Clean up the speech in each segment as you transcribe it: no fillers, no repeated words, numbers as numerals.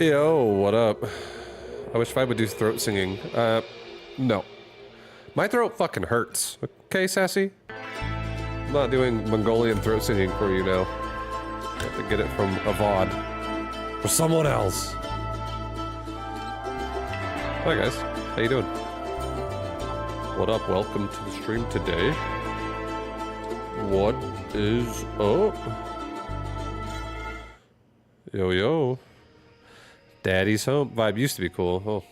Yo, what up? I wish I would do throat singing. No. My throat fucking hurts. Okay, Sassy? I'm not doing Mongolian throat singing for you now. I have to get it from a VOD. For someone else. Hi guys, how you doing? What up? Welcome to the stream today. What is up? Yo, yo. Daddy's home. Vibe used to be cool. Oh.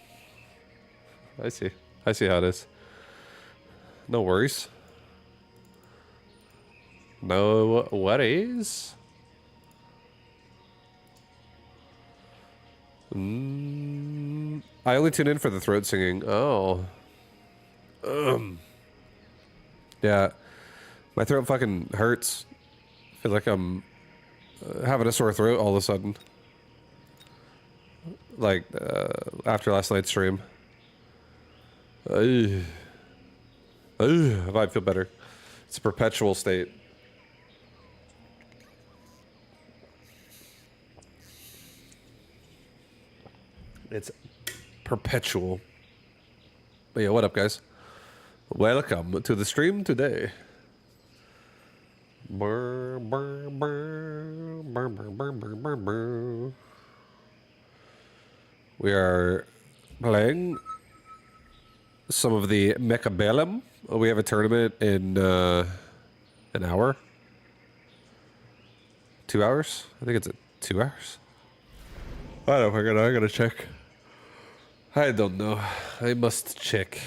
I see. I see how it is. No worries. No worries. I only tune in for the throat singing. Oh. Yeah. My throat fucking hurts. I feel like I'm having a sore throat all of a sudden. Like, after last night's stream. I feel better. It's a perpetual state. It's perpetual. But yeah, what up, guys? Welcome to the stream today. Brr, brr, brr, brr, brr, brr, brr, brr. We are playing some of the Mechabellum. We have a tournament in an hour. 2 hours? I think it's 2 hours. I don't know. I gotta check. I don't know. I must check.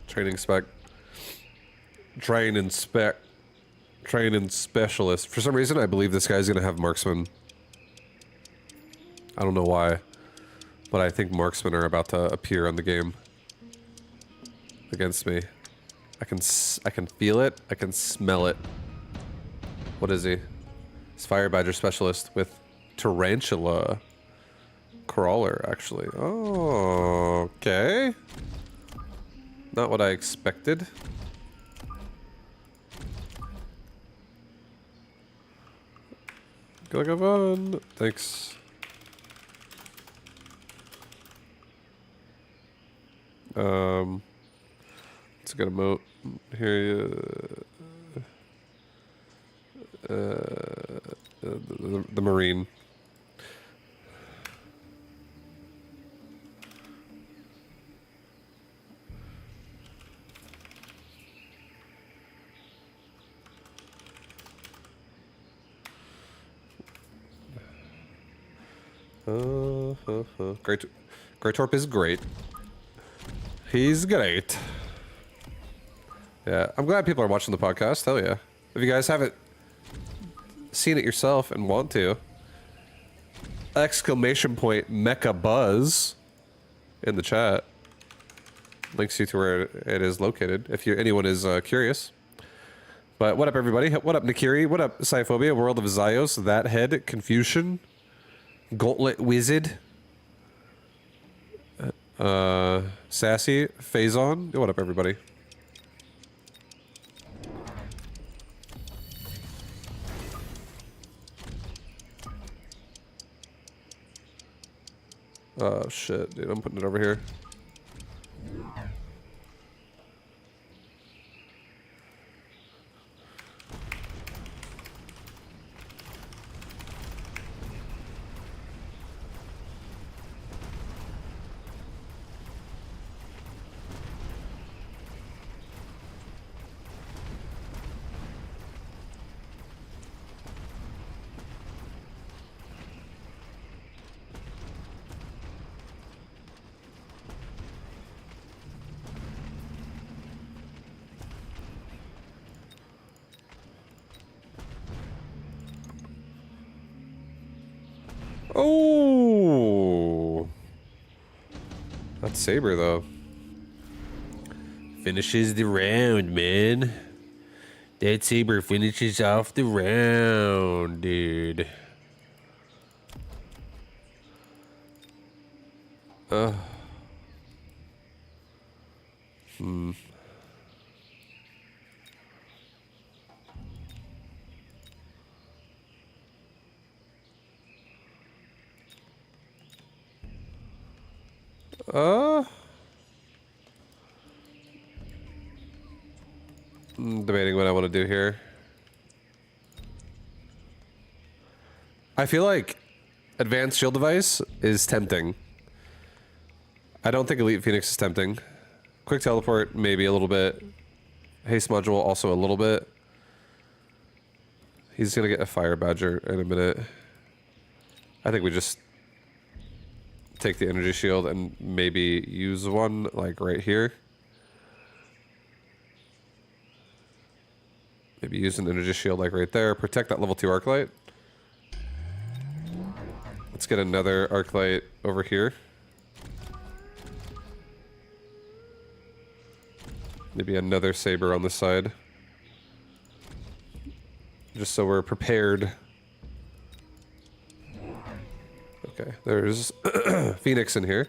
Training spec. Training spec. Training specialist. For some reason, I believe this guy's gonna have marksman. I don't know why, but I think marksmen are about to appear on the game against me. I can feel it. I can smell it. What is he? He's fire badger specialist with tarantula crawler. Actually, oh, okay. Not what I expected. Go have fun. Thanks. It's a good emote. Here, the Marine. Great Torp is great. He's great. Yeah, I'm glad people are watching the podcast. Hell yeah. If you guys haven't seen it yourself and want to, exclamation point Mecha Buzz in the chat links you to where it is located if anyone is curious. But what up, everybody? What up, Nikiri? What up, Cyphobia? World of Zyos, That Head, Confusion, Gauntlet Wizard, Sassy, Phazon. What up, everybody? Oh shit, dude, I'm putting it over here. Oh, that's Saber though. Finishes the round, man. That Saber finishes off the round, dude. I'm debating what I want to do here. I feel like Advanced Shield Device is tempting. I don't think Elite Phoenix is tempting. Quick Teleport, maybe a little bit. Haste Module, also a little bit. He's gonna get a Fire Badger in a minute. I think we just take the Energy Shield and maybe use one, like, right here. Maybe use an Energy Shield, like, right there. Protect that level 2 Arclight. Let's get another Arclight over here. Maybe another Saber on this side. Just so we're prepared. Okay, there's Phoenix in here.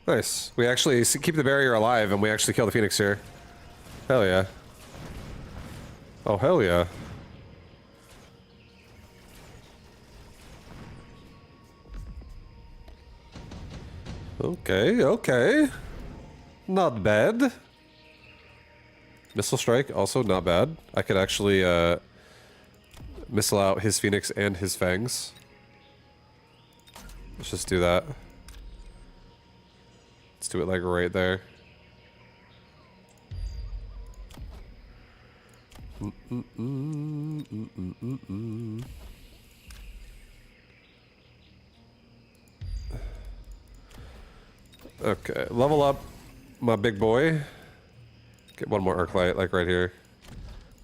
Nice. We actually keep the barrier alive and we actually kill the Phoenix here. Hell yeah. Oh, hell yeah. Okay, okay. Not bad. Missile Strike, also not bad. I could actually missile out his Phoenix and his Fangs. Let's just do that. Let's do it like right there. Okay, level up my big boy. Get one more Arclight, like right here.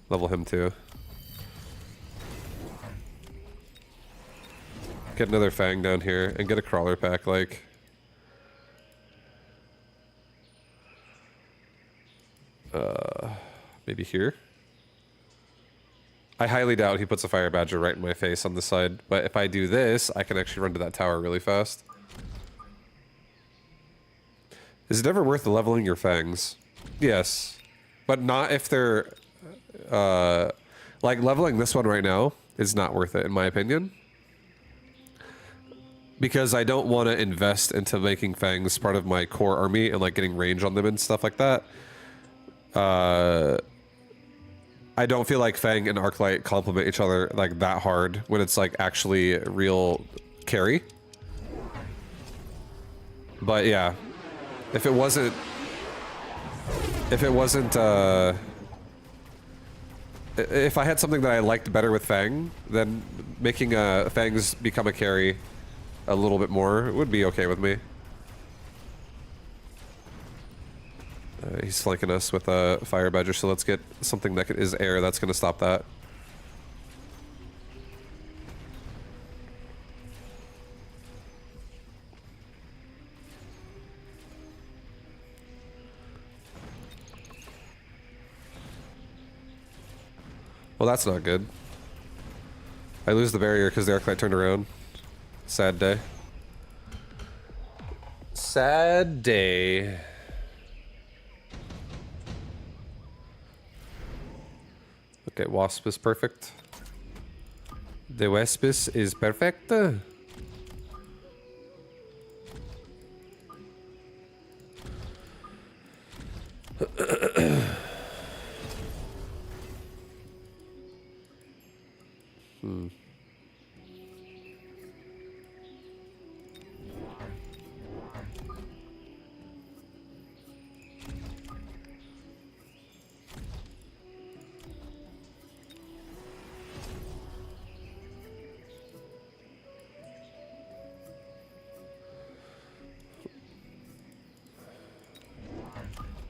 Level him too. Get another Fang down here and get a Crawler pack, like. Maybe here. I highly doubt he puts a Fire Badger right in my face on the side, but if I do this, I can actually run to that tower really fast. Is it ever worth leveling your Fangs? Yes. But not if they're... like, leveling this one right now is not worth it, in my opinion. Because I don't want to invest into making Fangs part of my core army and, like, getting range on them and stuff like that. I don't feel like Fang and Arclight complement each other like that hard when it's like actually real carry. But yeah, if it wasn't if I had something that I liked better with Fang, then making Fangs become a carry a little bit more would be okay with me. He's flanking us with a Fire Badger, so let's get something that is air that's going to stop that. Well, that's not good. I lose the barrier because the Arclight turned around. Sad day. Sad day. Okay, Wasp is perfect. The Waspis is perfect.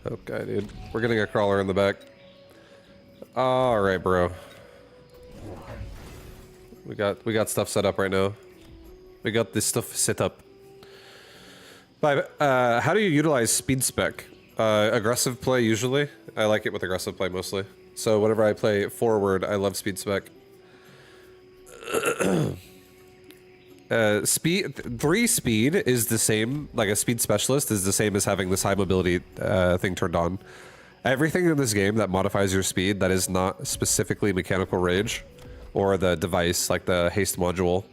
Okay, dude. We're getting a crawler in the back. Alright, bro. We got stuff set up right now. We got this stuff set up. But how do you utilize speed spec? Aggressive play usually. I like it with aggressive play mostly. So whenever I play forward, I love speed spec. Speed 3 speed is the same, like a speed specialist is the same as having this high mobility thing turned on. Everything in this game that modifies your speed that is not specifically mechanical rage or the device like the haste module,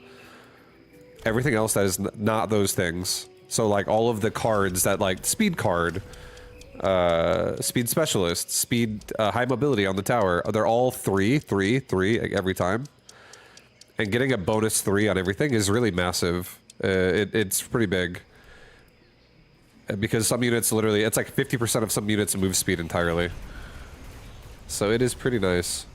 everything else that is not those things. So like all of the cards that like speed card, speed specialist, speed high mobility on the tower, they're all 3 every time. And getting a bonus 3 on everything is really massive. It's pretty big. Because some units literally, it's like 50% of some units move speed entirely. So it is pretty nice.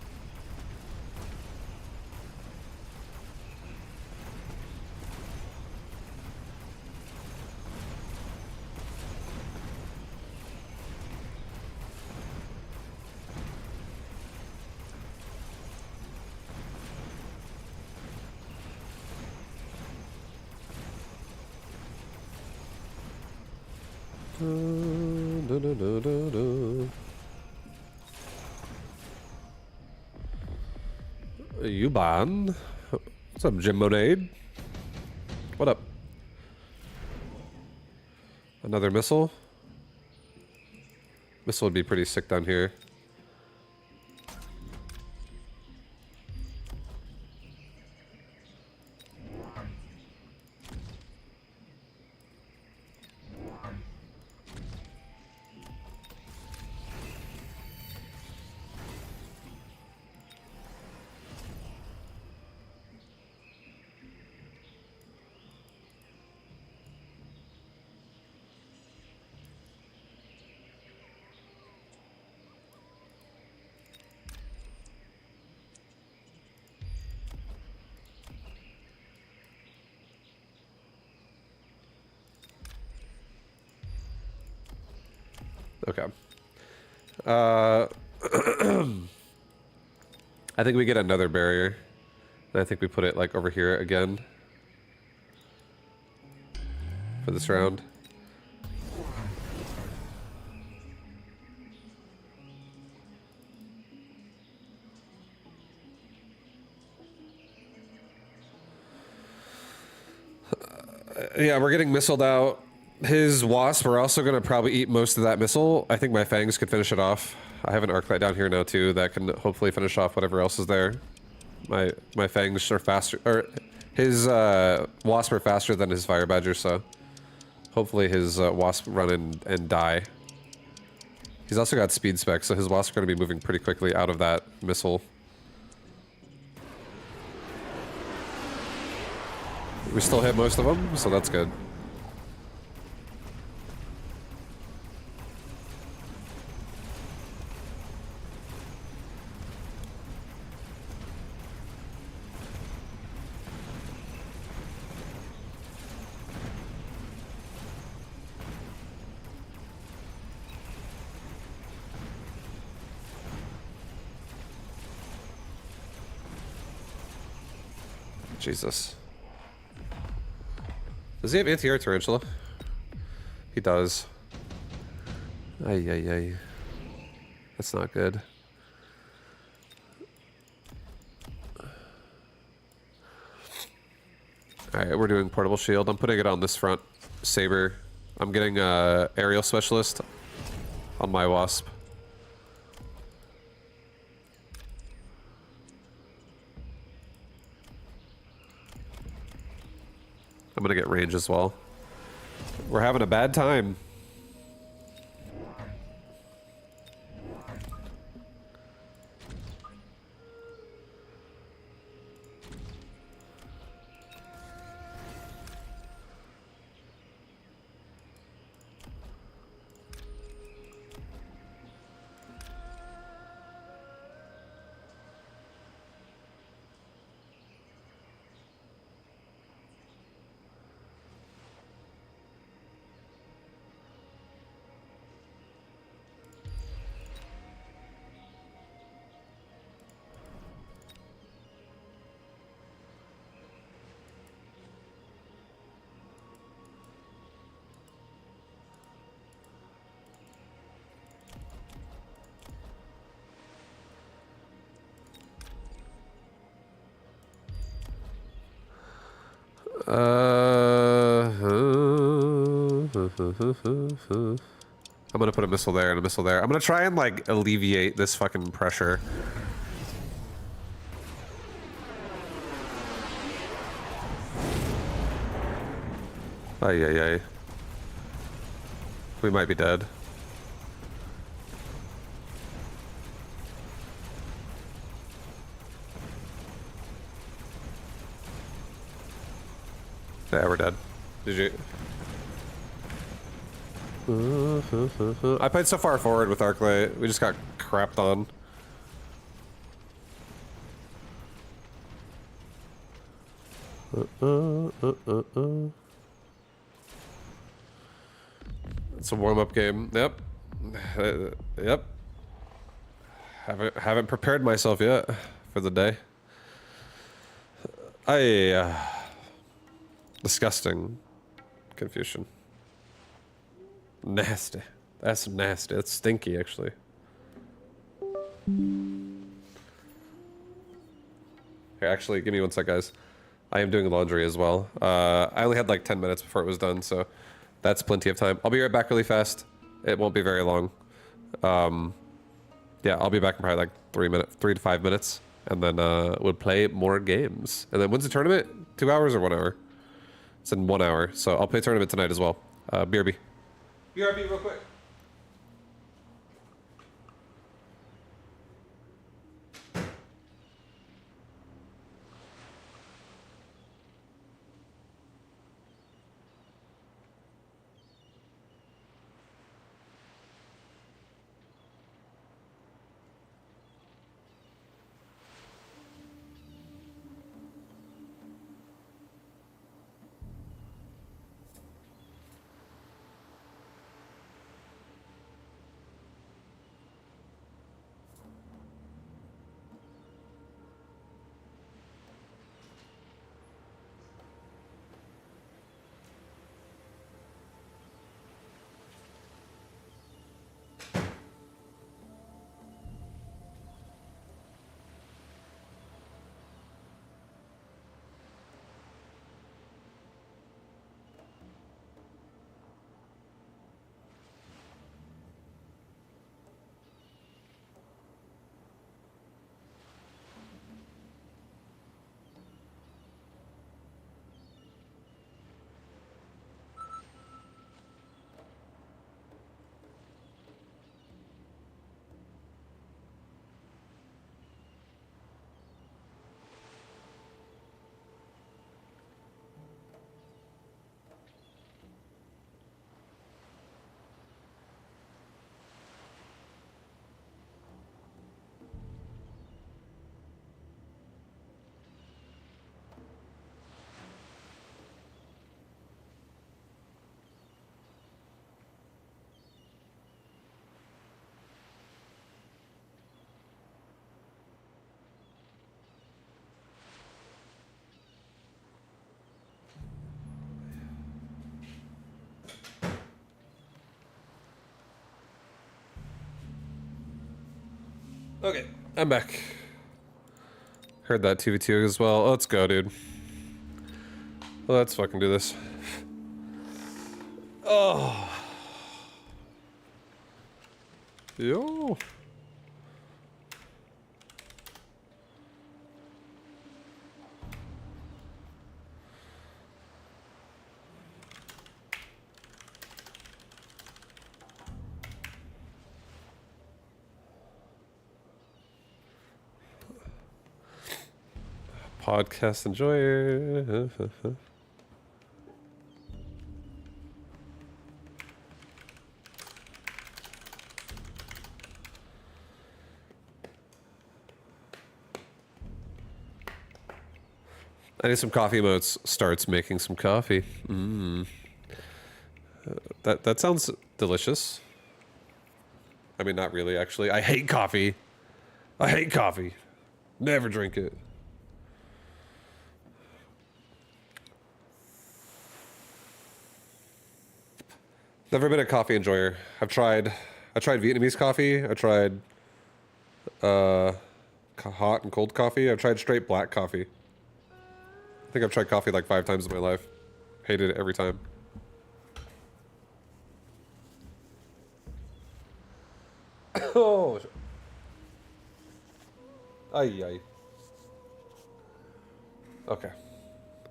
You ban? What's up, Jim Monade? What up? Another missile? Missile would be pretty sick down here. Okay. I think we get another barrier. And I think we put it like over here again. For this round. Yeah, we're getting missiled out. His Wasp are also going to probably eat most of that missile. I think my Fangs could finish it off. I have an Arclight down here now too that can hopefully finish off whatever else is there. My Fangs are faster, or his Wasp are faster than his Fire Badger, so hopefully his Wasp run and die. He's also got speed spec, so his Wasp are going to be moving pretty quickly out of that missile. We still hit most of them, so that's good. Jesus. Does he have anti-air tarantula? He does. Ay, ay, ay. That's not good. Alright, we're doing portable shield. I'm putting it on this front. Saber. I'm getting aerial specialist on my wasp. I'm gonna get range as well. We're having a bad time. I'm gonna put a missile there and a missile there. I'm gonna try and like alleviate this fucking pressure. Ay, ay, ay. We might be dead. Yeah, we're dead. Did you? I played so far forward with Arclight. We just got crapped on. It's a warm-up game. Yep. Yep. Haven't prepared myself yet for the day. Disgusting. Confusion. Nasty. That's nasty. That's stinky, actually. Here, actually, give me one sec, guys. I am doing laundry as well. I only had like 10 minutes before it was done, so that's plenty of time. I'll be right back really fast. It won't be very long. Yeah, I'll be back in probably like 3 to 5 minutes, and then we'll play more games. And then when's the tournament? 2 hours or 1 hour? It's in 1 hour, so I'll play tournament tonight as well. BRB. BRB real quick. Okay, I'm back. Heard that TV2 as well. Let's go, dude. Let's fucking do this. Oh. Yo. Podcast enjoyer. I need some coffee emotes. Starts making some coffee. That sounds delicious. I mean, not really, actually. I hate coffee. I hate coffee. Never drink it. Never been a coffee enjoyer. I tried Vietnamese coffee. I tried hot and cold coffee. I've tried straight black coffee. I think I've tried coffee like 5 times in my life. Hated it every time. Oh. Ay, ay. Okay.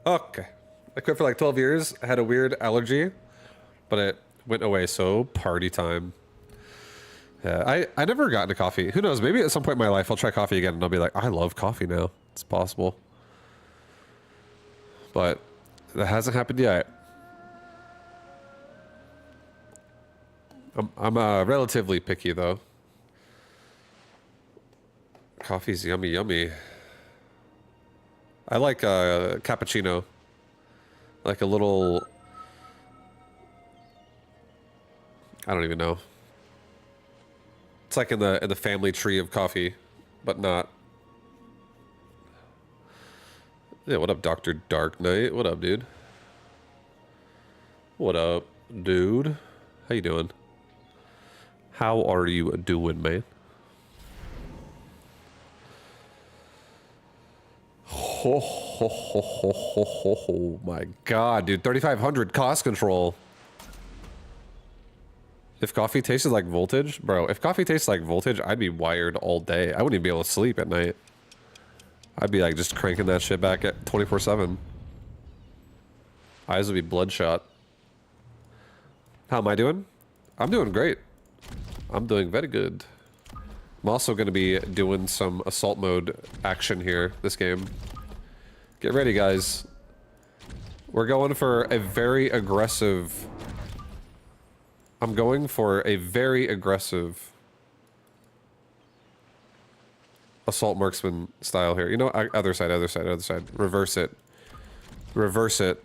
Okay. I quit for like 12 years. I had a weird allergy, but it went away, so party time. Yeah, I never got into coffee. Who knows? Maybe at some point in my life I'll try coffee again and I'll be like, I love coffee now. It's possible. But that hasn't happened yet. I'm relatively picky though. Coffee's yummy, yummy. I like cappuccino. Like a little... I don't even know. It's like in the family tree of coffee, but not. Yeah, what up, Dr. Dark Knight? What up, dude? What up, dude? How you doing? How are you doing, man? Ho, ho, ho, ho, ho, ho, ho. My God, dude. 3,500 cost control. If coffee tasted like voltage, bro, if coffee tastes like voltage, I'd be wired all day. I wouldn't even be able to sleep at night. I'd be like just cranking that shit back at 24/7. Eyes would be bloodshot. How am I doing? I'm doing great. I'm doing very good. I'm also going to be doing some assault mode action here this game. Get ready, guys. We're going for a very aggressive... I'm going for a very aggressive assault marksman style here. You know, other side, other side, other side. Reverse it. Reverse it.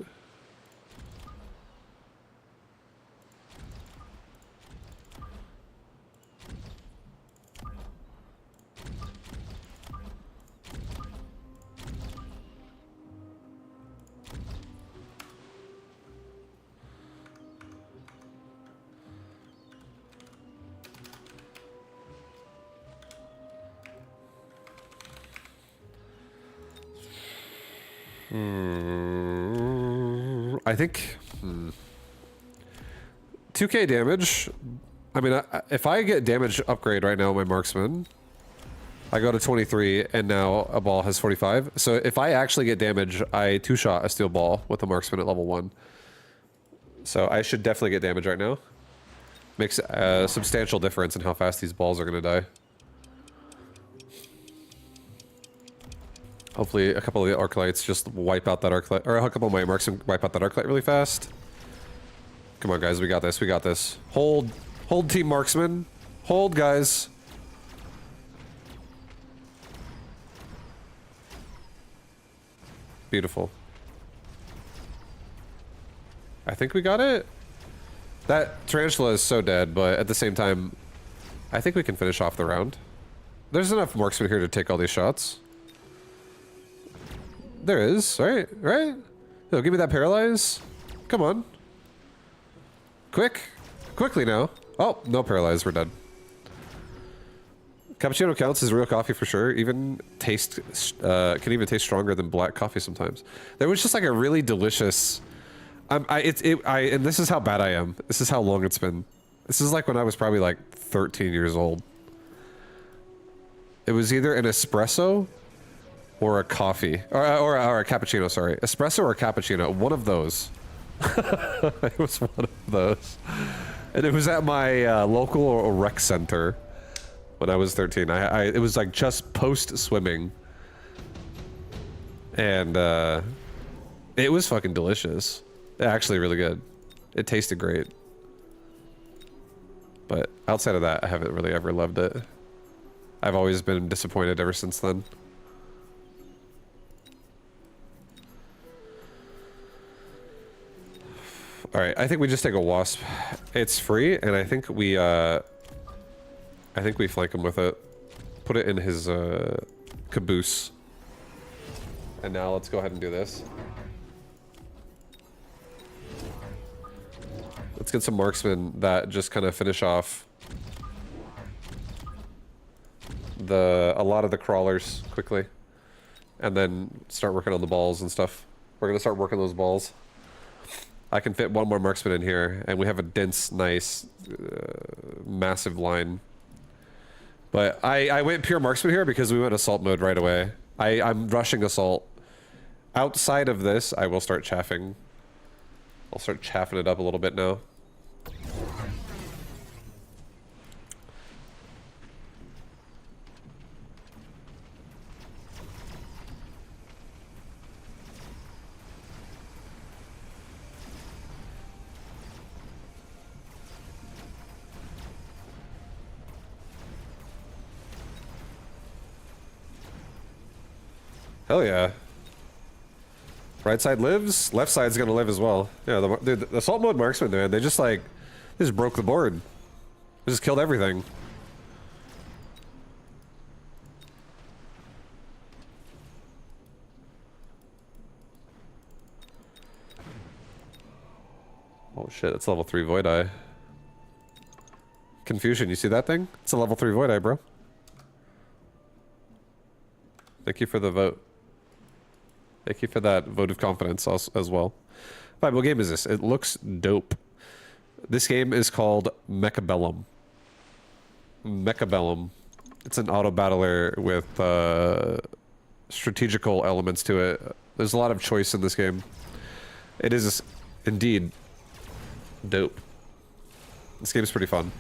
I think 2k damage. I mean, if I get damage upgrade right now, my marksman, I go to 23, and now a ball has 45. So if I actually get damage, I two-shot a steel ball with a marksman at level 1. So I should definitely get damage right now. Makes a substantial difference in how fast these balls are going to die. Hopefully a couple of the arc lights just wipe out that arc light, or a couple of my marksmen wipe out that arc light really fast. Come on, guys, we got this, we got this. Hold team marksman. Hold, guys. Beautiful. I think we got it. That tarantula is so dead, but at the same time, I think we can finish off the round. There's enough marksmen here to take all these shots. There is, right? Right? Yo, give me that paralyze. Come on. Quick. Quickly now. Oh, no paralyze, we're dead. Cappuccino counts as real coffee for sure. Even taste can even taste stronger than black coffee sometimes. There was just like a really delicious. And this is how bad I am. This is how long it's been. This is like when I was probably like 13 years old. It was either an espresso or a coffee or a cappuccino. Sorry, espresso or a cappuccino. One of those. It was one of those, and it was at my local rec center. When I was 13, it was like just post swimming, and it was fucking delicious. Actually, really good. It tasted great, but outside of that, I haven't really ever loved it. I've always been disappointed ever since then. All right, I think we just take a wasp. It's free, and I think we flank him with it. Put it in his caboose. And now let's go ahead and do this. Let's get some marksmen that just kind of finish off a lot of the crawlers quickly. And then start working on the balls and stuff. We're gonna start working those balls. I can fit one more marksman in here, and we have a dense, nice, massive line. But I went pure marksman here because we went assault mode right away. I'm rushing assault. Outside of this, I will start chaffing. I'll start chaffing it up a little bit now. Hell yeah. Right side lives, left side's gonna live as well. Yeah, the assault mode marksman, man, they just broke the board. They just killed everything. Oh shit, it's level 3 Void Eye. Confusion, you see that thing? It's a level 3 Void Eye, bro. Thank you for the vote. Thank you for that vote of confidence as well. Alright, what game is this? It looks dope. This game is called Mechabellum. Mechabellum. It's an auto battler with strategical elements to it. There's a lot of choice in this game. It is indeed dope. This game is pretty fun.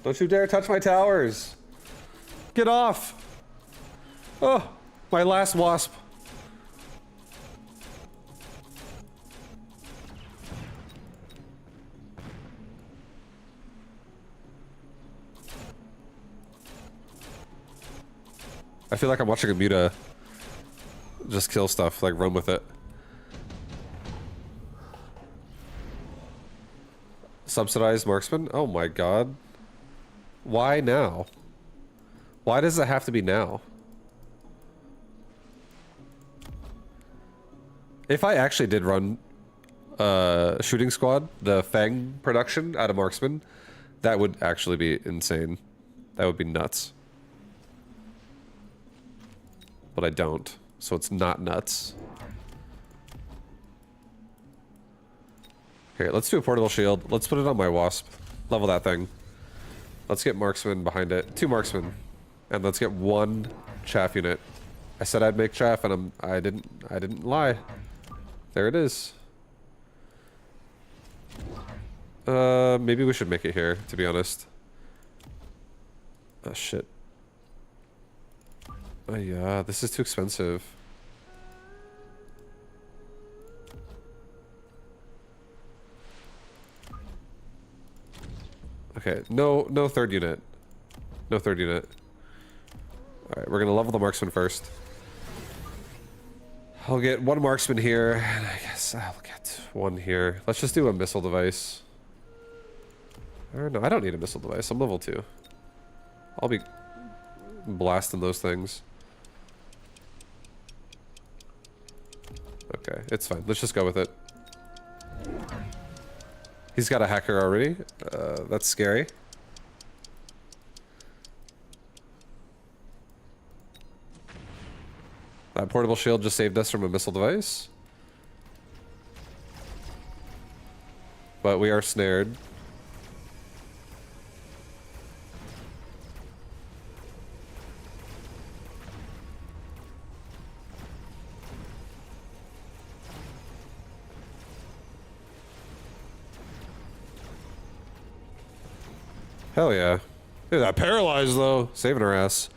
Don't you dare touch my towers! Get off! Oh, my last wasp. I feel like I'm watching a muta just kill stuff, like run with it. Subsidized marksman? Oh my god. Why now? Why does it have to be now? If I actually did run shooting squad, the Fang production out of marksman, that would actually be insane. That would be nuts. But I don't, so it's not nuts. Here, let's do a portable shield. Let's put it on my wasp. Level that thing. Let's get marksman behind it. 2 marksmen. And let's get 1 chaff unit. I said I'd make chaff and I didn't lie. There it is. Maybe we should make it here, to be honest. Oh shit. Oh yeah, this is too expensive. Okay, no third unit. No third unit. Alright, we're gonna level the marksman first. I'll get 1 marksman here, and I guess I'll get 1 here. Let's just do a missile device. Or no, I don't need a missile device. I'm level 2. I'll be blasting those things. Okay, it's fine. Let's just go with it. He's got a hacker already. That's scary. That portable shield just saved us from a missile device. But we are snared. Hell yeah. Dude, that paralyzed though. Saving our ass.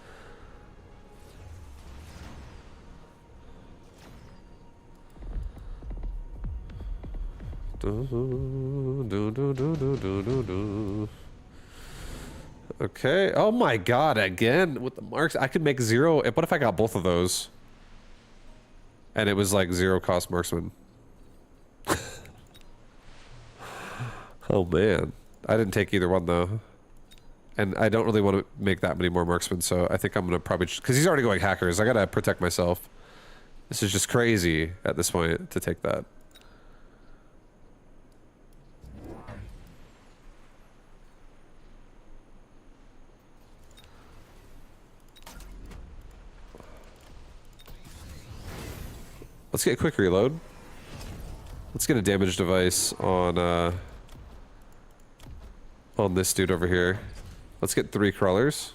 Okay. Oh my god, again with the marks. I could make 0. What if I got both of those? And it was like 0 cost marksman. Oh man. I didn't take either one though. And I don't really want to make that many more marksmen, so I think I'm gonna probably just, because he's already going hackers. I gotta protect myself. This is just crazy at this point to take that. Let's get a quick reload. Let's get a damage device on this dude over here. Let's get 3 crawlers.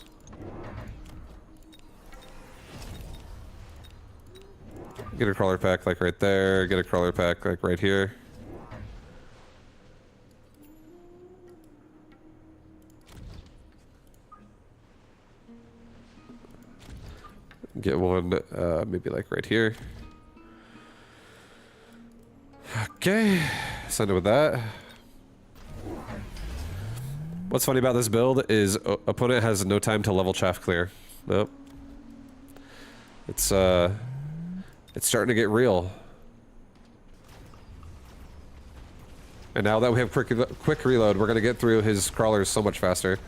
Get a crawler pack like right there. Get a crawler pack like right here. Get one maybe like right here. Okay, send it with that. What's funny about this build is opponent has no time to level chaff clear. Nope. It's starting to get real. And now that we have quick reload, we're gonna get through his crawlers so much faster.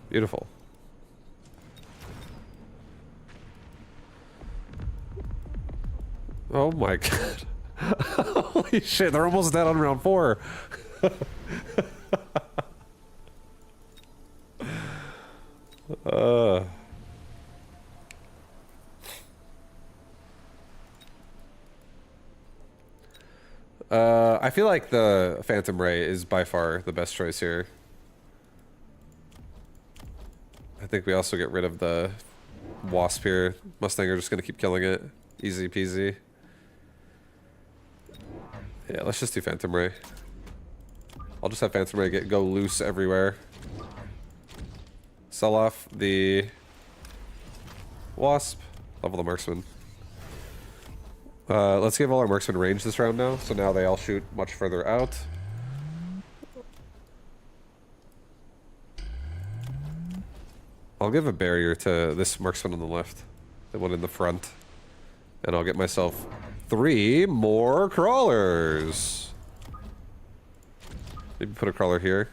Beautiful. Oh my god. Holy shit, they're almost dead on round 4. I feel like the Phantom Ray is by far the best choice here. I think we also get rid of the Wasp here. Mustang are just gonna keep killing it. Easy peasy. Yeah, let's just do Phantom Ray. I'll just have Phantom Ray go loose everywhere. Sell off the Wasp. Level the Marksman. Let's give all our Marksman range this round now, so now they all shoot much further out. I'll give a barrier to this Marksman on the left, the one in the front, and I'll get myself 3 more crawlers. Maybe put a crawler here.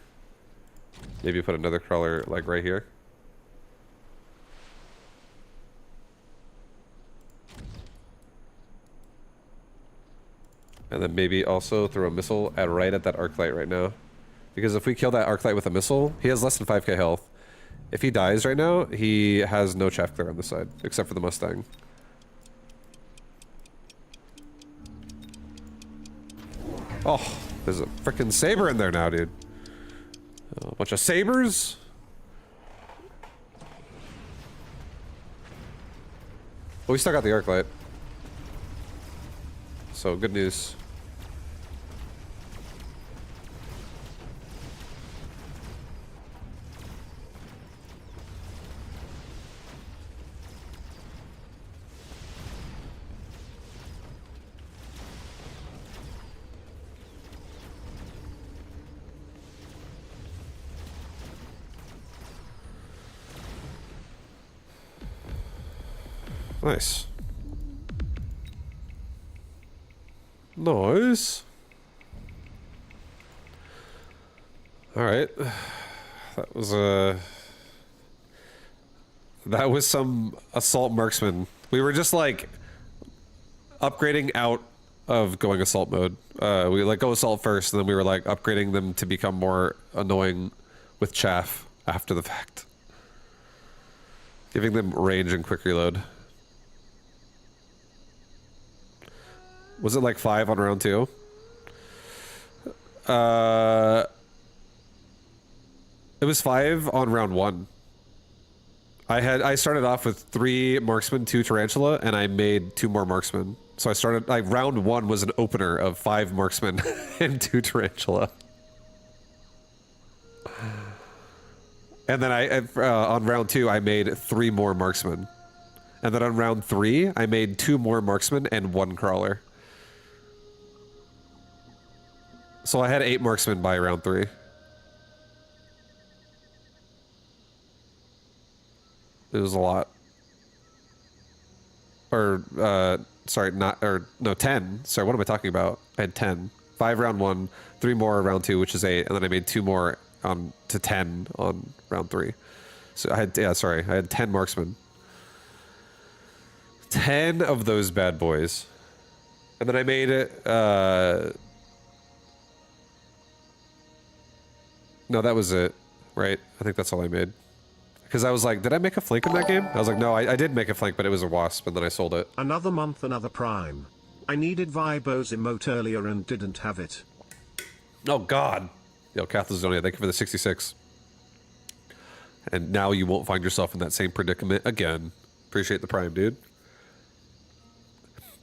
Maybe put another crawler like right here. And then maybe also throw a missile right at that arc light right now. Because if we kill that arc light with a missile, he has less than 5k health. If he dies right now, he has no chaff clear on the side, except for the Mustang. Oh, there's a freaking saber in there now, dude. A bunch of sabers. Well, we still got the arc light. So, good news. Nice. Nice. Alright. That was some assault marksman. We were just like upgrading out of going assault mode. We like go assault first, and then we were like upgrading them to become more annoying with chaff after the fact. Giving them range and quick reload. Was it like 5 on round 2? It was 5 on round 1. I started off with 3 marksmen, 2 tarantula, and I made 2 more marksmen. So I started like round 1 was an opener of 5 marksmen and 2 tarantula. And then on round 2 I made 3 more marksmen. And then on round 3 I made 2 more marksmen and 1 crawler. So I had 8 marksmen by round 3. It was a lot. Or, sorry, no, 10. Sorry, what am I talking about? I had 10. 5 round 1, 3 more round 2, which is 8, and then I made 2 more to 10 on round 3. So I had, I had 10 marksmen. 10 of those bad boys. And then I made it, no, that was it, right? I think that's all I made. Because I was like, did I make a flank in that game? I was like, no, I did make a flank, but it was a wasp, and then I sold it. Another month, another prime. I needed Vibo's emote earlier and didn't have it. Oh, God. Yo, Cathlazonia, thank you for the 66. And now you won't find yourself in that same predicament again. Appreciate the prime, dude.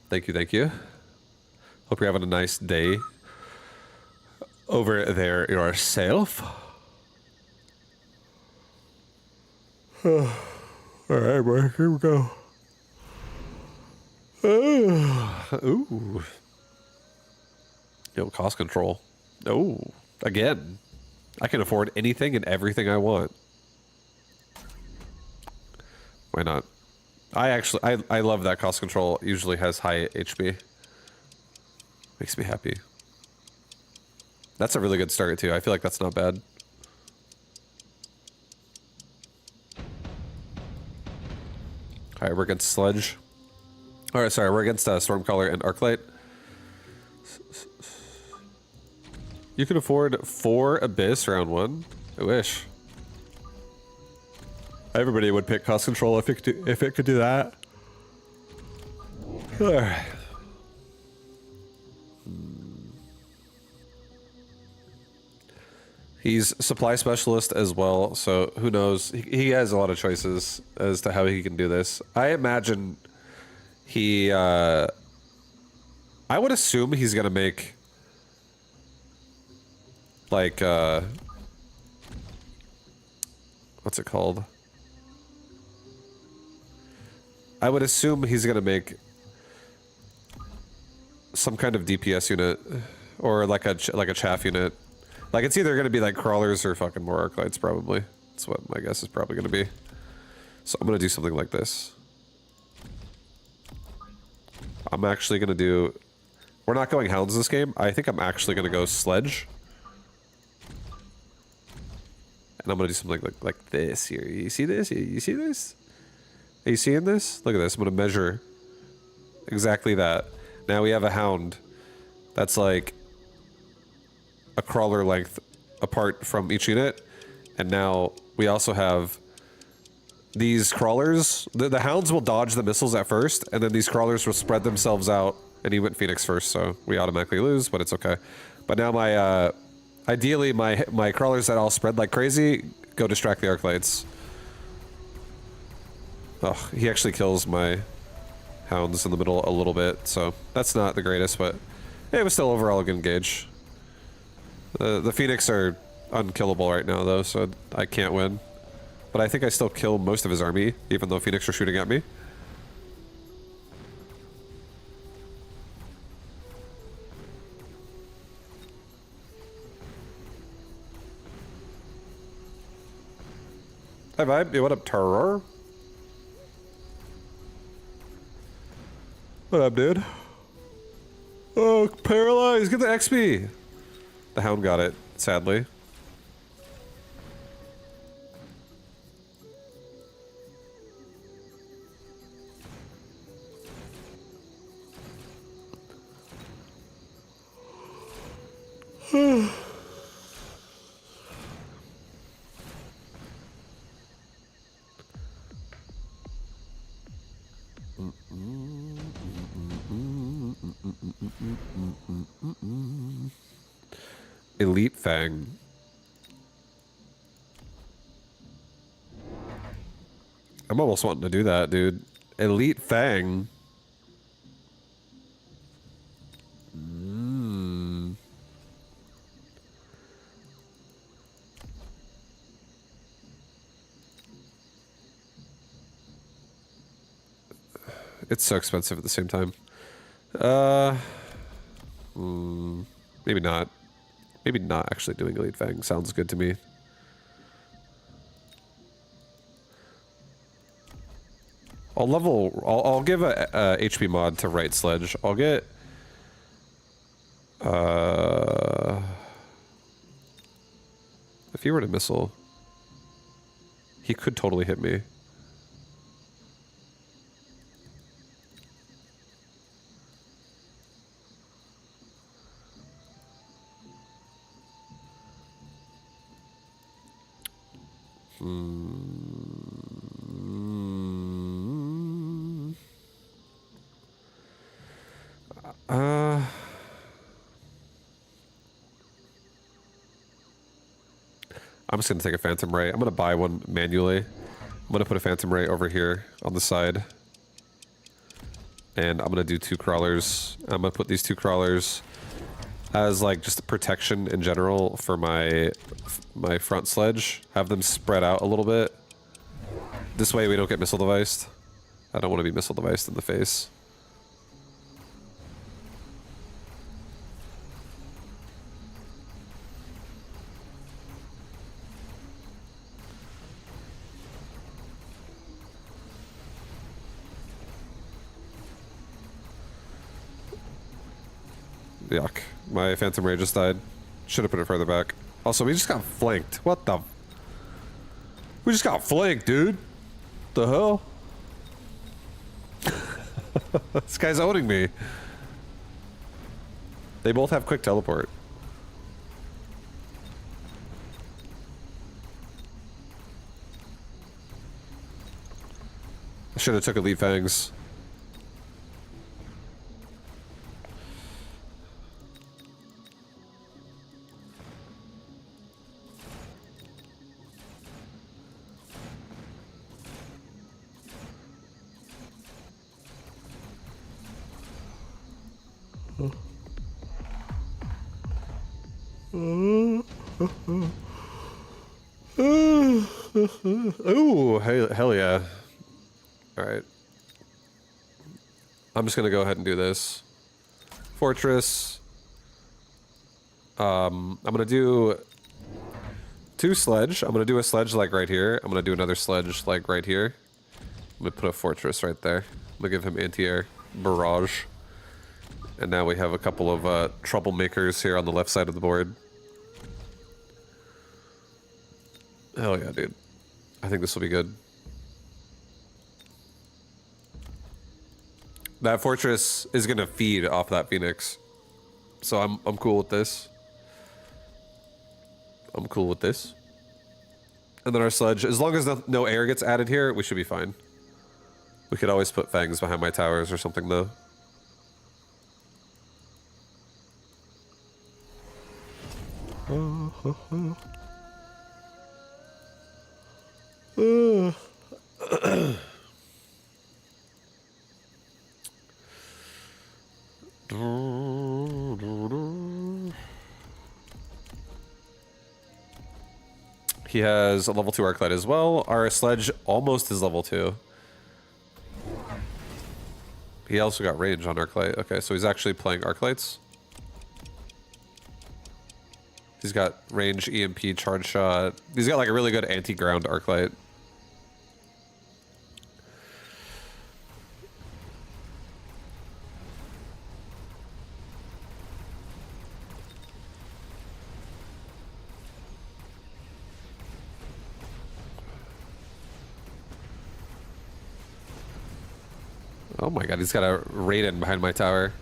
Thank you, thank you. Hope you're having a nice day over there yourself. All right, boy, here we go. Ooh. Yo, cost control. Oh, again. I can afford anything and everything I want. Why not? I love that cost control usually has high HP. Makes me happy. That's a really good start too. I feel like that's not bad. Alright, we're against Sledge. Alright, sorry, we're against Stormcaller and Arclight. You can afford 4 Abyss round 1. I wish. Everybody would pick cost control if it could do that. Alright. He's supply specialist as well, so who knows? He has a lot of choices as to how he can do this. I imagine he... I would assume he's gonna make... like, what's it called? I would assume he's gonna make some kind of DPS unit, or like a chaff unit. Like, it's either gonna be like crawlers or fucking more arclights, probably. That's what my guess is probably gonna be. So I'm gonna do something like this. I'm actually gonna do... We're not going hounds this game. I think I'm actually gonna go sledge. And I'm gonna do something like this here. You see this? You see this? Are you seeing this? Look at this. I'm gonna measure exactly that. Now we have a hound that's like a crawler length apart from each unit, and now we also have these crawlers. The hounds will dodge the missiles at first, and then these crawlers will spread themselves out, and he went Phoenix first, so we automatically lose, but it's okay. But now my ideally my crawlers that all spread like crazy go distract the arclights. Oh, he actually kills my hounds in the middle a little bit, so that's not the greatest, but it was still overall a good engage. The Phoenix are unkillable right now, though, so I can't win. But I think I still kill most of his army, even though Phoenix are shooting at me. Hi, Vibe. Yo, what up, Terror? What up, dude? Oh, paralyzed. Get the XP. The hound got it, sadly. Elite Fang. I'm almost wanting to do that, dude. Elite Fang. It's so expensive at the same time. Maybe not. Maybe not actually doing Elite Fang. Sounds good to me. I'll give a HP mod to Right Sledge. I'll get... if he were to missile, he could totally hit me. I'm just gonna take a Phantom Ray. I'm gonna buy one manually. I'm gonna put a Phantom Ray over here on the side. And I'm gonna do 2 crawlers. I'm gonna put these 2 crawlers as like just protection in general for my front sledge. Have them spread out a little bit. This way we don't get missile deviced. I don't want to be missile deviced in the face. Yuck. My Phantom Ray just died. Should have put it further back. Also, we just got flanked. What the? We just got flanked, dude. The hell? This guy's owning me. They both have quick teleport. I should have took Elite Fangs. Ooh, hell yeah. Alright. I'm just gonna go ahead and do this. Fortress. I'm gonna do 2 sledge. I'm gonna do a sledge like right here. I'm gonna do another sledge like right here. I'm gonna put a fortress right there. I'm gonna give him anti-air barrage. And now we have a couple of troublemakers here on the left side of the board. Hell yeah, dude. I think this will be good. That fortress is gonna feed off that Phoenix. So I'm cool with this. I'm cool with this. And then our sledge, as long as no air gets added here, we should be fine. We could always put fangs behind my towers or something though. He has a level 2 Arclight as well. Our sledge almost is level 2. He also got range on Arclight. Okay, so he's actually playing Arclights. He's got range, EMP, charge shot. He's got like a really good anti-ground Arclight. Oh my god, he's got a Raiden behind my tower.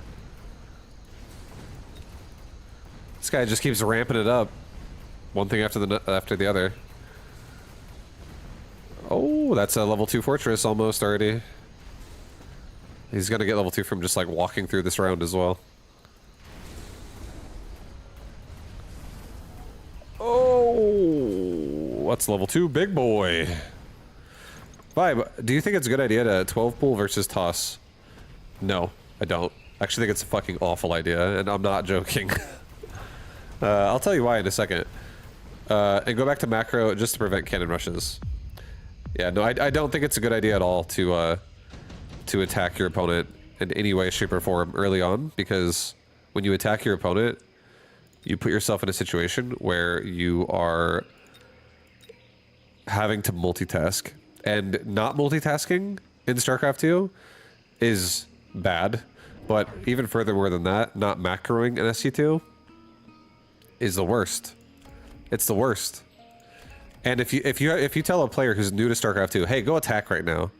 This guy just keeps ramping it up. One thing after the other. Oh, that's a level 2 fortress almost already. He's gonna get level 2 from just like walking through this round as well. Oh, that's level 2 big boy. Vibe, do you think it's a good idea to 12 pool versus toss? No, I don't. I actually think it's a fucking awful idea, and I'm not joking. I'll tell you why in a second. And go back to macro just to prevent cannon rushes. Yeah, no, I don't think it's a good idea at all to attack your opponent in any way, shape, or form early on, because when you attack your opponent, you put yourself in a situation where you are having to multitask. And not multitasking in StarCraft 2 is bad, but even furthermore than that, not macroing in SC2 is the worst. It's the worst. And if you tell a player who's new to StarCraft 2, hey, go attack right now,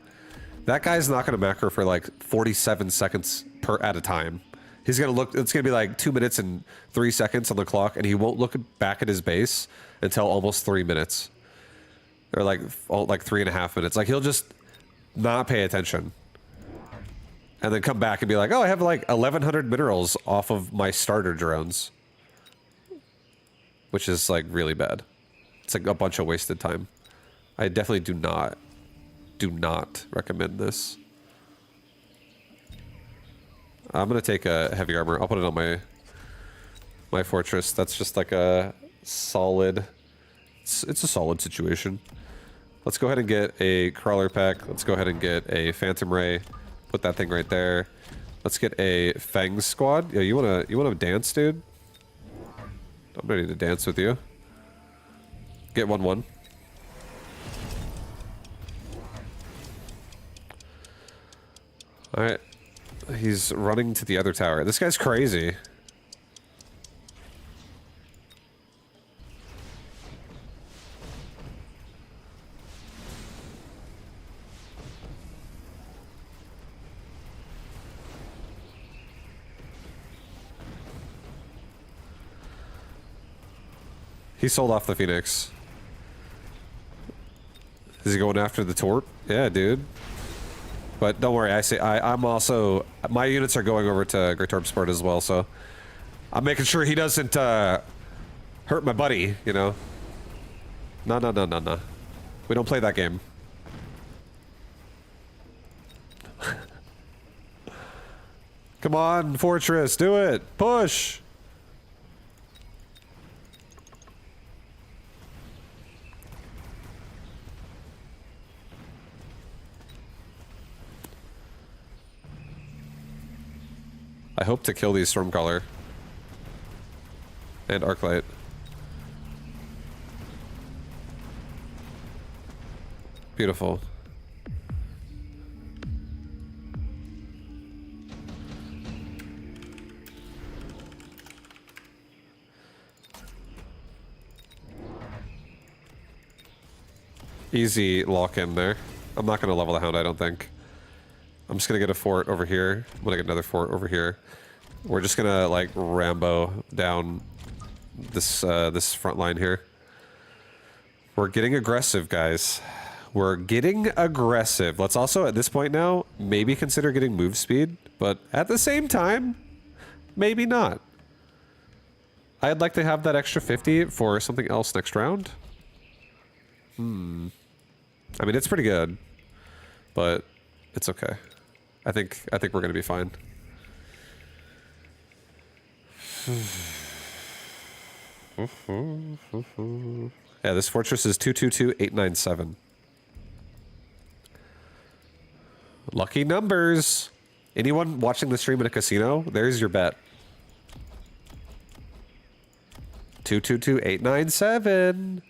that guy's not going to macro for like 47 seconds at a time. He's going to look, it's going to be like 2 minutes and 3 seconds on the clock, and he won't look back at his base until almost 3 minutes. Or like 3.5 minutes. Like he'll just not pay attention. And then come back and be like, oh, I have like 1,100 minerals off of my starter drones. Which is like really bad. It's like a bunch of wasted time. I definitely do not recommend this. I'm gonna take a heavy armor. I'll put it on my fortress. That's just like a solid... It's a solid situation. Let's go ahead and get a crawler pack. Let's go ahead and get a phantom ray. Put that thing right there. Let's get a Fang squad. Yeah, you wanna dance, dude? I'm ready to dance with you. Get 1-1. Alright. He's running to the other tower. This guy's crazy. He sold off the Phoenix. Is he going after the Torp? Yeah, dude. But don't worry, I'm also... My units are going over to Great Torp Sport as well, so... I'm making sure he doesn't, hurt my buddy, you know? No. We don't play that game. Come on, Fortress, do it! Push! I hope to kill these Stormcaller. And Arclight. Beautiful. Easy lock in there. I'm not going to level the Hound, I don't think. I'm just gonna get a fort over here. I'm gonna get another fort over here. We're just gonna like Rambo down this this front line here. We're getting aggressive, guys. We're getting aggressive. Let's also at this point now maybe consider getting move speed, but at the same time, maybe not. I'd like to have that extra 50 for something else next round. I mean, it's pretty good, but it's okay. I think we're gonna be fine. Yeah, this fortress is 222897. Lucky numbers. Anyone watching the stream in a casino? There's your bet. 222897.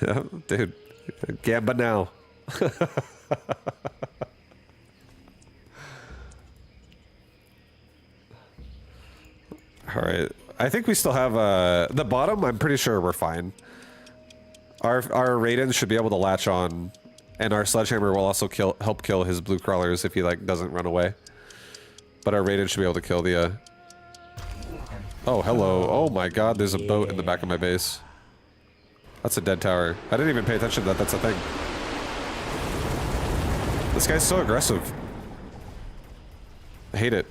Yeah, dude. Gamba now. Alright. I think we still have the bottom, I'm pretty sure we're fine. Our Raiden should be able to latch on, and our Sledgehammer will also help kill his blue crawlers if he like doesn't run away. But our Raiden should be able to kill the. Oh, hello! Oh my God! There's a boat in the back of my base. That's a dead tower. I didn't even pay attention to that. That's a thing. This guy's so aggressive. I hate it.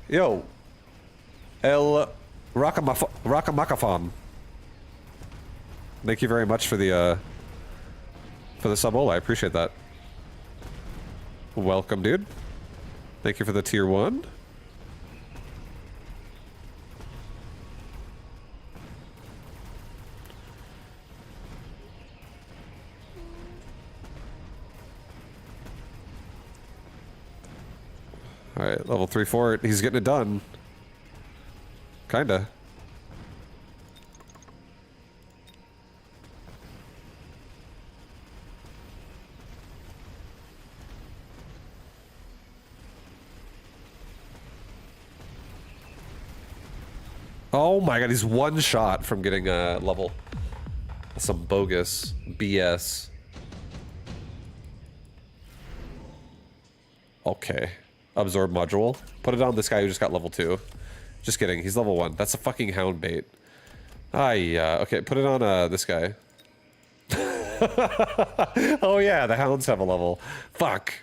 Yo, El Rakamakafon. Thank you very much for the sub Ola. I appreciate that. Welcome, dude. Thank you for the tier 1. Alright, level 3 fort. He's getting it done. Kinda. Oh my God, he's one shot from getting a level. Some bogus BS. Okay. Absorb module. Put it on this guy who just got level 2. Just kidding, he's level 1. That's a fucking hound bait. Ah, yeah. Okay, put it on this guy. Oh yeah, the hounds have a level. Fuck.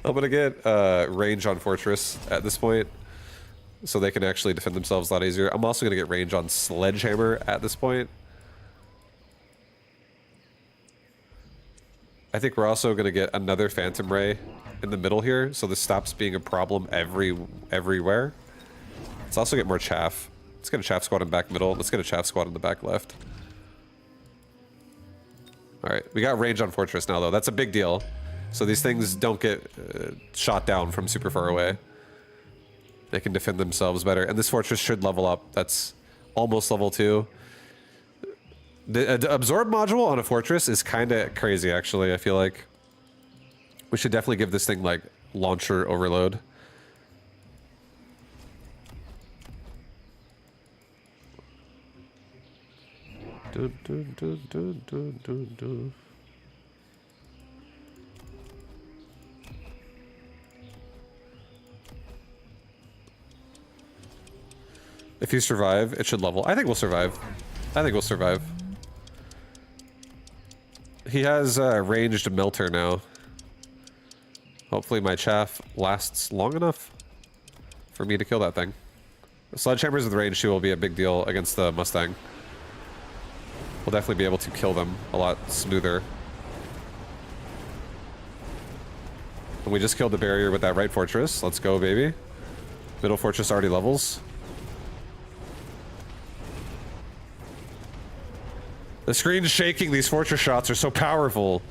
I'm gonna get range on Fortress at this point, so they can actually defend themselves a lot easier. I'm also gonna get range on Sledgehammer at this point. I think we're also gonna get another Phantom Ray in the middle here, so this stops being a problem everywhere. Let's also get more chaff. Let's get a chaff squad in back middle. Let's get a chaff squad in the back left. All right, we got range on Fortress now though. That's a big deal. So these things don't get shot down from super far away. They can defend themselves better. And this Fortress should level up. That's almost level 2. The absorb module on a Fortress is kind of crazy, actually, I feel like. We should definitely give this thing, like, launcher overload. Dun, dun, dun, dun, dun, dun, dun. If you survive, it should level. I think we'll survive. I think we'll survive. He has ranged melter now. Hopefully my chaff lasts long enough for me to kill that thing. Sledgehammers with range 2 will be a big deal against the Mustang. We'll definitely be able to kill them a lot smoother. And we just killed the barrier with that right Fortress. Let's go, baby. Middle Fortress already levels. The screen's shaking. These Fortress shots are so powerful.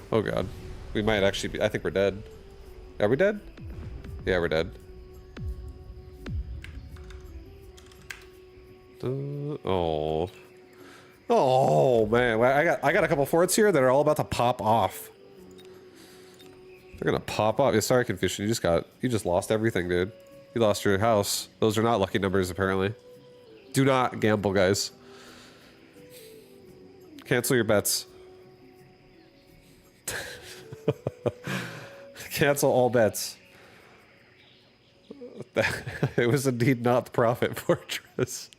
Oh god. We might actually be... I think we're dead. Are we dead? Yeah, we're dead. Oh. Oh, man. I got a couple forts here that are all about to pop off. They're gonna pop off. Yeah, sorry, Confucian. You just lost everything, dude. You lost your house. Those are not lucky numbers, apparently. Do not gamble, guys. Cancel your bets. Cancel all bets. It was indeed not the Prophet Fortress.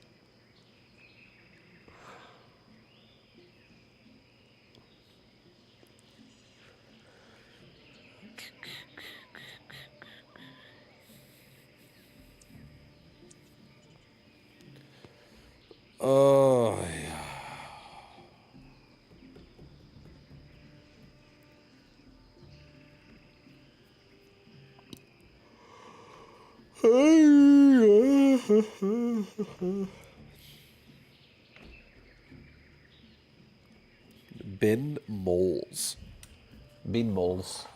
Oh, yeah. Bin moles. Bean moles.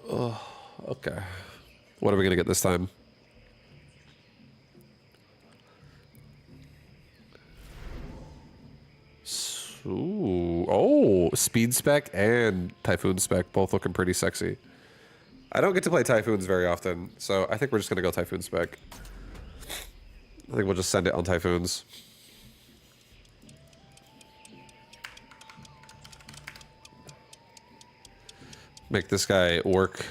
Oh, okay. What are we gonna get this time? Ooh, oh, speed spec and typhoon spec, both looking pretty sexy. I don't get to play typhoons very often, so I think we're just gonna go typhoon spec. I think we'll just send it on typhoons. Make this guy work.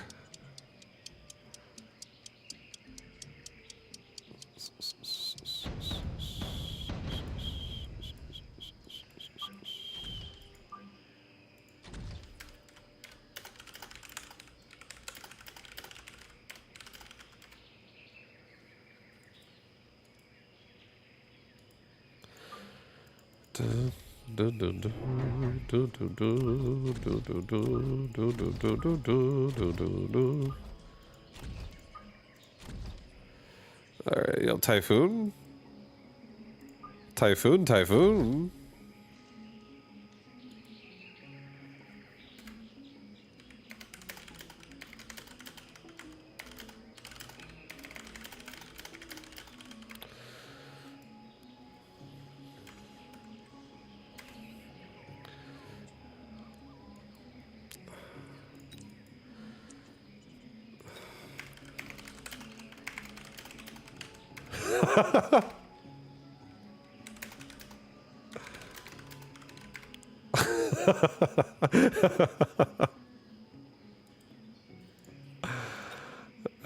Alright, yo, typhoon. Typhoon, typhoon.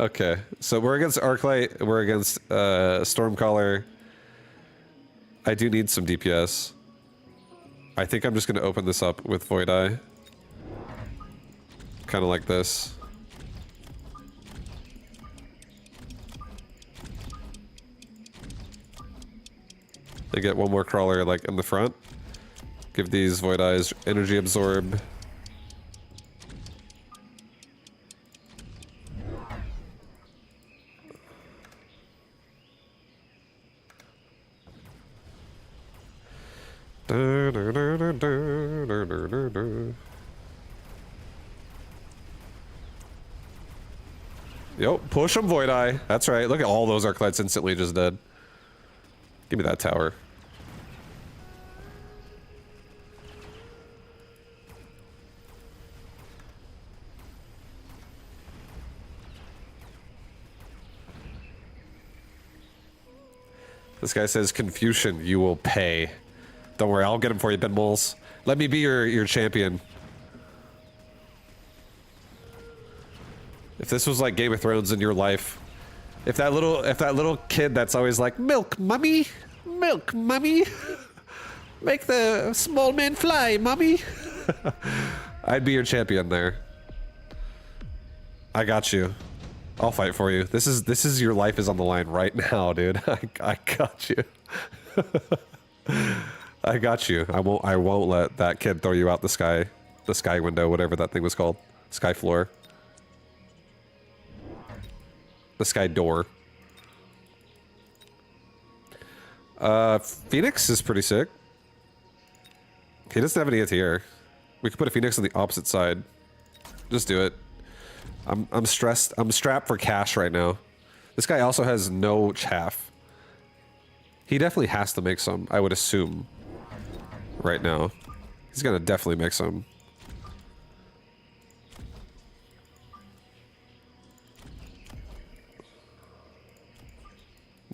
Okay, so we're against Arclight, we're against Stormcaller. I do need some DPS. I think I'm just gonna open this up with Void Eye. Kind of like this. I get one more crawler like in the front. Give these Void Eyes energy absorb. Yo, push him, Void Eye. That's right. Look at all those Arclights instantly just dead. Give me that tower. This guy says, Confucian, you will pay. Don't worry, I'll get him for you, Ben Moles. Let me be your champion. If this was like Game of Thrones in your life, if that little kid that's always like, milk, mummy, make the small man fly, mummy. I'd be your champion there. I got you. I'll fight for you. This is your life is on the line right now, dude. I got you. I got you. I won't let that kid throw you out the sky window, whatever that thing was called. Sky floor. The sky door. Phoenix is pretty sick. He doesn't have any ATR. We could put a Phoenix on the opposite side. Just do it. I'm stressed. I'm strapped for cash right now. This guy also has no chaff. He definitely has to make some, I would assume. Right now. He's gonna definitely make some.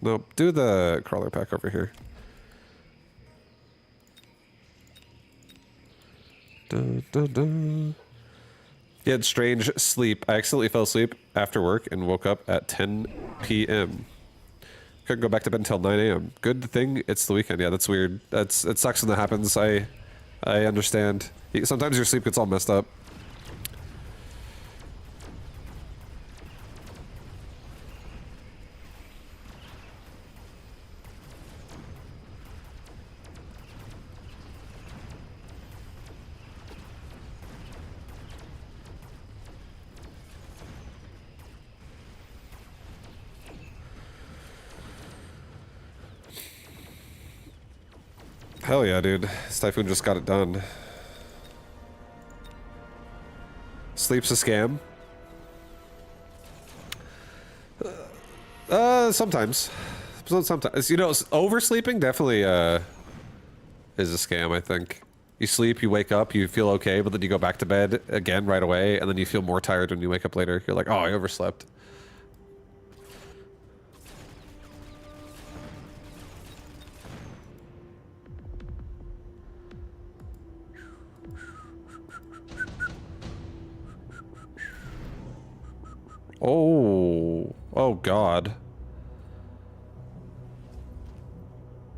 Nope, do the crawler pack over here. Dun, dun, dun. He had strange sleep. I accidentally fell asleep after work and woke up at 10 p.m. Couldn't go back to bed until 9 a.m. Good thing it's the weekend. Yeah, that's weird. It sucks when that happens. I understand. Sometimes your sleep gets all messed up. Hell yeah, dude. This Typhoon just got it done. Sleep's a scam. Sometimes. Sometimes. You know, oversleeping definitely, is a scam, I think. You sleep, you wake up, you feel okay, but then you go back to bed again right away, and then you feel more tired when you wake up later. You're like, oh, I overslept. Oh. Oh, God.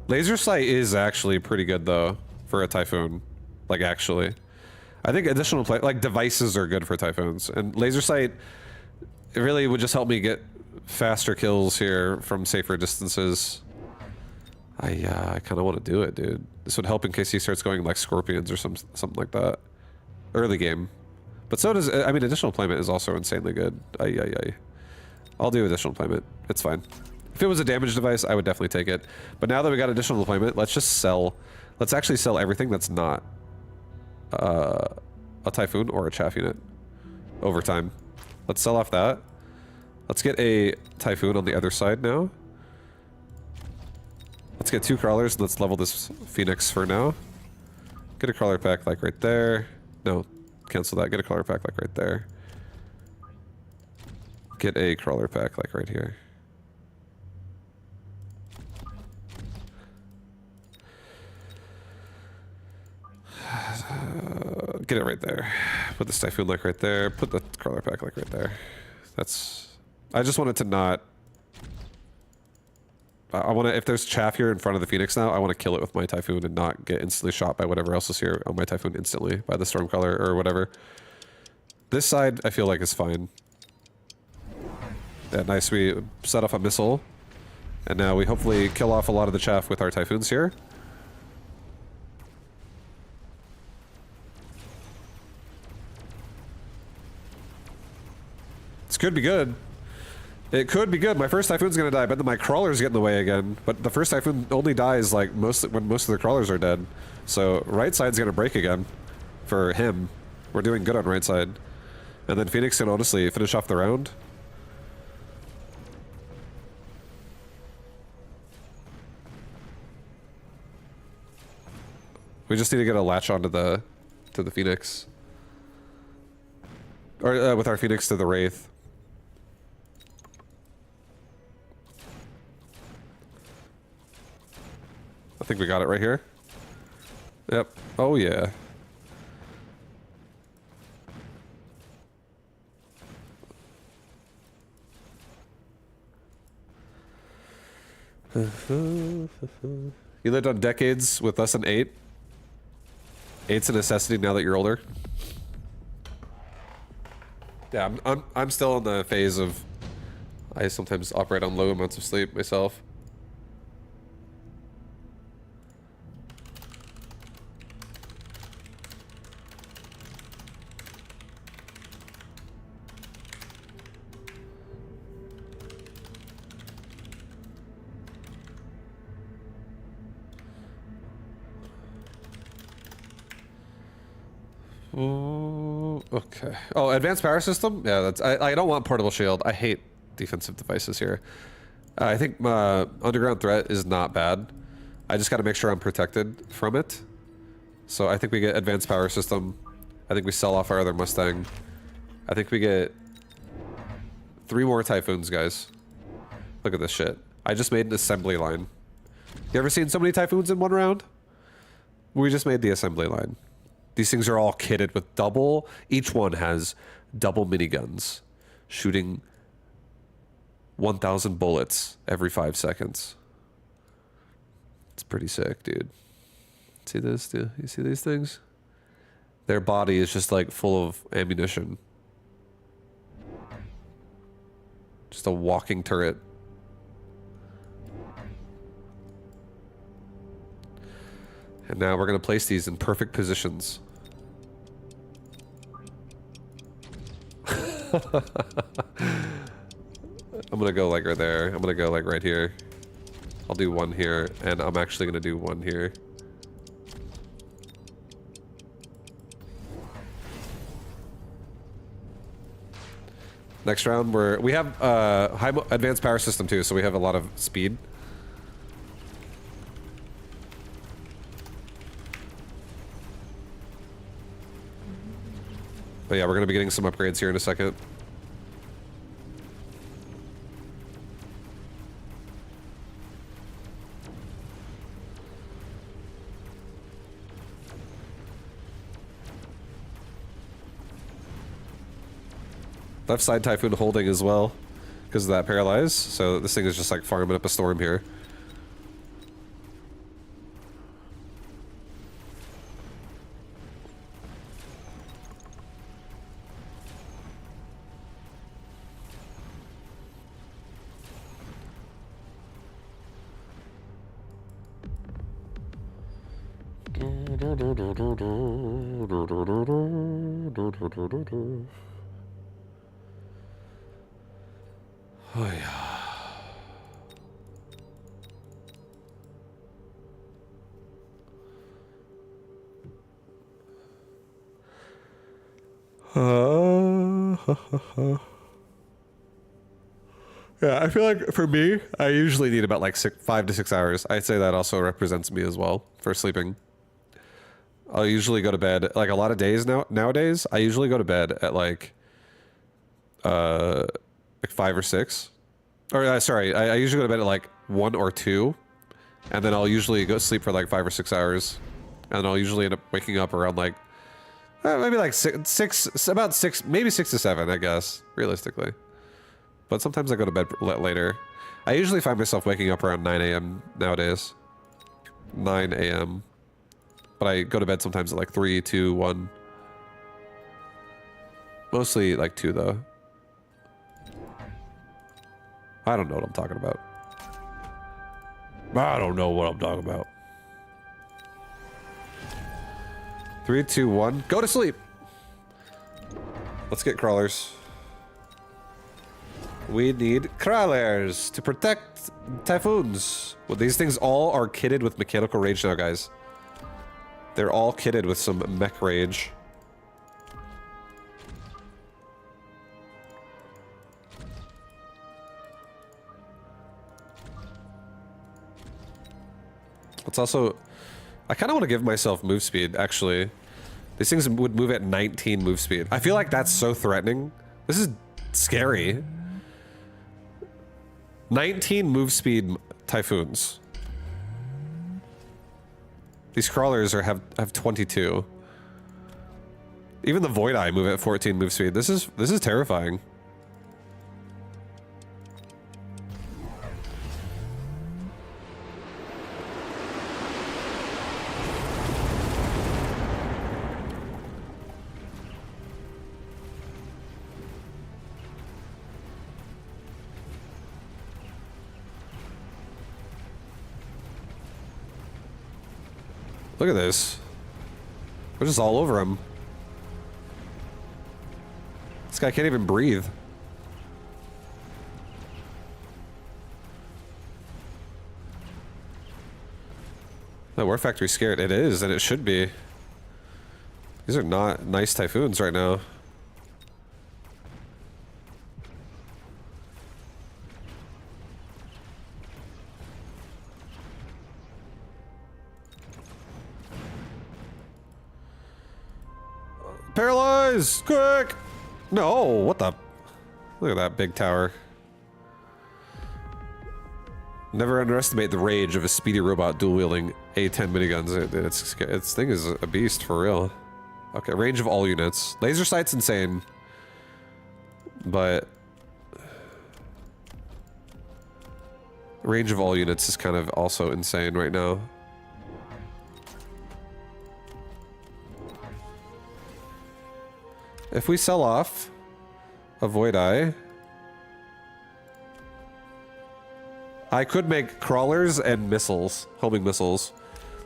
Laser sight is actually pretty good, though, for a Typhoon. Like, actually. I think additional like, devices are good for Typhoons. And laser sight, it really would just help me get faster kills here from safer distances. I kind of want to do it, dude. This would help in case he starts going, like, Scorpions or something like that. Early game. But so does, I mean, additional deployment is also insanely good. I'll do additional deployment. It's fine. If it was a damage device, I would definitely take it. But now that we got additional deployment, let's just sell. Let's actually sell everything that's not a Typhoon or a chaff unit over time. Let's sell off that. Let's get a Typhoon on the other side now. Let's get 2 crawlers and let's level this Phoenix for now. Get a crawler pack like right there. No, cancel that. Get a crawler pack like right there. Get a crawler pack like right here. Get it right there. Put this Typhoon like right there. Put the crawler pack like right there. That's... I just want it to not... I want to... If there's chaff here in front of the Phoenix now, I want to kill it with my Typhoon and not get instantly shot by whatever else is here on my Typhoon instantly. By the Stormcaller or whatever. This side, I feel like is fine. Yeah, nice. We set off a missile. And now we hopefully kill off a lot of the chaff with our Typhoons here. This could be good. It could be good. My first Typhoon's gonna die, but then my crawlers get in the way again. But the first Typhoon only dies like when most of the crawlers are dead. So right side's gonna break again for him. We're doing good on right side. And then Phoenix can honestly finish off the round. We just need to get a latch onto the Phoenix. Or with our Phoenix to the Wraith. I think we got it right here. Yep. Oh yeah. You lived on decades with less than 8. 8's a necessity now that you're older. Yeah, I'm still in the phase of I sometimes operate on low amounts of sleep myself. Okay. Oh, advanced power system? Yeah, that's. I don't want portable shield. I hate defensive devices here. I think underground threat is not bad. I just got to make sure I'm protected from it. So I think we get advanced power system. I think we sell off our other Mustang. I think we get 3 more Typhoons, guys. Look at this shit. I just made an assembly line. You ever seen so many Typhoons in one round? We just made the assembly line. These things are all kitted with double... Each one has double miniguns shooting 1,000 bullets every 5 seconds. It's pretty sick, dude. See this, dude? You see these things? Their body is just like full of ammunition. Just a walking turret. And now we're going to place these in perfect positions. I'm gonna go like right there. I'm gonna go like right here. I'll do 1 here, and I'm actually gonna do 1 here. Next round, we have advanced power system too, so we have a lot of speed. But yeah, we're gonna be getting some upgrades here in a second. Left side Typhoon holding as well because of that paralyze. So this thing is just like farming up a storm here. Oh yeah. Yeah, I feel like for me, I usually need about like 5 to 6 hours. I'd say that also represents me as well for sleeping. I'll usually go to bed like a lot of days nowadays. I usually go to bed at like 5 or 6. Or sorry, I usually go to bed at like 1 or 2, and then I'll usually go sleep for like 5 or 6 hours, and I'll usually end up waking up around like maybe like about 6, maybe 6 to 7, I guess, realistically. But sometimes I go to bed later. I usually find myself waking up around 9 a.m. nowadays. 9 a.m. But I go to bed sometimes at like 3, 2, 1. Mostly like 2 though. I don't know what I'm talking about. I don't know what I'm talking about. 3, 2, 1. Go to sleep. Let's get crawlers. We need crawlers to protect typhoons. Well, these things all are kitted with mechanical rage now, guys. They're all kitted with some mech rage. It's also... I kind of want to give myself move speed, actually. These things would move at 19 move speed. I feel like that's so threatening. This is scary. 19 move speed typhoons. These crawlers have 22. Even the Void Eye move at 14 move speed. This is terrifying. Look at this. We're just all over him. This guy can't even breathe. The War Factory's scared. It is, and it should be. These are not nice typhoons right now. Paralyze! Quick! No, what the? Look at that big tower. Never underestimate the rage of a speedy robot dual-wielding A-10 miniguns. Its thing is a beast, for real. Okay, range of all units. Laser sight's insane. But... range of all units is kind of also insane right now. If we sell off a Void Eye, I could make crawlers and missiles, homing missiles.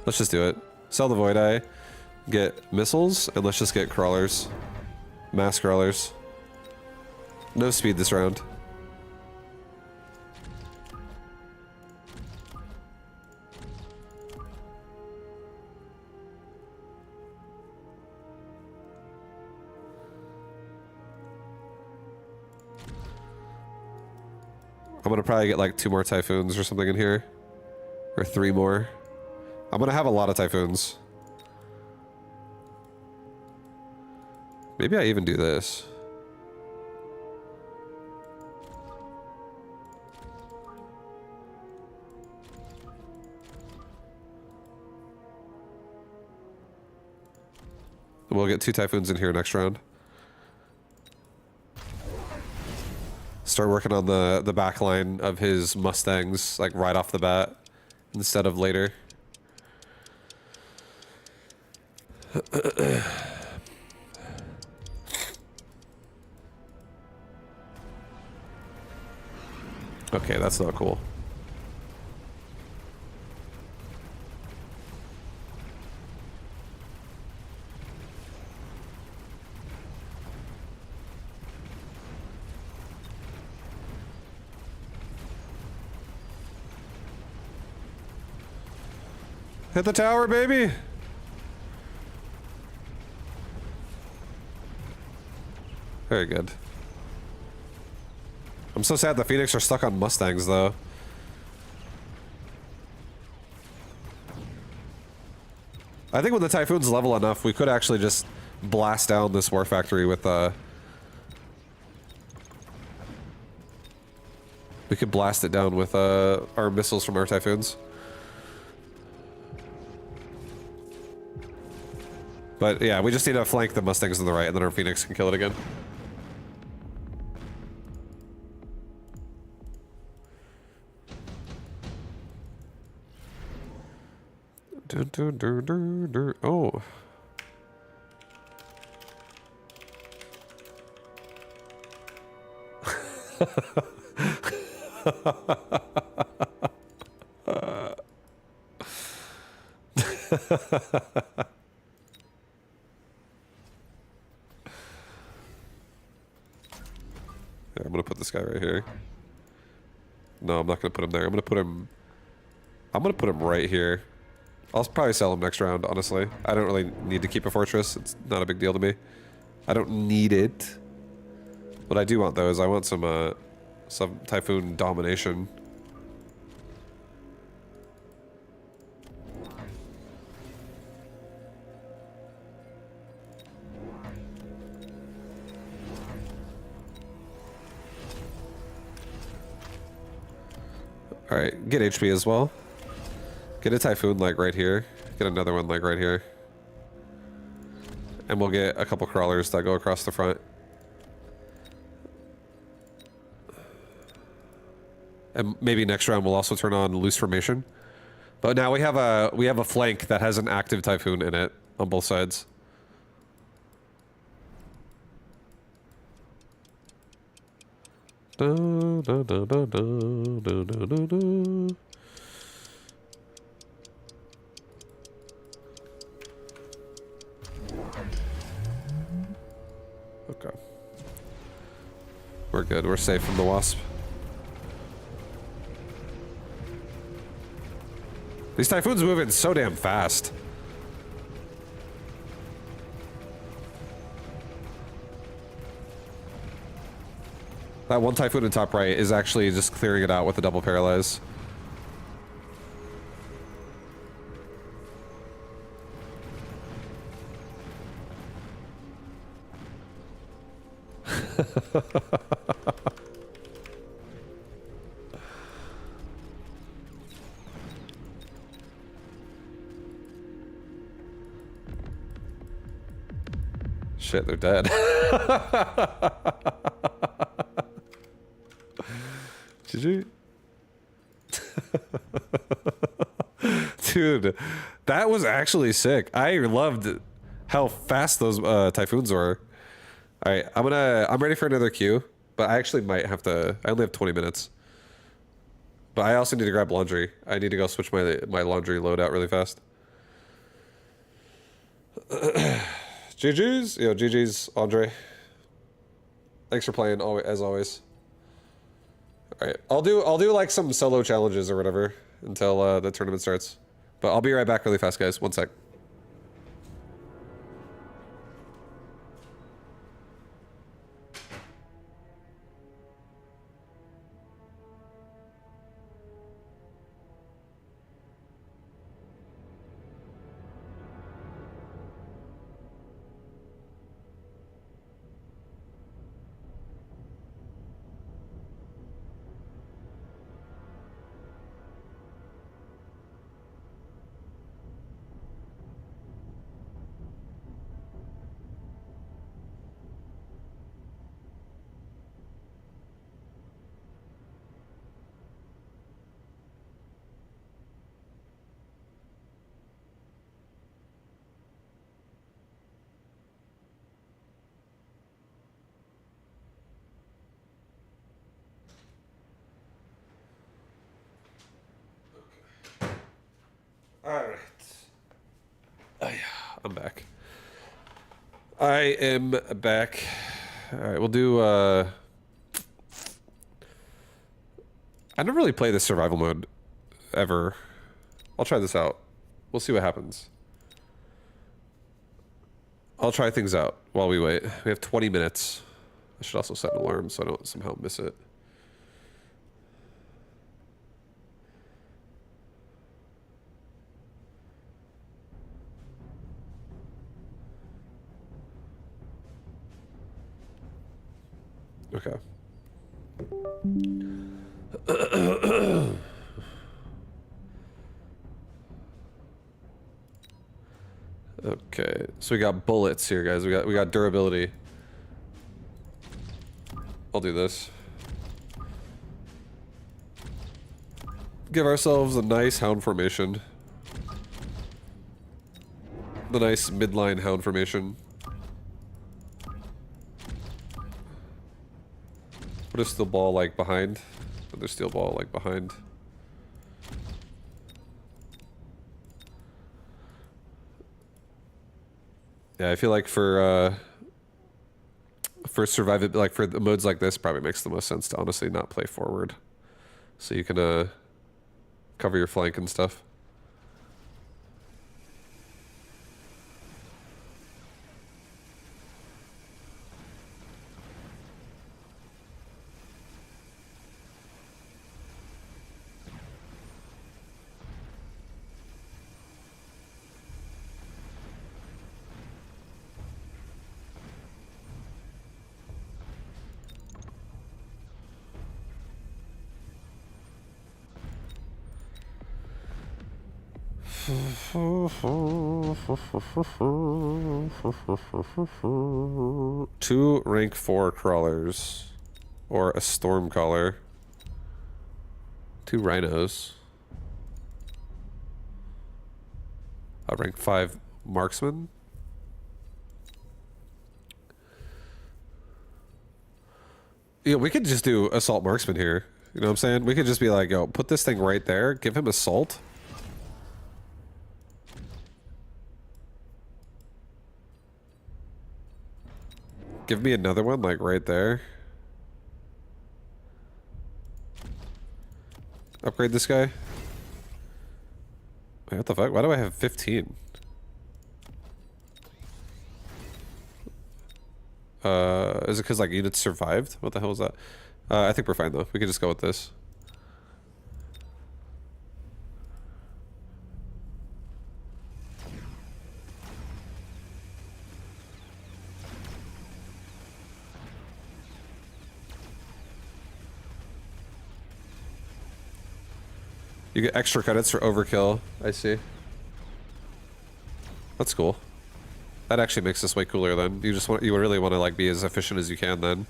Let's just do it. Sell the Void Eye, get missiles, and let's just get crawlers. Mass crawlers. No speed this round. I'm gonna probably get like 2 more typhoons or something in here. Or 3 more. I'm gonna have a lot of typhoons. Maybe I even do this. We'll get 2 typhoons in here next round. Start working on the back line of his Mustangs, like right off the bat, instead of later. Okay, that's not cool. Hit the tower, baby! Very good. I'm so sad the Phoenix are stuck on Mustangs, though. I think when the Typhoon's level enough, we could actually just blast down this War Factory with, we could blast it down with, our missiles from our Typhoons. But yeah, we just need to flank the Mustangs on the right, and then our Phoenix can kill it again. Oh. Yeah, I'm gonna put this guy right here. No, I'm not gonna put him there. I'm gonna put him right here. I'll probably sell him next round, honestly. I don't really need to keep a fortress. It's not a big deal to me. I don't need it. What I do want, though, is I want some Typhoon domination. Alright, get HP as well. Get a Typhoon, like, right here. Get another one, like, right here. And we'll get a couple crawlers that go across the front. And maybe next round we'll also turn on loose formation. But now we have a flank that has an active Typhoon in it on both sides. Da, da, da, da, da, da, da, da. Okay. We're good. We're safe from the Wasp. These Typhoons moving so damn fast. That one Typhoon in top right is actually just clearing it out with a double paralyze. Shit, they're dead. GG. Dude, that was actually sick. I loved how fast those Typhoons were. All right, I'm ready for another queue, but I actually might have to. I only have 20 minutes. But I also need to grab laundry. I need to go switch my laundry load out really fast. GG's, yo, GG's, Andre. Thanks for playing, as always. All right, I'll do like some solo challenges or whatever until the tournament starts. But I'll be right back really fast, guys. 1 sec. I'm back. I am back. All right, we'll do. I never really played this survival mode ever. I'll try this out. We'll see what happens. I'll try things out while we wait. We have 20 minutes. I should also set an alarm so I don't somehow miss it. Okay. Okay, so we got bullets here, guys. We got durability. I'll do this. Give ourselves a nice hound formation. The nice midline hound formation. What is steel ball like behind? There's steel ball like behind. Yeah, I feel like for survival, like for the modes like this, probably makes the most sense to honestly not play forward, so you can cover your flank and stuff. Two rank 4 crawlers. Or a storm caller. 2 rhinos. A rank 5 marksman. Yeah, we could just do assault marksman here. You know what I'm saying? We could just be like, yo, put this thing right there, give him assault. Give me another one, like, right there. Upgrade this guy. Wait, what the fuck? Why do I have 15? Is it because, like, units survived? What the hell is that? I think we're fine, though. We can just go with this. You get extra credits for overkill. I see. That's cool. That actually makes this way cooler then. You really want to like be as efficient as you can then.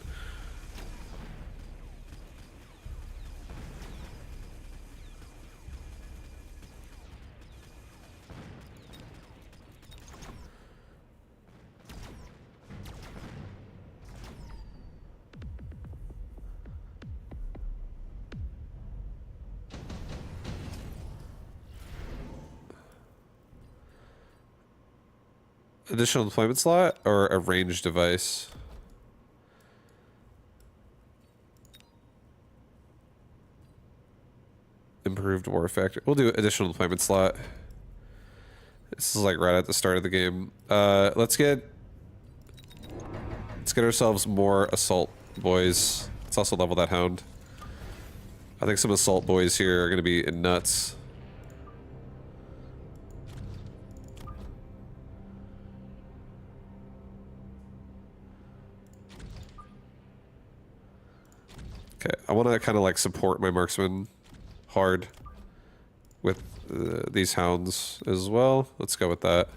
Additional deployment slot or a range device? Improved war factor. We'll do additional deployment slot. This is like right at the start of the game. Let's get ourselves more assault boys. Let's also level that hound. I think some assault boys here are gonna be nuts. Okay, I want to kind of like support my marksman hard with these hounds as well. Let's go with that.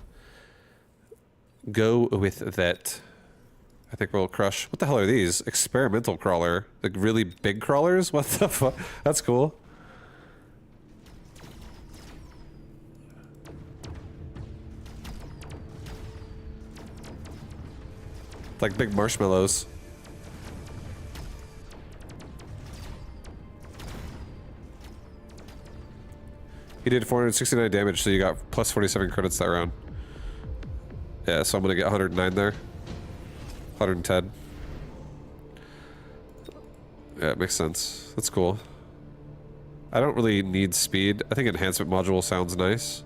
Go with that. I think we'll crush. What the hell are these? Experimental crawler. Like really big crawlers? What the fuck? That's cool. Like big marshmallows. He did 469 damage, so you got plus 47 credits that round. Yeah, so I'm gonna get 109 there. 110. Yeah, it makes sense. That's cool. I don't really need speed. I think enhancement module sounds nice.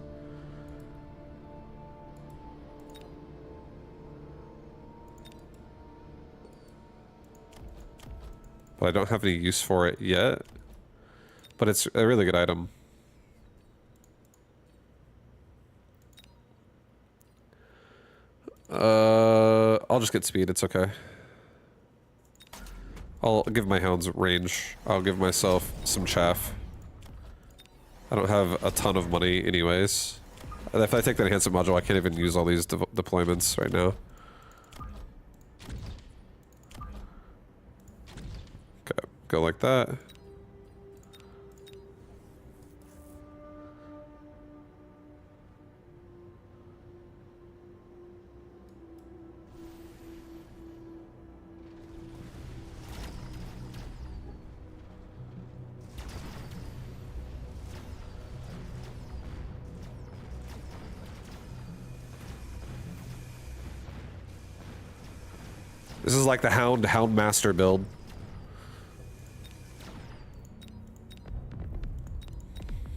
But I don't have any use for it yet. But it's a really good item. I'll just get speed, it's okay. I'll give my hounds range. I'll give myself some chaff. I don't have a ton of money anyways. If I take that enhancement module, I can't even use all these deployments right now. Okay, go like that. This is like the Hound Master build.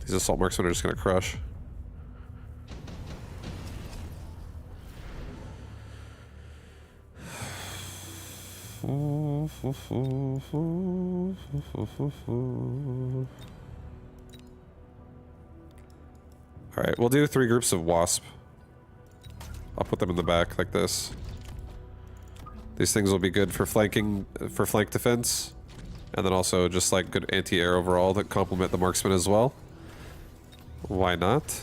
These assault marksmen are just gonna crush. Alright, we'll do 3 groups of wasp. I'll put them in the back like this. These things will be good for flanking, for flank defense. And then also just like good anti-air overall that complement the marksman as well. Why not?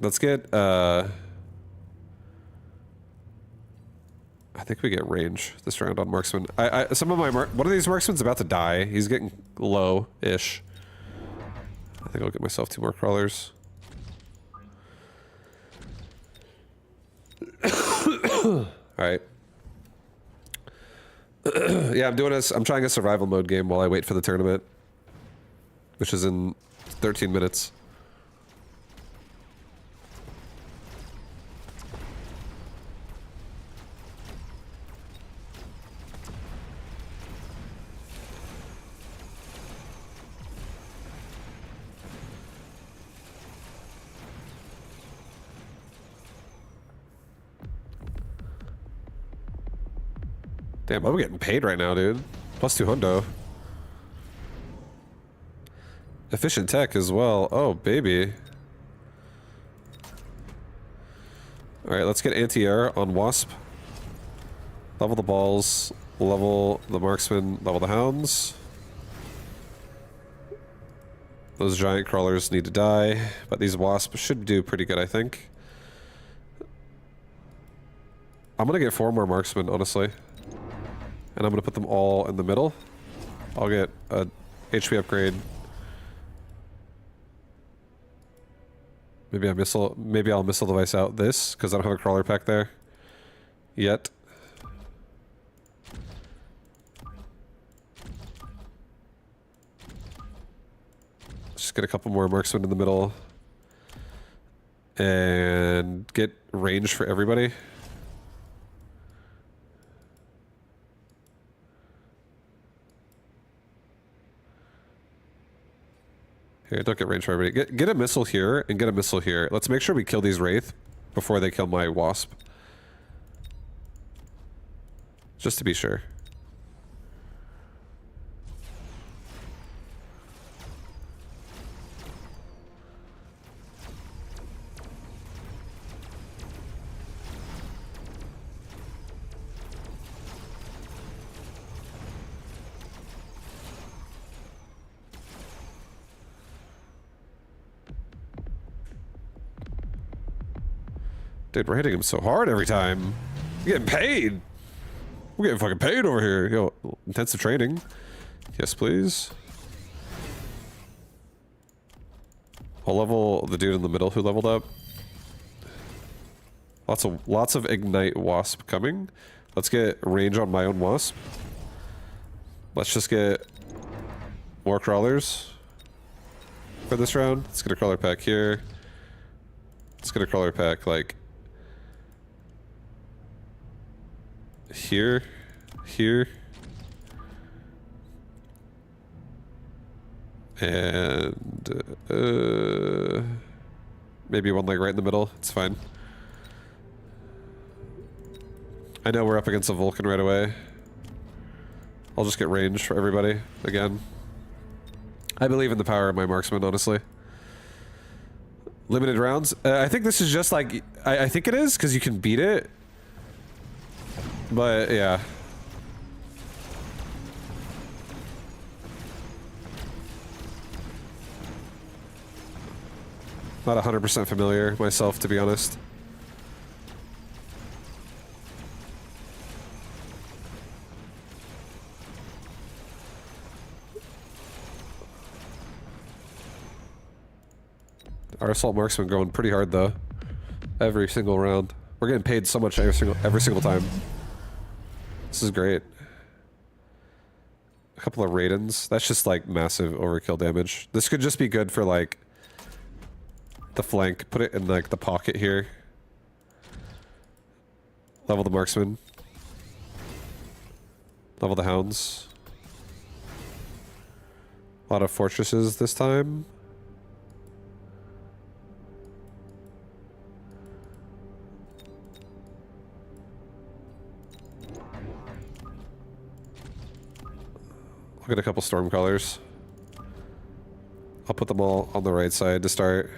Let's get, I think we get range this round on marksman. Some of my one of these marksmen's about to die. He's getting low-ish. I think I'll get myself 2 more crawlers. Alright. Yeah, I'm trying a survival mode game while I wait for the tournament. Which is in 13 minutes. Damn, I'm getting paid right now, dude. Plus 2 hundo. Efficient tech as well. Oh, baby. Alright, let's get anti-air on Wasp. Level the balls. Level the marksman. Level the hounds. Those giant crawlers need to die. But these wasps should do pretty good, I think. I'm gonna get 4 more marksmen, honestly. And I'm gonna put them all in the middle. I'll get a HP upgrade. Maybe I'll missile device out this, because I don't have a crawler pack there yet. Just get a couple more marksmen in the middle. And get range for everybody. Here, don't get range for everybody. Get a missile here and get a missile here. Let's make sure we kill these Wraith before they kill my Wasp. Just to be sure. Dude, we're hitting him so hard every time. We're getting paid. We're getting fucking paid over here. Yo, intensive training. Yes, please. I'll level the dude in the middle who leveled up. Lots of ignite wasp coming. Let's get range on my own wasp. Let's just get more crawlers. for this round. Let's get a crawler pack here. Let's get a crawler pack like here, here, and maybe one like right in the middle. It's fine. I know we're up against a Vulcan right away. I'll just get range for everybody again. I believe in the power of my marksman, honestly. Limited rounds. I think this is just like... I think it is, because you can beat it. But, yeah. Not 100% familiar myself, to be honest. Our assault marksman going pretty hard though. Every single round. We're getting paid so much every single time. This is great. A couple of Raidens. That's just like massive overkill damage. This could just be good for like the flank. Put it in like the pocket here. Level the marksman. Level the hounds. A lot of fortresses this time. I'll get a couple Stormcrawlers. I'll put them all on the right side to start.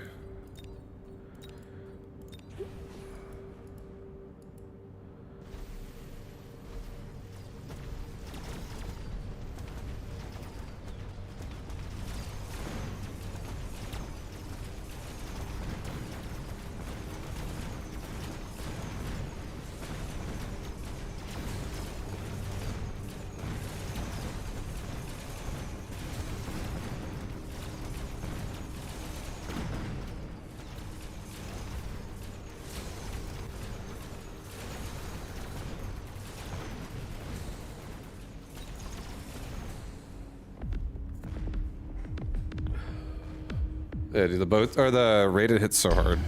Yeah, dude, the boat or the rated hits so hard.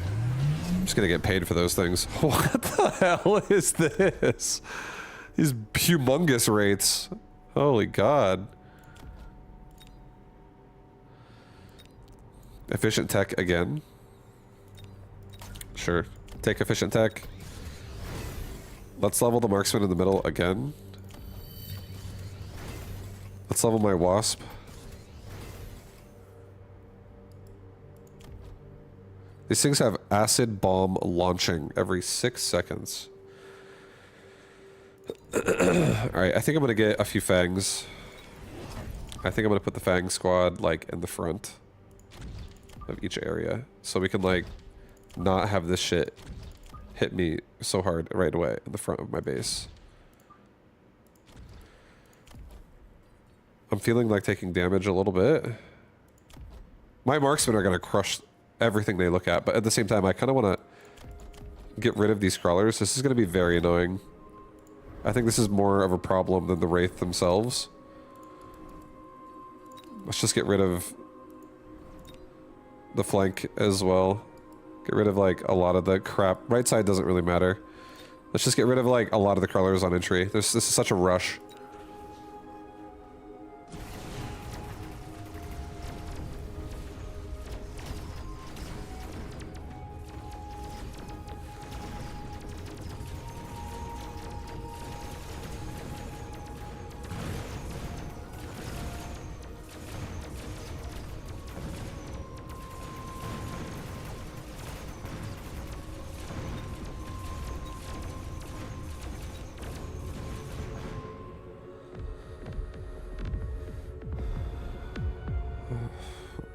I'm just gonna get paid for those things. What the hell is this? These humongous rates. Holy God. Efficient tech again. Sure. Take efficient tech. Let's level the marksman in the middle again. Let's level my wasp. These things have acid bomb launching every 6 seconds. Alright, I think I'm gonna get a few fangs. I think I'm gonna put the fang squad like in the front of each area. So we can like not have this shit hit me so hard right away in the front of my base. I'm feeling like taking damage a little bit. My marksmen are gonna crush everything they look at, but at the same time I kind of want to get rid of these crawlers. This is going to be very annoying. I think this is more of a problem than the Wraith themselves. Let's just get rid of the flank as well. Get rid of like a lot of the crap. Right side doesn't really matter. Let's just get rid of like a lot of the crawlers on entry. This is such a rush.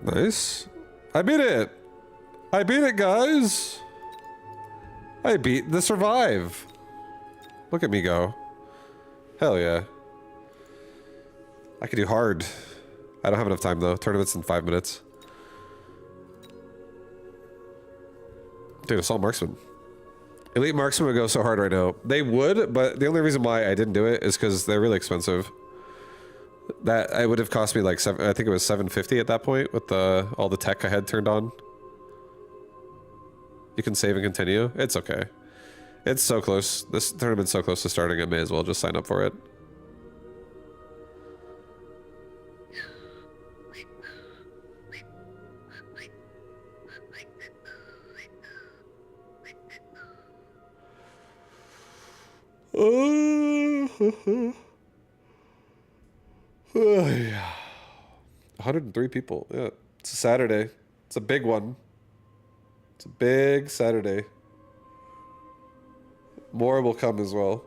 Nice. I beat it! I beat it, guys! I beat the survive! Look at me go. Hell yeah. I could do hard. I don't have enough time though. Tournament's in 5 minutes. Dude, assault marksman. Elite marksman would go so hard right now. They would, but the only reason why I didn't do it is because they're really expensive. That it would have cost me like I think it was 750 at that point with all the tech I had turned on. You can save and continue. It's okay. It's so close. This tournament's so close to starting. I may as well just sign up for it. Oh yeah. 103 people. Yeah. It's a Saturday. It's a big one. It's a big Saturday. More will come as well.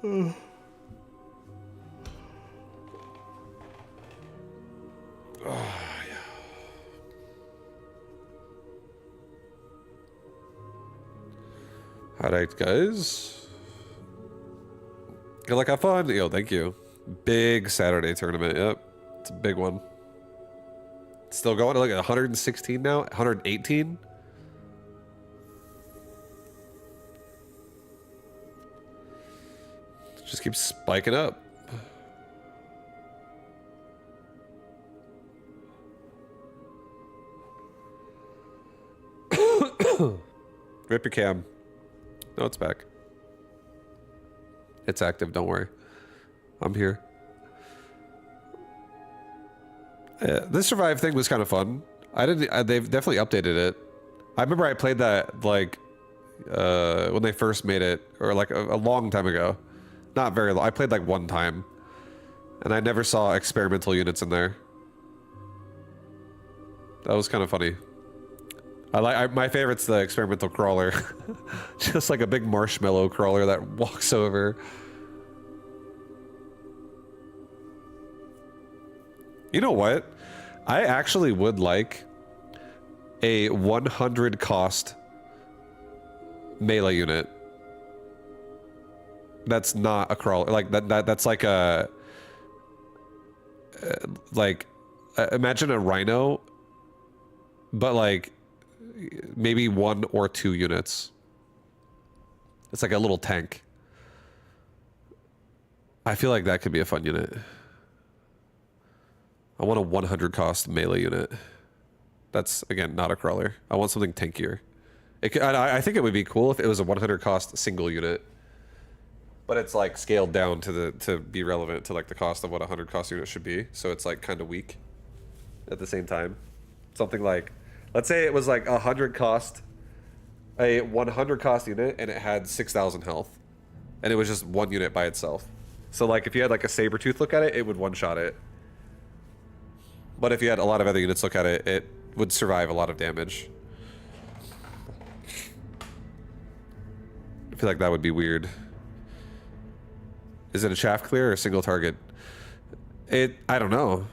Oh, yeah. Alright, guys. Good luck, have fun. Yo, thank you. Big Saturday tournament. Yep. It's a big one. Still going. Look at 116 now. 118. Just keeps spiking up. Rip your cam. No, it's back. It's active. Don't worry. I'm here. This survive thing was kind of fun. They've definitely updated it. I remember I played that like when they first made it, or like a long time ago. Not very long. I played like one time, and I never saw experimental units in there. That was kind of funny. My favorite's the experimental crawler. Just like a big marshmallow crawler that walks over. You know what? I actually would like a 100 cost melee unit. That's not a crawler. Like that's like a imagine a rhino, but like maybe 1 or 2 units. It's like a little tank. I feel like that could be a fun unit. I want a 100 cost melee unit. That's, again, not a crawler. I want something tankier. I think it would be cool if it was a 100 cost single unit. But it's like scaled down to be relevant to like the cost of what a 100 cost unit should be. So it's like kind of weak at the same time. Something like, let's say it was like a 100 cost unit and it had 6,000 health. And it was just one unit by itself. So like if you had like a saber tooth look at it, it would one-shot it. But if you had a lot of other units look at it, it would survive a lot of damage. I feel like that would be weird. Is it a shaft clear or a single target? I don't know.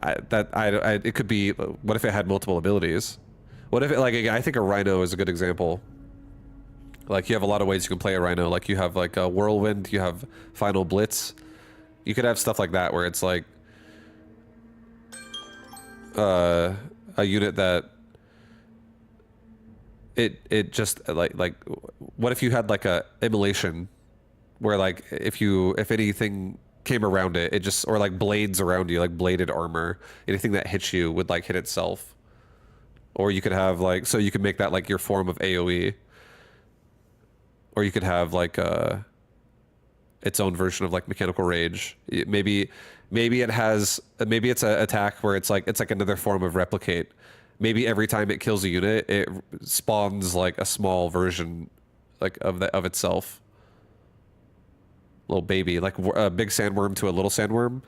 It could be. What if it had multiple abilities? What if it I think a rhino is a good example. Like you have a lot of ways you can play a rhino. Like you have like a whirlwind, you have final blitz. You could have stuff like that where it's like a unit that it just like what if you had like a immolation where like if anything came around it just, or like blades around you, like bladed armor, anything that hits you would like hit itself. Or you could have like, so you could make that like your form of AoE. Or you could have like its own version of like mechanical rage. Maybe it's an attack where it's like another form of replicate. Maybe every time it kills a unit, it spawns like a small version like of itself. Little baby, like a big sandworm to a little sandworm.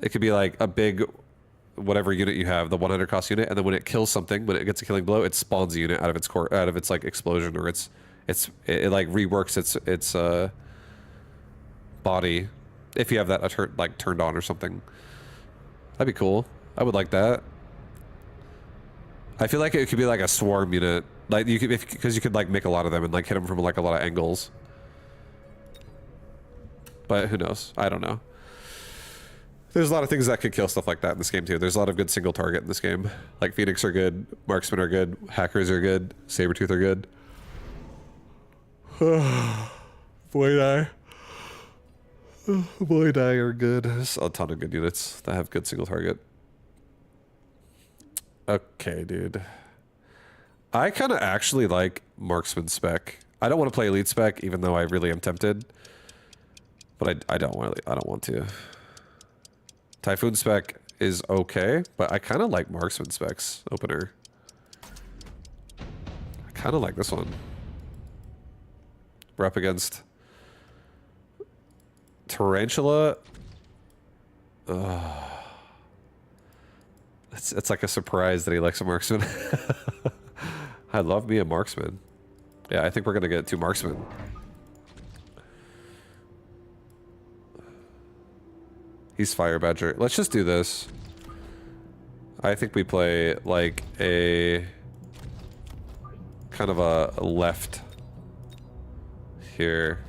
It could be like a big whatever unit you have, the 100 cost unit, and then when it kills something, when it gets a killing blow, it spawns a unit out of its core, out of its like explosion, or it like reworks its body if you have that turned on or something. That'd be cool. I would like that. I feel like it could be like a swarm unit, like you could, because you could like make a lot of them and like hit them from like a lot of angles. But who knows? I don't know. There's a lot of things that could kill stuff like that in this game too. There's a lot of good single target in this game. Like Phoenix are good, Marksmen are good, Hackers are good, Sabretooth are good. Void Eye. Void Eye are good. There's a ton of good units that have good single target. Okay, dude. I kind of actually like Marksman spec. I don't want to play Elite spec, even though I really am tempted. But I don't want to. Typhoon spec is okay, but I kind of like Marksman specs opener. I kind of like this one. We're up against Tarantula. It's like a surprise that he likes a marksman. I love me a marksman. Yeah, I think we're gonna get 2 marksmen. He's Fire Badger. Let's just do this. I think we play like a kind of a left here,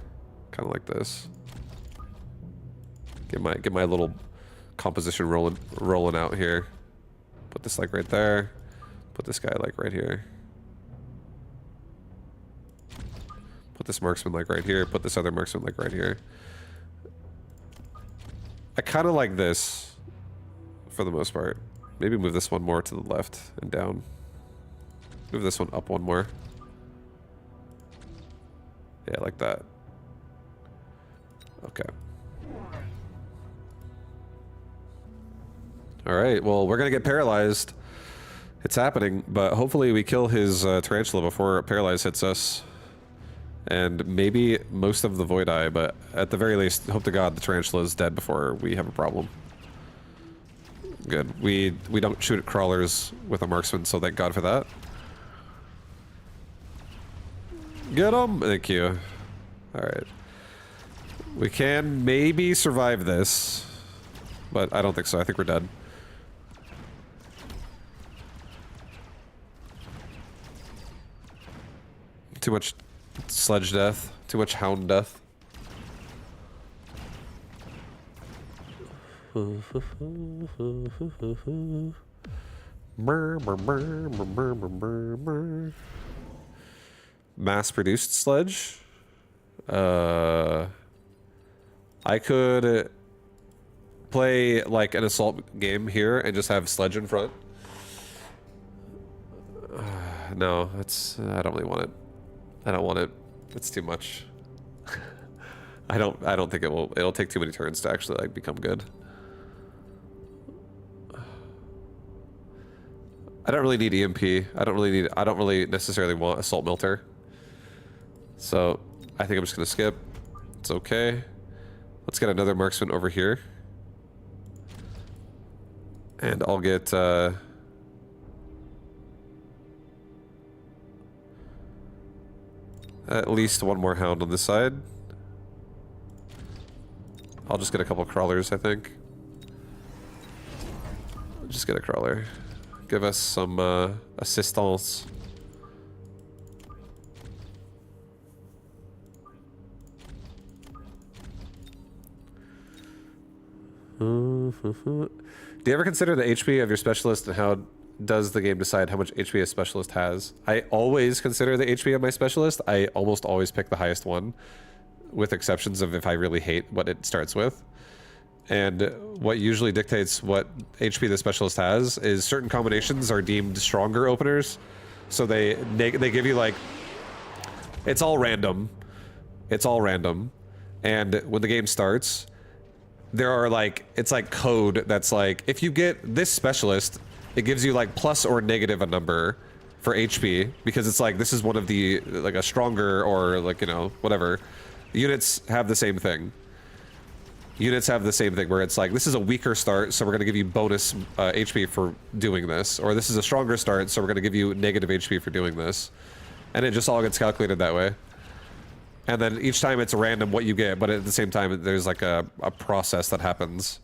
kind of like this. Get my little composition rolling out here. Put this like right there. Put this guy like right here. Put this marksman like right here. Put this other marksman like right here. I kind of like this for the most part. Maybe move this one more to the left and down. Move this one up one more. Yeah, like that. Okay. Alright, well, we're gonna get paralyzed. It's happening, but hopefully we kill his tarantula before paralyze hits us. And maybe most of the Void Eye, but at the very least, hope to God the tarantula is dead before we have a problem. Good. We don't shoot at crawlers with a marksman, so thank God for that. Get him! Thank you. Alright. We can maybe survive this, but I don't think so. I think we're dead. Too much sledge death. Too much hound death. Mass-produced sledge. I could play like an assault game here and just have sledge in front. No, that's I don't really want it. I don't want it. It's too much. I don't think it'll take too many turns to actually like become good. I don't really need EMP. I don't really necessarily want Assault Melter. So I think I'm just gonna skip. It's okay. Let's get another marksman over here. And I'll get at least one more hound on this side. I'll just get a couple crawlers, I think. Just get a crawler. Give us some assistance. Do you ever consider the HP of your specialist, and how does the game decide how much HP a specialist has? I always consider the HP of my specialist. I almost always pick the highest one, with exceptions of if I really hate what it starts with. And what usually dictates what HP the specialist has is certain combinations are deemed stronger openers. So they give you like, it's all random. It's all random. And when the game starts, there are like, it's like code that's like, if you get this specialist, it gives you like plus or negative a number for HP, because it's like, this is one of the, like a stronger or like, you know, whatever. Units have the same thing. Units have the same thing where it's like, this is a weaker start, so we're going to give you bonus HP for doing this. Or this is a stronger start, so we're going to give you negative HP for doing this. And it just all gets calculated that way. And then each time it's random what you get, but at the same time there's like a process that happens.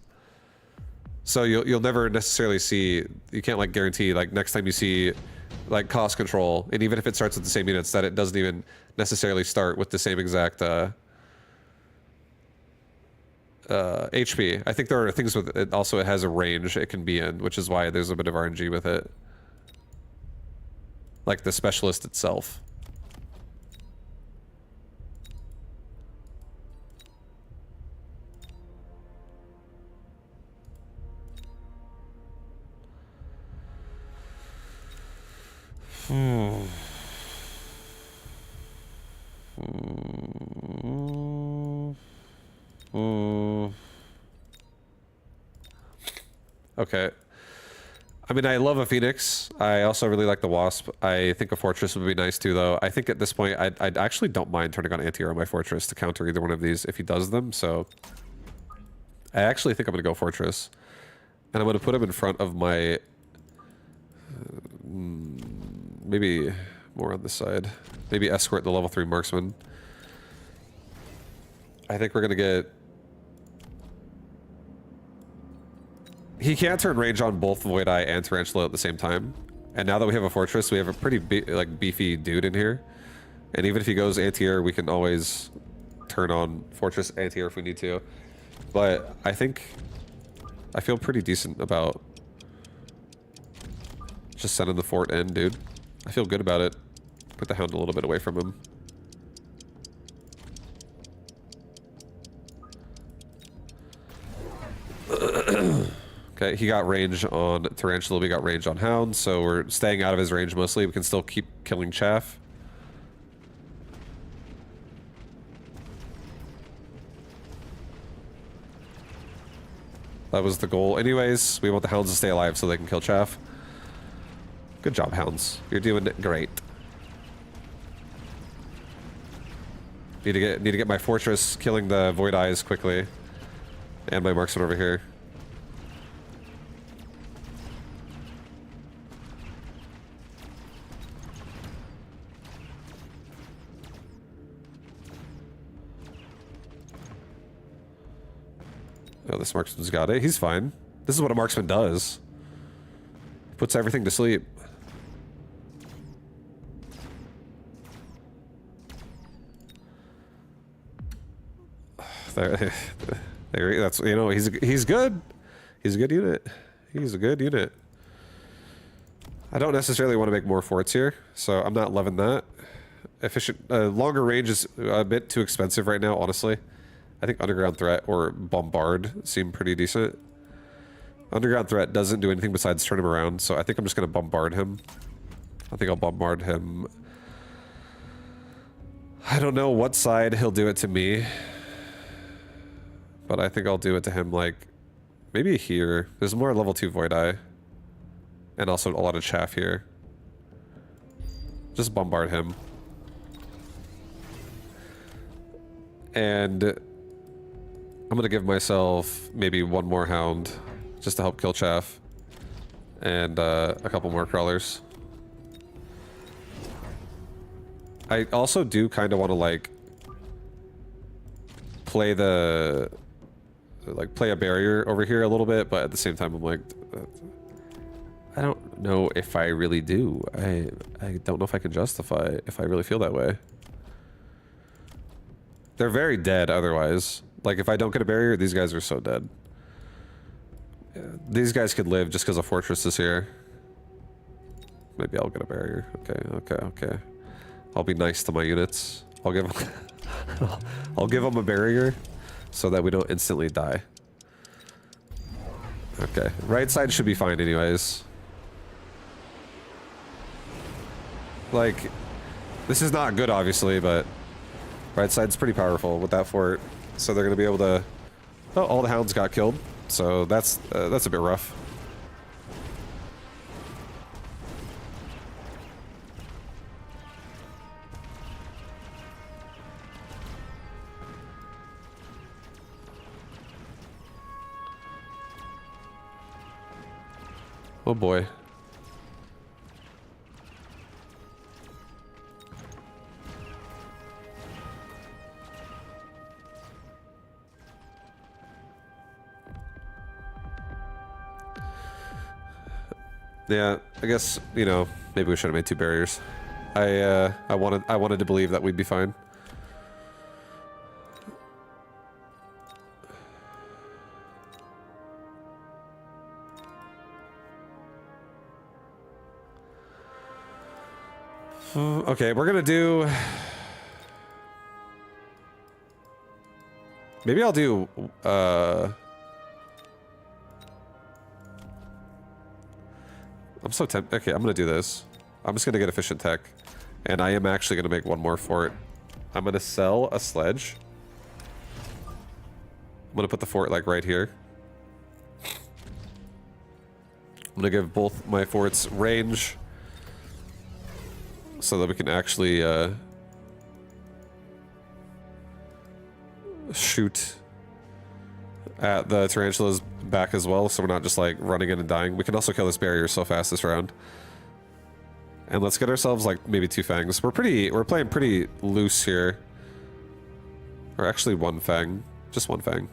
So you'll never necessarily see, you can't like guarantee like next time you see like cost control, and even if it starts with the same units, that it doesn't even necessarily start with the same exact HP. I think there are things with it also, it has a range it can be in, which is why there's a bit of RNG with it. Like the specialist itself. Okay. I mean, I love a Phoenix. I also really like the Wasp. I think a Fortress would be nice too, though. I think at this point, I actually don't mind turning on Anti-Air on my Fortress to counter either one of these if he does them, so... I actually think I'm going to go Fortress. And I'm going to put him in front of my... maybe more on this side. Maybe escort the level 3 marksman. I think we're going to get... He can't turn range on both Void Eye and Tarantula at the same time. And now that we have a Fortress, we have a pretty beefy dude in here. And even if he goes anti-air, we can always turn on Fortress anti-air if we need to. But I think I feel pretty decent about just sending the fort in, dude. I feel good about it. Put the Hound a little bit away from him. Okay, he got range on Tarantula, we got range on Hound, so we're staying out of his range mostly. We can still keep killing Chaff. That was the goal. Anyways, we want the Hounds to stay alive so they can kill Chaff. Good job, Hounds. You're doing great. Need to get my Fortress killing the Void Eyes quickly. And my marksman over here. Oh, this marksman's got it. He's fine. This is what a marksman does. Puts everything to sleep. That's, you know, he's good. He's a good unit. He's a good unit. I don't necessarily want to make more forts here, so I'm not loving that. Efficient, longer range is a bit too expensive right now, honestly. I think Underground Threat or Bombard seem pretty decent. Underground Threat doesn't do anything besides turn him around, so I think I'm just going to bombard him. I think I'll bombard him. I don't know what side he'll do it to me. But I think I'll do it to him, like, maybe here. There's more level 2 Void Eye. And also a lot of Chaff here. Just bombard him. And I'm going to give myself maybe one more Hound just to help kill Chaff. And a couple more Crawlers. I also do kind of want to, like, play a barrier over here a little bit, but at the same time I'm like, I don't know if I really do. I don't know if I can justify if I really feel that way. They're very dead otherwise. Like, if I don't get a barrier, these guys are so dead. Yeah, these guys could live just because a Fortress is here. Maybe I'll get a barrier. Okay. I'll be nice to my units. I'll give them I'll give them a barrier so that we don't instantly die. Okay, right side should be fine anyways. Like, this is not good obviously, but right side's pretty powerful with that fort. So they're gonna be able to... Oh, all the Hounds got killed. So that's a bit rough. Oh boy. Yeah, I guess, you know, maybe we should have made 2 barriers. I wanted to believe that we'd be fine. Okay, we're gonna do... Maybe I'll do, I'm so tempted. Okay, I'm gonna do this. I'm just gonna get efficient tech. And I am actually gonna make one more fort. I'm gonna sell a sledge. I'm gonna put the fort like right here. I'm gonna give both my forts range so that we can actually shoot at the tarantulas back as well, so we're not just like running in and dying. We can also kill this barrier so fast this round. And let's get ourselves like maybe 2 fangs. We're playing pretty loose here. Or actually 1 fang. Just 1 fang.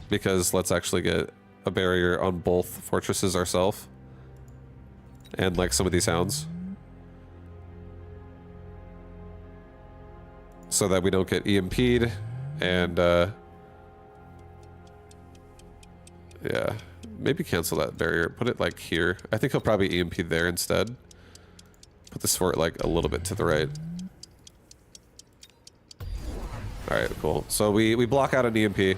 Because let's actually get a barrier on both fortresses ourselves. And like some of these hounds. So that we don't get EMP'd and yeah. Maybe cancel that barrier. Put it like here. I think he'll probably EMP there instead. Put this fort like a little bit to the right. Alright, cool. So we block out an EMP.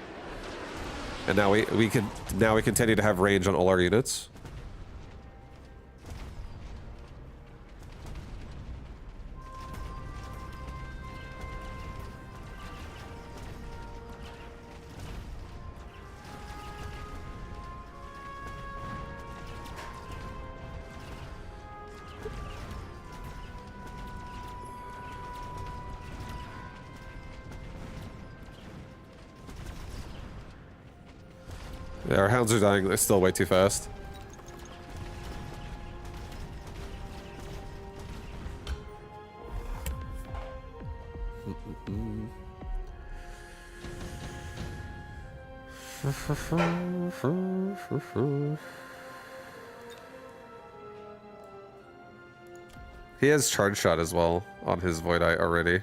And now we continue to have range on all our units. Yeah, our hounds are dying. They're still way too fast. He has charge shot as well on his Void Eye already.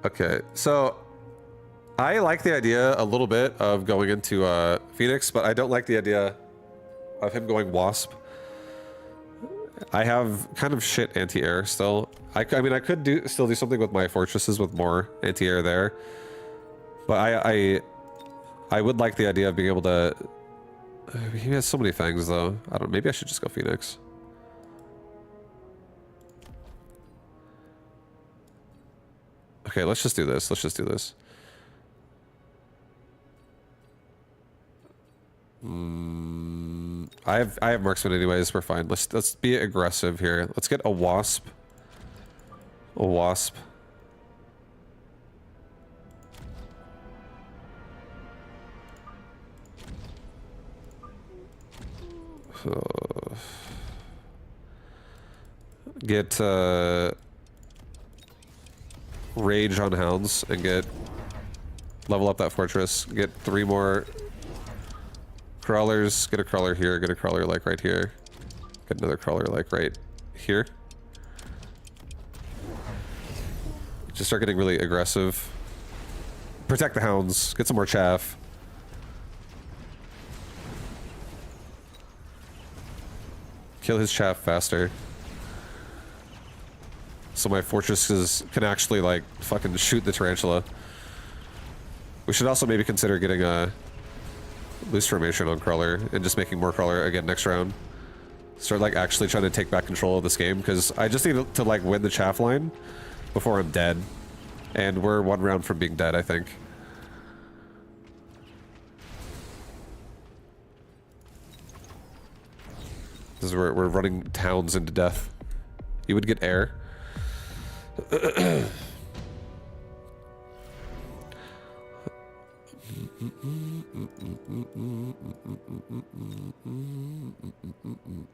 Okay, so I like the idea a little bit of going into Phoenix, but I don't like the idea of him going Wasp. I have kind of shit anti-air still. I mean, I could still do something with my fortresses with more anti-air there, but I would like the idea of being able to. He has so many things though. I don't. Maybe I should just go Phoenix. Okay, let's just do this. Let's just do this. I have marksman anyways. We're fine. Let's be aggressive here. Let's get a wasp. A wasp. Get rage on hounds and level up that fortress. Get 3 more crawlers. Get a crawler here. Get a crawler like right here. Get another crawler like right here. Just start getting really aggressive. Protect the hounds. Get some more chaff. Kill his chaff faster. So my fortresses can actually like fucking shoot the tarantula. We should also maybe consider getting a loose formation on crawler and just making more crawler again next round. Start like actually trying to take back control of this game because I just need to like win the chaff line before I'm dead. And we're 1 round from being dead, I think. This is where we're running towns into death. You would get air.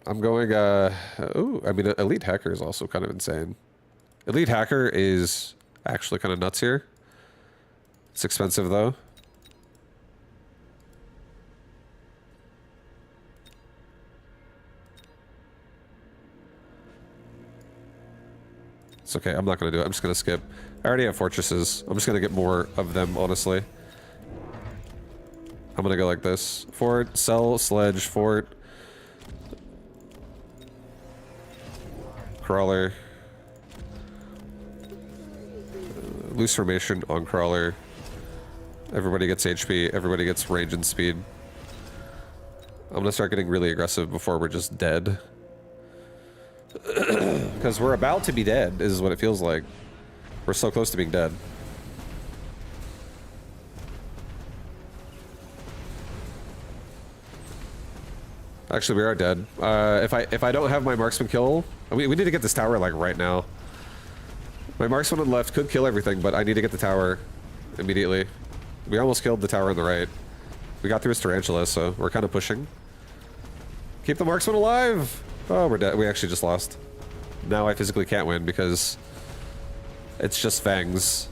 I'm going, ooh, I mean, Elite Hacker is also kind of insane. Elite Hacker is actually kind of nuts here. It's expensive, though. It's okay, I'm not going to do it. I'm just going to skip. I already have fortresses. I'm just going to get more of them, honestly. I'm going to go like this. Fort, sell, sledge, fort. Crawler. loose formation on crawler. Everybody gets HP, everybody gets range and speed. I'm gonna start getting really aggressive before we're just dead. Because we're about to be dead, is what it feels like. We're so close to being dead. Actually, we are dead. If I don't have my marksman kill, we need to get this tower like right now. My marksman on the left could kill everything, but I need to get the tower immediately. We almost killed the tower on the right. We got through his tarantula, so we're kind of pushing. Keep the marksman alive! Oh, we're dead. We actually just lost. Now I physically can't win because it's just fangs.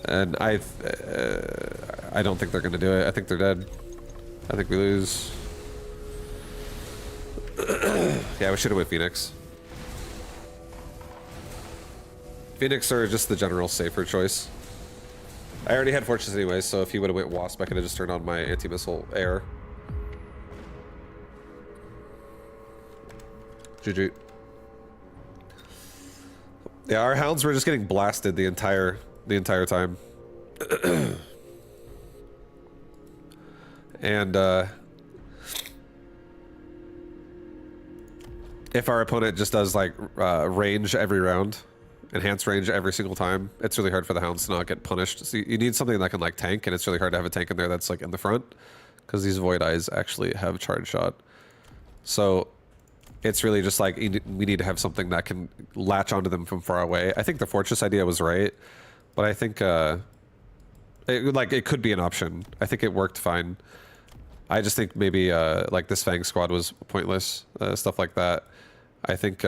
And I don't think they're gonna do it. I think they're dead. I think we lose. Yeah, we should have went Phoenix. Phoenix are just the general safer choice. I already had Fortress anyway, so if he would have went Wasp, I could have just turned on my anti-missile air. GG. Yeah, our hounds were just getting blasted the entire time. And if our opponent just does like range every round, enhanced range every single time, it's really hard for the hounds to not get punished. So you need something that can like tank, and it's really hard to have a tank in there that's like in the front, because these Void Eyes actually have charge shot. So it's really just like we need to have something that can latch onto them from far away. I think the Fortress idea was right, but I think it could be an option. I think it worked fine. I just think maybe like this Fang squad was pointless, stuff like that. I think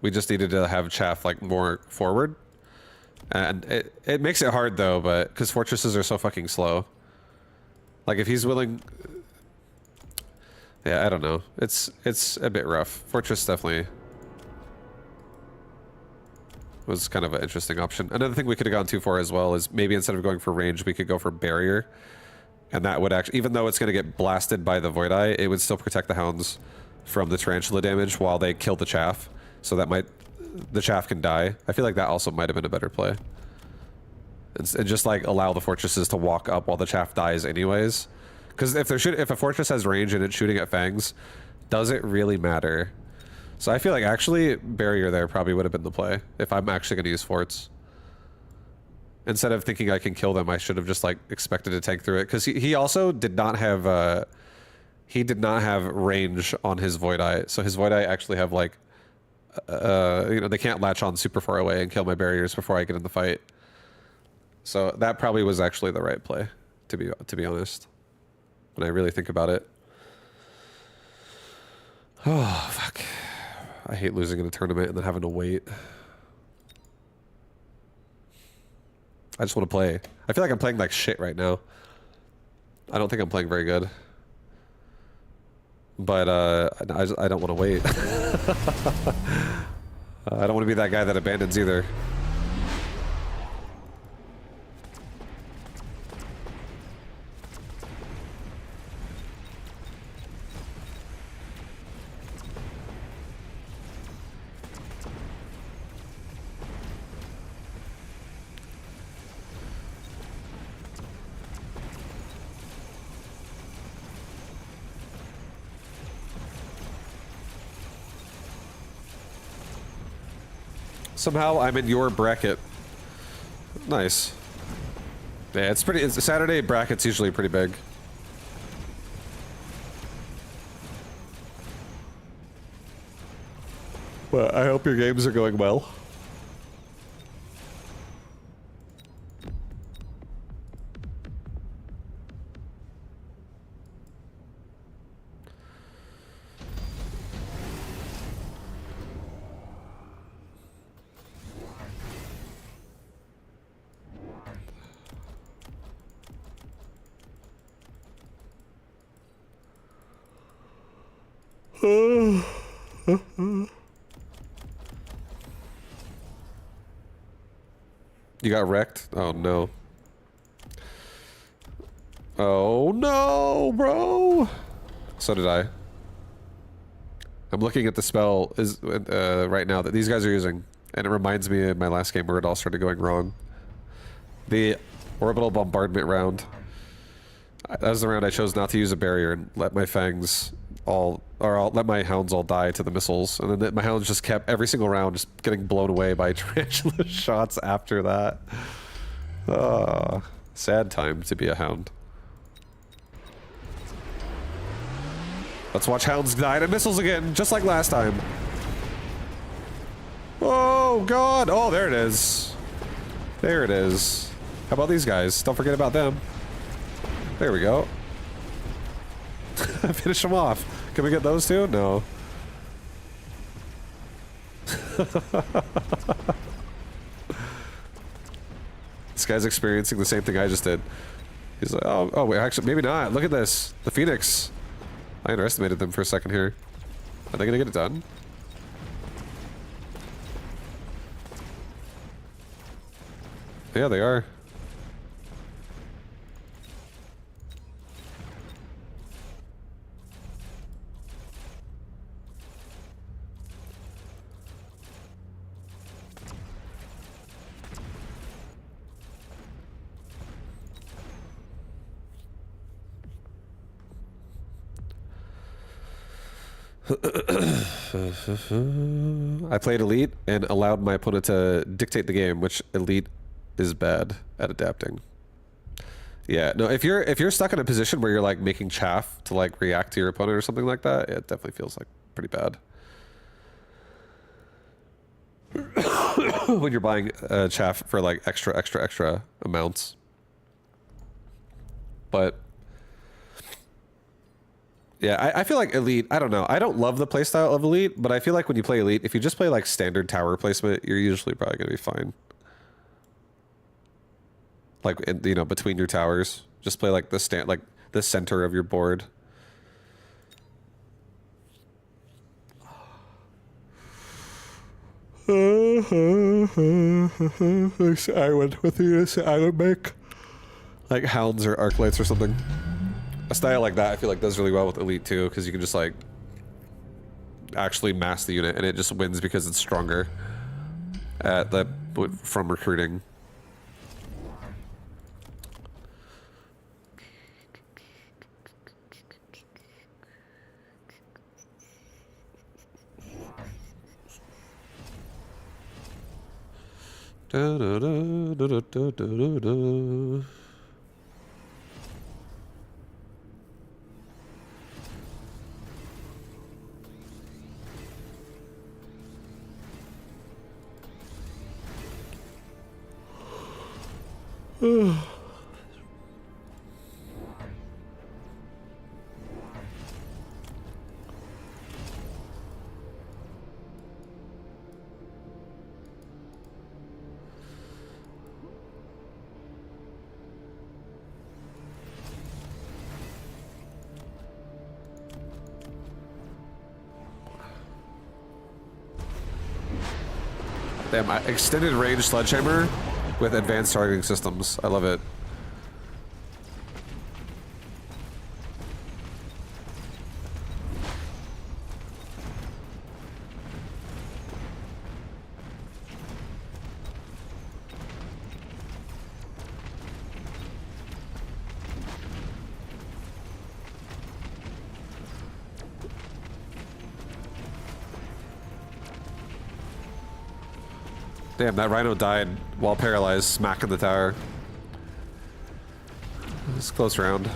we just needed to have Chaff like more forward, and it makes it hard though, but because Fortresses are so fucking slow. Like if he's willing, yeah, I don't know. It's a bit rough. Fortress definitely was kind of an interesting option. Another thing we could have gone too far as well is maybe instead of going for range, we could go for barrier. And that would actually, even though it's going to get blasted by the Void Eye, it would still protect the hounds from the tarantula damage while they kill the chaff. So that the chaff can die. I feel like that also might have been a better play. And just like allow the fortresses to walk up while the chaff dies anyways. Because if a fortress has range and it's shooting at fangs, does it really matter? So I feel like actually barrier there probably would have been the play if I'm actually going to use forts. Instead of thinking I can kill them, I should have just like expected to tank through it, because he also did not have range on his Void Eye. So his Void Eye actually have like they can't latch on super far away and kill my barriers before I get in the fight. So that probably was actually the right play, to be honest, when I really think about it. Oh fuck! I hate losing in a tournament and then having to wait. I just want to play. I feel like I'm playing like shit right now. I don't think I'm playing very good. But I don't want to wait. I don't want to be that guy that abandons either. Somehow I'm in your bracket. Nice. Yeah, it's Saturday bracket's usually pretty big. Well, I hope your games are going well. You got wrecked? Oh no. Oh no, bro. So did I. I'm looking at the spell right now that these guys are using, And it reminds me of my last game where it all started going wrong. The orbital bombardment round. That was the round I chose not to use a barrier and let my fangs all, or I'll let my hounds all die to the missiles. And then my hounds just kept, every single round, just getting blown away by tarantula shots after that. Sad time to be a hound. Let's watch hounds die to missiles again, just like last time. Oh, God. Oh, there it is. There it is. How about these guys? Don't forget about them. There we go. Finish them off. Can we get those two? No. This guy's experiencing the same thing I just did. He's like, oh, wait, actually, maybe not. Look at this. The Phoenix. I underestimated them for a second here. Are they gonna get it done? Yeah, they are. I played Elite and allowed my opponent to dictate the game, which Elite is bad at adapting. Yeah, no, if you're stuck in a position where you're like making chaff to like react to your opponent or something like that, it definitely feels like pretty bad. When you're buying chaff for like extra amounts. But yeah, I feel like Elite, I don't know. I don't love the playstyle of Elite, but I feel like when you play Elite, if you just play like standard tower placement, you're usually probably going to be fine. Like, you know, between your towers. Just play like the the center of your board. This island with you, this island make. Like hounds or arclights or something. A style like that I feel like does really well with Elite too, because you can just like actually mass the unit and it just wins because it's stronger at that from recruiting. Da, da, da, da, da, da, da. Damn, extended range sledgehammer with advanced targeting systems. I love it. Damn, that rhino died while paralyzed, smacking the tower. It's a close round.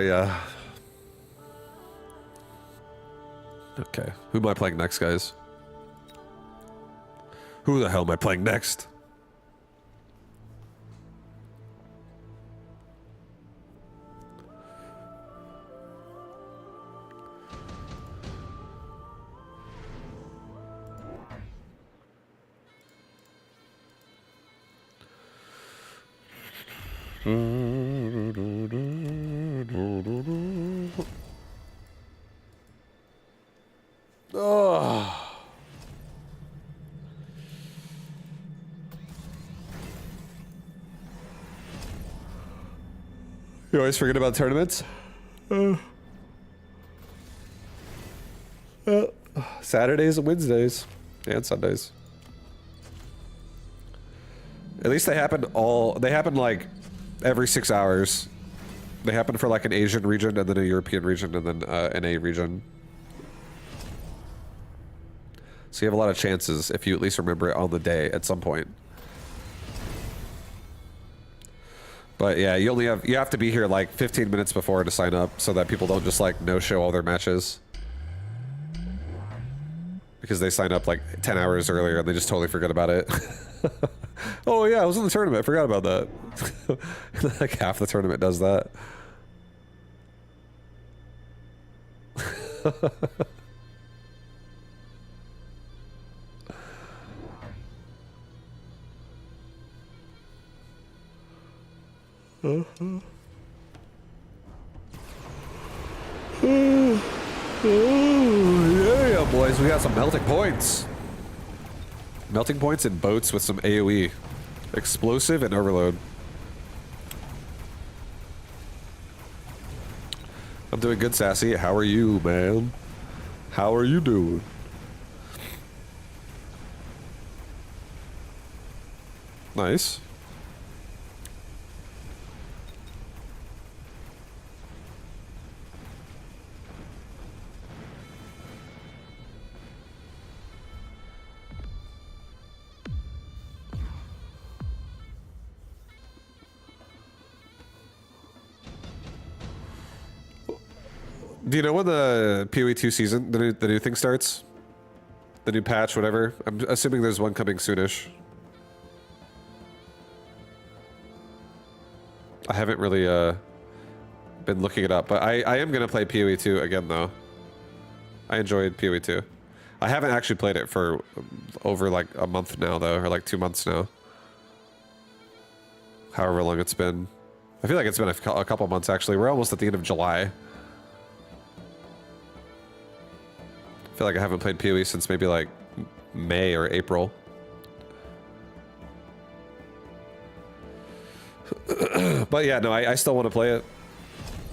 Yeah. Okay, who am I playing next, guys? Who the hell am I playing next? Oh. You always forget about tournaments? Saturdays and Wednesdays. And Sundays. At least they happen like every 6 hours. They happen for like an Asian region and then a European region and then an A region. So you have a lot of chances if you at least remember it on the day at some point. But yeah, you have to be here like 15 minutes before to sign up so that people don't just like no-show all their matches. Because they sign up like 10 hours earlier and they just totally forget about it. Oh yeah, I was in the tournament, I forgot about that. Like half the tournament does that. Yeah, boys, we got some melting points. Melting points and boats with some AoE. Explosive and overload. I'm doing good, Sassy. How are you, man? How are you doing? Nice. Do you know when the PoE 2 season, the new thing starts? The new patch, whatever? I'm assuming there's one coming soonish. I haven't really been looking it up, but I am going to play PoE 2 again, though. I enjoyed PoE 2. I haven't actually played it for over like a month now, though, or like 2 months now. However long it's been. I feel like it's been a couple months, actually. We're almost at the end of July. I feel like I haven't played PoE since maybe like May or April. But yeah, no, I still want to play it.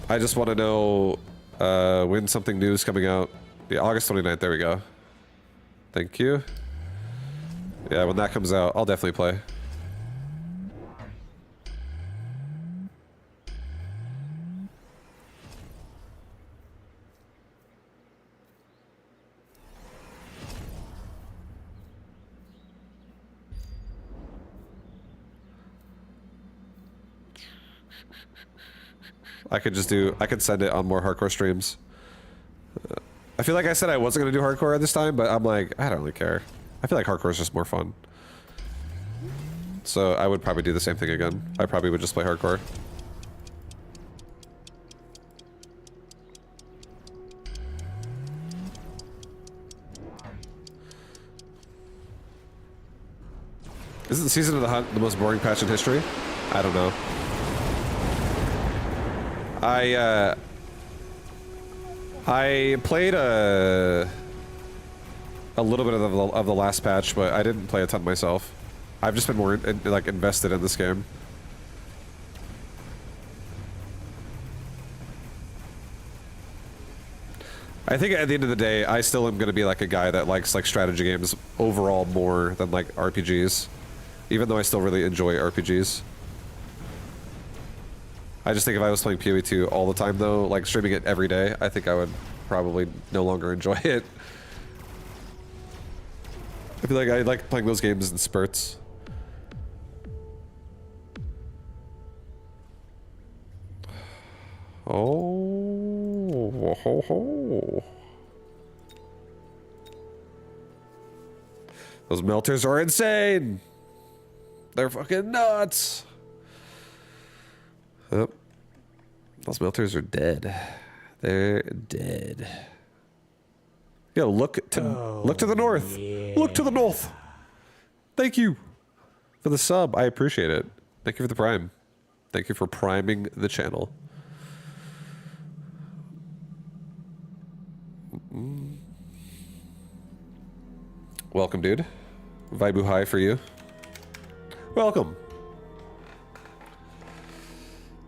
I just want to know when something new is coming out. Yeah, August 29th, there we go. Thank you. Yeah, when that comes out, I'll definitely play. I could send it on more hardcore streams. I feel like I said I wasn't going to do hardcore this time, but I'm like, I don't really care. I feel like hardcore is just more fun. So I would probably do the same thing again. I probably would just play hardcore. Isn't the Season of the Hunt the most boring patch in history? I don't know. I played a little bit of the last patch, but I didn't play a ton myself. I've just been more like invested in this game. I think at the end of the day, I still am going to be like a guy that likes like strategy games overall more than like RPGs, even though I still really enjoy RPGs. I just think if I was playing PoE 2 all the time though, like streaming it every day, I think I would probably no longer enjoy it. I feel like I like playing those games in spurts. Oh, ho, ho. Those melters are insane. They're fucking nuts. Oh, those melters are dead. They're dead. Yeah, look to the north. Yeah. Look to the north. Thank you for the sub. I appreciate it. Thank you for the prime. Thank you for priming the channel. Welcome, dude. Vibu high for you. Welcome.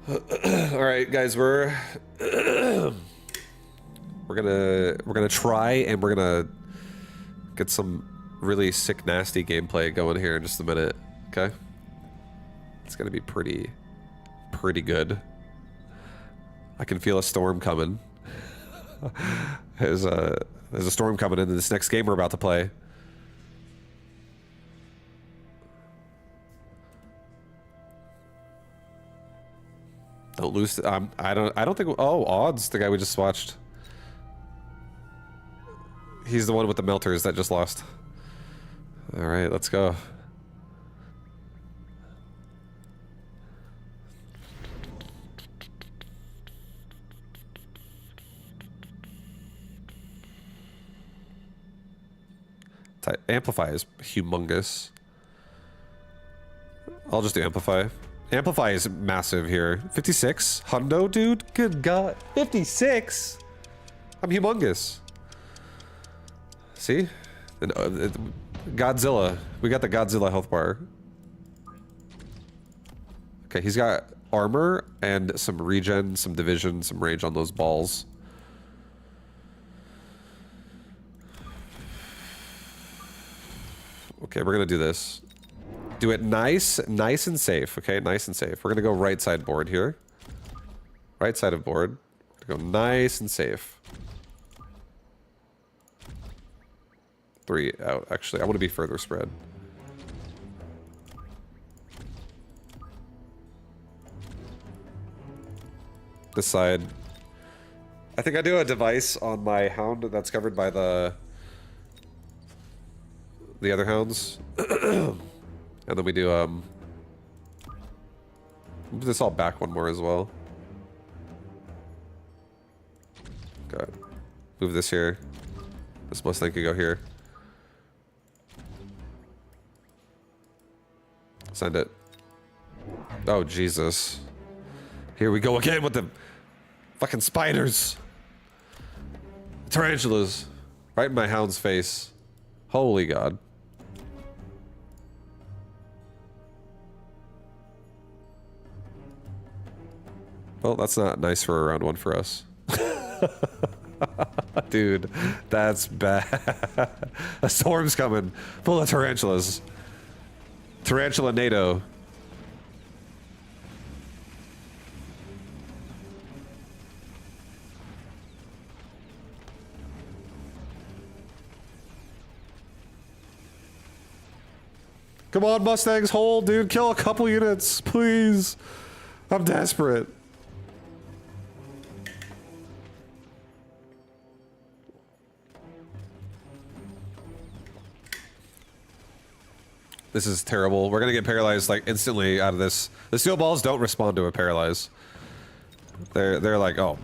All right, guys, we're gonna try and we're gonna get some really sick, nasty gameplay going here in just a minute. Okay, it's gonna be pretty good. I can feel a storm coming. There's a storm coming into this next game we're about to play. Don't lose. I don't think. Oh, Odds, the guy we just watched. He's the one with the melters that just lost. All right, let's go. Amplify is humongous. I'll just do Amplify. Amplify is massive here. 56? Hundo, dude? Good God. 56? I'm humongous. See? And, Godzilla. We got the Godzilla health bar. Okay, he's got armor and some regen, some division, some range on those balls. Okay, we're gonna do this. Do it nice and safe, okay? Nice and safe. We're gonna go right side board here. Right side of board. Go nice and safe. 3 out. Actually, I want to be further spread. This side. I think I do a device on my hound that's covered by the other hounds. And then we do move this all back one more as well. Okay. Move this here. This Mustang could go here. Send it. Oh, Jesus. Here we go again with the fucking spiders. Tarantulas. Right in my hound's face. Holy God. Well, that's not nice for a round one for us. Dude, that's bad. A storm's coming. Full of tarantulas. Tarantula NATO. Come on, Mustangs, hold, dude. Kill a couple units, please. I'm desperate. This is terrible. We're gonna get paralyzed like instantly out of this. The steel balls don't respond to a paralyze. They're like, oh,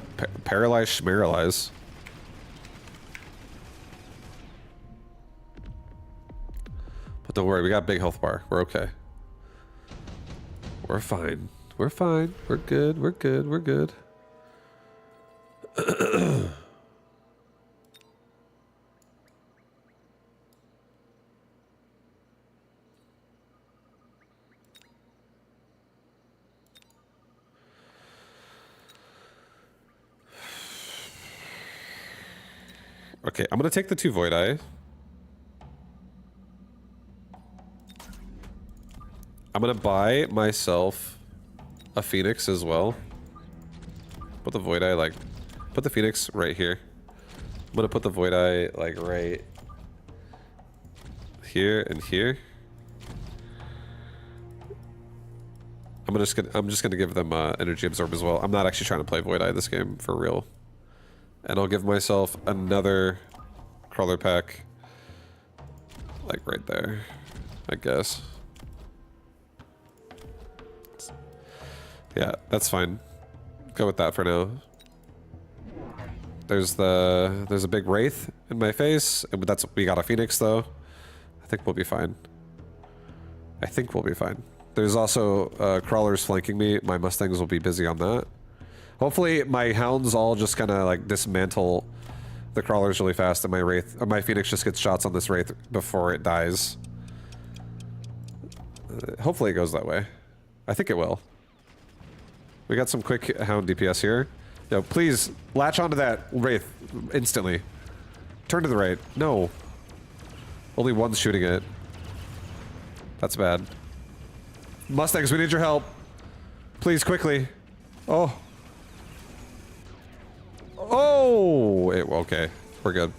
paralyze, schmaralyze. But don't worry, we got big health bar. We're okay. We're fine. We're fine. We're good. We're good. We're good. Okay, I'm gonna take the 2 Void Eye. I'm gonna buy myself a Phoenix as well. Put the Void Eye like... Put the Phoenix right here. I'm gonna put the Void Eye like right... here and here. I'm just gonna give them energy absorb as well. I'm not actually trying to play Void Eye this game for real. And I'll give myself another crawler pack. Like right there, I guess. Yeah, that's fine. Go with that for now. There's a big wraith in my face, and we got a Phoenix though. I think we'll be fine. I think we'll be fine. There's also crawlers flanking me. My Mustangs will be busy on that. Hopefully my hounds all just kind of like dismantle the crawlers really fast, and my Phoenix just gets shots on this wraith before it dies. Hopefully it goes that way. I think it will. We got some quick hound DPS here. Yo, please latch onto that wraith instantly. Turn to the right. No. Only one's shooting it. That's bad. Mustangs, we need your help. Please, quickly. Oh. Oh! Okay. We're good.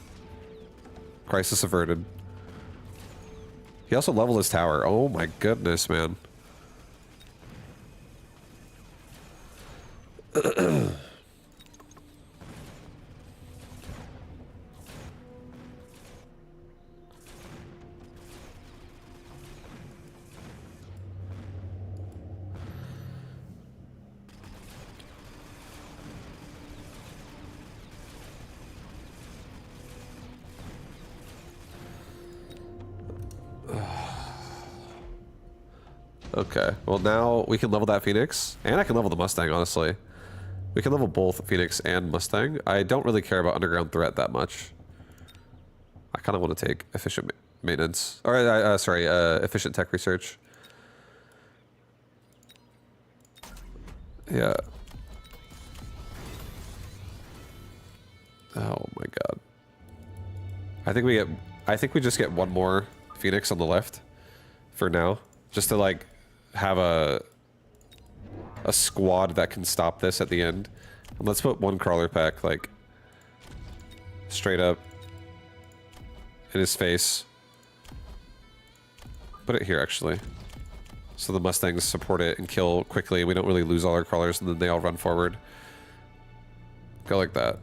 Crisis averted. He also leveled his tower. Oh my goodness, man. Okay, well now we can level that Phoenix, and I can level the Mustang, honestly. We can level both Phoenix and Mustang. I don't really care about Underground Threat that much. I kind of want to take efficient maintenance. Or, efficient tech research. Yeah. Oh my god. I think we just get one more Phoenix on the left for now. Just to like have a squad that can stop this at the end. And let's put one crawler pack like straight up in his face. Put it here actually. So the Mustangs support it and kill quickly. We don't really lose all our crawlers and then they all run forward. Go like that.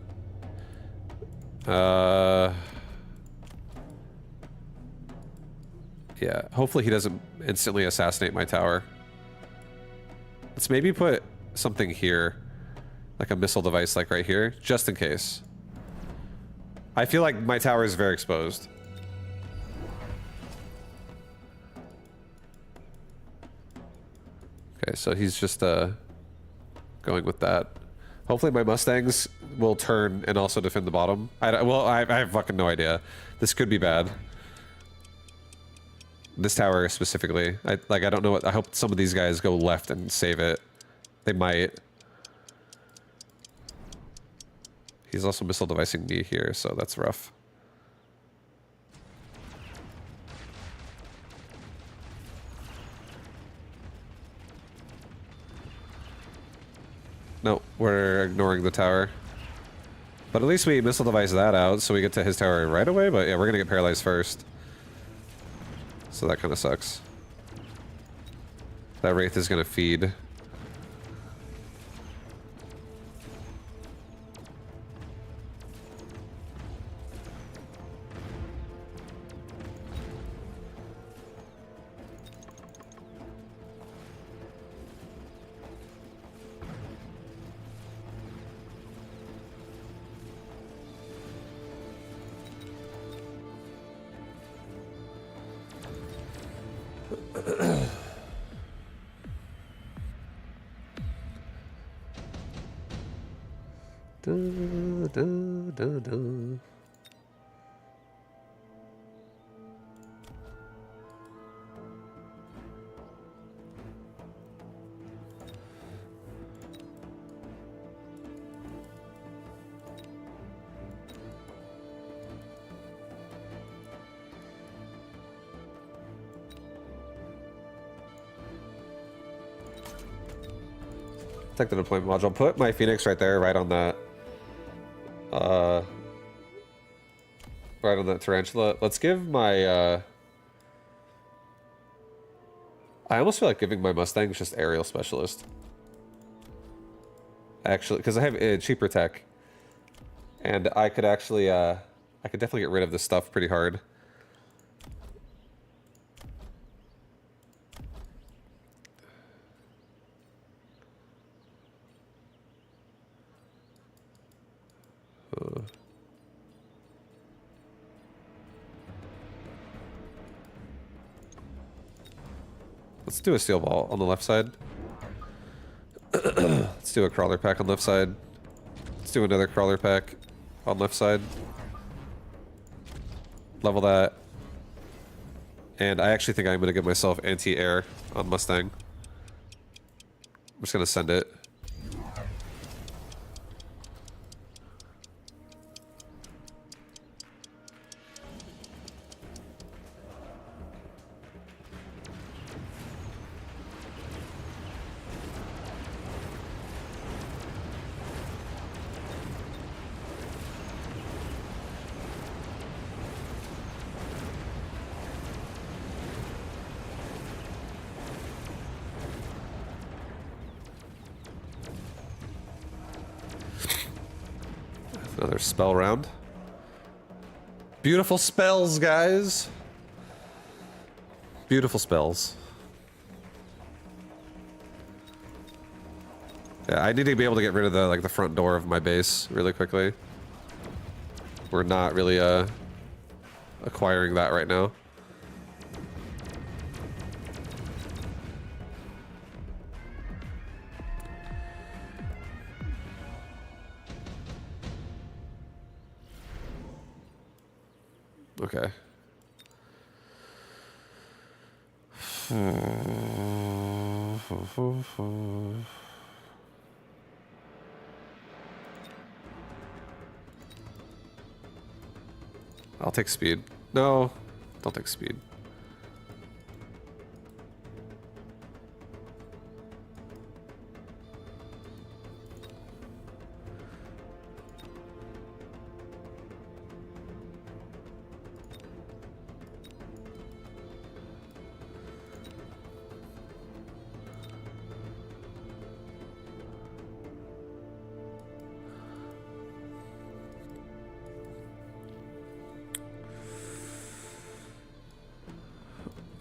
Yeah, hopefully he doesn't instantly assassinate my tower. Let's maybe put something here. Like a missile device like right here, just in case. I feel like my tower is very exposed. Okay, so he's just going with that. Hopefully my Mustangs will turn and also defend the bottom. I have fucking no idea. This could be bad. This tower specifically. I don't know what. I hope some of these guys go left and save it. They might. He's also missile devicing me here, so that's rough. No, we're ignoring the tower. But at least we missile device that out, so we get to his tower right away, but yeah, we're gonna get paralyzed first. So that kind of sucks. That Wraith is gonna feed. Take the deployment module. Put my Phoenix right there, right on that. Right on that tarantula. Let's give my. I almost feel like giving my Mustangs just aerial specialist. Actually, because I have a cheaper tech, and I could actually, I could definitely get rid of this stuff pretty hard. Let's do a steel ball on the left side. Let's do a crawler pack on left side. Let's do another crawler pack on left side. Level that. And I actually think I'm going to give myself anti-air on Mustang. I'm just going to send it. Another spell round. Beautiful spells, guys. Beautiful spells. Yeah, I need to be able to get rid of the front door of my base really quickly. We're not really acquiring that right now. Okay. I'll take speed. No, don't take speed.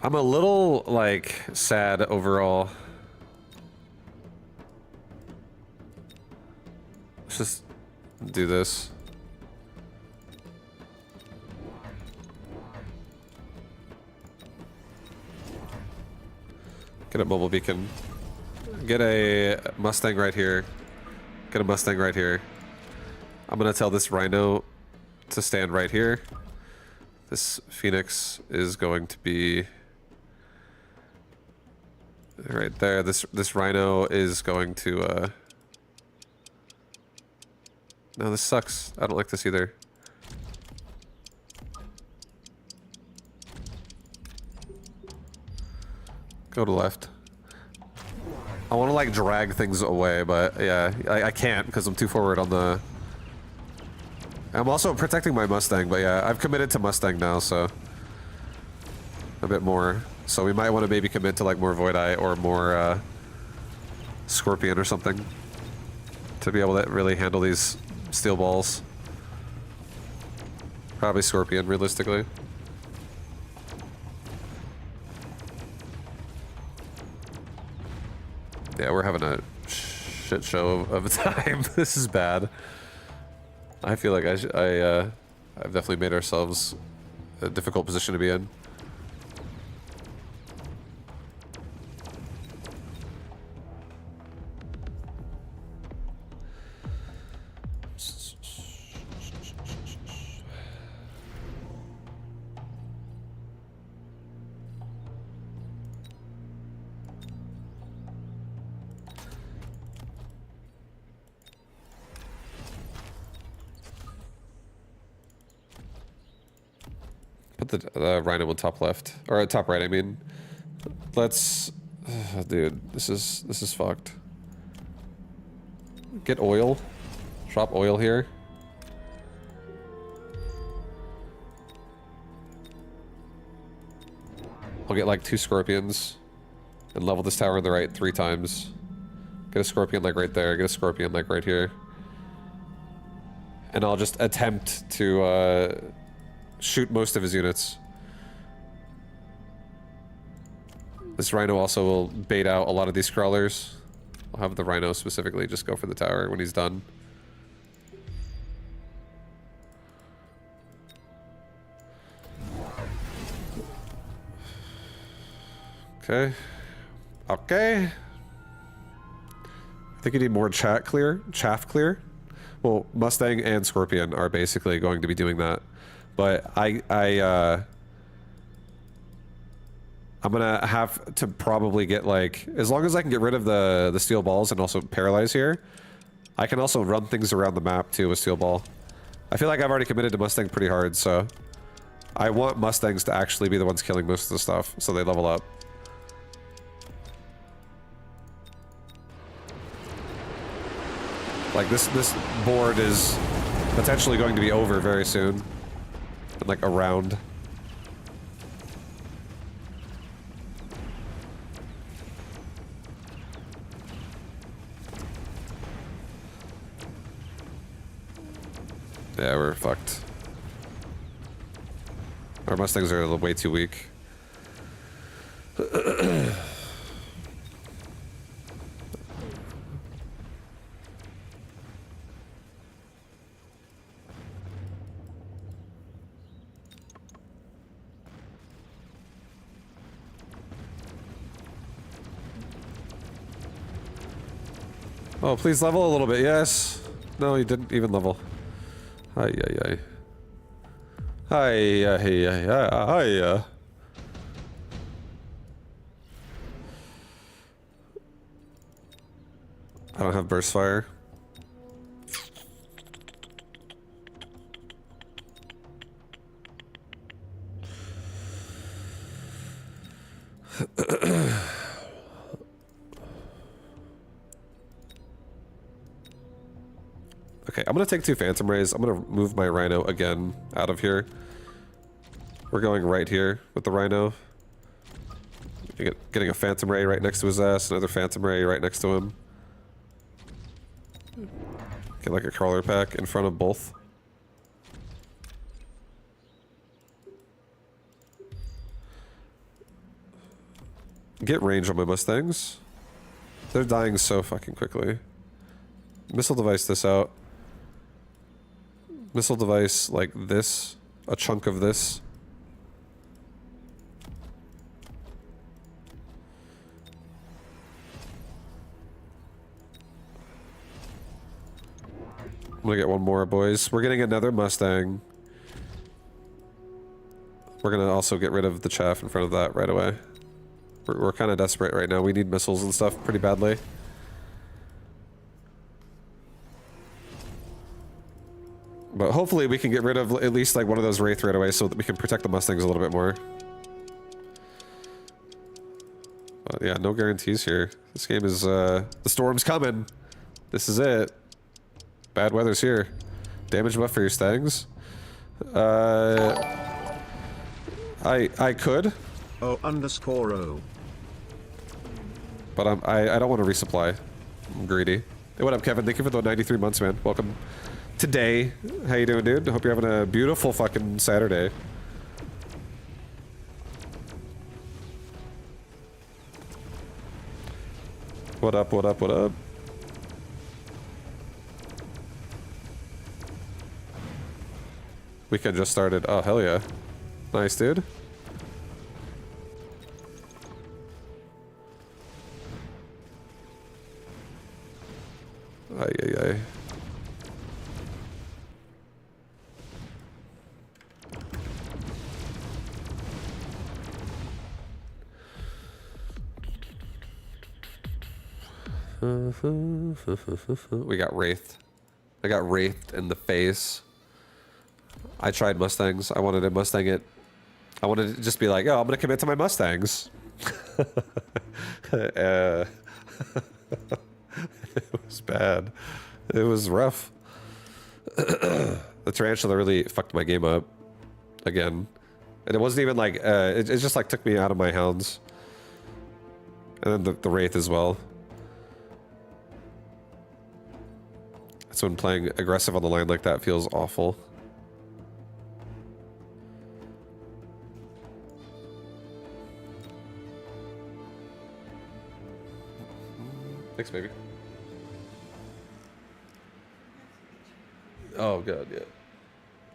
I'm a little, like, sad overall. Let's just do this. Get a mobile beacon. Get a Mustang right here. Get a Mustang right here. I'm gonna tell this Rhino to stand right here. This Phoenix is going to be right there. This Rhino is going to no, this sucks. I don't like this either. Go to left. I want to like drag things away, but yeah, I can't because I'm too forward on the... I'm also protecting my Mustang, but yeah, I've committed to Mustang now, so... a bit more. So we might want to maybe commit to like more Void Eye or more Scorpion or something to be able to really handle these steel balls. Probably Scorpion, realistically. Yeah, we're having a shit show of a time. This is bad. I feel like I've definitely made ourselves a difficult position to be in. Put the Rhino on top left, or top right. I mean, let's, dude, this is fucked. Get oil, drop oil here. I'll get like 2 Scorpions and level this tower on the right 3 times. Get a Scorpion like right there. Get a Scorpion like right here. And I'll just attempt to shoot most of his units. This Rhino also will bait out a lot of these crawlers. I'll have the Rhino specifically just go for the tower when he's done. Okay. Okay. I think you need more chaff clear. Well, Mustang and Scorpion are basically going to be doing that. But I'm gonna have to probably get like, as long as I can get rid of the steel balls and also paralyze here, I can also run things around the map too with steel ball. I feel like I've already committed to Mustang pretty hard, so I want Mustangs to actually be the ones killing most of the stuff, so they level up. Like this board is potentially going to be over very soon. In like a round. Yeah, we're fucked. Our Mustangs are way too weak. Oh, please level a little bit. Yes. No, you didn't even level. Hi, hi, hi. Hi, hey, hi. I don't have burst fire. Okay, I'm gonna take 2 Phantom Rays. I'm gonna move my Rhino again out of here. We're going right here with the Rhino. Getting a Phantom Ray right next to his ass, another Phantom Ray right next to him. Get like a crawler pack in front of both. Get range on my Mustangs. They're dying so fucking quickly. Missile device this out. Missile device like this. A chunk of this. I'm gonna get one more, boys. We're getting another Mustang. We're gonna also get rid of the chaff in front of that right away. We're kind of desperate right now. We need missiles and stuff pretty badly. But hopefully we can get rid of at least like one of those Wraith right away so that we can protect the Mustangs a little bit more. But yeah, no guarantees here. This game is, the storm's coming. This is it. Bad weather's here. Damage buff for your Stangs? I could. O_O. But I don't want to resupply. I'm greedy. Hey, what up, Kevin? Thank you for the 93 months, man. Welcome. Today. How you doing, dude? Hope you're having a beautiful fucking Saturday. What up, what up, what up? Weekend just started. Oh, hell yeah. Nice, dude. Ay, ay, ay. We got Wraithed. I got Wraithed in the face. I tried Mustangs. I wanted to Mustang it. I wanted to just be like, oh, I'm gonna commit to my Mustangs. It was bad. It was rough. The tarantula really fucked my game up again, and it wasn't even like it just like took me out of my hounds, and then the Wraith as well. That's when playing aggressive on the line like that feels awful. Thanks, baby. Oh, God, yeah.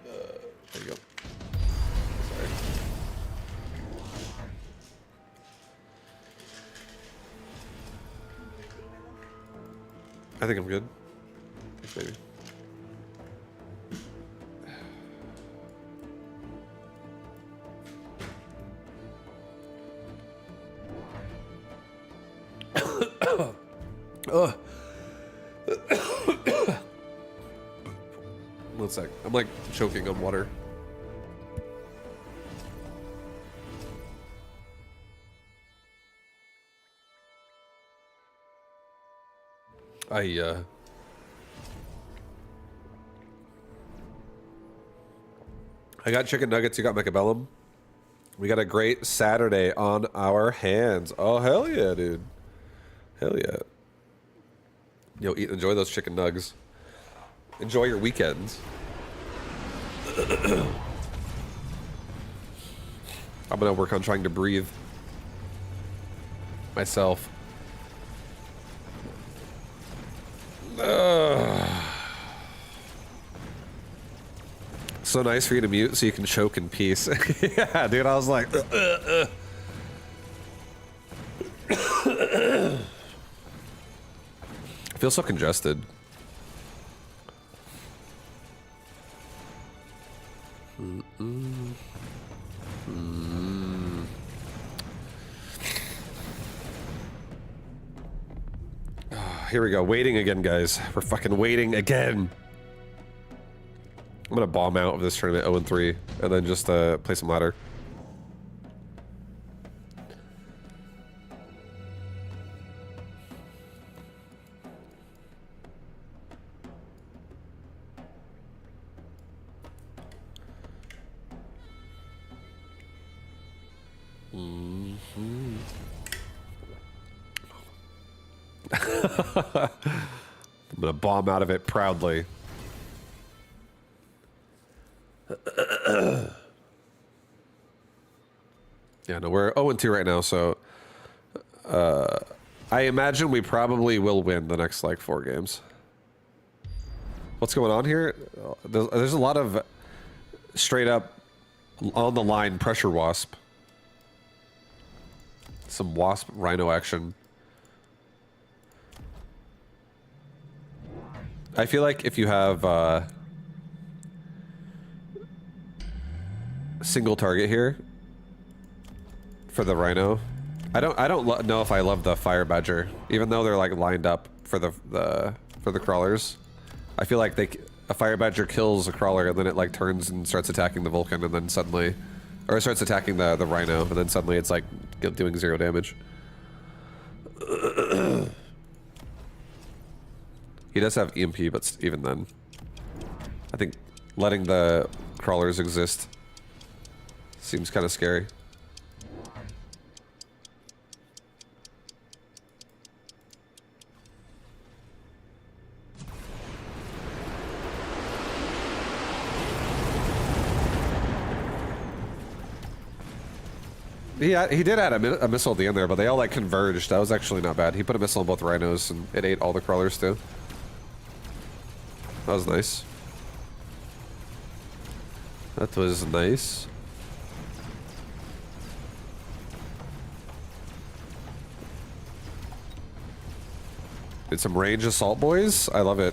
There you go. Sorry. I think I'm good. Thanks, baby. Ugh. One sec. I'm like choking on water. I got chicken nuggets, you got Mechabellum. We got a great Saturday on our hands. Oh, hell yeah, dude. Hell yeah. Yo, enjoy those chicken nugs. Enjoy your weekends. I'm gonna work on trying to breathe myself. So nice for you to mute so you can choke in peace. Yeah, dude, I was like, I feel so congested. Here we go, waiting again, guys. We're fucking waiting again. I'm gonna bomb out of this tournament 0-3 and then just play some ladder. I'm gonna bomb out of it proudly. Yeah, no, we're 0-2 right now, so I imagine we probably will win the next like 4 games. What's going on here? There's a lot of straight up on the line pressure wasp. Some wasp rhino action. I feel like if you have single target here for the rhino, I don't know if I love the fire badger, even though they're like lined up for the crawlers. I feel like a fire badger kills a crawler and then it like turns and starts attacking the Vulcan and then suddenly, or it starts attacking the rhino and then suddenly it's like doing 0 damage. He does have EMP, but even then, I think letting the crawlers exist seems kind of scary. Yeah, he did add a missile at the end there, but they all like converged. That was actually not bad. He put a missile on both rhinos and it ate all the crawlers too. That was nice. That was nice. Did some range assault, boys. I love it.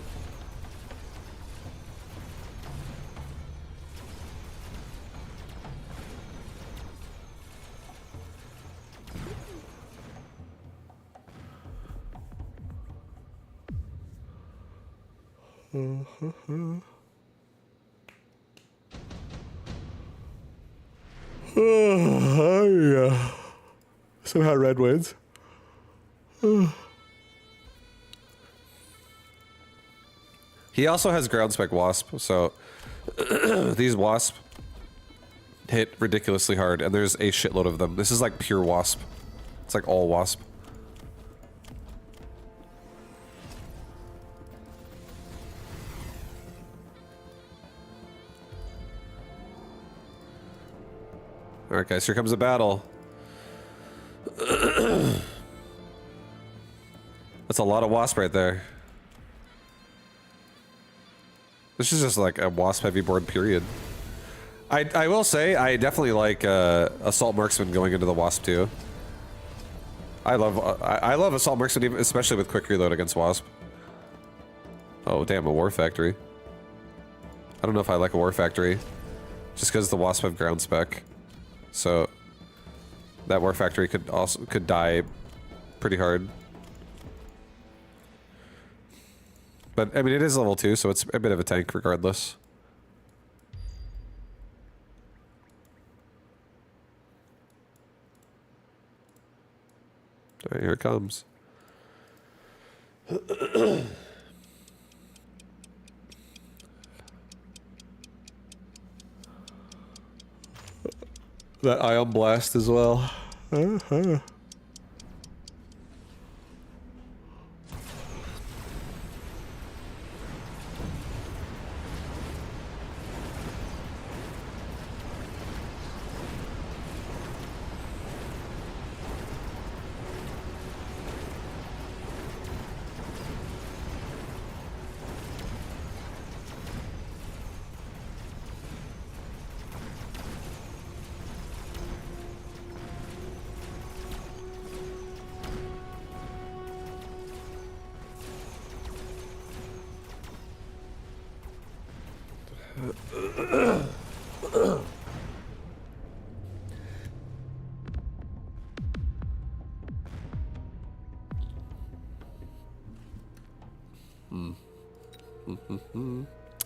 Yeah. Somehow red wins. He also has ground spec wasp, so these wasp hit ridiculously hard, and there's a shitload of them. This is like pure wasp. It's like all wasp. Alright guys, here comes a battle. That's a lot of wasp right there. This is just like a wasp heavy board period. I will say, I definitely like Assault Marksman going into the wasp too. I love Assault Marksman, even, especially with quick reload against wasp. Oh damn, a War Factory. I don't know if I like a War Factory. Just because the wasp have ground spec. So that War Factory could die pretty hard. But I mean it is level 2, so it's a bit of a tank regardless. Alright, here it comes. That Ion Blast as well.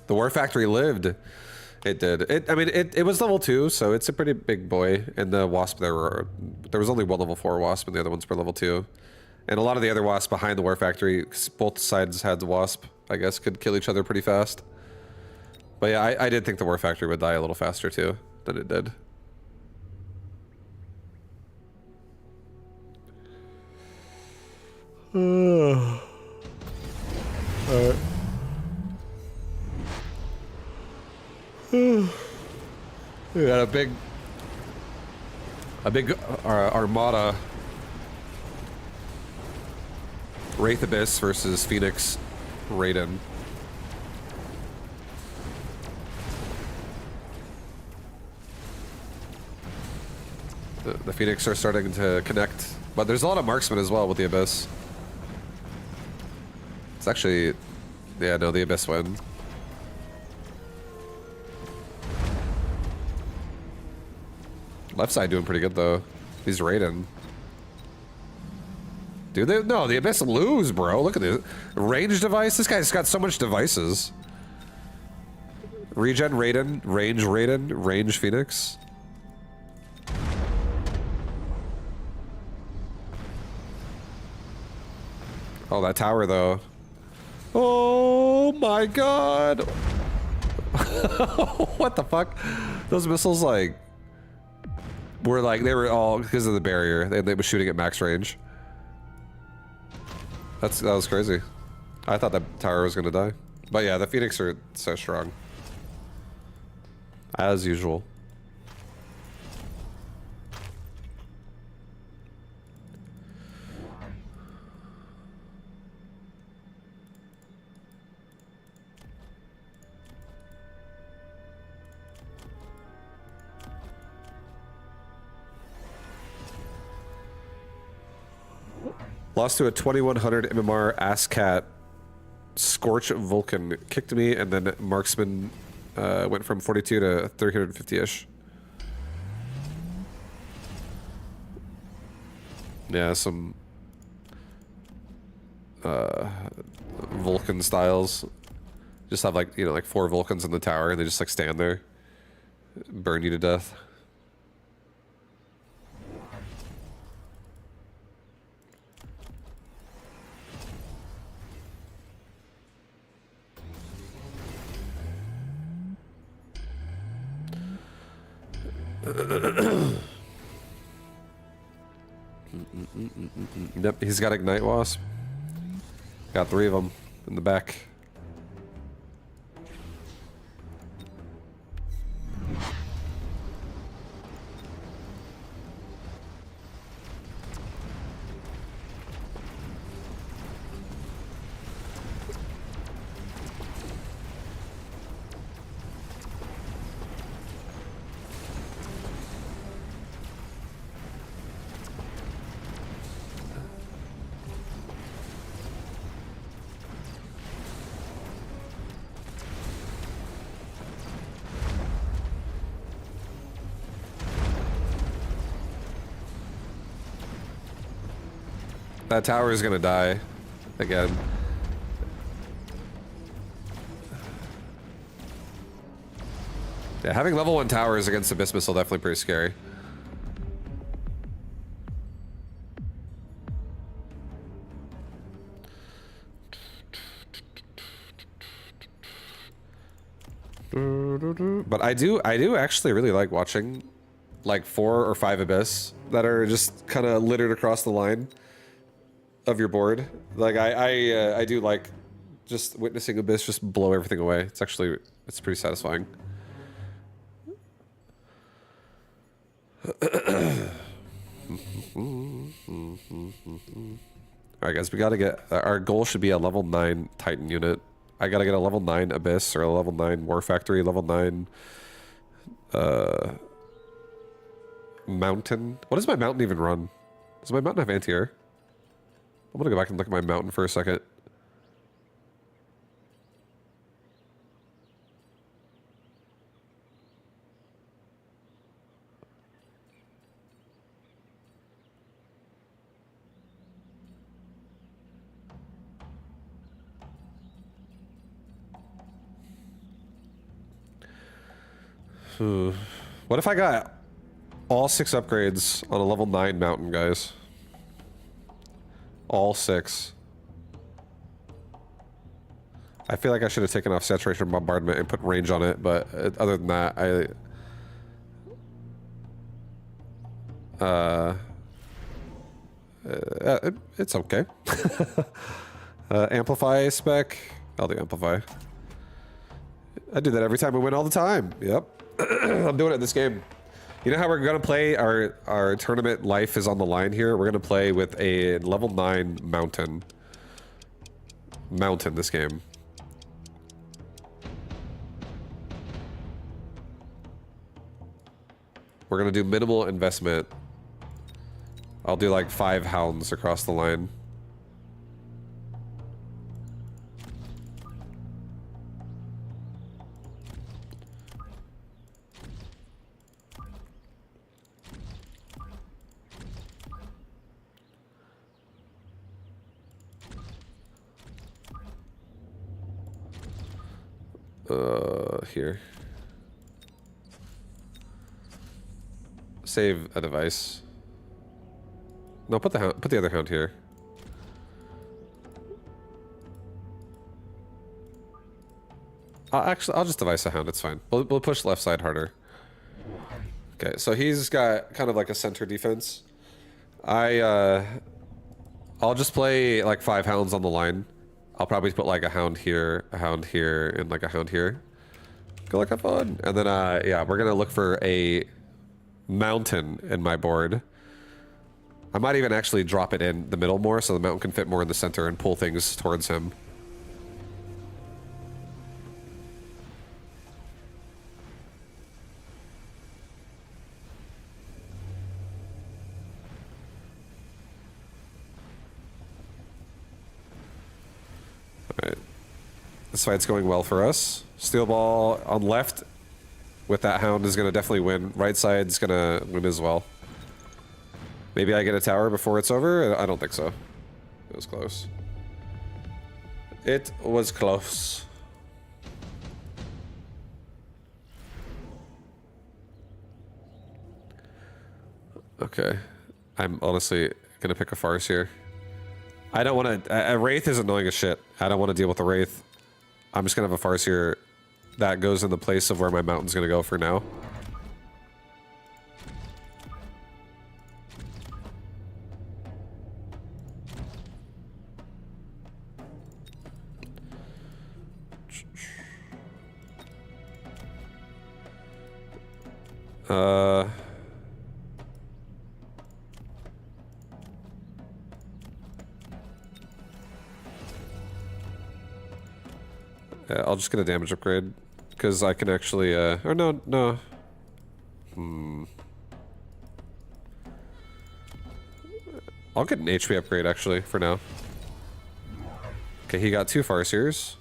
The War Factory lived. It did. I mean, it was level 2, so it's a pretty big boy. And the Wasp, there was only one level 4 Wasp, and the other ones were level 2. And a lot of the other Wasps behind the War Factory, 'cause both sides had the Wasp, I guess, could kill each other pretty fast. But yeah, I did think the War Factory would die a little faster too than it did. Alright. We got a big armada. Wraith Abyss versus Phoenix Raiden. The Phoenix are starting to connect, but there's a lot of marksmen as well with the Abyss. It's actually, yeah, no, the Abyss win. Left side doing pretty good though. He's Raiden. Dude, no, the Abyss lose, bro. Look at this. Range device? This guy's got so much devices. Regen Raiden, range Phoenix. Oh, that tower though. Oh my god. What the fuck? Those missiles they were all because of the barrier. They were shooting at max range. That was crazy. I thought that tower was gonna die. But yeah, the Phoenix are so strong. As usual. Lost to a 2100 MMR Asscat Scorch Vulcan. Kicked me, and then Marksman went from 42 to 350-ish. Yeah, some Vulcan styles. Just have like 4 Vulcans in the tower, and they just stand there. Burn you to death. Yep, he's got Ignite Wasp. Got 3 of them in the back. That tower is gonna die again. Yeah, having level 1 towers against Abyss Missile definitely pretty scary. But I do actually really like watching like 4 or 5 Abyss that are just kind of littered across the line of your board. Like I do like just witnessing Abyss just blow everything away. It's pretty satisfying. Alright guys, we gotta get, our goal should be a level 9 Titan unit. I gotta get a level 9 Abyss or a level 9 War Factory, level 9 Mountain. What does my Mountain even run? Does my Mountain have anti-air? I'm gonna go back and look at my Mountain for a second. What if I got all 6 upgrades on a level 9 mountain, guys? All 6. I feel like I should have taken off saturation bombardment and put range on it, but other than that, it's okay. Amplify spec. I'll do amplify. I do that every time we win all the time. Yep. I'm doing it in this game. You know how we're gonna play our tournament life is on the line here? We're gonna play with a level 9 mountain. Mountain this game. We're gonna do minimal investment. I'll do like 5 hounds across the line. Here. Save a device. No, put the other hound here. I'll just device a hound. It's fine. We'll push left side harder. Okay, so he's got kind of like a center defense. I'll just play like 5 hounds on the line. I'll probably put like a hound here, and like a hound here. Go like have fun. And then yeah, we're gonna look for a mountain in my board. I might even actually drop it in the middle more so the mountain can fit more in the center and pull things towards him. Alright. This fight's going well for us. Steel ball on left with that hound is going to definitely win. Right side's going to win as well. Maybe I get a tower before it's over? I don't think so. It was close. It was close. Okay. I'm honestly going to pick a farce here. I don't want to... A Wraith is annoying as shit. I don't want to deal with a Wraith. I'm just going to have a farce here that goes in the place of where my mountain's going to go for now. Yeah, I'll just get a damage upgrade because I can actually, or no. I'll get an HP upgrade actually for now. Okay, he got 2 Farseers.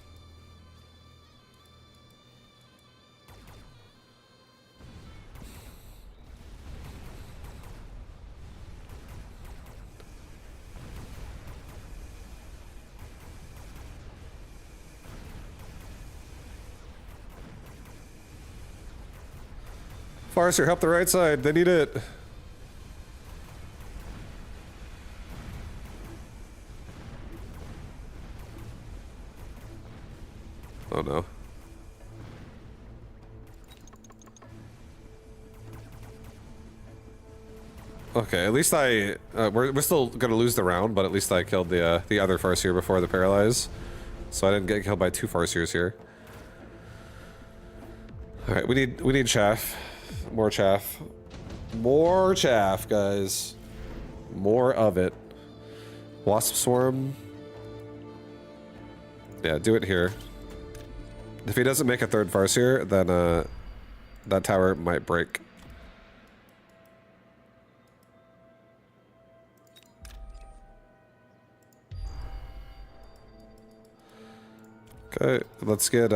Farseer, help the right side. They need it. Oh no. Okay, at least we're still gonna lose the round, but at least I killed the other Farseer before the paralyze, so I didn't get killed by 2 Farseers here. All right, we need chaff. More chaff. More chaff, guys. More of it. Wasp swarm. Yeah, do it here. If he doesn't make a 3rd Farseer, then that tower might break. Okay, let's get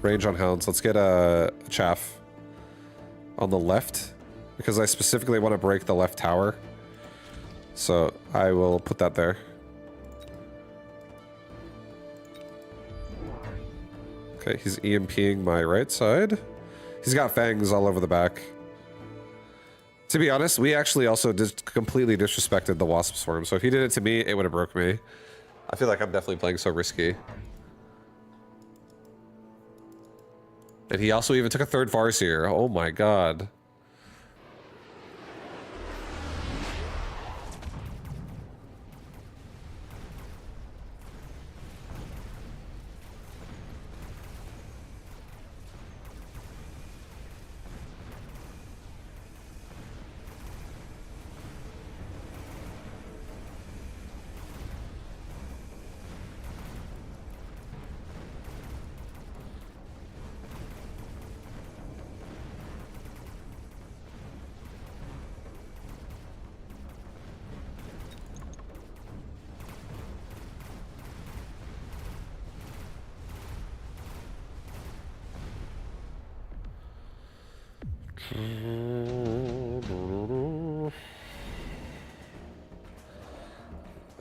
range on hounds. Let's get a chaff on the left because I specifically want to break the left tower. So I will put that there. Okay, he's EMPing my right side. He's got fangs all over the back. To be honest, we actually also just completely disrespected the wasp swarm. So if he did it to me, it would have broke me. I feel like I'm definitely playing so risky. And he also even took a third Farseer. Oh my god.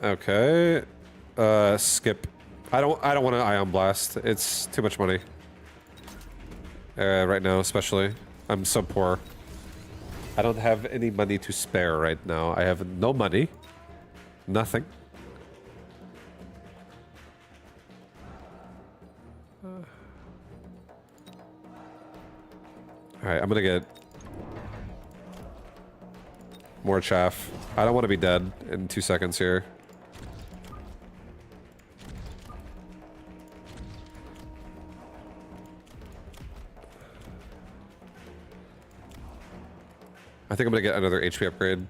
Okay. Skip. I don't want to Ion Blast. It's too much money. Right now, especially. I'm so poor. I don't have any money to spare right now. I have no money. Nothing. Alright, I'm gonna get more chaff. I don't want to be dead in 2 seconds here. I think I'm gonna get another HP upgrade.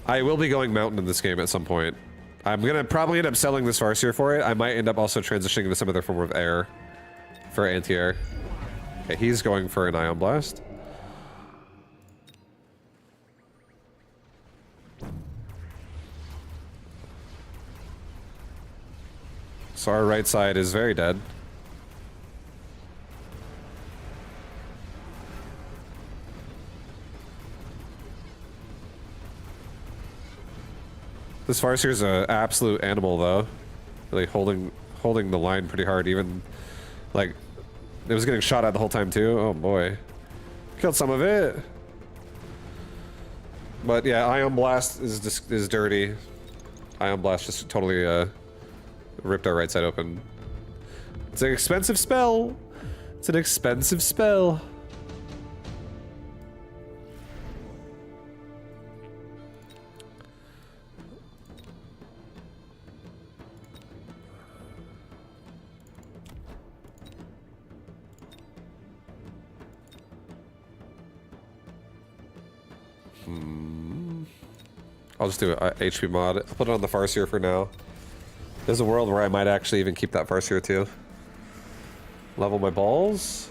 I will be going mountain in this game at some point. I'm gonna probably end up selling this Farseer for it. I might end up also transitioning into some other form of air for anti-air. Okay, he's going for an Ion Blast. So our right side is very dead. This Farseer is an absolute animal, though. Really holding the line pretty hard. Even like it was getting shot at the whole time too. Oh boy, killed some of it. But yeah, Ion Blast is dirty. Ion Blast just totally ripped our right side open. It's an expensive spell. It's an expensive spell. I'll just do a HP mod. I'll put it on the Farseer for now. There's a world where I might actually even keep that Farseer too. Level my balls.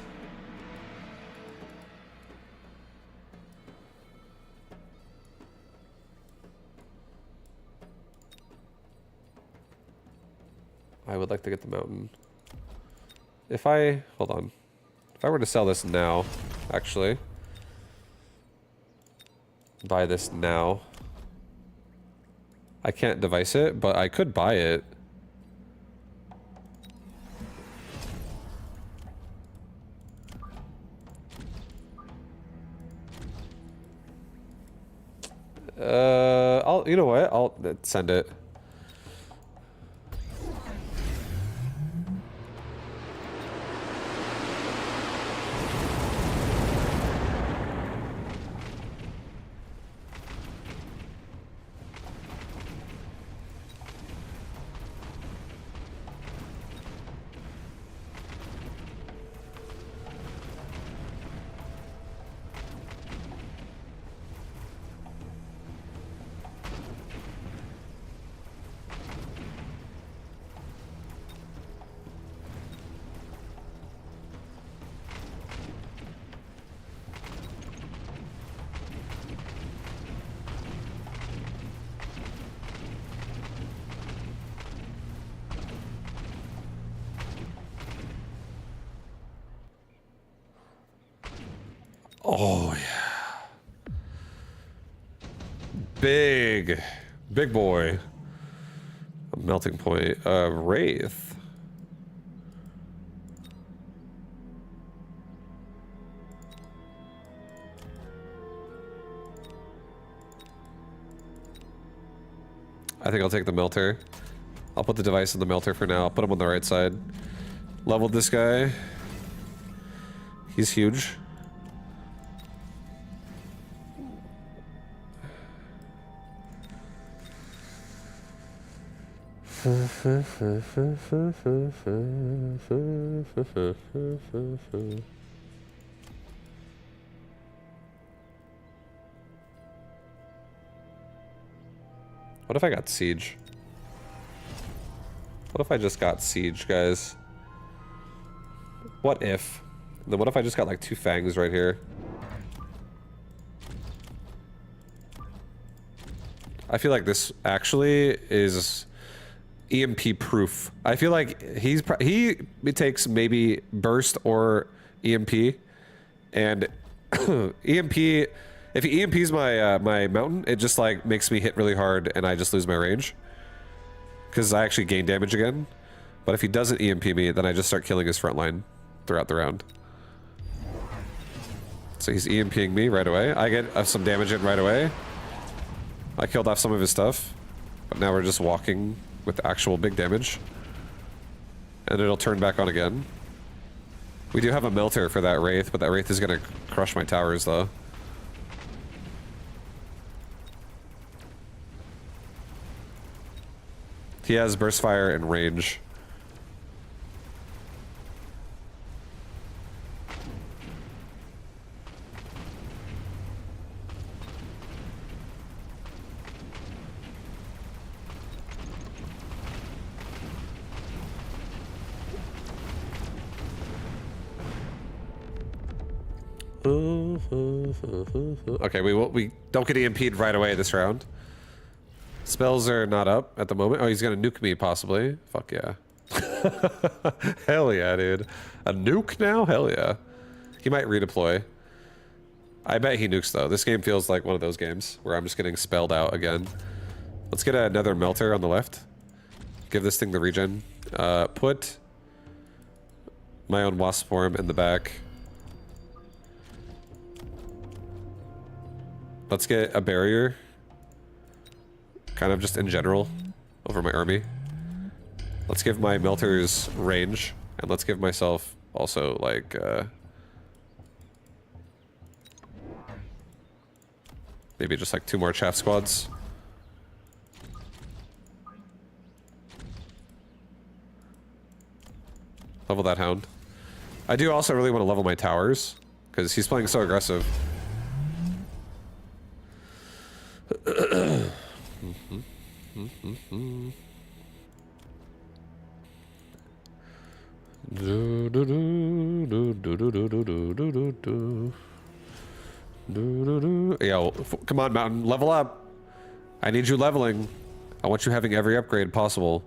I would like to get the mountain. If I... hold on. If I were to sell this now, actually. Buy this now. I can't device it, but I could buy it. You know what? I'll send it. Oh, yeah. Big boy. A melting point. Wraith. I think I'll take the melter. I'll put the device in the melter for now. I'll put him on the right side. Leveled this guy. He's huge. What if I got siege? What if I just got siege, guys? What if? Then what if I just got like 2 fangs right here? I feel like this actually is EMP proof. I feel like he takes maybe burst or EMP, and EMP. If he EMPs my my mountain, it just like makes me hit really hard, and I just lose my range because I actually gain damage again. But if he doesn't EMP me, then I just start killing his front line throughout the round. So he's EMPing me right away. I get some damage in right away. I killed off some of his stuff, but now we're just walking with actual big damage. And it'll turn back on again. We do have a melter for that Wraith, but that Wraith is gonna crush my towers though. He has burst fire and range. Okay, we don't get EMP'd right away this round. Spells are not up at the moment. Oh, he's gonna nuke me possibly. Fuck yeah. Hell yeah, dude. A nuke now? Hell yeah. He might redeploy. I bet he nukes though. This game feels like one of those games where I'm just getting spelled out again. Let's get another melter on the left. Give this thing the regen. Put my own wasp form in the back. Let's get a barrier. Kind of just in general over my army. Let's give my melters range, and let's give myself also like maybe just like 2 more chaff squads. Level that hound. I do also really want to level my towers because he's playing so aggressive. Yo, come on, Mountain, level up. I need you leveling. I want you having every upgrade possible.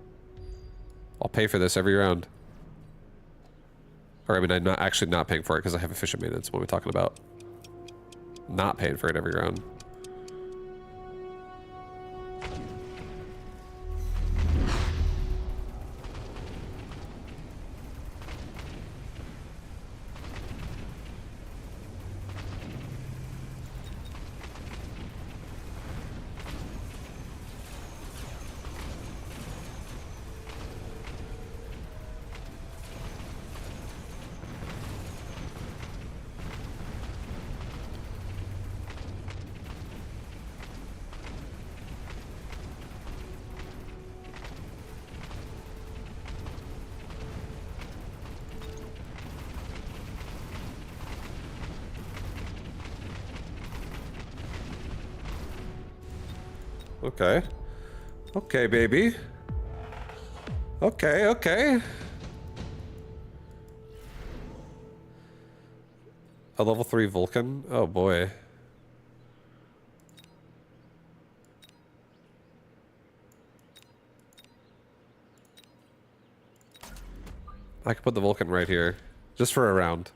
I'll pay for this every round. Or I mean, I'm not actually not paying for it because I have efficient maintenance. What are we talking about? Not paying for it every round. Okay. Okay, baby. Okay, okay. A level 3 Vulcan? Oh boy. I could put the Vulcan right here. Just for a round.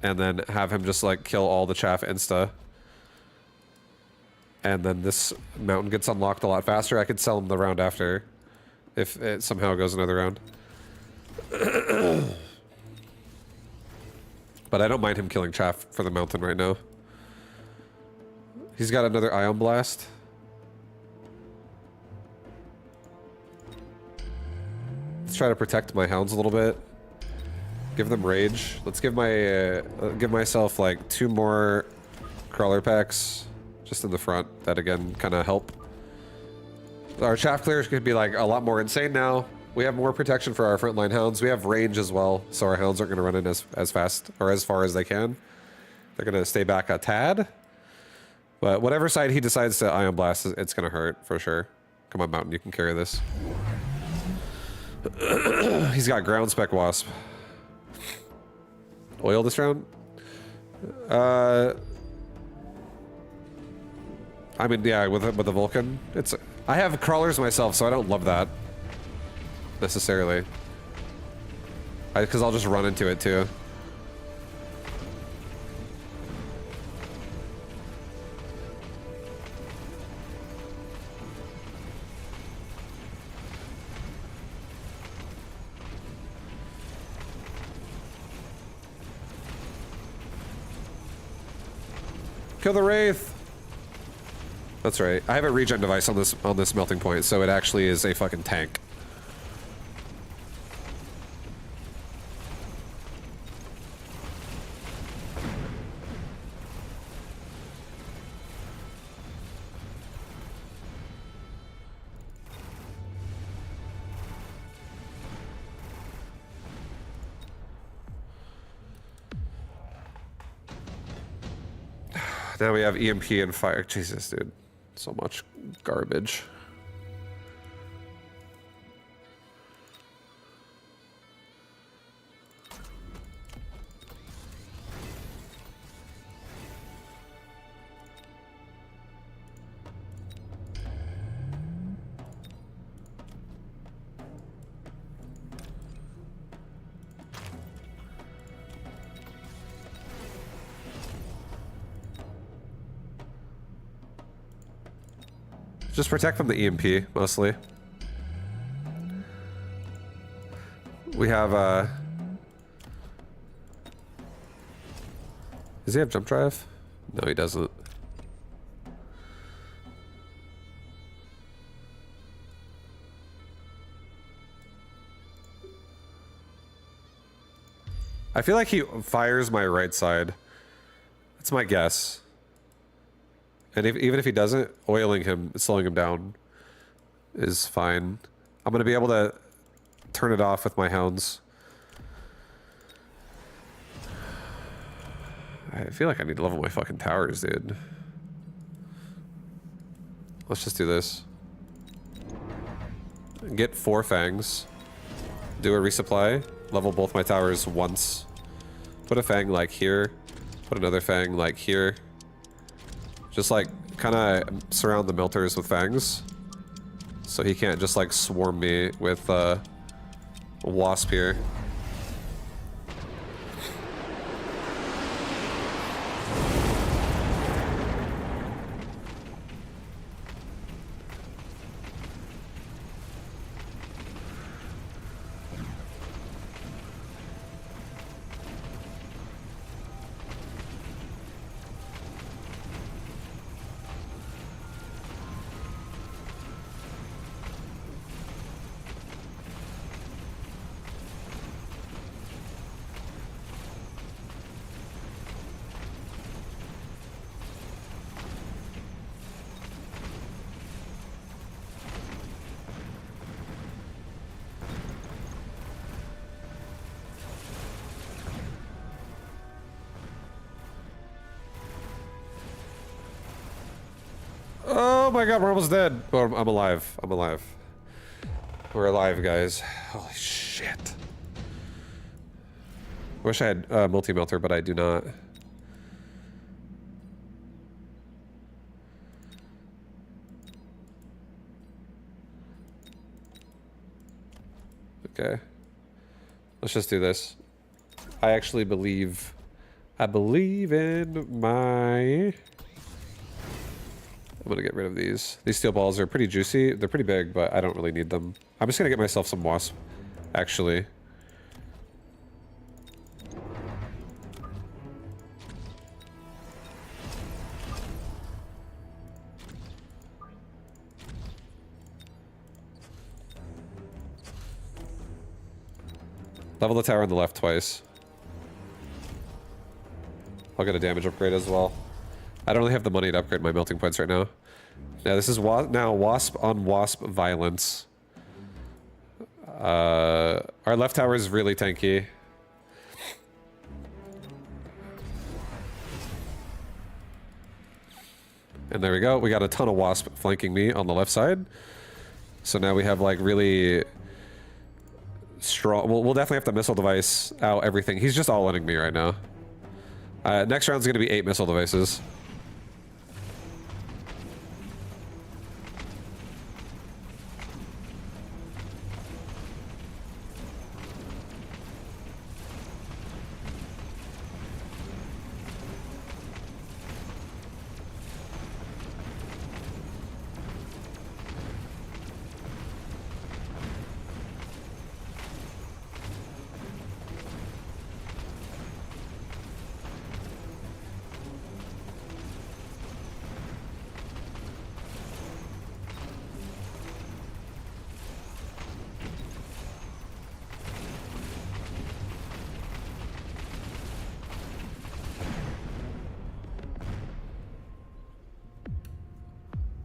And then have him just like kill all the chaff insta. And then this mountain gets unlocked a lot faster. I could sell him the round after. If it somehow goes another round. But I don't mind him killing chaff for the mountain right now. He's got another Ion Blast. Let's try to protect my hounds a little bit. Give them rage. Let's give my give myself like 2 more crawler packs just in the front. That again kind of help. Our chaff clears could be like a lot more insane now. We have more protection for our frontline hounds. We have range as well, so our hounds aren't going to run in as fast or as far as they can. They're going to stay back a tad. But whatever side he decides to Ion Blast, it's going to hurt for sure. Come on, Mountain, you can carry this. He's got ground spec wasp. Oil this round? I mean, yeah, with the Vulcan, it's. I have crawlers myself, so I don't love that necessarily. Because I'll just run into it too. Kill the Wraith! That's right. I have a regen device on this melting point, so it actually is a fucking tank. Now we have EMP and fire. Jesus, dude. So much garbage. Just protect from the EMP, mostly. We have, does he have jump drive? No, he doesn't. I feel like he fires my right side. That's my guess. And even if he doesn't, oiling him, slowing him down is fine. I'm going to be able to turn it off with my hounds. I feel like I need to level my fucking towers, dude. Let's just do this. Get 4 fangs. Do a resupply. Level both my towers once. Put a fang like here. Put another fang like here. Just like kind of surround the melters with fangs. So he can't just like swarm me with a wasp here. Oh my god, we're almost dead. Oh, I'm alive. I'm alive. We're alive, guys. Holy shit. Wish I had multi-melter, but I do not. Okay. Let's just do this. I actually believe... I believe in my... I'm gonna get rid of these. These steel balls are pretty juicy. They're pretty big, but I don't really need them. I'm just gonna get myself some wasp, actually. Level the tower on the left twice. I'll get a damage upgrade as well. I don't really have the money to upgrade my melting points right now. Yeah, this is now Wasp on Wasp violence. Our left tower is really tanky. And there we go. We got a ton of Wasp flanking me on the left side. So now we have like really strong... We'll definitely have to missile device out everything. He's just all-inning me right now. Next round's going to be 8 missile devices.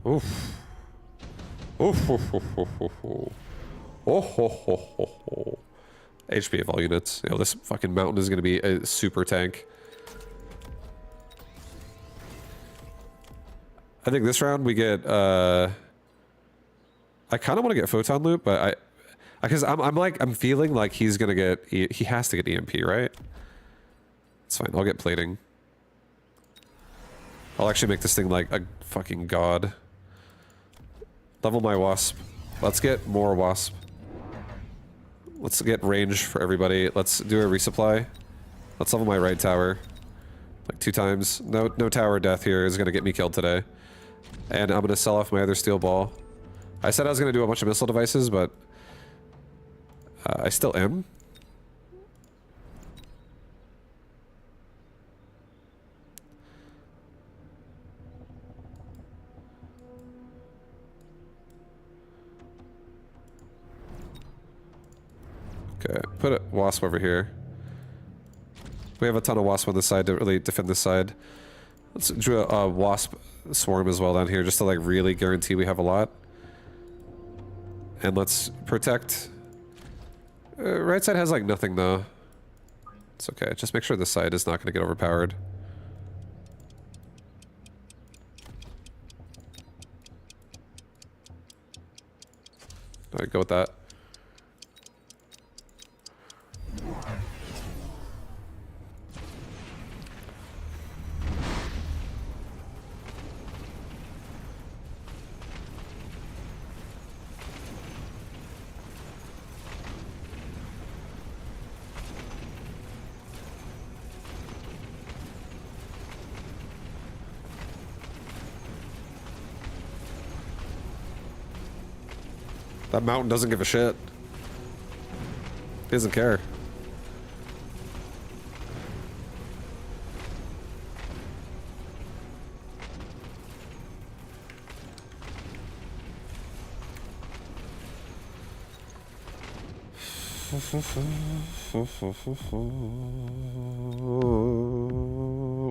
Oof. Oof. Oh. HP of all units. Yo, this fucking mountain is gonna be a super tank. I think this round we get, I kind of want to get Photon Loop, but because I'm feeling like he's gonna get, he has to get EMP, right? It's fine, I'll get plating. I'll actually make this thing like a fucking god. Level my Wasp. Let's get more Wasp. Let's get range for everybody. Let's do a resupply. Let's level my right tower. Like 2 times. No tower death here is gonna get me killed today. And I'm gonna sell off my other steel ball. I said I was gonna do a bunch of missile devices, but I still am. Okay, put a Wasp over here. We have a ton of Wasp on this side to really defend this side. Let's do a Wasp swarm as well down here, just to like really guarantee we have a lot. And let's protect. Right side has like nothing though. It's okay, just make sure this side is not going to get overpowered. Alright, go with that. That mountain doesn't give a shit. He doesn't care.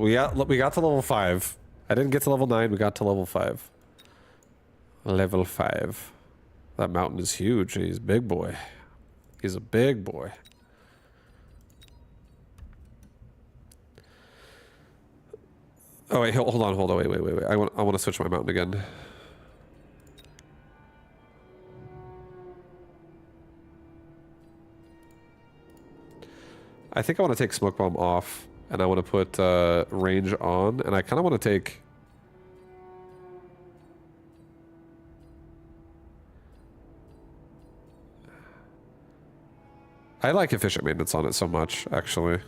We got to level 5. I didn't get to level 9, we got to level 5. Level 5. That mountain is huge. He's a big boy. He's a big boy. Oh wait, hold on, wait. I want to switch my mountain again. I think I want to take Smoke Bomb off, and I want to put range on, and I kind of want to take... I like efficient maintenance on it so much, actually.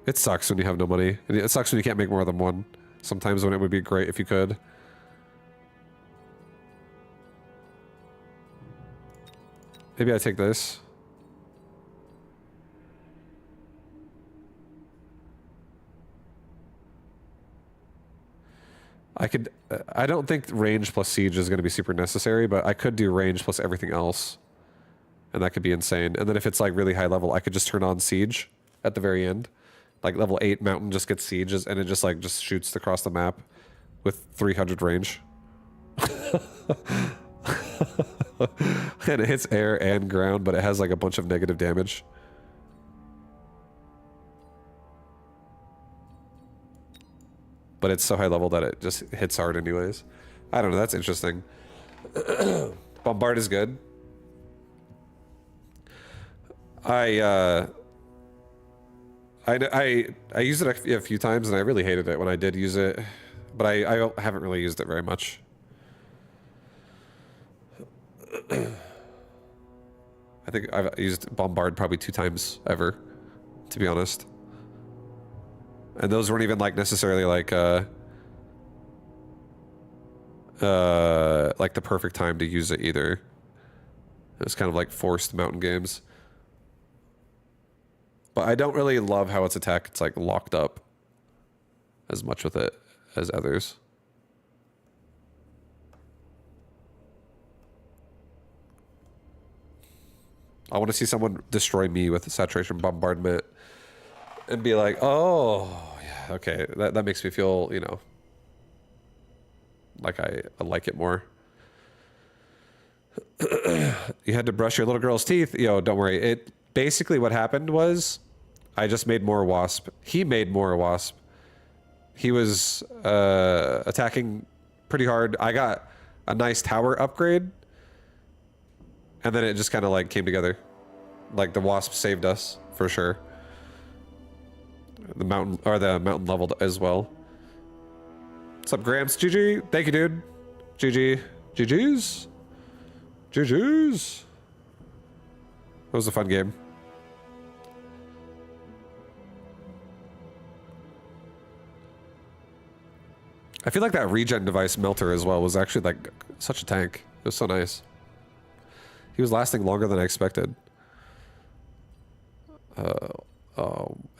It sucks when you have no money. It sucks when you can't make more than one. Sometimes when it would be great if you could. Maybe I take this. I could... I don't think range plus siege is going to be super necessary, but I could do range plus everything else. and that could be insane. And then if it's like really high level, I could just turn on siege at the very end. Like level 8 mountain just gets sieges and it just shoots across the map with 300 range. And it hits air and ground, but it has like a bunch of negative damage. But it's so high level that it just hits hard anyways. I don't know, that's interesting. Bombard is good. I used it a few times and I really hated it when I did use it, but I haven't really used it very much. I think I've used Bombard probably 2 times ever, to be honest. And those weren't even like necessarily like the perfect time to use it either. It was kind of like forced mountain games. But I don't really love how its attack, it's like locked up as much with it as others. I want to see someone destroy me with saturation bombardment and be like, oh, yeah, okay, that makes me feel, you know, like I like it more. You had to brush your little girl's teeth. Yo, don't worry. It basically what happened was I just made more wasp. He made more wasp. He was attacking pretty hard. I got a nice tower upgrade. And then it just kind of like came together. Like the wasp saved us for sure. The mountain leveled as well. What's up, Gramps? GG. Thank you, dude. GG. GG's. GG's. That was a fun game. I feel like that regen device melter as well was actually like such a tank. It was so nice. He was lasting longer than I expected.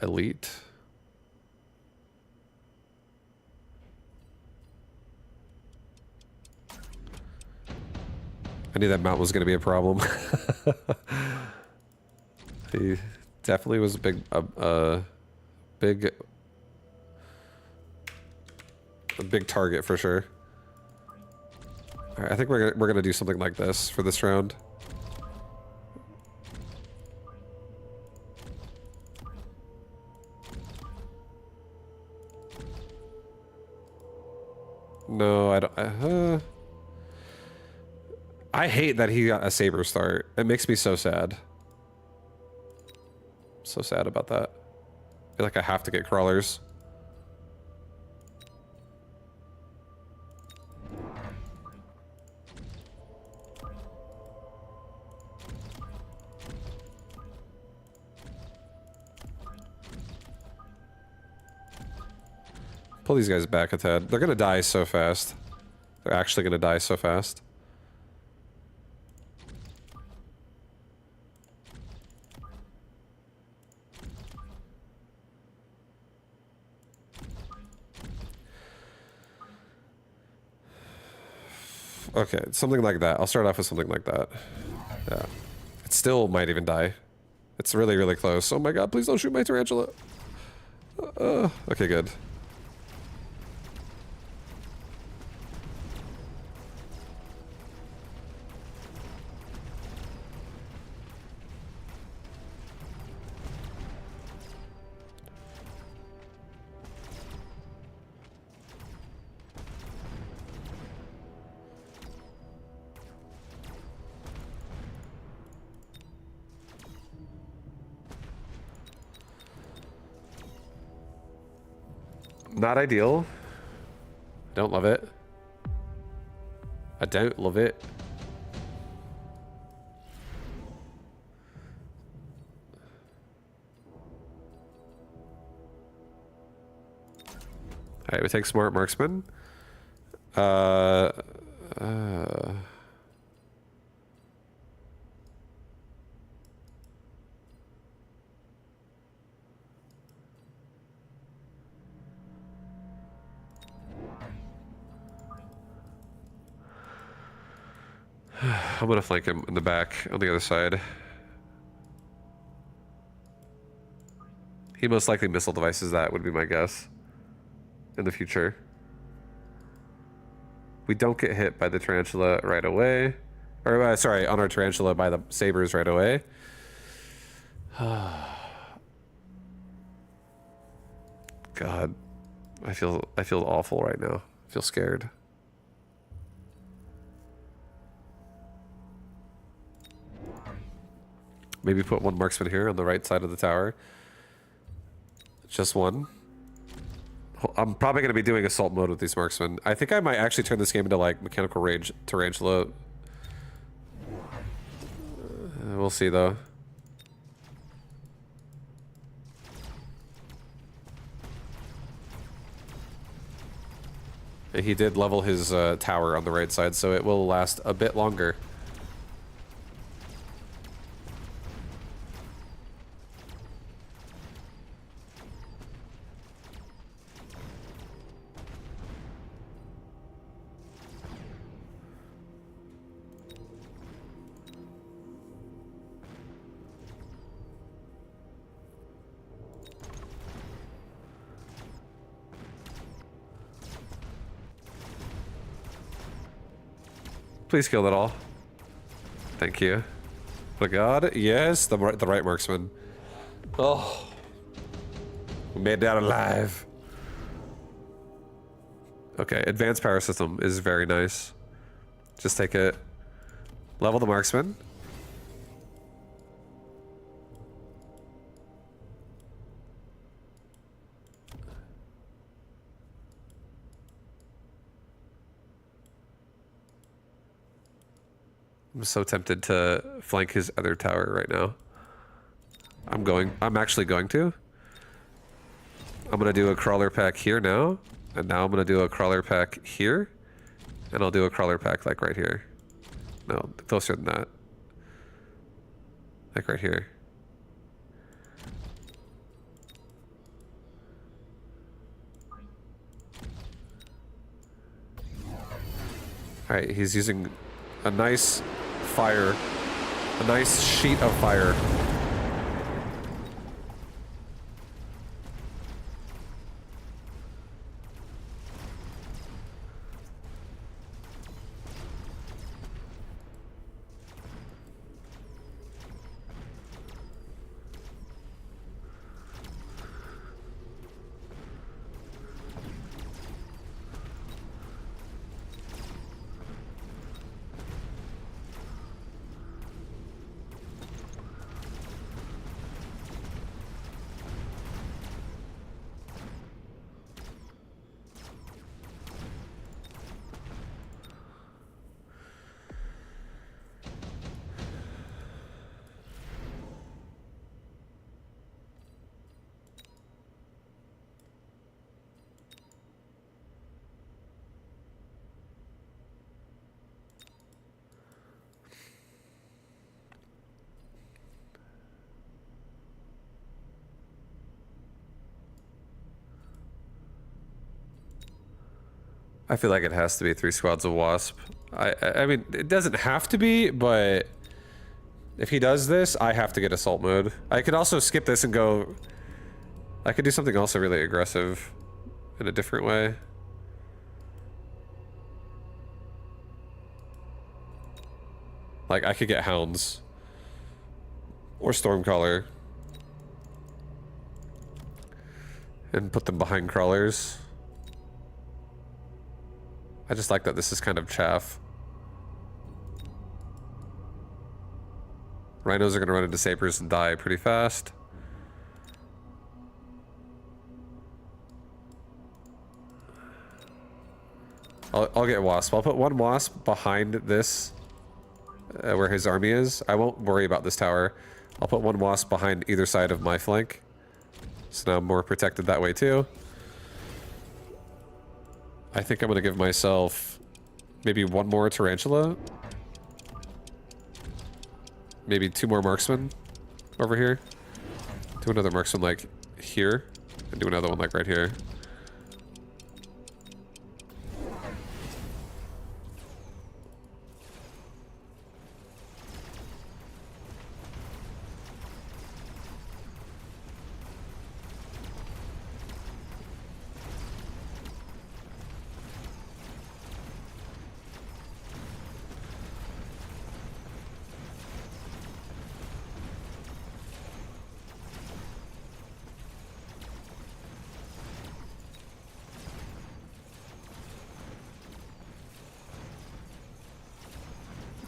Elite. I knew that mount was going to be a problem. He definitely was a big target for sure. All right, I think we're gonna do something like this for this round. No, I don't. I hate that he got a saber start. It makes me so sad. So sad about that. I feel like I have to get crawlers. Pull these guys back a tad. They're gonna die so fast. They're actually gonna die so fast. Okay, something like that. I'll start off with something like that. Yeah. It still might even die. It's really, really close. Oh my god, please don't shoot my tarantula. Okay, good. Not ideal. Don't love it. I don't love it. Alright, we take Smart Marksman. I'm gonna flank him in the back on the other side. He most likely missile devices that, would be my guess. In the future. We don't get hit by the tarantula right away. Or, sorry, on our tarantula by the sabers right away. God. I feel awful right now. I feel scared. Maybe put one marksman here on the right side of the tower. Just one. I'm probably going to be doing assault mode with these marksmen. I think I might actually turn this game into like mechanical rage tarantula. We'll see though. He did level his tower on the right side, so it will last a bit longer. Please kill it all. Thank you. Oh God, yes, the right marksman. Oh, we made it out alive. Okay, advanced power system is very nice. Just take it. Level the marksman. I'm so tempted to flank his other tower right now. I'm actually going to. I'm gonna do a crawler pack here now. And now I'm gonna do a crawler pack here. And I'll do a crawler pack like right here. No, closer than that. Like right here. Alright, he's using a nice fire. A nice sheet of fire. I feel like it has to be 3 squads of Wasp. I mean, it doesn't have to be, but if he does this, I have to get assault mode. I could also skip this and go... I could do something also really aggressive in a different way. Like, I could get Hounds. Or Stormcaller. And put them behind crawlers. I just like that this is kind of chaff. Rhinos are going to run into sabers and die pretty fast. I'll get Wasp. I'll put one Wasp behind this, where his army is. I won't worry about this tower. I'll put one Wasp behind either side of my flank. So now I'm more protected that way too. I think I'm going to give myself maybe one more Tarantula. Maybe 2 more Marksmen over here. Do another Marksman like here. And do another one like right here.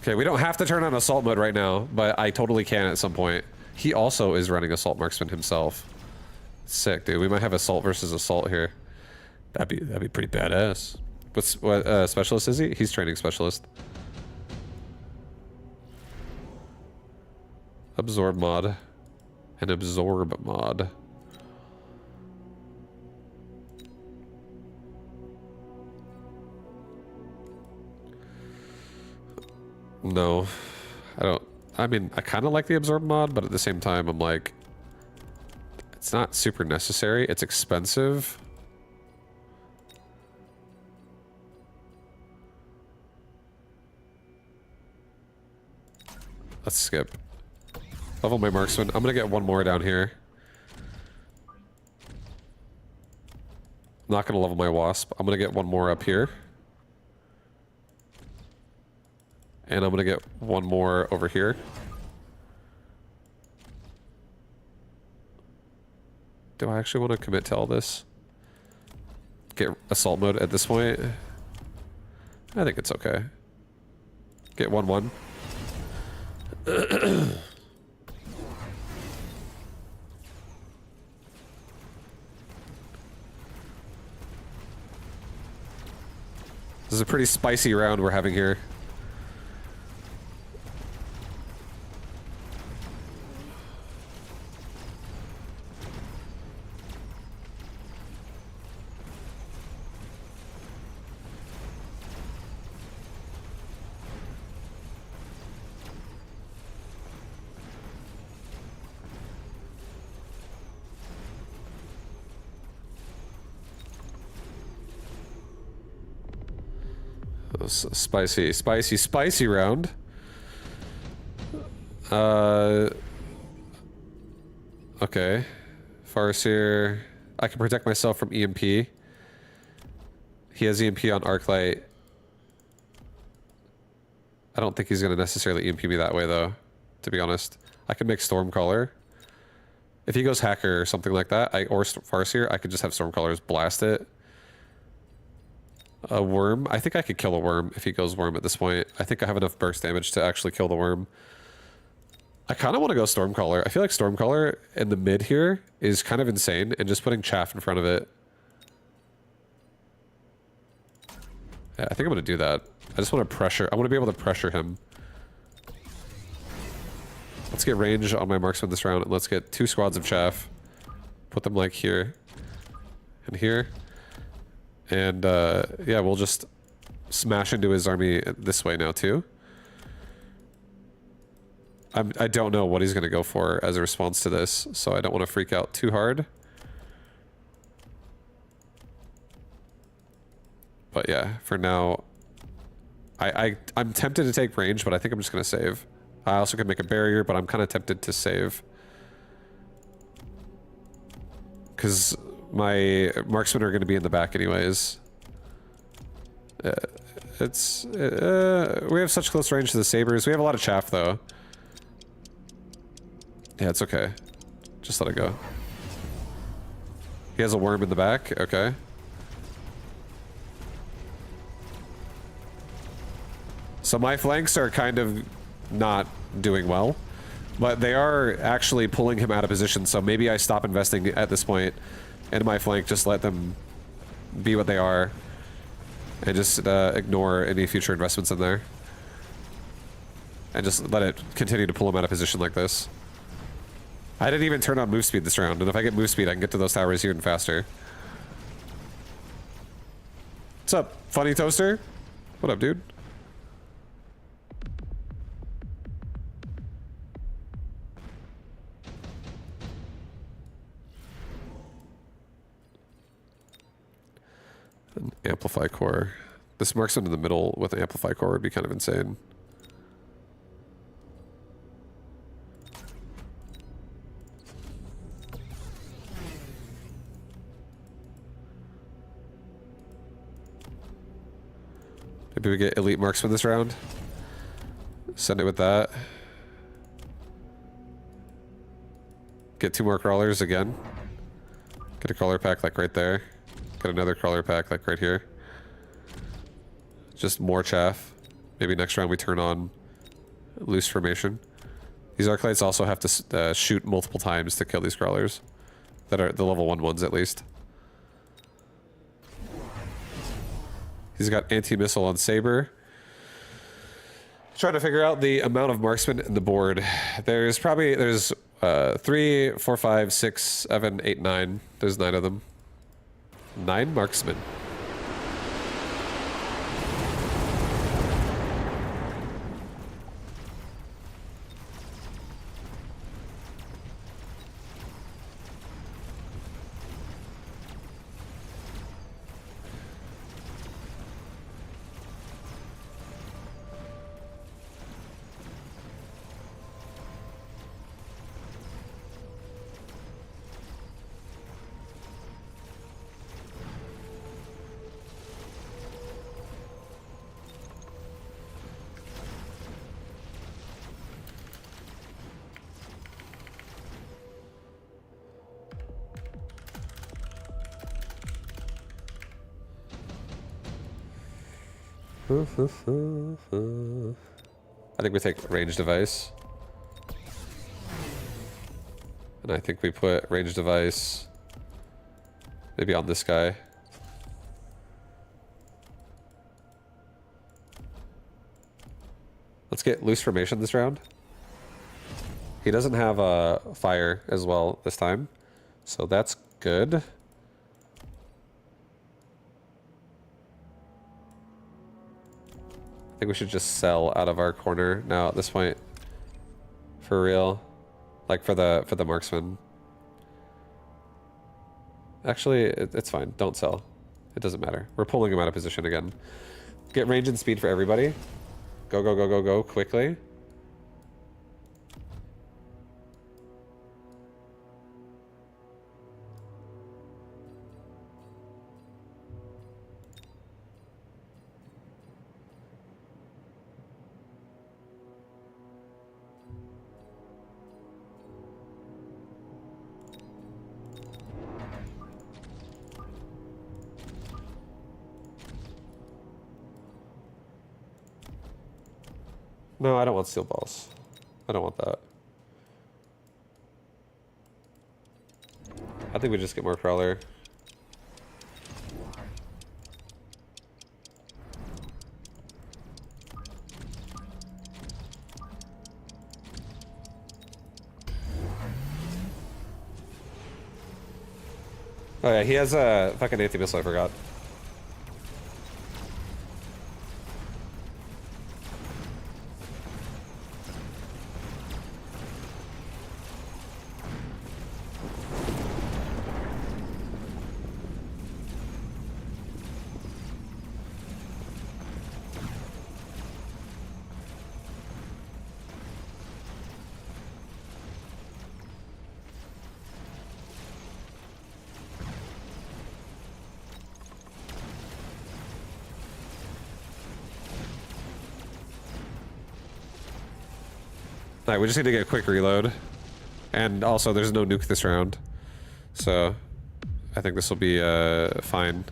Okay, we don't have to turn on assault mode right now, but I totally can at some point. He also is running assault marksman himself. Sick, dude. We might have assault versus assault here. That'd be pretty badass. What specialist is he? He's training specialist. Absorb mod. An absorb mod. No. I don't. I mean, I kind of like the absorb mod, but at the same time, I'm like, it's not super necessary. It's expensive. Let's skip. Level my marksman. I'm gonna get one more down here. Not gonna level my wasp. I'm gonna get one more up here. And I'm gonna get one more over here. Do I actually want to commit to all this? Get assault mode at this point? I think it's okay. Get 1-1. This is a pretty spicy round we're having here. Spicy round. Okay. Farseer. I can protect myself from EMP. He has EMP on Arclight. I don't think he's going to necessarily EMP me that way, though, to be honest. I can make Stormcaller. If he goes Hacker or something like that, or Farseer, I could just have Stormcallers blast it. A worm. I think I could kill a worm if he goes worm at this point. I think I have enough burst damage to actually kill the worm. I kind of want to go Stormcaller. I feel like Stormcaller in the mid here is kind of insane, and just putting chaff in front of it. Yeah, I think I'm going to do that. I just want to pressure. I want to be able to pressure him. Let's get range on my marksman this round, and let's get 2 squads of chaff. Put them like here and here. And yeah, we'll just smash into his army this way now too. I don't know what he's going to go for as a response to this, so I don't want to freak out too hard. But yeah, for now, I'm tempted to take range, but I think I'm just going to save. I also could make a barrier, but I'm kind of tempted to save. Because my marksmen are going to be in the back anyways. We have such close range to the sabers. We have a lot of chaff, though. Yeah, it's okay. Just let it go. He has a worm in the back. Okay. So my flanks are kind of not doing well, but they are actually pulling him out of position, so maybe I stop investing at this point into my flank, just let them be what they are, and just ignore any future investments in there. And just let it continue to pull him out of position like this. I didn't even turn on move speed this round, and if I get move speed, I can get to those towers even faster. What's up, funny toaster? What up, dude? An amplify core. This marksman in the middle with an amplify core would be kind of insane. Maybe we get elite marksman this round. Send it with that. Get 2 more crawlers again. Get a crawler pack like right there. Get another crawler pack like right here. Just more chaff. Maybe next round we turn on loose formation. These Arclights also have to shoot multiple times to kill these crawlers. That are the level 1 ones, at least. He's got anti-missile on Saber. Trying to figure out the amount of marksmen in the board. There's 3, 4, 5, 6, 7, 8, 9. There's 9 of them. 9 marksmen. I think we take range device. And I think we put range device maybe on this guy. Let's get loose formation this round. He doesn't have fire as well this time, so that's good. I think we should just sell out of our corner now at this point. For real. Like for the marksman. Actually, it's fine. Don't sell. It doesn't matter. We're pulling him out of position again. Get range and speed for everybody. Go, go, go, go, go, quickly. No, I don't want steel balls. I don't want that. I think we just get more crawler. Oh yeah, he has a fucking anti-missile, I forgot. Alright, we just need to get a quick reload. And also, there's no nuke this round. So, I think this will be fine.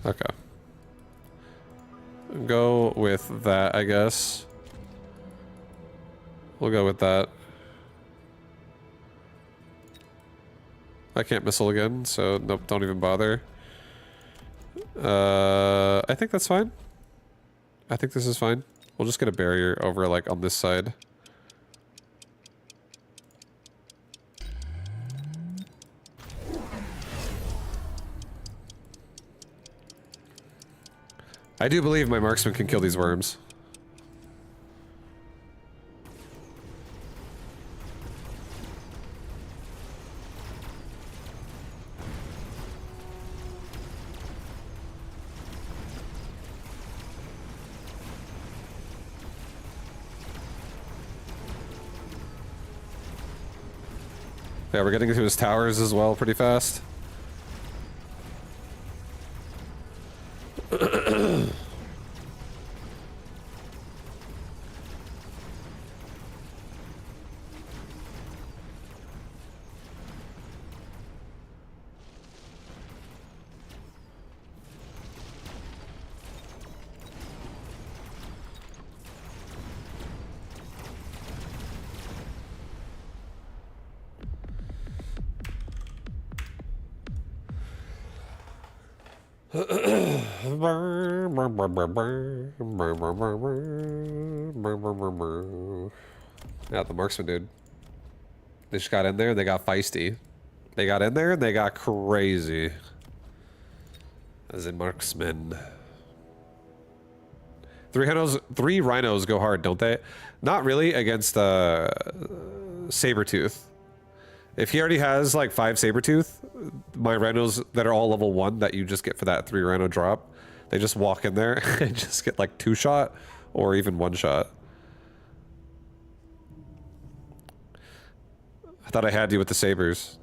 Okay. Go with that, I guess. We'll go with that. I can't missile again, so nope, don't even bother. I think that's fine. I think this is fine. We'll just get a barrier over, like, on this side. I do believe my marksman can kill these worms. Yeah, we're getting into his towers as well pretty fast. Yeah, the marksman dude. They just got in there and they got feisty. They got in there and they got crazy. As in marksmen. Three rhinos go hard, don't they? Not really against Sabertooth. If he already has like 5 Sabertooth, my rhinos that are all level 1 that you just get for that 3 rhino drop, they just walk in there and just get like 2 shot or even 1 shot. I thought I had you with the sabers,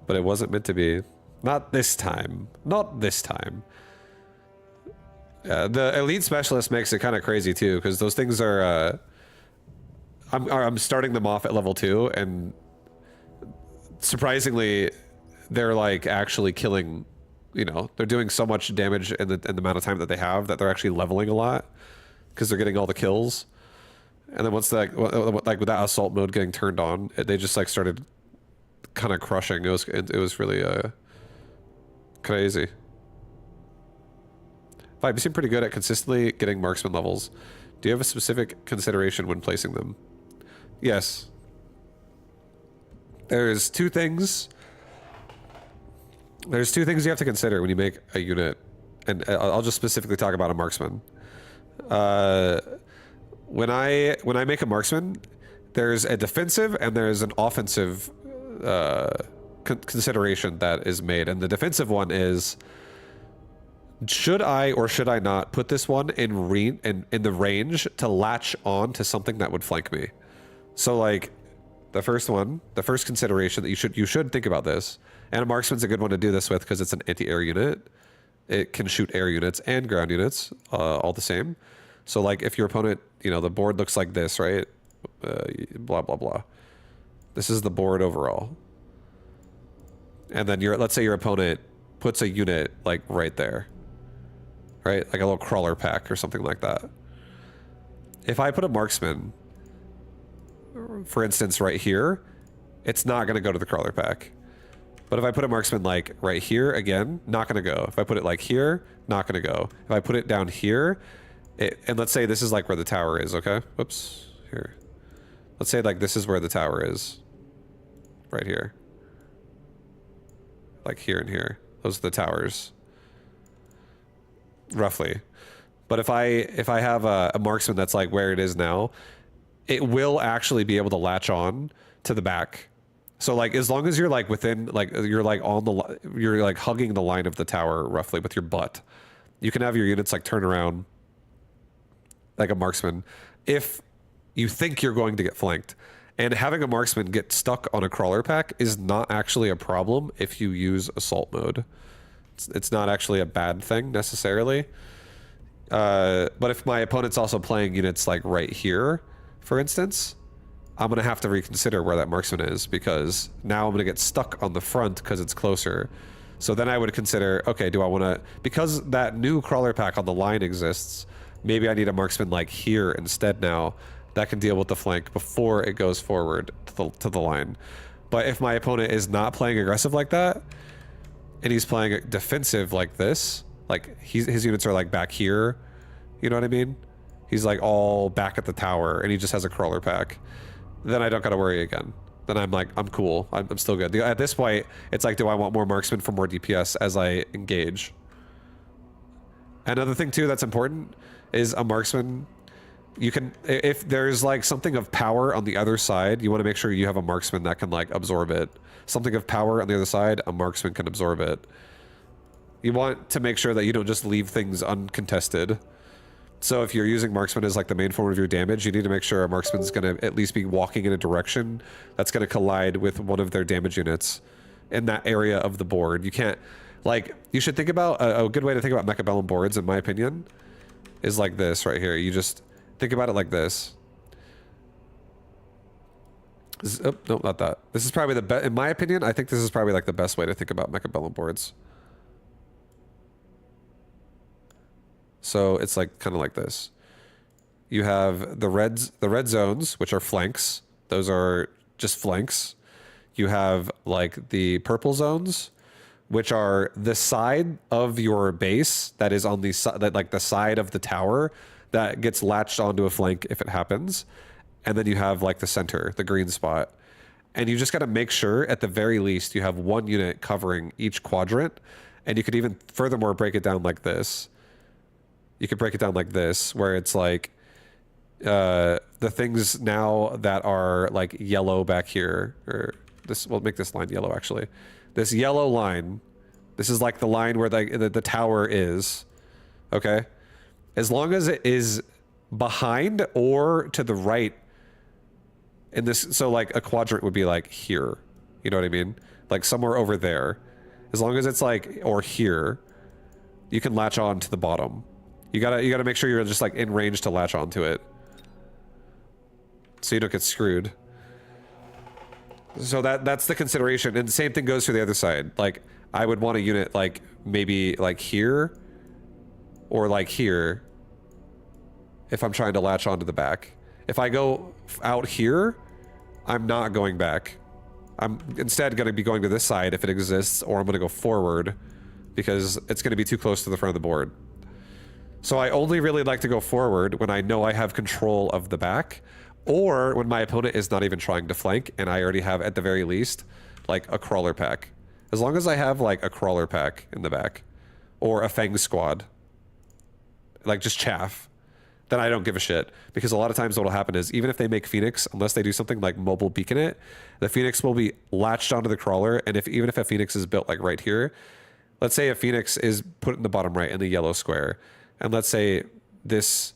but it wasn't meant to be. Not this time. Not this time. The elite specialist makes it kind of crazy too, because those things are. I'm starting them off at level 2, and surprisingly, they're like actually killing. You know, they're doing so much damage in the amount of time that they have that they're actually leveling a lot because they're getting all the kills. And then once like with that assault mode getting turned on, they just like started kind of crushing. It was really crazy. Vibe, you seem pretty good at consistently getting marksman levels. Do you have a specific consideration when placing them? Yes. There's two things you have to consider when you make a unit, and I'll just specifically talk about a marksman. When I make a marksman, there's a defensive and there's an offensive consideration that is made, and the defensive one is: should I or should I not put this one in the range to latch on to something that would flank me? So like the first consideration that you should think about this, and a marksman's a good one to do this with because it's an anti-air unit. It can shoot air units and ground units all the same. So like if your opponent, you know, the board looks like this, right? Blah, blah, blah. This is the board overall. And then let's say your opponent puts a unit like right there, right? Like a little crawler pack or something like that. If I put a marksman, for instance, right here, it's not going to go to the crawler pack. But if I put a marksman like right here, again, not going to go. If I put it like here, not going to go. If I put it down here, and let's say this is like where the tower is, okay? Whoops, here. Let's say like this is where the tower is. Right here. Like here and here. Those are the towers. Roughly. But if I have a marksman that's like where it is now, it will actually be able to latch on to the back. So like as long as you're like within, like you're like you're like hugging the line of the tower roughly with your butt, you can have your units like turn around like a marksman if you think you're going to get flanked. And having a marksman get stuck on a crawler pack is not actually a problem if you use assault mode. It's not actually a bad thing necessarily. But if my opponent's also playing units like right here, for instance, I'm going to have to reconsider where that marksman is, because now I'm going to get stuck on the front because it's closer. So then I would consider, okay, do I want to, because that new crawler pack on the line exists, maybe I need a marksman like here instead now that can deal with the flank before it goes forward to the line. But if my opponent is not playing aggressive like that, and he's playing defensive like this, Like his units are like back here. You know what I mean? He's like all back at the tower, and he just has a crawler pack. Then I don't gotta worry again. Then I'm like, I'm cool. I'm still good. At this point, it's like, do I want more marksman for more DPS as I engage? Another thing too that's important is a marksman. You can, if there's like something of power on the other side, you want to make sure you have a marksman that can like absorb it. Something of power on the other side, a marksman can absorb it. You want to make sure that you don't just leave things uncontested. So if you're using marksman as like the main form of your damage, you need to make sure a marksman's going to at least be walking in a direction that's going to collide with one of their damage units in that area of the board. You can't, like, you should think about, a good way to think about Mechabellum boards, in my opinion, is like this right here. You just think about it like this. Oh, no, not that. This is probably the best, in my opinion, I think this is probably like the best way to think about Mechabellum boards. So it's like kind of like this. You have the red zones, which are flanks. Those are just flanks. You have like the purple zones, which are the side of your base that is on the side, like the side of the tower that gets latched onto a flank if it happens. And then you have like the center, the green spot. And you just got to make sure at the very least you have one unit covering each quadrant. And you could even furthermore break it down like this. You could break it down like this, where it's like the things now that are like yellow back here, or this, we'll make this line yellow actually. This yellow line, this is like the line where the tower is, okay? As long as it is behind or to the right in this, so like a quadrant would be like here, you know what I mean? Like somewhere over there. As long as it's like, or here, you can latch on to the bottom. You gotta make sure you're just like in range to latch onto it, so you don't get screwed. So that's the consideration, and the same thing goes for the other side. Like I would want a unit like maybe like here, or like here, if I'm trying to latch onto the back. If I go out here, I'm not going back. I'm instead gonna be going to this side if it exists, or I'm gonna go forward because it's gonna be too close to the front of the board. So I only really like to go forward when I know I have control of the back, or when my opponent is not even trying to flank and I already have, at the very least, like a crawler pack. As long as I have like a crawler pack in the back, or a Fang squad, like just chaff, then I don't give a shit. Because a lot of times what will happen is, even if they make Phoenix, unless they do something like mobile beacon it, the Phoenix will be latched onto the crawler, and even if a Phoenix is built like right here, let's say a Phoenix is put in the bottom right in the yellow square, and let's say this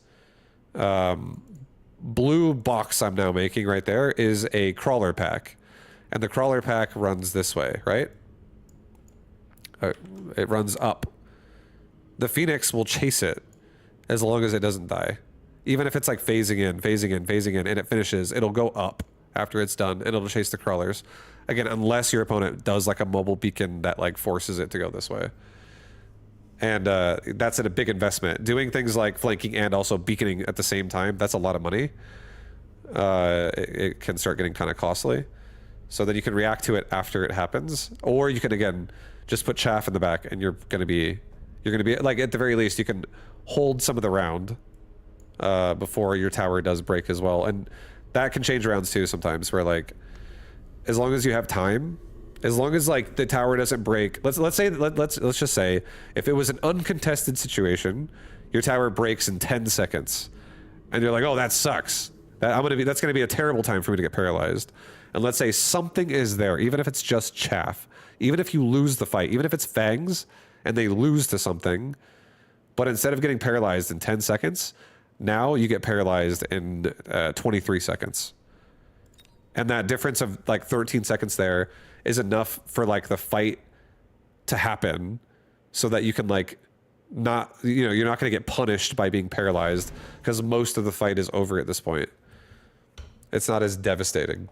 blue box I'm now making right there is a crawler pack. And the crawler pack runs this way, right? It runs up. The Phoenix will chase it as long as it doesn't die. Even if it's like phasing in, phasing in, phasing in, and it finishes, it'll go up after it's done, and it'll chase the crawlers. Again, unless your opponent does like a mobile beacon that like forces it to go this way. And that's a big investment. Doing things like flanking and also beaconing at the same time, that's a lot of money. It can start getting kind of costly. So then you can react to it after it happens. Or you can, again, just put chaff in the back, and you're going to be, like, at the very least, you can hold some of the round before your tower does break as well. And that can change rounds too sometimes, where like, as long as you have time, as long as like the tower doesn't break, let's just say if it was an uncontested situation, your tower breaks in 10 seconds, and you're like, oh, that sucks. That's gonna be a terrible time for me to get paralyzed. And let's say something is there, even if it's just chaff, even if you lose the fight, even if it's Fangs and they lose to something, but instead of getting paralyzed in 10 seconds, now you get paralyzed in 23 seconds. And that difference of like 13 seconds there is enough for like the fight to happen, so that you can like not, you're not going to get punished by being paralyzed, because most of the fight is over at this point. It's not as devastating.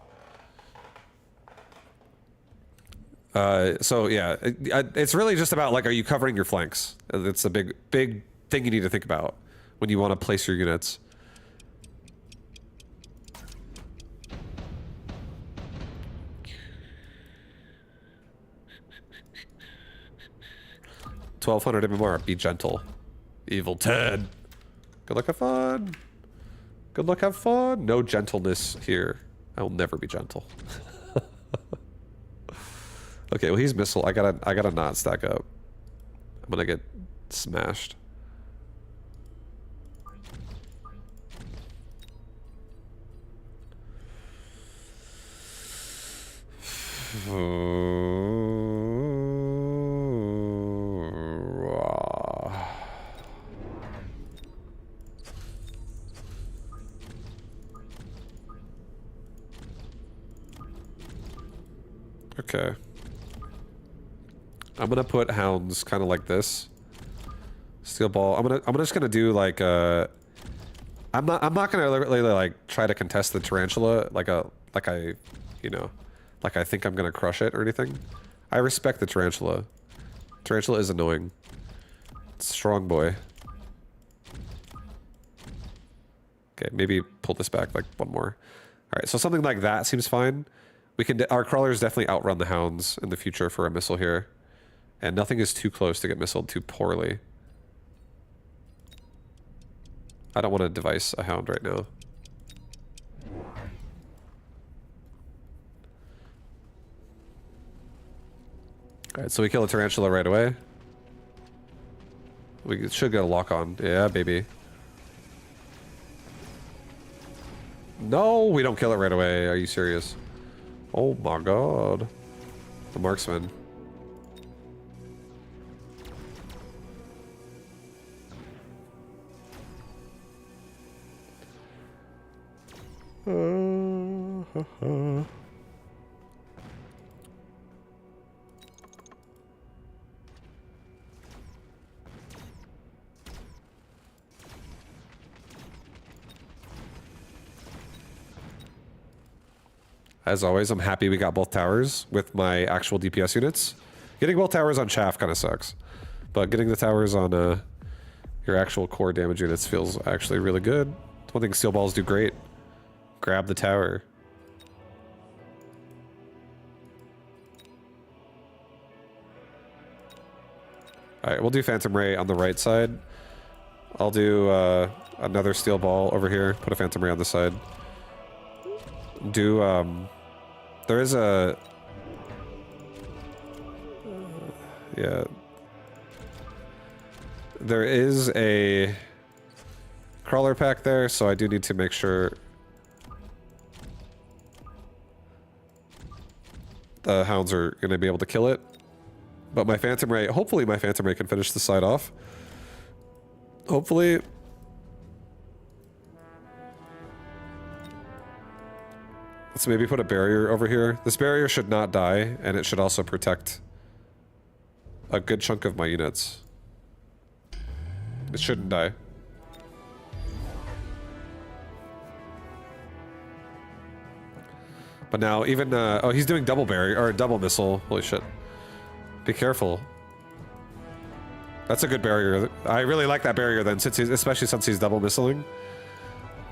So yeah, it's really just about like, are you covering your flanks? It's a big thing you need to think about when you want to place your units. 1200 MMR. Be gentle. Evil Ted. Good luck, have fun. Good luck, have fun. No gentleness here. I will never be gentle. Okay, well he's missile. I gotta not stack up. I'm gonna get smashed. Okay. I'm gonna put hounds kind of like this. Steel ball. I'm just gonna do like I'm not gonna really like try to contest the tarantula like I think I'm gonna crush it or anything. I respect the tarantula. Tarantula is annoying. Strong boy. Okay, maybe pull this back like one more. All right, so something like that seems fine. We can. Our crawlers definitely outrun the hounds in the future for a missile here, and nothing is too close to get missiled too poorly. I don't want to device a hound right now. All right, so we kill a tarantula right away. We should get a lock on. Yeah, baby. No, we don't kill it right away. Are you serious? Oh my god. The marksman. As always, I'm happy we got both towers with my actual DPS units. Getting both towers on chaff kind of sucks. But getting the towers on your actual core damage units feels actually really good. It's one thing steel balls do great. Grab the tower. Alright, we'll do Phantom Ray on the right side. I'll do another steel ball over here. Put a Phantom Ray on the side. Do, there is a... yeah. There is a crawler pack there, so I do need to make sure the hounds are going to be able to kill it. But my Phantom Ray, hopefully my Phantom Ray can finish the side off. Hopefully. Let's maybe put a barrier over here. This barrier should not die, and it should also protect a good chunk of my units. It shouldn't die. But now even, oh, he's doing double barrier, or double missile. Holy shit. Be careful. That's a good barrier. I really like that barrier then, since especially since he's double missiling.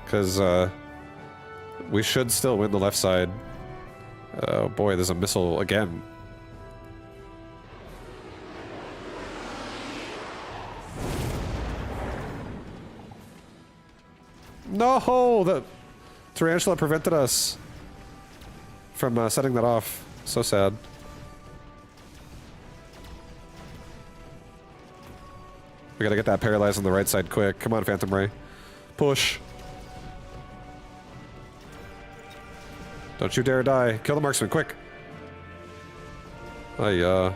Because, we should still win the left side. Oh boy, there's a missile again. No! The tarantula prevented us from setting that off. So sad. We gotta get that paralyzed on the right side quick. Come on, Phantom Ray. Push. Don't you dare die. Kill the marksman, quick. I'm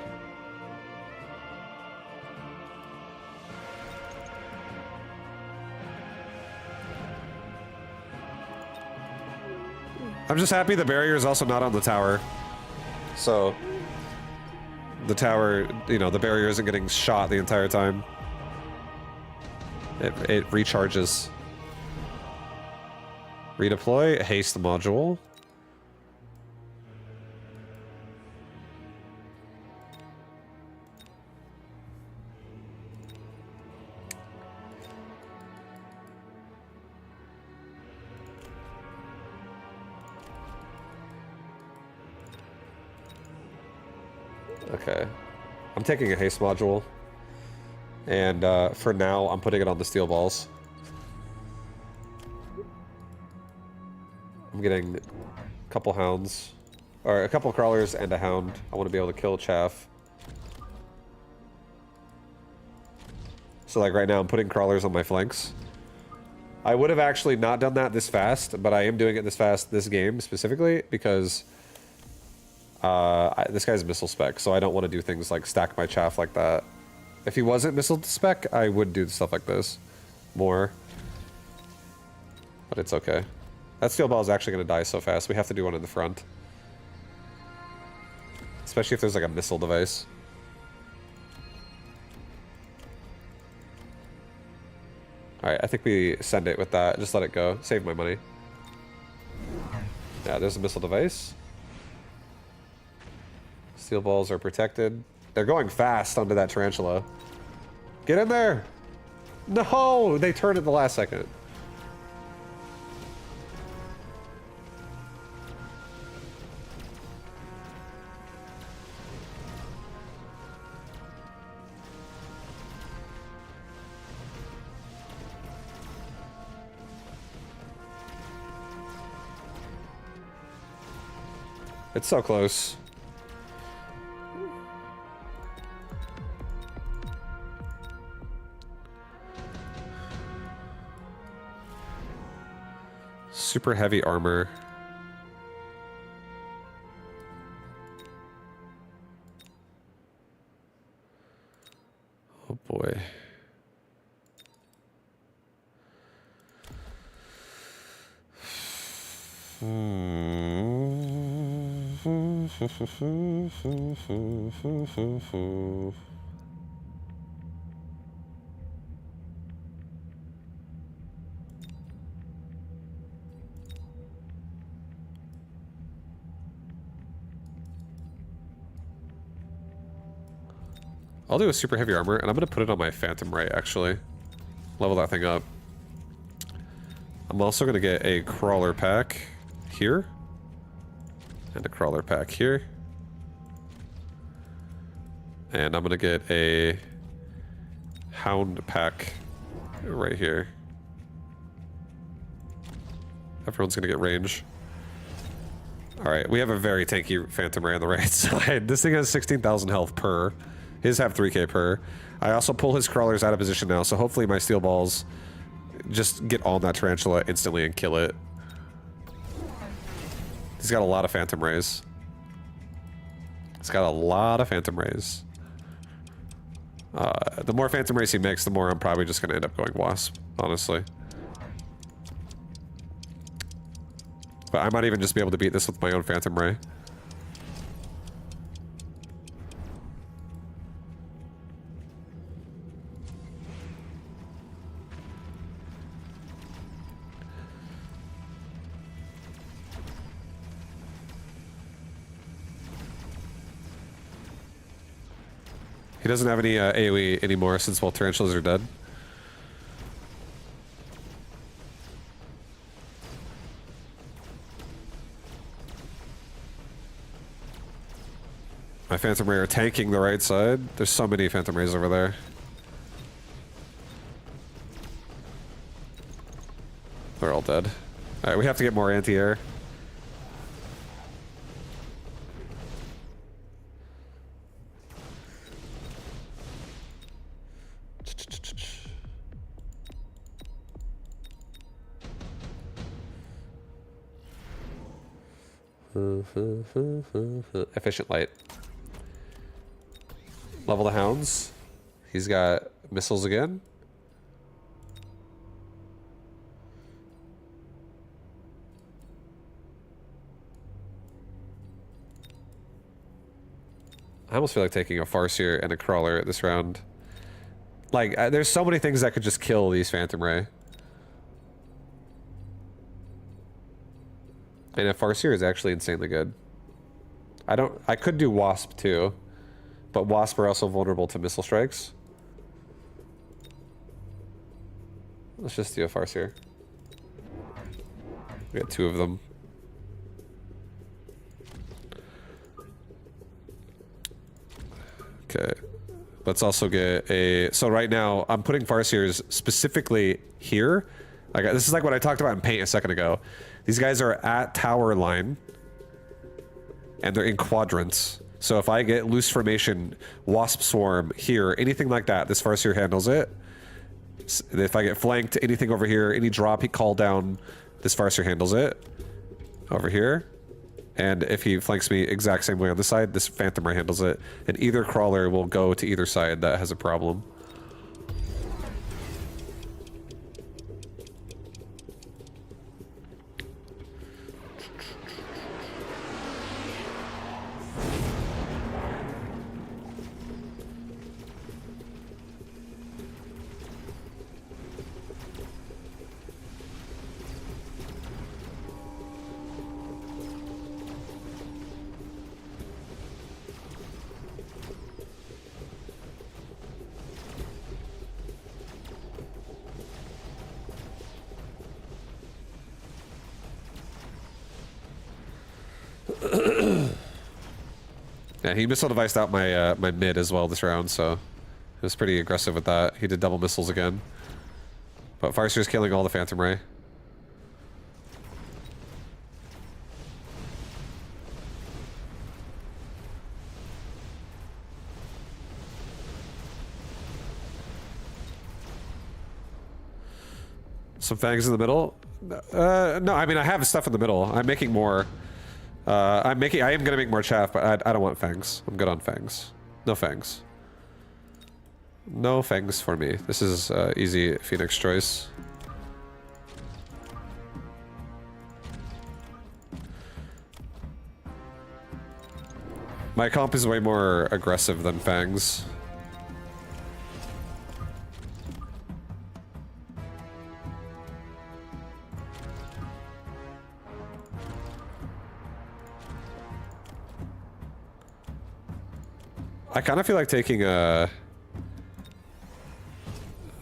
just happy the barrier is also not on the tower. So, the tower, you know, the barrier isn't getting shot the entire time. It recharges. Redeploy, haste module. Okay. I'm taking a haste module. And for now, I'm putting it on the steel balls. I'm getting a couple hounds. Or a couple crawlers and a hound. I want to be able to kill chaff. So like right now, I'm putting crawlers on my flanks. I would have actually not done that this fast, but I am doing it this fast this game specifically because this guy's missile spec, so I don't want to do things like stack my chaff like that. If he wasn't missile spec, I would do stuff like this more. But it's okay. That steel ball is actually going to die so fast. We have to do one in the front. Especially if there's like a missile device. Alright, I think we send it with that. Just let it go. Save my money. Yeah, there's a missile device. Steel balls are protected. They're going fast onto that tarantula. Get in there! No! They turned at the last second. It's so close. Super heavy armor. Oh boy. I'll do a super heavy armor, and I'm going to put it on my Phantom Ray, actually. Level that thing up. I'm also going to get a crawler pack here. And a crawler pack here. And I'm going to get a hound pack right here. Everyone's going to get range. Alright, we have a very tanky Phantom Ray on the right side. This thing has 16,000 health per. His have 3k per. I also pull his crawlers out of position now, so hopefully my steel balls just get on that tarantula instantly and kill it. He's got a lot of Phantom Rays. He's got a lot of Phantom Rays. The more Phantom Rays he makes, the more I'm probably just going to end up going Wasp, honestly. But I might even just be able to beat this with my own Phantom Ray. He doesn't have any AoE anymore since both tarantulas are dead. My Phantom Ray are tanking the right side. There's so many Phantom Rays over there. They're all dead. Alright, we have to get more anti-air. Efficient light. Level the hounds. He's got missiles again. I almost feel like taking a Farseer and a Crawler this round. Like, there's so many things that could just kill these Phantom Ray. And a Farseer is actually insanely good. I could do Wasp too, but Wasp are also vulnerable to missile strikes. Let's just do a Farseer. We got two of them. Okay. Let's also get a... So right now, I'm putting Farseers specifically here. Like, this is like what I talked about in Paint a second ago. These guys are at tower line. And they're in quadrants. So if I get loose formation, wasp swarm here, anything like that, this Farseer handles it. If I get flanked, anything over here, any drop he call down, this Farseer handles it. Over here. And if he flanks me exact same way on this side, this Phantom Ray handles it. And either crawler will go to either side that has a problem. Yeah, he missile deviced out my my mid as well this round, so he was pretty aggressive with that. He did double missiles again. But Farseer's killing all the Phantom Ray. Some fangs in the middle? No, I mean, I have stuff in the middle. I'm making more. I am gonna make more chaff, but I don't want fangs. I'm good on fangs. No fangs. No fangs for me. This is easy Phoenix choice. My comp is way more aggressive than fangs. I kind of feel like taking a...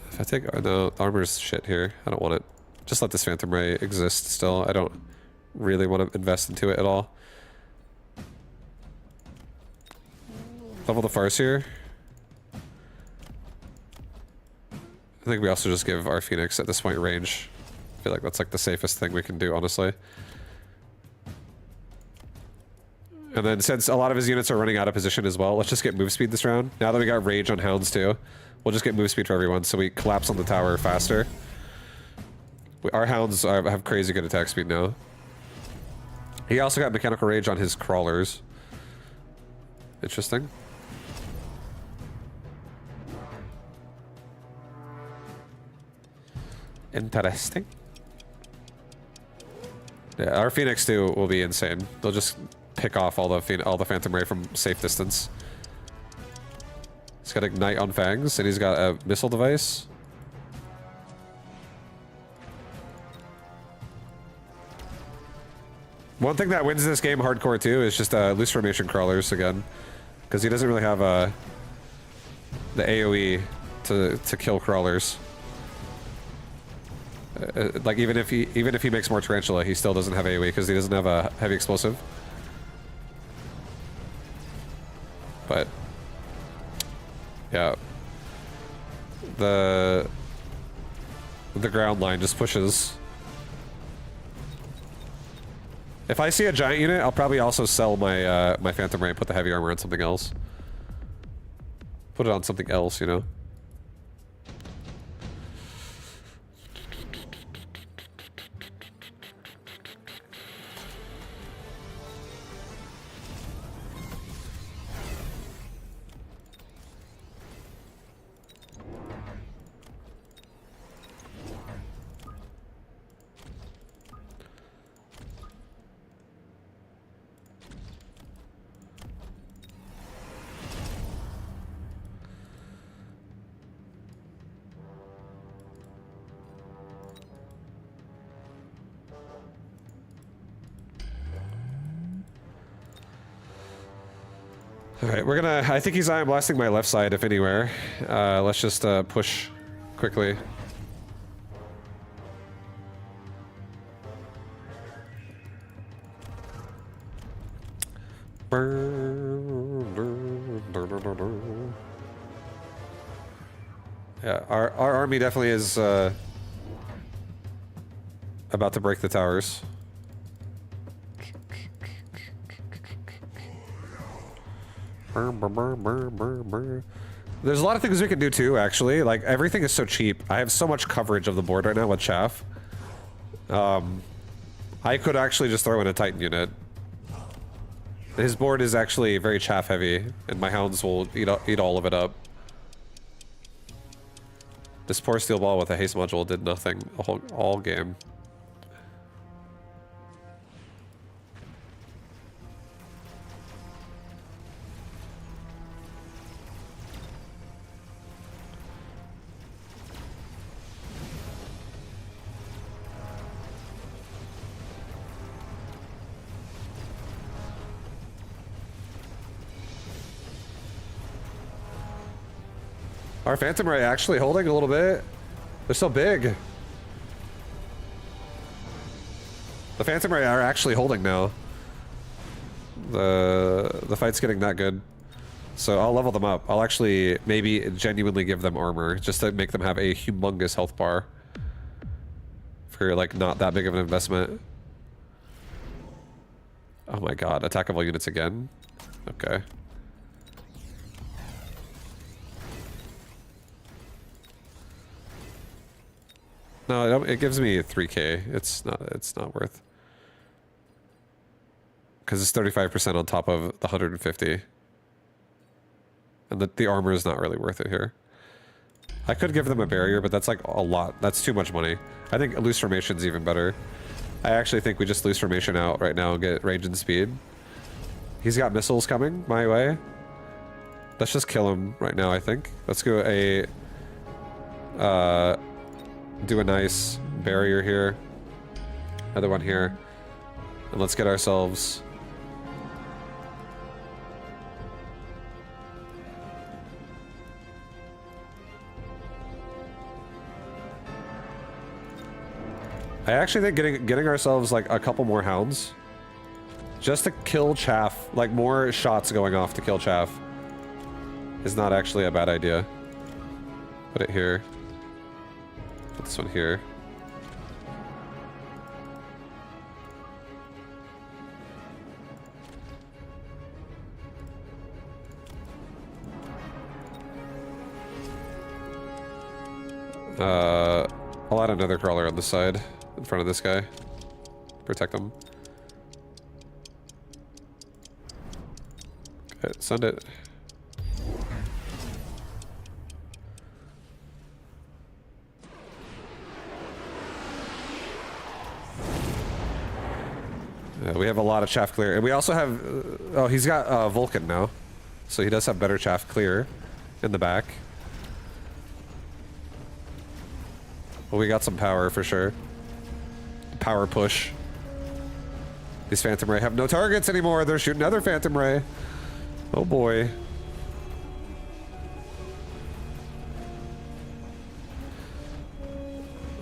If I take... No, armor's shit here. I don't want it. Just let this Phantom Ray exist still. I don't really want to invest into it at all. Level the Farseer. I think we also just give our Phoenix at this point range. I feel like that's like the safest thing we can do, honestly. And then since a lot of his units are running out of position as well, let's just get move speed this round. Now that we got rage on hounds too, we'll just get move speed for everyone so we collapse on the tower faster. Our hounds have crazy good attack speed now. He also got mechanical rage on his crawlers. Interesting. Interesting. Yeah, our Phoenix too will be insane. They'll just pick off all the Phantom Ray from safe distance. He's got Ignite on Fangs, and he's got a missile device. One thing that wins this game hardcore too is just loose formation crawlers again, because he doesn't really have the AOE to kill crawlers. Like even if he makes more Tarantula, he still doesn't have AOE because he doesn't have a heavy explosive. But yeah, the ground line just pushes. If I see a giant unit, I'll probably also sell my my Phantom Ray and put the heavy armor on something else. Put it on something else, you know. Alright, we're gonna... I think he's ion blasting my left side, if anywhere. Let's just push quickly. Yeah, our army definitely is about to break the towers. There's a lot of things we can do too, actually. Like, everything is so cheap. I have so much coverage of the board right now with chaff. I could actually just throw in a Titan unit. His board is actually very chaff heavy, and my hounds will eat all of it up. This poor steel ball with a haste module did nothing all game. Our Phantom Ray actually holding a little bit. They're so big. The Phantom Ray are actually holding now. The fight's getting that good. So I'll level them up. I'll actually maybe genuinely give them armor just to make them have a humongous health bar. For like not that big of an investment. Oh my god, attackable units again? Okay. No, it gives me 3k. It's not worth. Because it's 35% on top of the 150. And the armor is not really worth it here. I could give them a barrier, but that's like a lot. That's too much money. I think loose formation's even better. I actually think we just loose formation out right now and get range and speed. He's got missiles coming my way. Let's just kill him right now, I think. Let's go do a nice barrier here. Another one here. And let's get ourselves... I actually think getting ourselves like a couple more hounds just to kill chaff, like more shots going off to kill chaff, is not actually a bad idea. Put it here. Put this one here. I'll add another crawler on the side in front of this guy. Protect him. Okay, send it. Yeah, we have a lot of chaff clear. And we also have... oh, he's got Vulcan now. So he does have better chaff clear in the back. Well, we got some power for sure. Power push. These Phantom Ray have no targets anymore. They're shooting other Phantom Ray. Oh boy.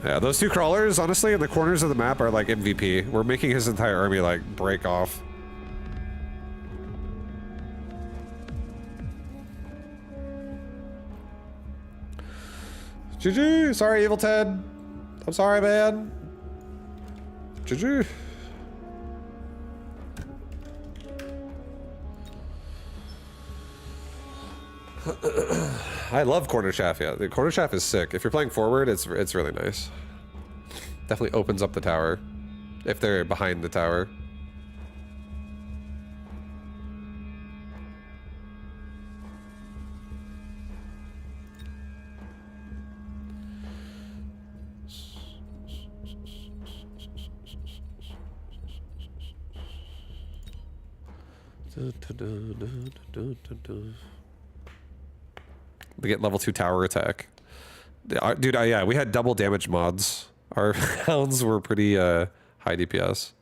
Yeah, those two crawlers, honestly, in the corners of the map are like MVP. We're making his entire army like break off. GG! Sorry, Evil Ted. I'm sorry, man. GG. I love corner chaff, yeah. The corner chaff is sick. If you're playing forward, it's really nice. Definitely opens up the tower. If they're behind the tower. They get level 2 tower attack. Dude, yeah, we had double damage mods. Our hounds were pretty high DPS.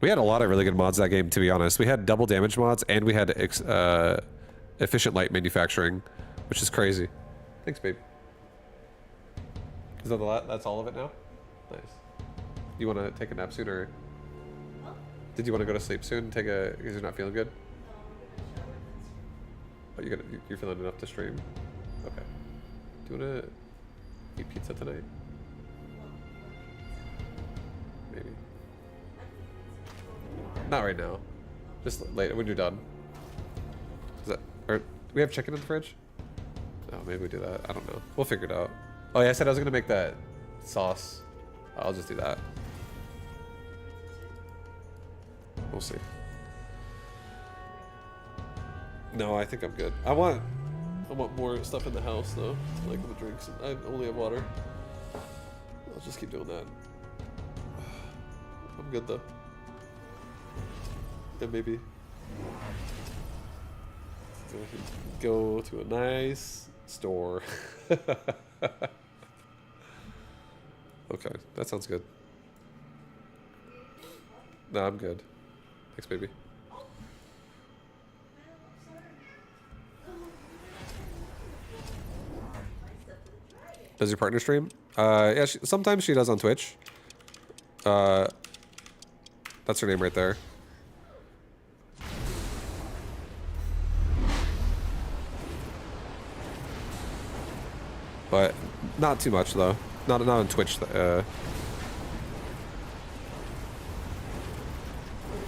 We had a lot of really good mods that game, to be honest. We had double damage mods, and we had efficient light manufacturing, which is crazy. Thanks, babe. Is that that's all of it now? Nice. You want to take a nap soon, or... Did you want to go to sleep soon? Because you're not feeling good? Oh, you're feeling enough to stream? Okay. Do you wanna eat pizza tonight? Maybe. Not right now. Just later when you're done. Is that, or do we have chicken in the fridge? Oh, maybe we do that. I don't know. We'll figure it out. Oh yeah, I said I was gonna make that sauce. I'll just do that. We'll see. No, I think I'm good. I want more stuff in the house though, like the drinks. I only have water. I'll just keep doing that. I'm good though. And maybe go to a nice store. Okay, that sounds good. No, I'm good. Thanks, baby. Does your partner stream? Yeah, sometimes she does on Twitch. That's her name right there. But not too much though. Not on Twitch.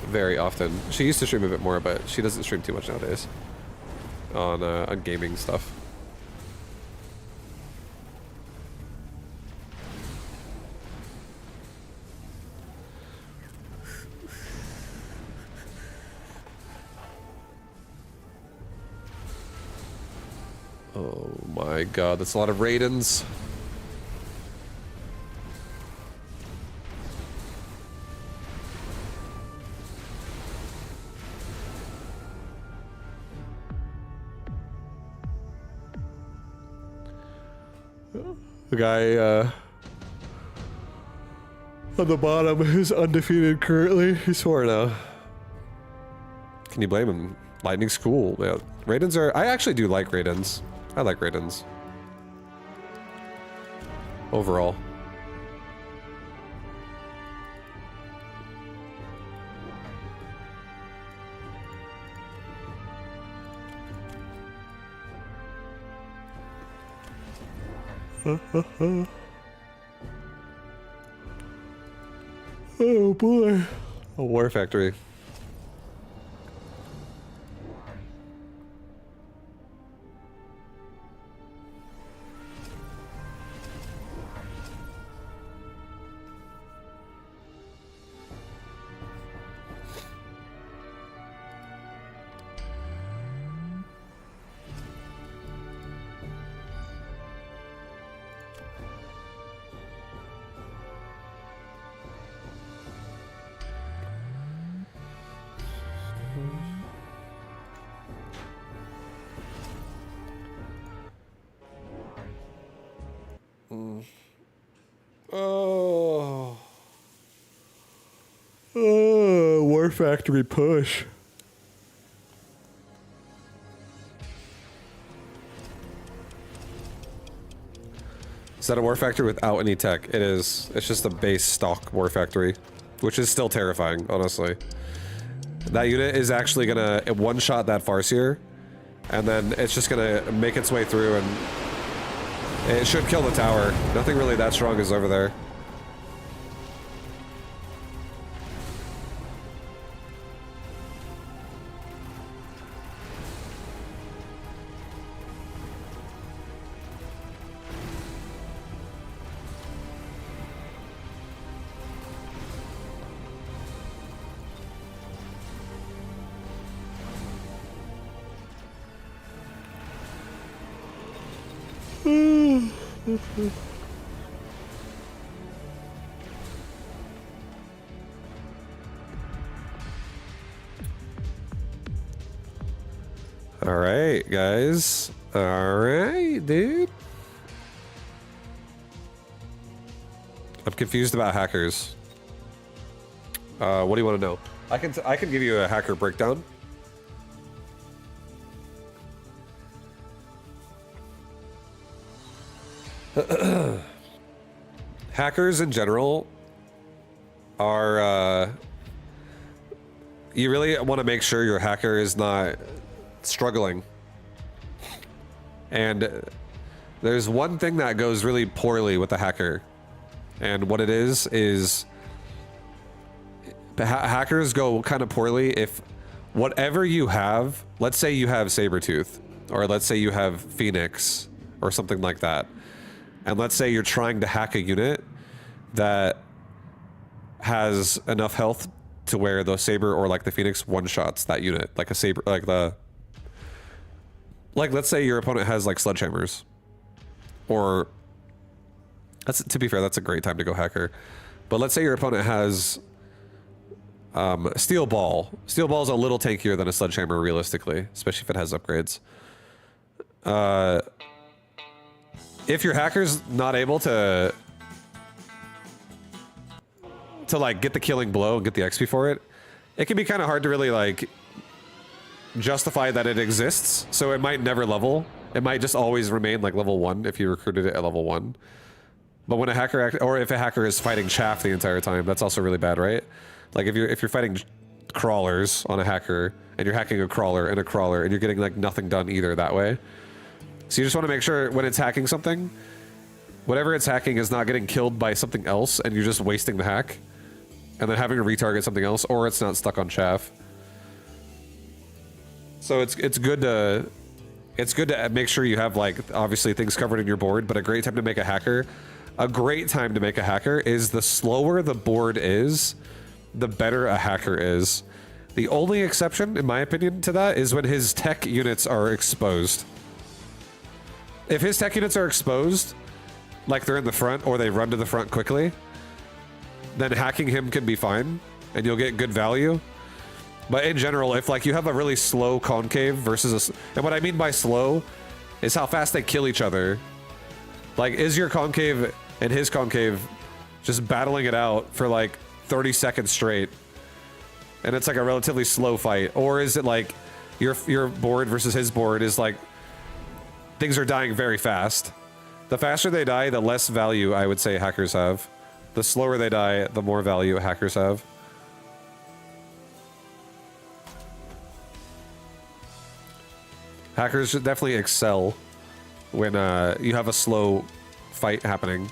Very often. She used to stream a bit more, but she doesn't stream too much nowadays. On gaming stuff. Oh my god, that's a lot of Raidens. The guy on the bottom is undefeated currently. He's 4 now. Can you blame him? Lightning's cool. Yeah. Raidens are... I actually do like Raidens. I like Raidens. Overall. Oh boy. A war factory. War factory push. Is that a war factory without any tech? It is. It's just a base stock war factory, which is still terrifying, honestly. That unit is actually gonna one-shot that Farseer, and then it's just gonna make its way through, and it should kill the tower. Nothing really that strong is over there. All right, guys. All right, dude. I'm confused about hackers. What do you want to know? I can give you a hacker breakdown. Hackers in general are, you really want to make sure your hacker is not struggling And there's one thing that goes really poorly with the hacker. And what it is hackers go kind of poorly if whatever you have, let's say you have Sabretooth, or let's say you have Phoenix, or something like that. And let's say you're trying to hack a unit that has enough health to where the Saber or like the Phoenix one-shots that unit. Like a Saber, like let's say your opponent has like sledgehammers. Or, to be fair, that's a great time to go hacker. But let's say your opponent has Steel Ball. Steel Ball is a little tankier than a sledgehammer, realistically, especially if it has upgrades. If your hacker's not able to like get the killing blow and get the XP for it, it can be kind of hard to really like justify that it exists. So it might never level. It might just always remain like level 1 if you recruited it at level 1. But when a hacker, or if a hacker is fighting chaff the entire time, that's also really bad, right? Like if you're fighting crawlers on a hacker and you're hacking a crawler and you're getting like nothing done either that way. So you just want to make sure when it's hacking something, whatever it's hacking is not getting killed by something else and you're just wasting the hack and then having to retarget something else, or it's not stuck on chaff. So it's good to make sure you have like obviously things covered in your board, but a great time to make a hacker is the slower the board is, the better a hacker is. The only exception, in my opinion, to that is when his tech units are exposed. If his tech units are exposed, like they're in the front or they run to the front quickly, then hacking him can be fine and you'll get good value. But in general, if like you have a really slow concave versus and what I mean by slow is how fast they kill each other. Like, is your concave and his concave just battling it out for like 30 seconds straight and it's like a relatively slow fight? Or is it like your board versus his board is like things are dying very fast? The faster they die, the less value I would say hackers have. The slower they die, the more value hackers have. Hackers should definitely excel when you have a slow fight happening.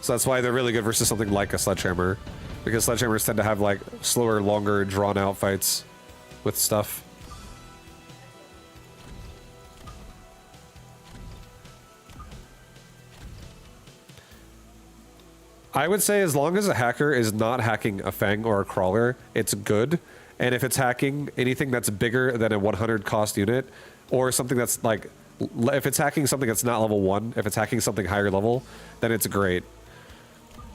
So that's why they're really good versus something like a sledgehammer. Because sledgehammers tend to have like slower, longer, drawn out fights with stuff. I would say as long as a hacker is not hacking a Fang or a Crawler, it's good. And if it's hacking anything that's bigger than a 100 cost unit, or something that's like, if it's hacking something that's not level 1, if it's hacking something higher level, then it's great.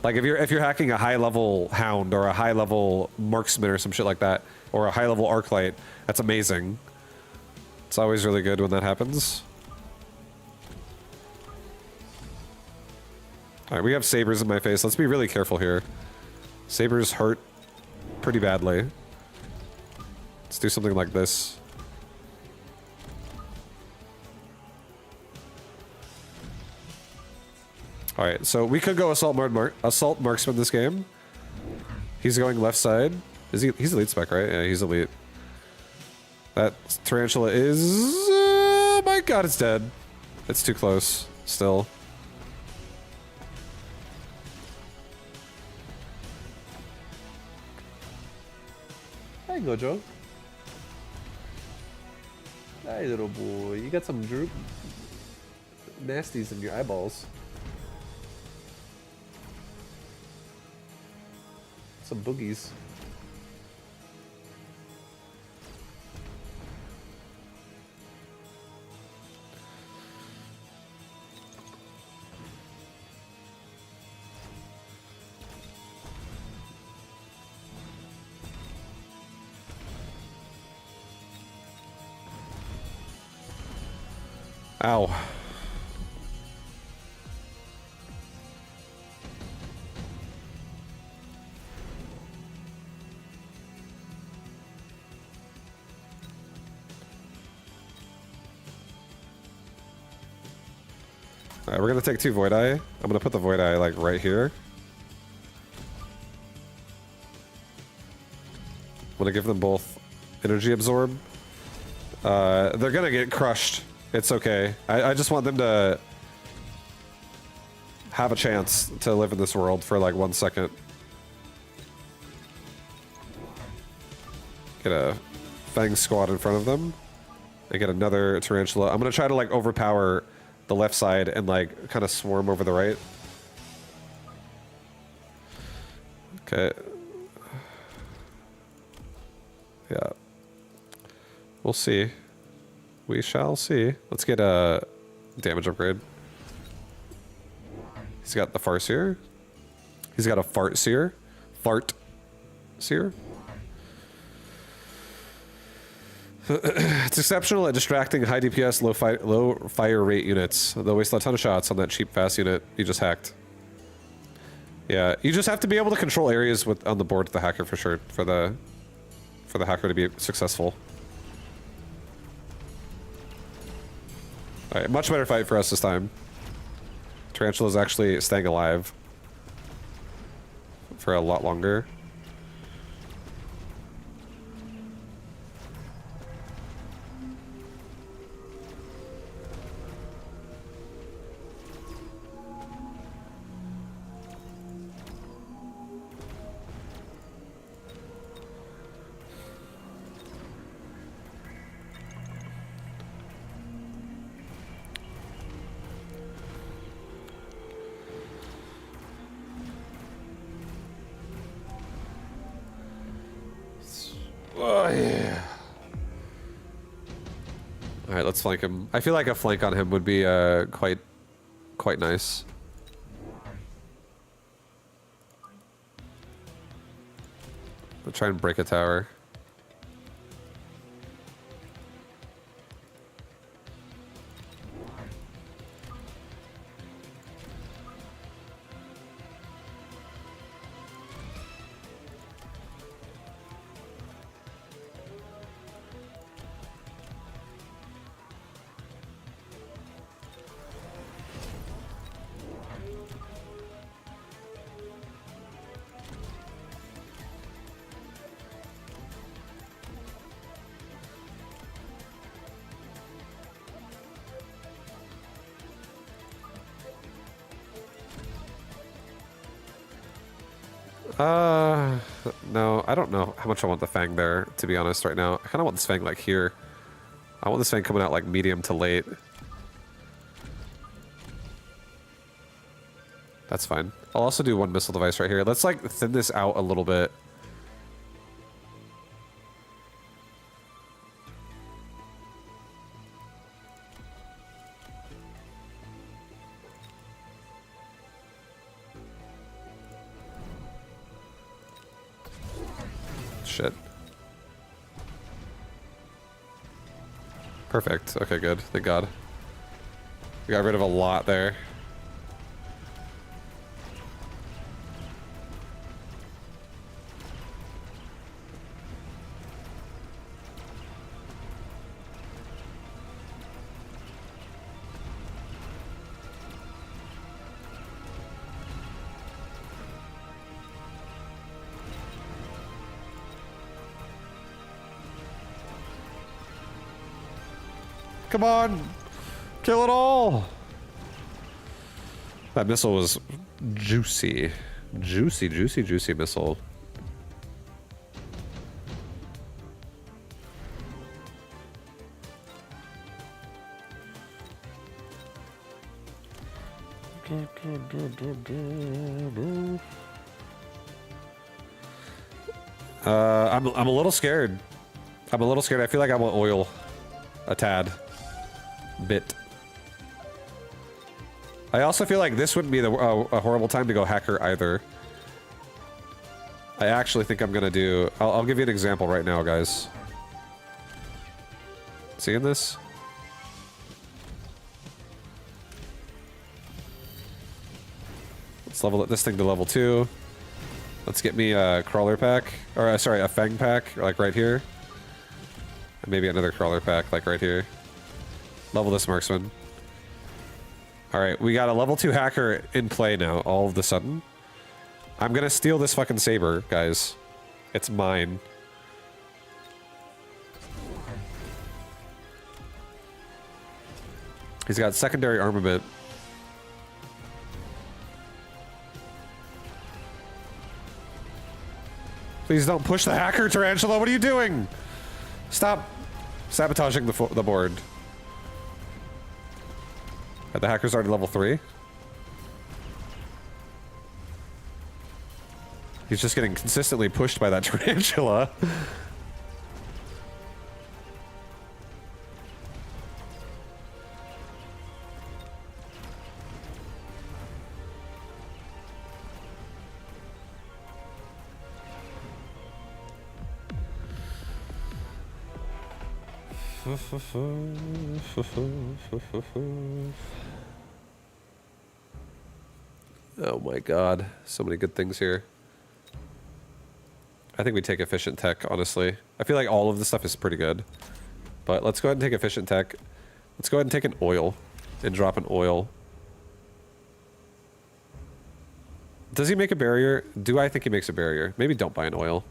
Like if you're hacking a high level Hound or a high level Marksman or some shit like that, or a high level Arclight, that's amazing. It's always really good when that happens. Alright, we have sabers in my face. Let's be really careful here. Sabers hurt pretty badly. Let's do something like this. Alright, so we could go assault marksman this game. He's going left side. He's elite spec, right? Yeah, he's elite. That tarantula is... oh my god, it's dead. It's too close, still. Hi, Gojo. Hi, little boy. You got some droop nasties in your eyeballs. Some boogies. Ow. Alright, we're gonna take 2 Void Eye. I'm gonna put the Void Eye like right here. I'm gonna give them both energy absorb. They're gonna get crushed It's okay. I just want them to have a chance to live in this world for like 1 second. Get a Fang squad in front of them. And get another tarantula. I'm gonna try to like overpower the left side and like kind of swarm over the right. Okay. Yeah. We'll see. We shall see. Let's get a damage upgrade. He's got the Farseer. He's got a Fart Seer. Fart Seer. It's exceptional at distracting high DPS, low fire rate units. They'll waste a ton of shots on that cheap fast unit you just hacked. Yeah, you just have to be able to control areas on the board with the hacker for sure, for the hacker to be successful. Alright, much better fight for us this time. Tarantula's actually staying alive for a lot longer. Oh, yeah. Alright, let's flank him. I feel like a flank on him would be quite nice. I'll try and break a tower. No, I don't know how much I want the Fang there, to be honest, right now. I kind of want this Fang, like, here. I want this Fang coming out, like, medium to late. That's fine. I'll also do one missile device right here. Let's, like, thin this out a little bit. Shit. Perfect. Okay, good. Thank God. We got rid of a lot there. Come on! Kill it all! That missile was juicy. Juicy, juicy, juicy missile. I'm a little scared. I'm a little scared. I feel like I want oil. A tad. Bit. I also feel like this wouldn't be a horrible time to go hacker either. I actually think I'm gonna do... I'll give you an example right now, guys. Seeing this? Let's level this thing to level 2. Let's get me a crawler pack. Or, sorry, a fang pack, like right here. And maybe another crawler pack, like right here. Level this marksman. Alright, we got a level 2 hacker in play now, all of a sudden. I'm gonna steal this fucking saber, guys. It's mine. He's got secondary armament. Please don't push the hacker, Tarantula. What are you doing? Stop sabotaging the board. The hacker's already level 3. He's just getting consistently pushed by that tarantula. Oh my god, so many good things here. I think we take efficient tech, honestly. I feel like all of this stuff is pretty good. But let's go ahead and take efficient tech. Let's go ahead and take an oil and drop an oil. Does he make a barrier? Do I think he makes a barrier? Maybe don't buy an oil.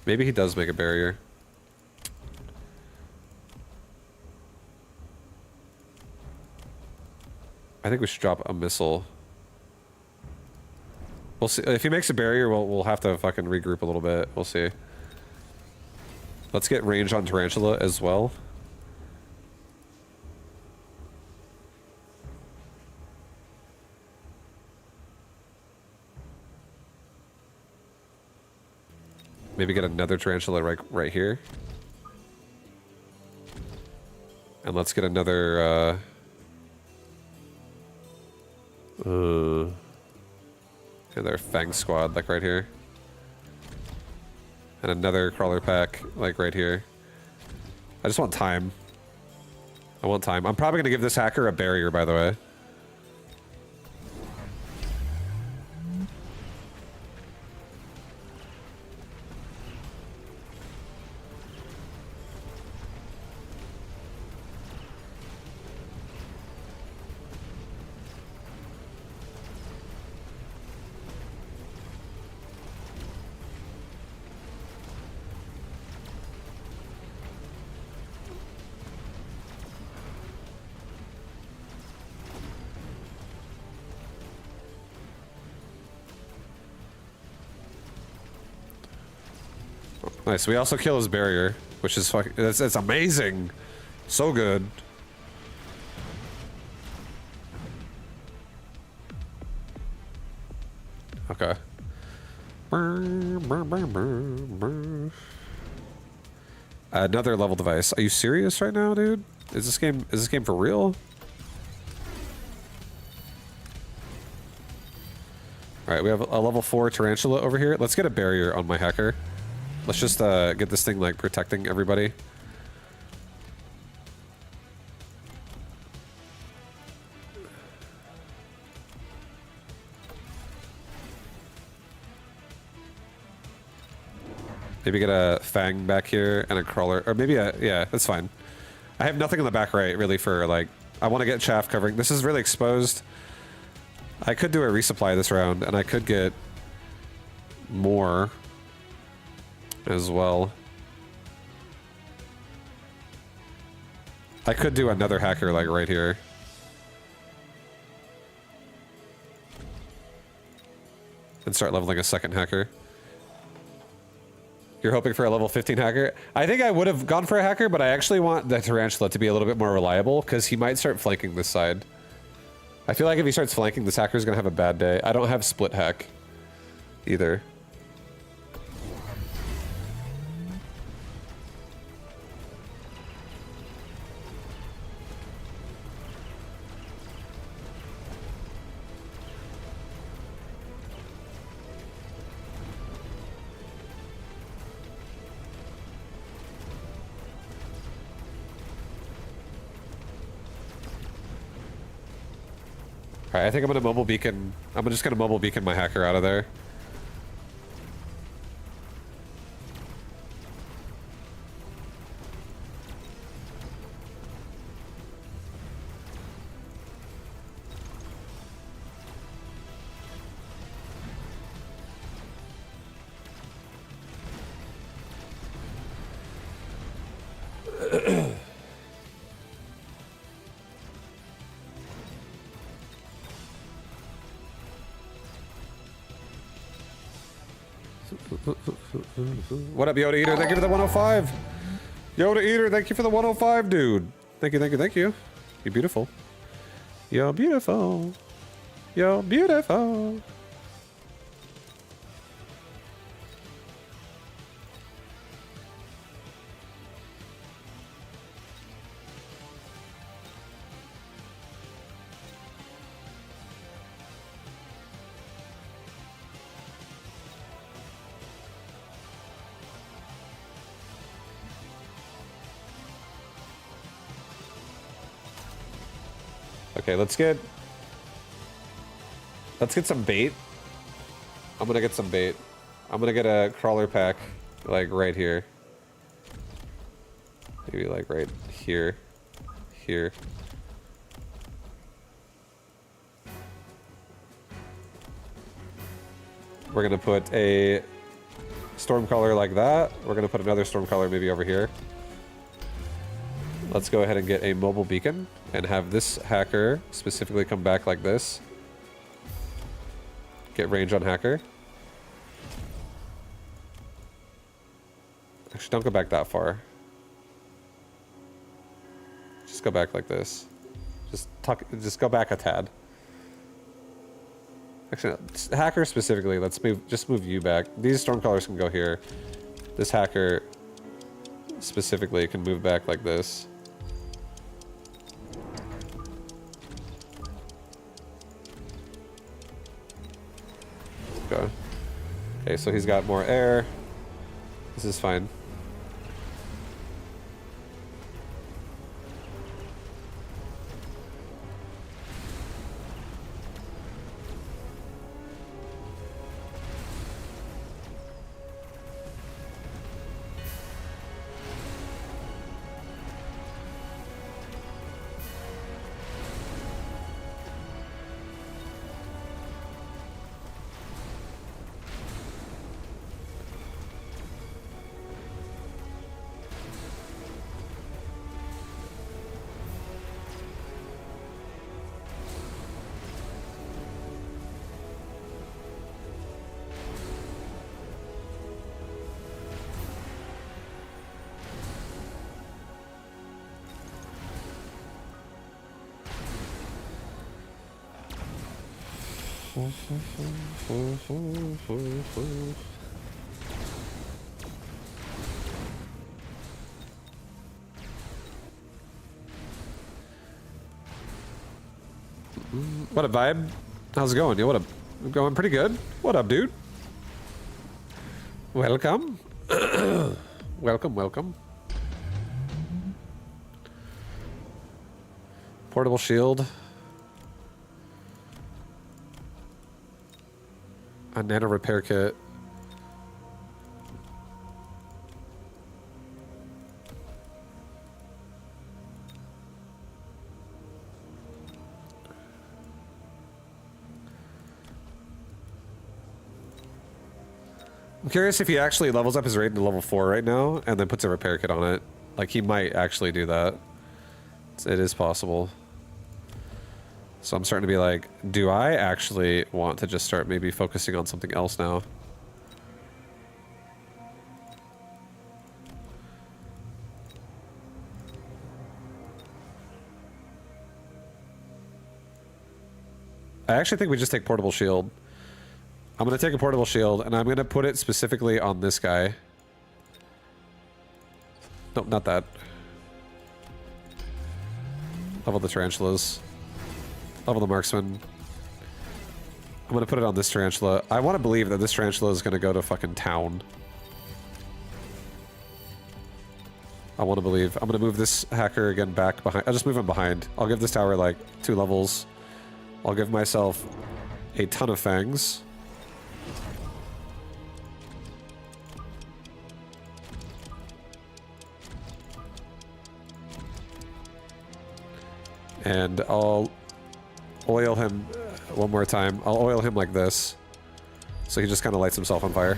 Maybe he does make a barrier. I think we should drop a missile. We'll see. If he makes a barrier, we'll have to fucking regroup a little bit. We'll see. Let's get range on Tarantula as well. Maybe get another Tarantula right here. And let's get another another Fang squad, like right here. And another crawler pack, like right here. I just want time. I want time. I'm probably gonna give this hacker a barrier, by the way. Nice. We also kill his barrier, which is fucking. It's amazing. So good. Okay. Another level device. Are you serious right now, dude? Is this game for real? All right, we have a level 4 tarantula over here. Let's get a barrier on my hacker. Let's just get this thing like protecting everybody. Maybe get a Fang back here and a crawler, or maybe a, yeah, that's fine. I have nothing in the back right really for like, I want to get chaff covering. This is really exposed. I could do a resupply this round and I could get more as well. I could do another hacker like right here. And start leveling a second hacker. You're hoping for a level 15 hacker? I think I would have gone for a hacker, but I actually want the tarantula to be a little bit more reliable because he might start flanking this side. I feel like if he starts flanking, this hacker's gonna have a bad day. I don't have split hack either. Alright, I think I'm gonna mobile beacon. I'm just gonna mobile beacon my hacker out of there. What up, Yoda Eater? Thank you for the 105. Yoda Eater, thank you for the 105, dude. Thank you, thank you, thank you. You're beautiful. You're beautiful. You're beautiful. Okay, let's get some bait. I'm gonna get some bait. I'm gonna get a crawler pack, like right here. Maybe like right here. Here. We're gonna put a storm color like that. We're gonna put another storm color maybe over here. Let's go ahead and get a mobile beacon and have this hacker specifically come back like this. Get range on hacker. Actually, don't go back that far. Just go back like this. Just go back a tad. Actually, no, hacker specifically, just move you back. These storm colors can go here. This hacker specifically can move back like this. Go. Okay, so he's got more air. This is fine. What up, vibe? How's it going? Yeah, what up? Going pretty good. What up, dude? Welcome. Welcome, welcome. Portable shield. A nano repair kit. I'm curious if he actually levels up his raid to level 4 right now and then puts a repair kit on it. Like, he might actually do that. It is possible. So I'm starting to be like, do I actually want to just start maybe focusing on something else now? I actually think we just take portable shield. I'm going to take a portable shield, and I'm going to put it specifically on this guy. Nope, not that. Level the tarantulas. Level the marksman. I'm going to put it on this tarantula. I want to believe that this tarantula is going to go to fucking town. I want to believe. I'm going to move this hacker again back behind. I'll just move him behind. I'll give this tower like 2 levels. I'll give myself a ton of fangs. And I'll oil him one more time. I'll oil him like this. So he just kind of lights himself on fire.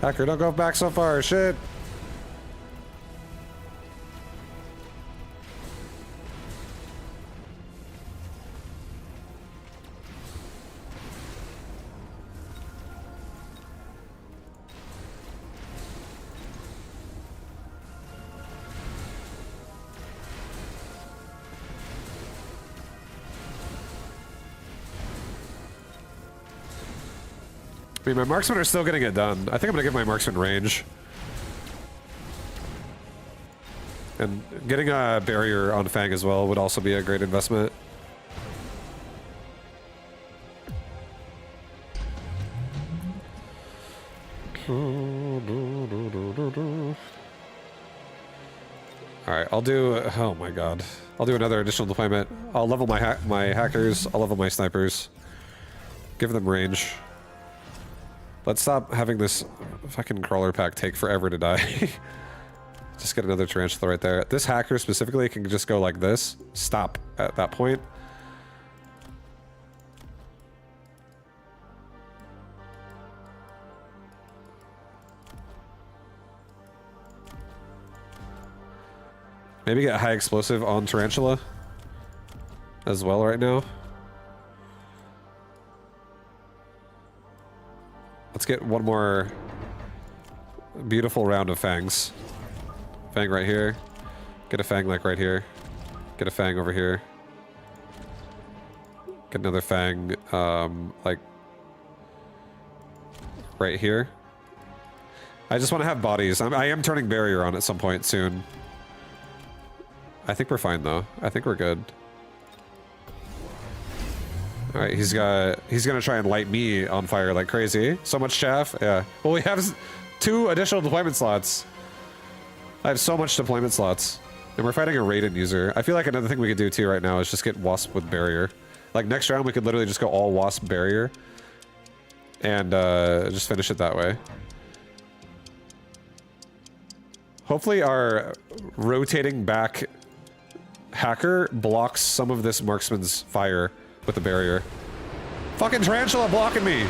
Hacker, don't go back so far. Shit. I mean, my marksmen are still getting it done. I think I'm gonna give my marksman range. And getting a barrier on Fang as well would also be a great investment. Alright, I'll do... Oh my god. I'll do another additional deployment. I'll level my hackers. I'll level my snipers. Give them range. Let's stop having this fucking crawler pack take forever to die. Just get another tarantula right there. This hacker specifically can just go like this. Stop at that point. Maybe get high explosive on tarantula as well right now. Let's get one more beautiful round of fangs. Fang right here. Get a fang like right here. Get a fang over here. Get another fang like right here. I just want to have bodies. I am turning barrier on at some point soon. I think we're fine though. I think we're good. All right, he's gonna try and light me on fire like crazy. So much chaff. Yeah. Well, we have 2 additional deployment slots. I have so much deployment slots, and we're fighting a Raiden user. I feel like another thing we could do too right now is just get Wasp with barrier. Like next round, we could literally just go all Wasp barrier, and just finish it that way. Hopefully, our rotating back hacker blocks some of this marksman's fire with the barrier. Fucking tarantula blocking me!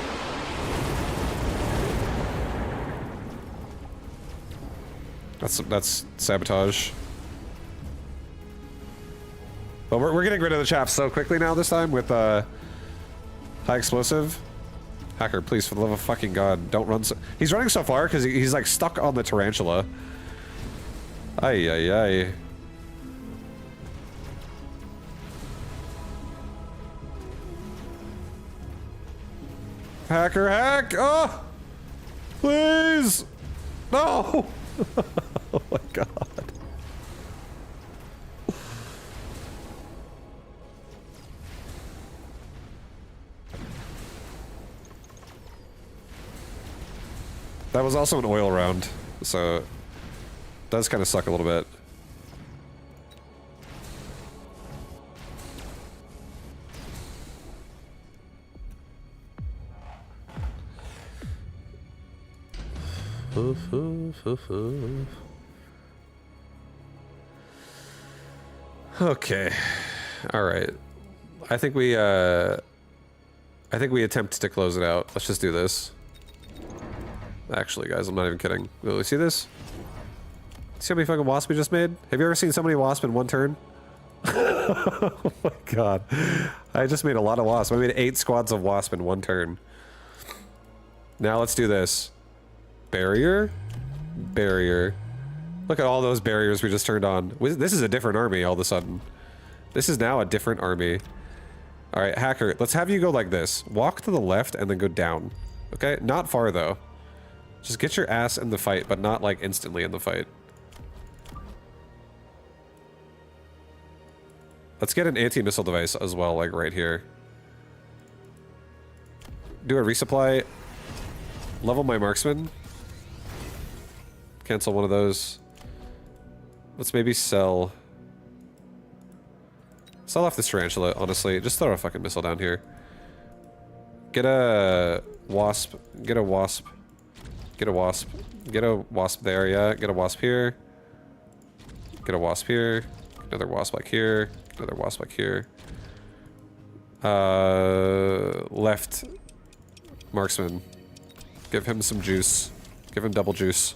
That's sabotage. But we're getting rid of the chaff so quickly now this time with high explosive. Hacker, please, for the love of fucking god, don't run so... He's running so far because he's like stuck on the tarantula. Ay, ay, ay. Hacker, hack! Oh! Please! No! Oh my god. That was also an oil round, so it does kind of suck a little bit. Okay. All right. I think we attempt to close it out. Let's just do this. Actually, guys, I'm not even kidding. Will you see this? See how many fucking wasps we just made? Have you ever seen so many wasps in one turn? Oh my god. I just made a lot of wasps. I made 8 squads of wasp in one turn. Now let's do this. Barrier? Barrier. Look at all those barriers we just turned on. This is a different army all of a sudden. This is now a different army. Alright, hacker, let's have you go like this. Walk to the left and then go down. Okay? Not far though. Just get your ass in the fight, but not like instantly in the fight. Let's get an anti-missile device as well, like right here. Do a resupply. Level my marksman. Cancel one of those. Let's maybe sell off this tarantula, honestly. Just throw a fucking missile down here. Get a wasp. Get a wasp. Get a wasp. Get a wasp there, yeah. Get a wasp here. Get a wasp here. Another wasp like here. Another wasp like here. Left marksman. Give him some juice. Give him double juice.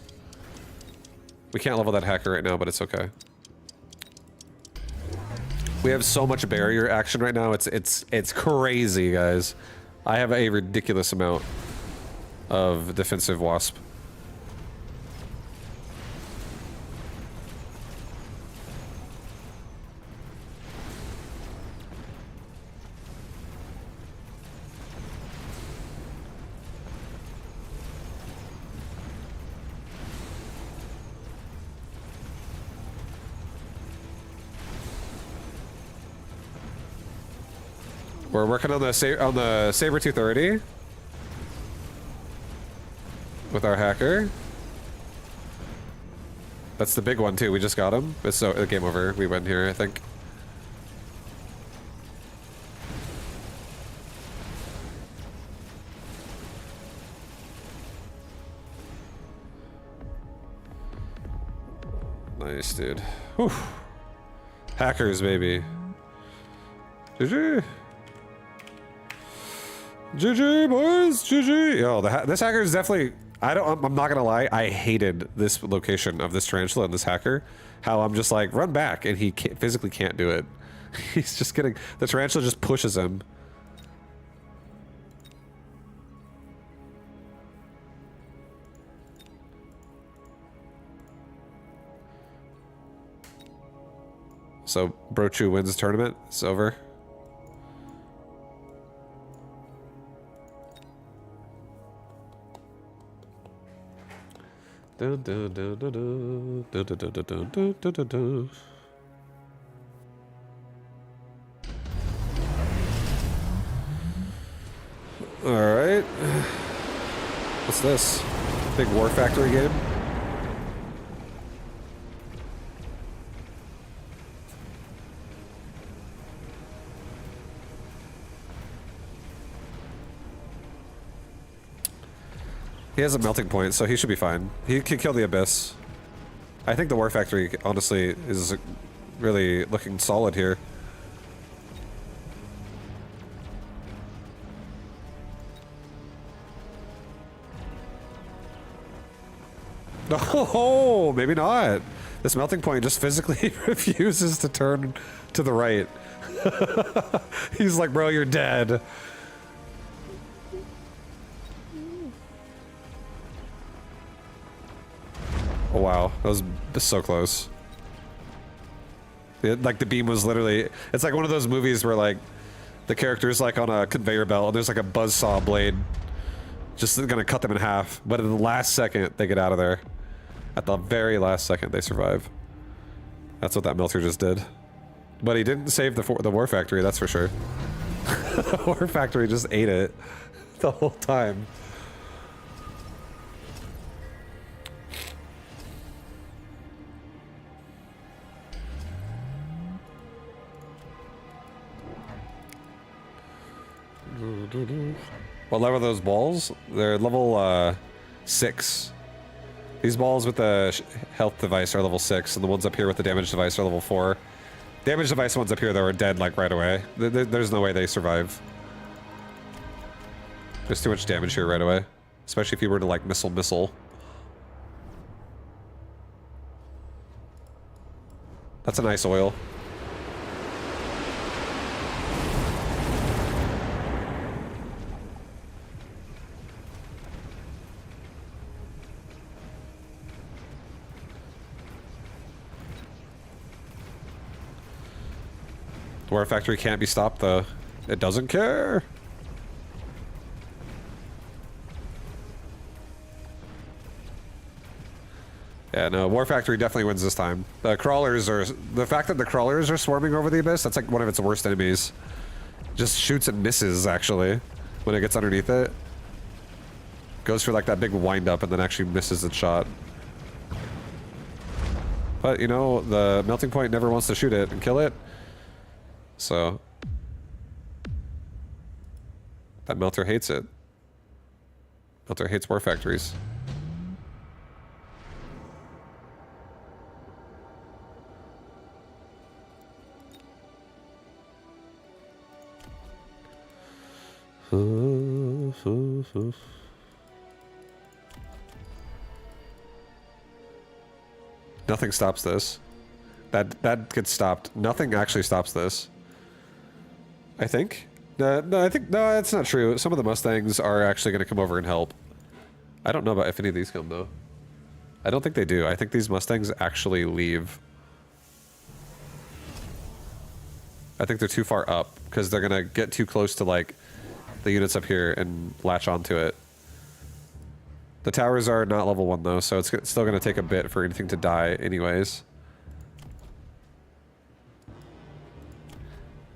We can't level that hacker right now, but it's okay. We have so much barrier action right now. It's crazy, guys. I have a ridiculous amount of defensive wasp. We're working on the Saber 230 with our hacker. That's the big one too. We just got him. It's so game over. We win here, I think. Nice, dude. Whew. Hackers, baby. GG. GG, boys. GG. Yo, this hacker is definitely... I'm not gonna lie. I hated this location of this tarantula and this hacker. How I'm just like, run back, and he physically can't do it. He's just getting... The tarantula just pushes him. So, Brochu wins the tournament. It's over. Dun, dun, dun, dun, dun, dun, dun, dun, dun, dun, dun, dun. All right. What's this? Big War Factory game? He has a melting point, so he should be fine. He can kill the Abyss. I think the War Factory, honestly, is really looking solid here. Oh, maybe not. This melting point just physically refuses to turn to the right. He's like, bro, you're dead. Oh, wow, that was so close. Like the beam was literally, it's like one of those movies where like the character's like on a conveyor belt and there's like a buzzsaw blade just gonna cut them in half, but at the last second they get out of there. At the very last second they survive. That's what that melter just did. But he didn't save the War Factory, that's for sure. The War Factory just ate it the whole time. What level are those balls? They're level 6. These balls with the health device are level 6, and the ones up here with the damage device are level 4. Damage device ones up here, though, are dead, like, right away. There's no way they survive. There's too much damage here right away. Especially if you were to, like, missile. That's a nice oil. The War Factory can't be stopped, though. It doesn't care. Yeah, no, War Factory definitely wins this time. The crawlers are... The fact that the crawlers are swarming over the Abyss, that's like one of its worst enemies. Just shoots and misses, actually, when it gets underneath it. Goes for like that big wind-up and then actually misses its shot. But, you know, the melting point never wants to shoot it and kill it. So, that melter hates it. Melter hates War Factories. Nothing stops this. That gets stopped. Nothing actually stops this. I think. No, I think no, that's not true. Some of the Mustangs are actually going to come over and help. I don't know about if any of these come though. I don't think they do. I think these Mustangs actually leave. I think they're too far up because they're gonna get too close to like the units up here and latch onto it. The towers are not level 1 though, so it's still gonna take a bit for anything to die anyways.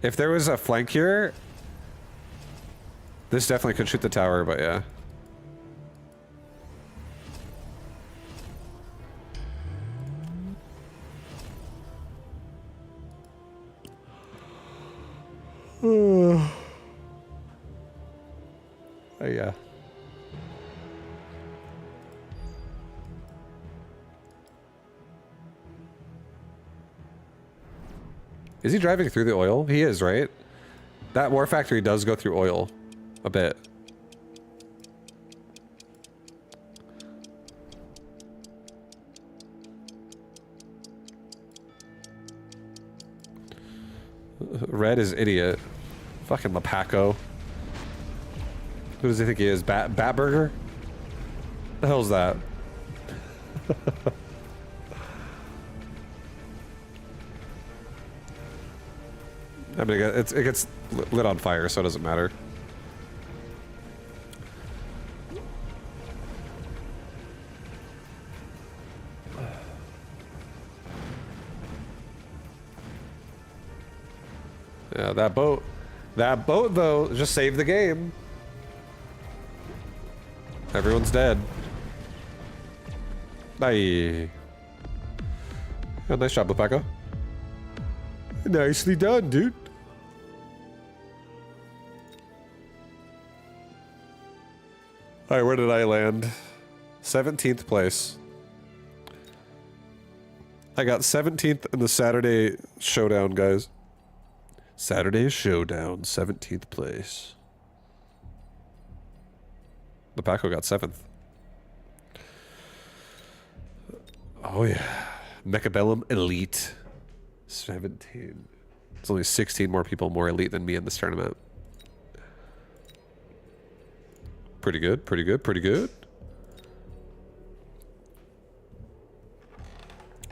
If there was a flank here, this definitely could shoot the tower, but yeah. Yeah. Is he driving through the oil? He is, right? That war factory does go through oil a bit. Red is idiot. Fucking Lepaco. Who does he think he is? Batburger? The hell's that? I mean, it gets lit on fire, so it doesn't matter. Yeah, that boat though, just saved the game. Everyone's dead. Bye. Oh, nice job, Lepaco. Nicely done, dude. Alright, where did I land? 17th place. I got 17th in the Saturday Showdown, guys. Saturday Showdown, 17th place. Lepaco got 7th. Oh yeah. Mechabellum Elite. 17. There's only 16 more people more elite than me in this tournament. Pretty good, pretty good, pretty good.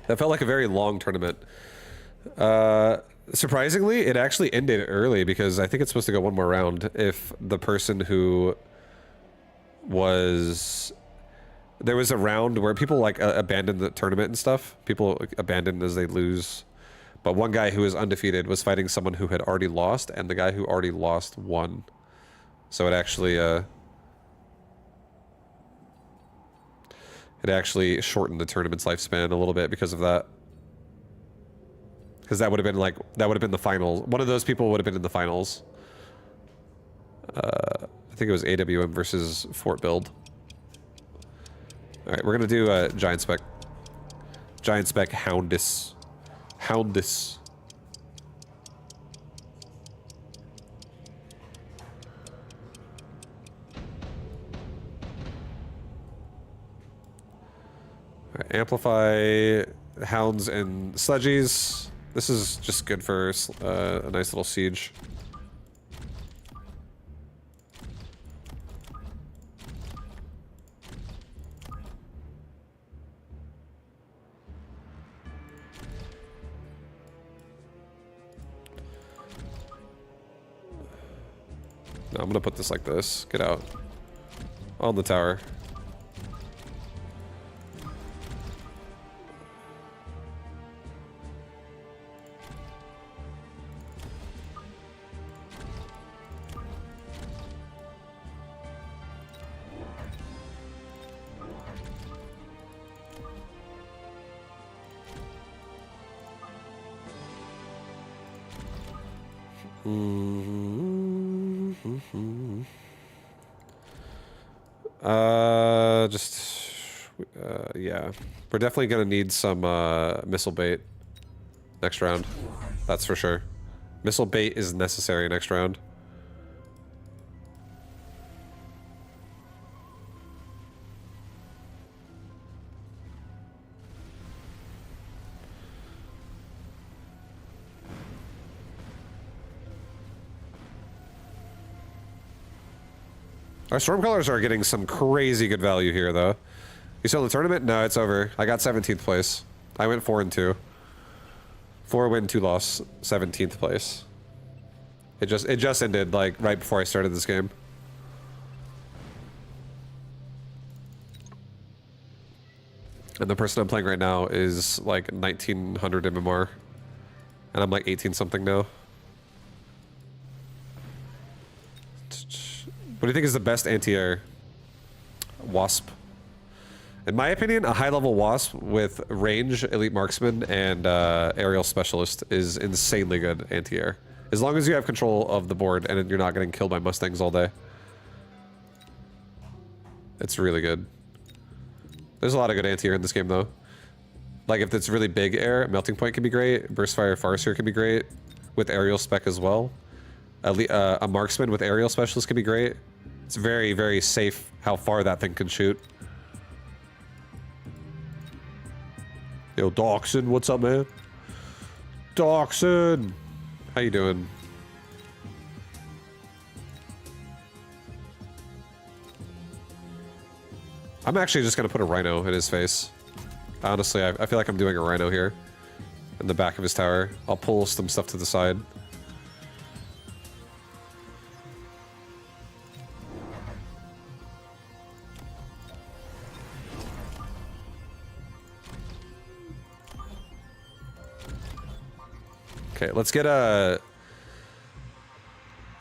That felt like a very long tournament. Surprisingly, it actually ended early because I think it's supposed to go one more round if the person who was... There was a round where people like abandoned the tournament and stuff. People like, abandoned as they lose. But one guy who was undefeated was fighting someone who had already lost, and the guy who already lost won. So it actually shortened the tournament's lifespan a little bit because of that. Because that would have been like, that would have been the finals. One of those people would have been in the finals. I think it was AWM versus Fort Build. All right, we're gonna do Giant Spec. Giant Spec Houndus. Houndus. All right, amplify hounds and sledgies. This is just good for a nice little siege. No, I'm gonna put this like this. Get out. On the tower. Yeah. We're definitely gonna need some missile bait next round. That's for sure. Missile bait is necessary next round. Our Stormcallers are getting some crazy good value here, though. You still in the tournament? No, it's over. I got 17th place. I went 4-2. 4 win, 2 loss, 17th place. It just ended like right before I started this game. And the person I'm playing right now is like 1900 MMR. And I'm like 18 something now. What do you think is the best anti-air? Wasp. In my opinion, a high-level Wasp with range, elite marksman, and aerial specialist is insanely good anti-air. As long as you have control of the board and you're not getting killed by Mustangs all day. It's really good. There's a lot of good anti-air in this game, though. Like, if it's really big air, Melting Point can be great. Burstfire Farseer can be great. With aerial spec as well. A marksman with aerial specialist can be great. It's very, very safe how far that thing can shoot. Yo, Dachshund, what's up, man? Dachshund! How you doing? I'm actually just gonna put a rhino in his face. Honestly, I feel like I'm doing a rhino here. In the back of his tower. I'll pull some stuff to the side. Okay, let's get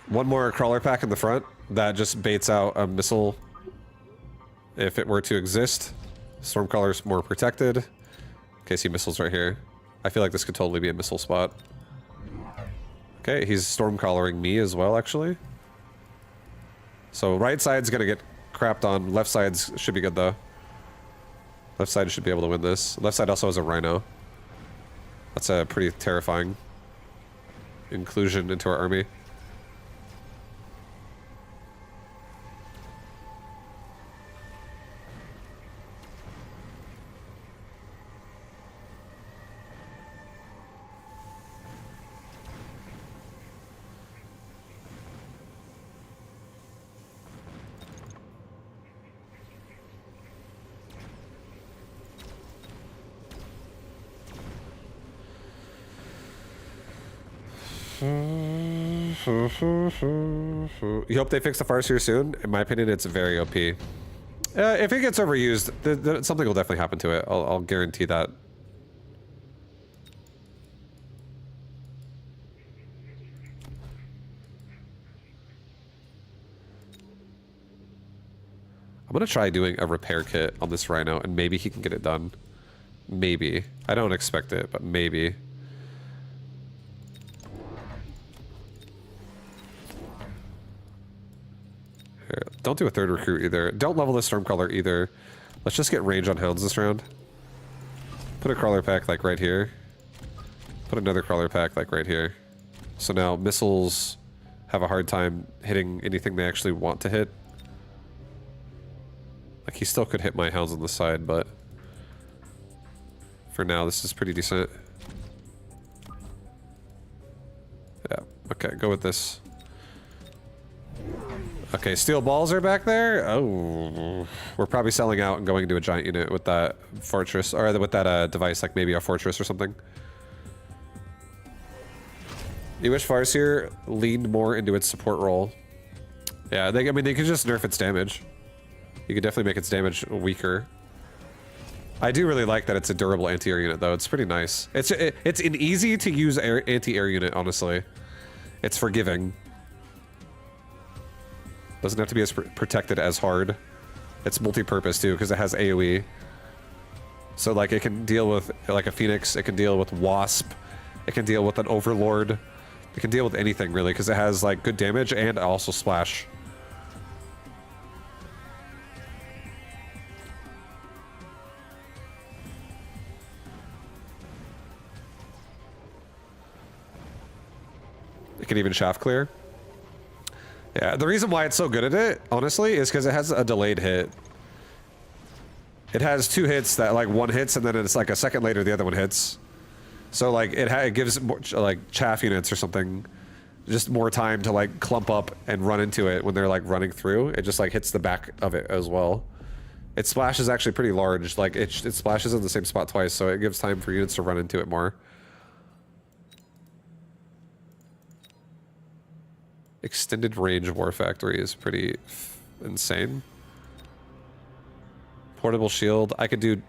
one more crawler pack in the front that just baits out a missile if it were to exist. Stormcaller's more protected. Okay, see missiles right here. I feel like this could totally be a missile spot. Okay, he's stormcallering me as well, actually. So right side's gonna get crapped on. Left side's should be good though. Left side should be able to win this. Left side also has a rhino. That's a pretty terrifying inclusion into our army. You hope they fix the Farseer soon? In my opinion, it's very OP. If it gets overused, something will definitely happen to it. I'll guarantee that. I'm gonna try doing a repair kit on this rhino, and maybe he can get it done. Maybe. I don't expect it, but maybe. Here, don't do a third recruit either. Don't level the Stormcaller either. Let's just get range on hounds this round. Put a crawler pack like right here. Put another crawler pack like right here. So now missiles have a hard time hitting anything they actually want to hit. Like, he still could hit my hounds on the side, but for now, this is pretty decent. Yeah, okay, go with this. Okay, steel balls are back there. Oh, we're probably selling out and going into a giant unit with that fortress, or with that device, like maybe a fortress or something. You wish Farseer leaned more into its support role. Yeah, I mean, they could just nerf its damage. You could definitely make its damage weaker. I do really like that it's a durable anti-air unit, though. It's pretty nice. It's an easy-to-use anti-air unit, honestly. It's forgiving. Doesn't have to be as protected as hard. It's multi-purpose, too, because it has AoE. So, like, it can deal with, like, a Phoenix. It can deal with Wasp. It can deal with an Overlord. It can deal with anything, really, because it has, like, good damage and also splash. It can even shaft clear. Yeah, the reason why it's so good at it, honestly, is because it has a delayed hit. It has 2 hits that, like, one hits and then it's like a second later the other one hits. So, like, it gives more, like, chaff units or something just more time to like clump up and run into it when they're like running through. It just like hits the back of it as well. Its splash is actually pretty large. Like it splashes in the same spot twice, so it gives time for units to run into it more. Extended range war factory is pretty insane. Portable shield. I could do...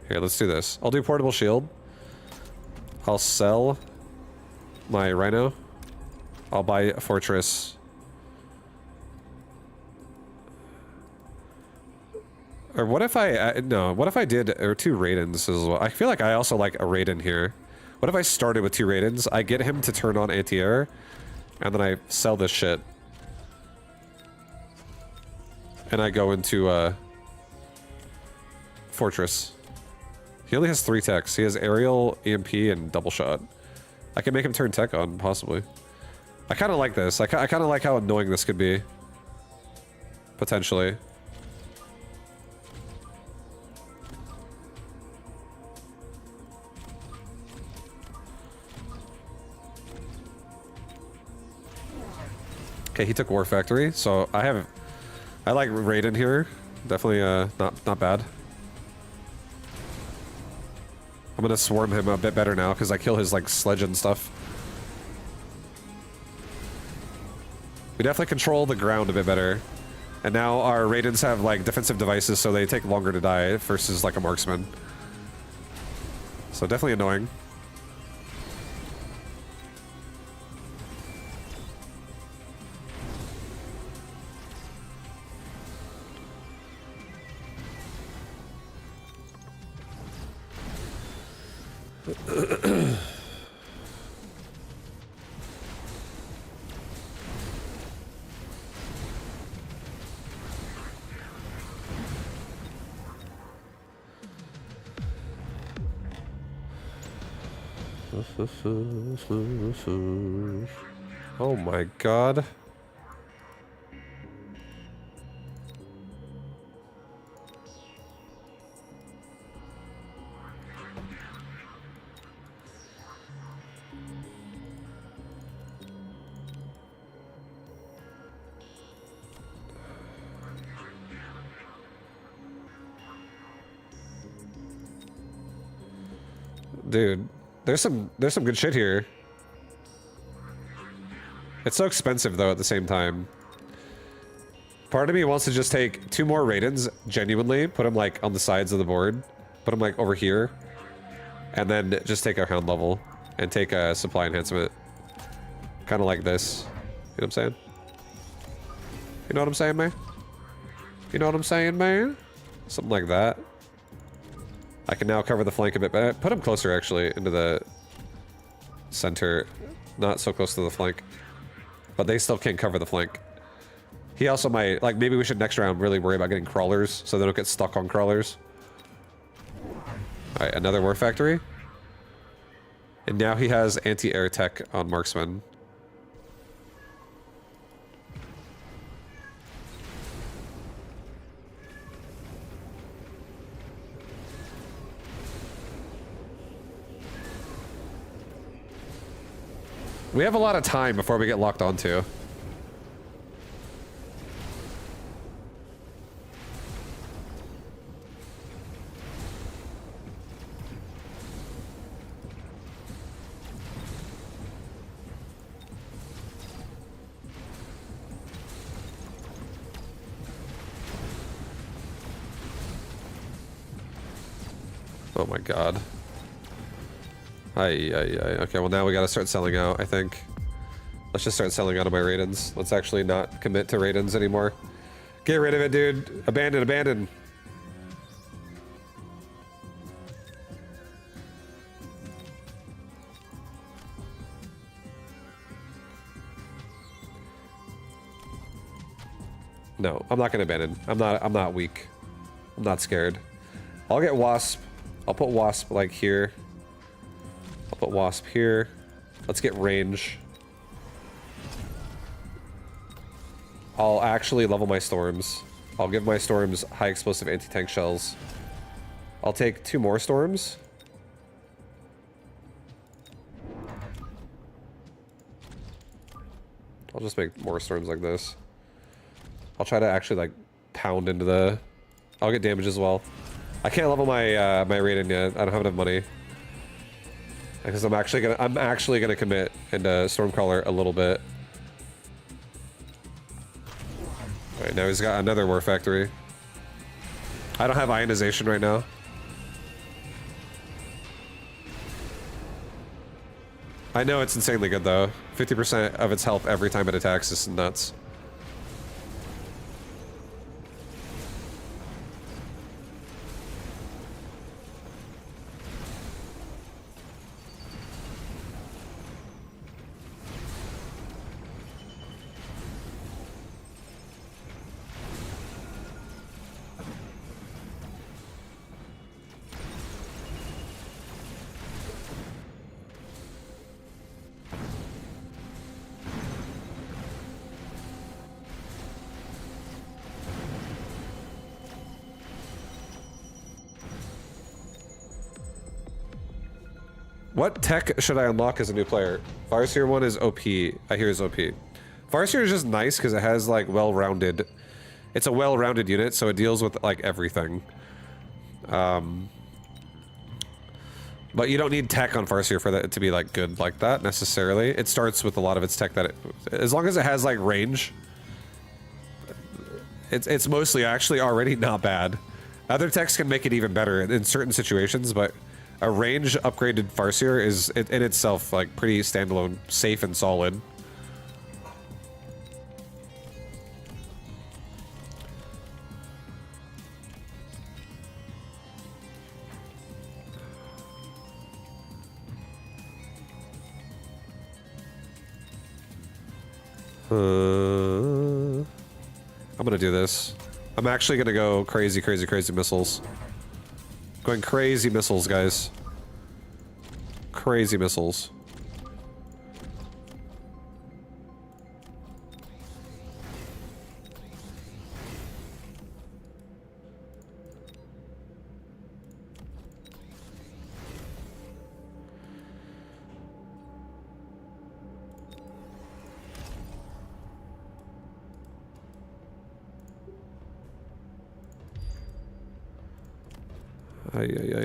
Here, let's do this. I'll do portable shield. I'll sell my rhino. I'll buy a fortress. Or what if I... no, what if I did... Or 2 Raidens as well? I feel like I also like a Raiden here. What if I started with 2 Raidens? I get him to turn on anti-air. And then I sell this shit. And I go into fortress. He only has 3 techs. He has aerial, EMP, and double shot. I can make him turn tech on, possibly. I kind of like this. I kind of like how annoying this could be. Potentially. Okay, he took War Factory, so I like Raiden here. Definitely not bad. I'm gonna swarm him a bit better now because I kill his like sledge and stuff. We definitely control the ground a bit better. And now our Raidens have like defensive devices, so they take longer to die versus like a marksman. So definitely annoying. Oh my god. Dude, there's some good shit here. It's so expensive though at the same time. Part of me wants to just take 2 more Raidens, genuinely, put them like on the sides of the board, put them like over here, and then just take a hound level and take a supply enhancement. Kind of like this. You know what I'm saying? You know what I'm saying, man? You know what I'm saying, man? Something like that. I can now cover the flank a bit better. Put him closer, actually, into the center. Not so close to the flank. But they still can't cover the flank. He also might... Like, maybe we should next round really worry about getting crawlers so they don't get stuck on crawlers. Alright, another War Factory. And now he has anti-air tech on marksman. We have a lot of time before we get locked onto. Oh my god. Okay, well now we gotta start selling out, I think. Let's just start selling out of my Raidens. Let's actually not commit to Raidens anymore. Get rid of it, dude. Abandon, abandon. No, I'm not gonna abandon. I'm not weak. I'm not scared. I'll get Wasp. I'll put Wasp like here. I'll put Wasp here. Let's get range. I'll actually level my storms. I'll give my storms high explosive anti-tank shells. I'll take 2 more storms. I'll just make more storms like this. I'll try to actually like pound into the... I'll get damage as well. I can't level my my Raiden yet. I don't have enough money. Because I'm actually gonna commit into Stormcaller a little bit. Alright, now he's got another War Factory. I don't have ionization right now. I know it's insanely good though. 50% of its health every time it attacks is nuts. What tech should I unlock as a new player? Farseer 1 is OP. I hear is OP. Farseer is just nice because it has like well-rounded... It's a well-rounded unit, so it deals with like everything. But you don't need tech on Farseer for that to be like good like that necessarily. It starts with a lot of its tech that as long as it has like range, it's mostly actually already not bad. Other techs can make it even better in certain situations, but a range upgraded Farseer is in itself like pretty standalone, safe and solid. I'm gonna do this. I'm actually gonna go crazy missiles. Going crazy missiles, guys. Crazy missiles.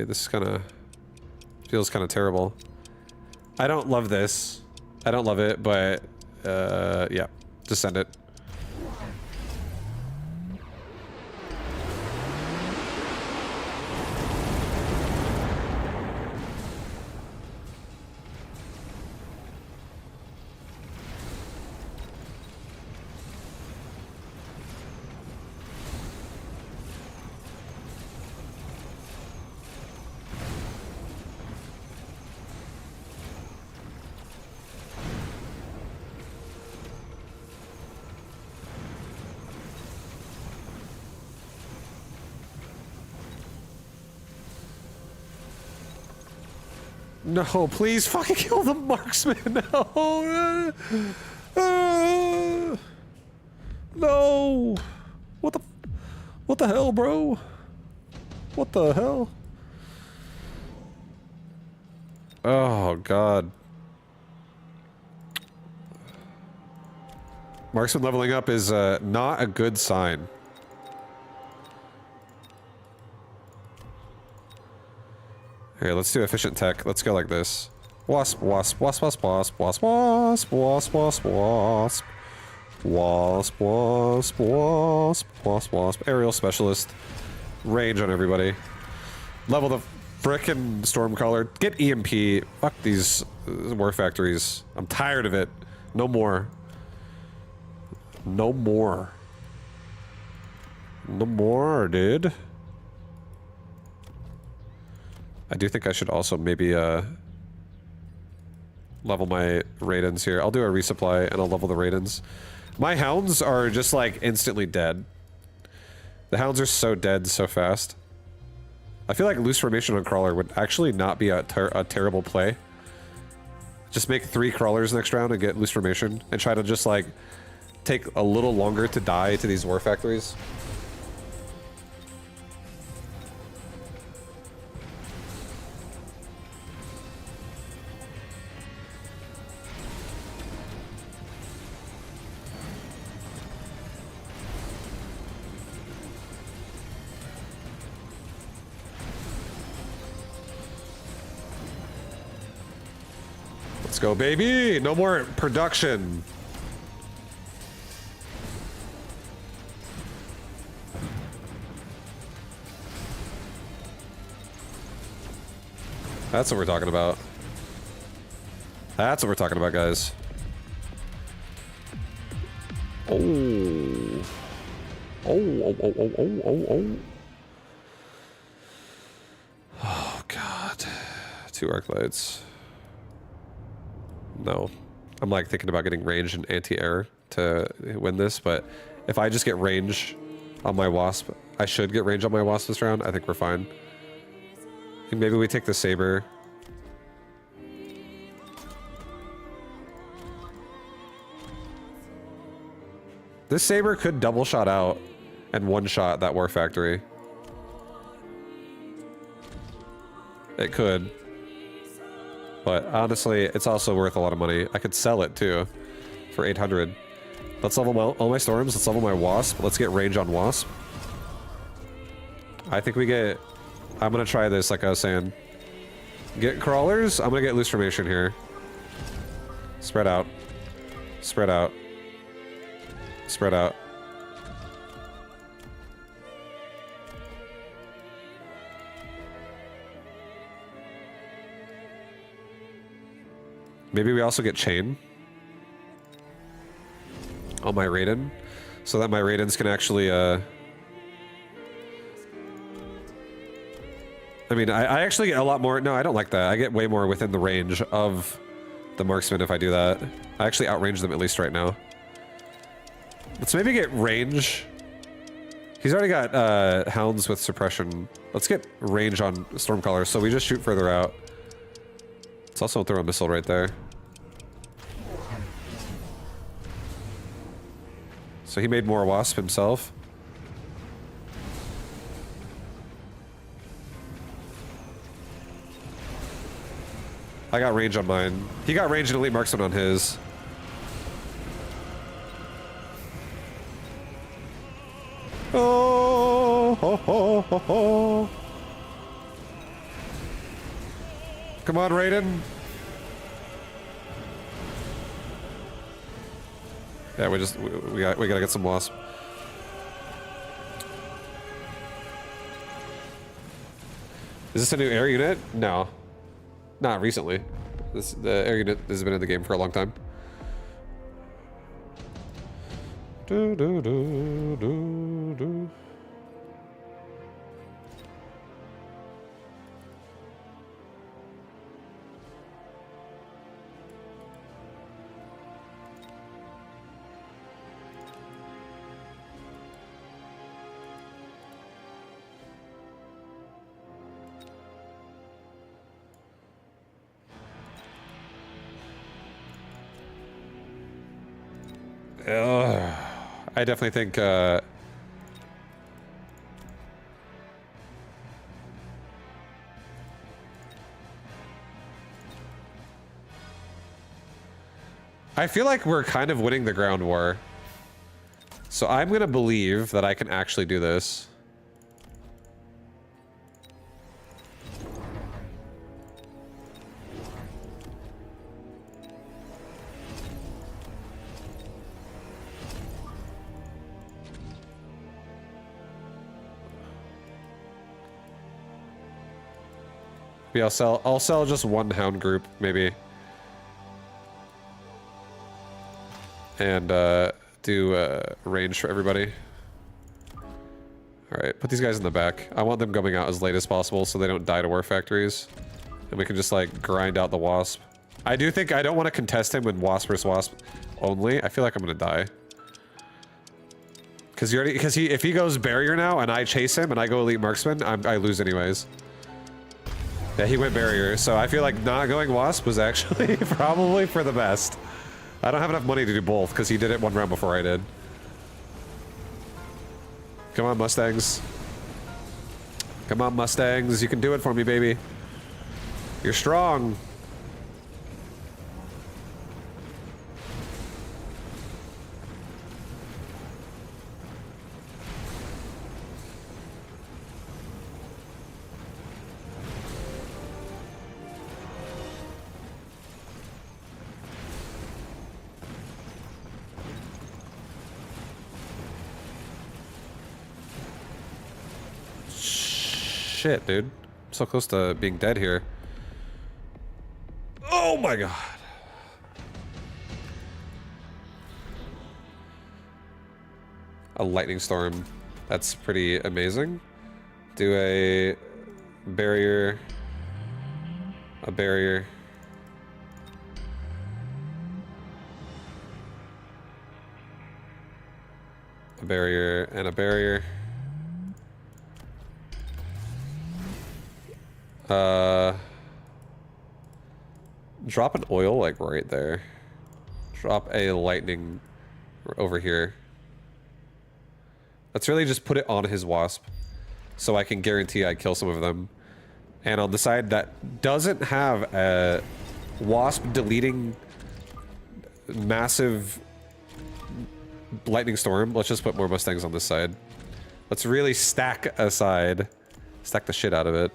This kind of feels kind of terrible. I don't love this. I don't love it, but yeah, just send it. No, please fucking kill the marksman. No. No. What the hell, bro? What the hell? Oh, God. Marksman leveling up is not a good sign. Here, let's do efficient tech. Let's go like this. Wasp, wasp, wasp, wasp, wasp, wasp, wasp, wasp, wasp, wasp. Wasp, wasp, wasp, wasp, wasp. Aerial specialist. Range on everybody. Level the frickin' Stormcaller. Get EMP. Fuck these war factories. I'm tired of it. No more. No more. No more, dude. I do think I should also maybe level my Raidens here. I'll do a resupply and I'll level the Raidens. My Hounds are just like instantly dead. The Hounds are so dead so fast. I feel like loose formation on Crawler would actually not be a terrible play. Just make 3 crawlers next round and get loose formation, and try to just like take a little longer to die to these war factories. Let's go, baby! No more production. That's what we're talking about. That's what we're talking about, guys. Oh. Oh. Oh, God. 2 arc lights. No. I'm like thinking about getting range and anti-air to win this, but if I just get range on my wasp, I should get range on my wasp this round. I think we're fine. I think maybe we take the saber. This saber could double shot out and one shot that war factory. It could. But honestly, it's also worth a lot of money. I could sell it too for 800. Let's level all my storms. Let's level my wasp. Let's get range on wasp. I think we get... I'm gonna try this like I was saying. Get crawlers. I'm gonna get loose formation here. Spread out. Spread out. Spread out. Maybe we also get chain on my Raiden, so that my Raidens can actually, I mean, I actually get a lot more. No, I don't like that. I get way more within the range of the marksman if I do that. I actually outrange them at least right now. Let's maybe get range. He's already got hounds with suppression. Let's get range on Stormcaller, so we just shoot further out. Let's also throw a missile right there. So he made more wasp himself. I got range on mine. He got range and elite marksman on his. Oh, ho, ho, ho, ho. Come on, Raiden. Yeah, we gotta get some wasp. Is this a new air unit? No, not recently. The air unit has been in the game for a long time. Do, do, do, do, do. I definitely think I feel like we're kind of winning the ground war. So I'm gonna believe that I can actually do this. Yeah, I'll sell just one hound group, maybe. And do range for everybody. Alright, put these guys in the back. I want them coming out as late as possible so they don't die to war factories. And we can just like grind out the wasp. I do think I don't want to contest him with wasp versus wasp only. I feel like I'm gonna die. Cause if he goes barrier now and I chase him and I go elite marksman, I lose anyways. Yeah, he went barrier, so I feel like not going wasp was actually probably for the best. I don't have enough money to do both because he did it one round before I did. Come on, Mustangs. Come on, Mustangs. You can do it for me, baby. You're strong. Shit, dude. I'm so close to being dead here. Oh my god. A lightning storm. That's pretty amazing. Do a barrier. A barrier. A barrier and a barrier. Drop an oil like right there. Drop a lightning over here. Let's really just put it on his wasp so I can guarantee I kill some of them. And on the side that doesn't have a wasp deleting massive lightning storm, let's just put more Mustangs on this side. Let's really stack aside. Stack the shit out of it.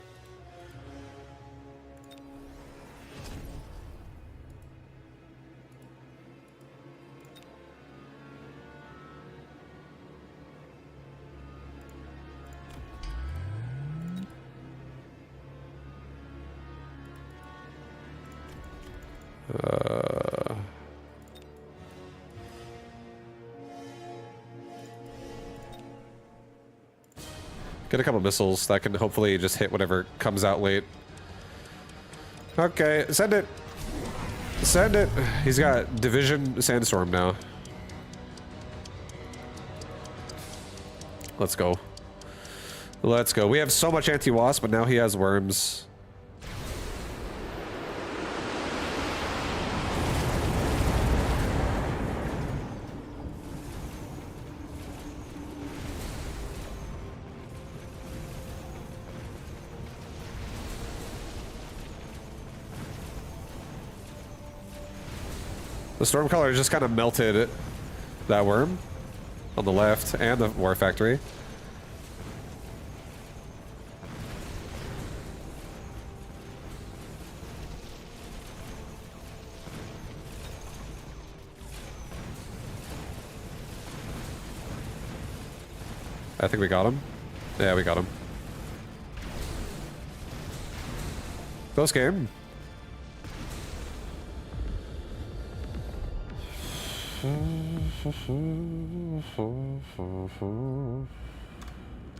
Get a couple missiles that can hopefully just hit whatever comes out late. Okay, send it. Send it. He's got Division Sandstorm now. Let's go. Let's go. We have so much anti-wasp, but now he has worms. The Stormcaller just kind of melted that worm on the left and the War Factory. I think we got him. Yeah, we got him. Close game.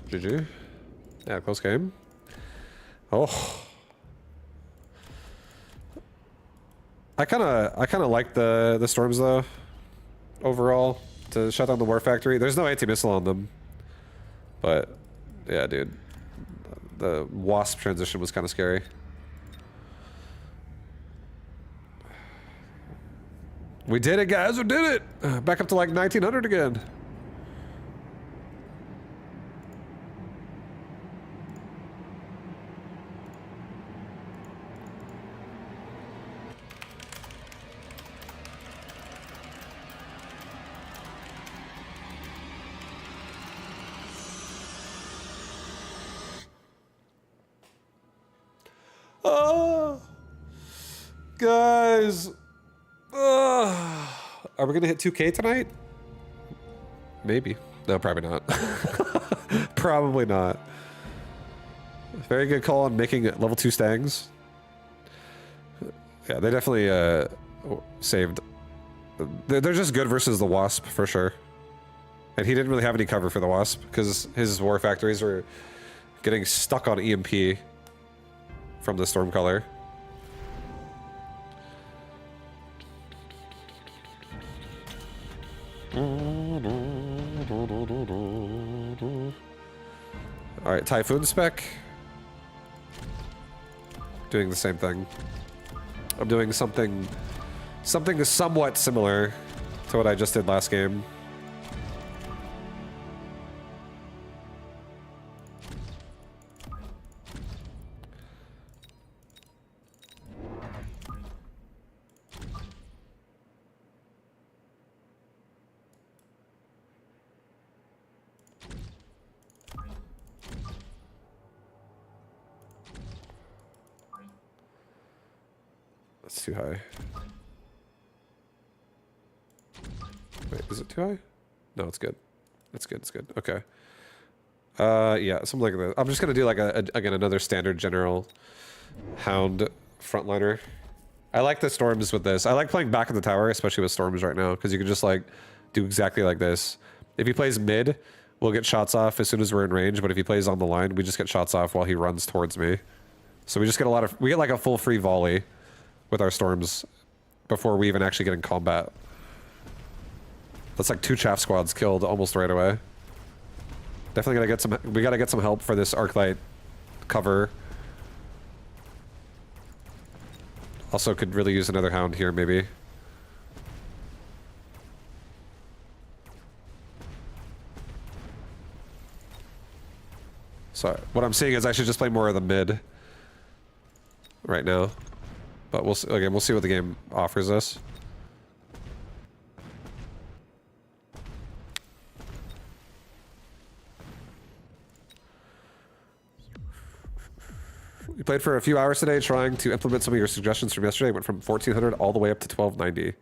GG. Yeah, close game. Oh. I kinda like the storms though. Overall. To shut down the War Factory. There's no anti-missile on them. But yeah, dude. The wasp transition was kinda scary. We did it, guys. We did it. Back up to like 1900 again. Oh, guys. Are we gonna hit 2K tonight? Maybe. No, probably not. Probably not. Very good call on making level 2 Stangs. Yeah, they definitely saved. They're just good versus the Wasp for sure. And he didn't really have any cover for the Wasp because his War Factories were getting stuck on EMP from the Stormcaller. Alright, Typhoon spec. doing the same thing. I'm doing something somewhat similar to what I just did last game. That's too high. Wait, is it too high? No, it's good. It's good, it's good. Okay. Yeah, something like that. I'm just gonna do like again, another standard general hound frontliner. I like the storms with this. I like playing back in the tower, especially with storms right now, because you can just like do exactly like this. If he plays mid, we'll get shots off as soon as we're in range, but if he plays on the line, we just get shots off while he runs towards me. So we just get we get like a full free volley with our storms before we even actually get in combat. That's like 2 chaff squads killed almost right away. Definitely gotta get some. We gotta get some help for this arclight cover. Also, could really use another hound here, maybe. So what I'm seeing is I should just play more of the mid right now. But we'll see, again, we'll see what the game offers us. We played for a few hours today trying to implement some of your suggestions from yesterday. Went from 1400 all the way up to 1290.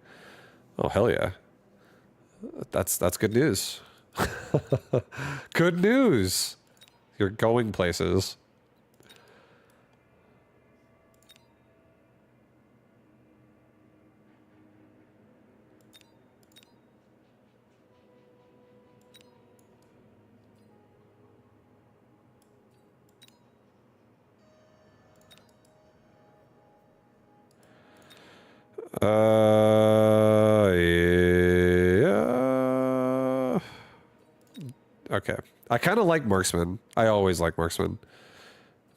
Oh, hell yeah. That's good news. Good news. You're going places. Yeah. Okay. I kind of like marksman. I always like marksman.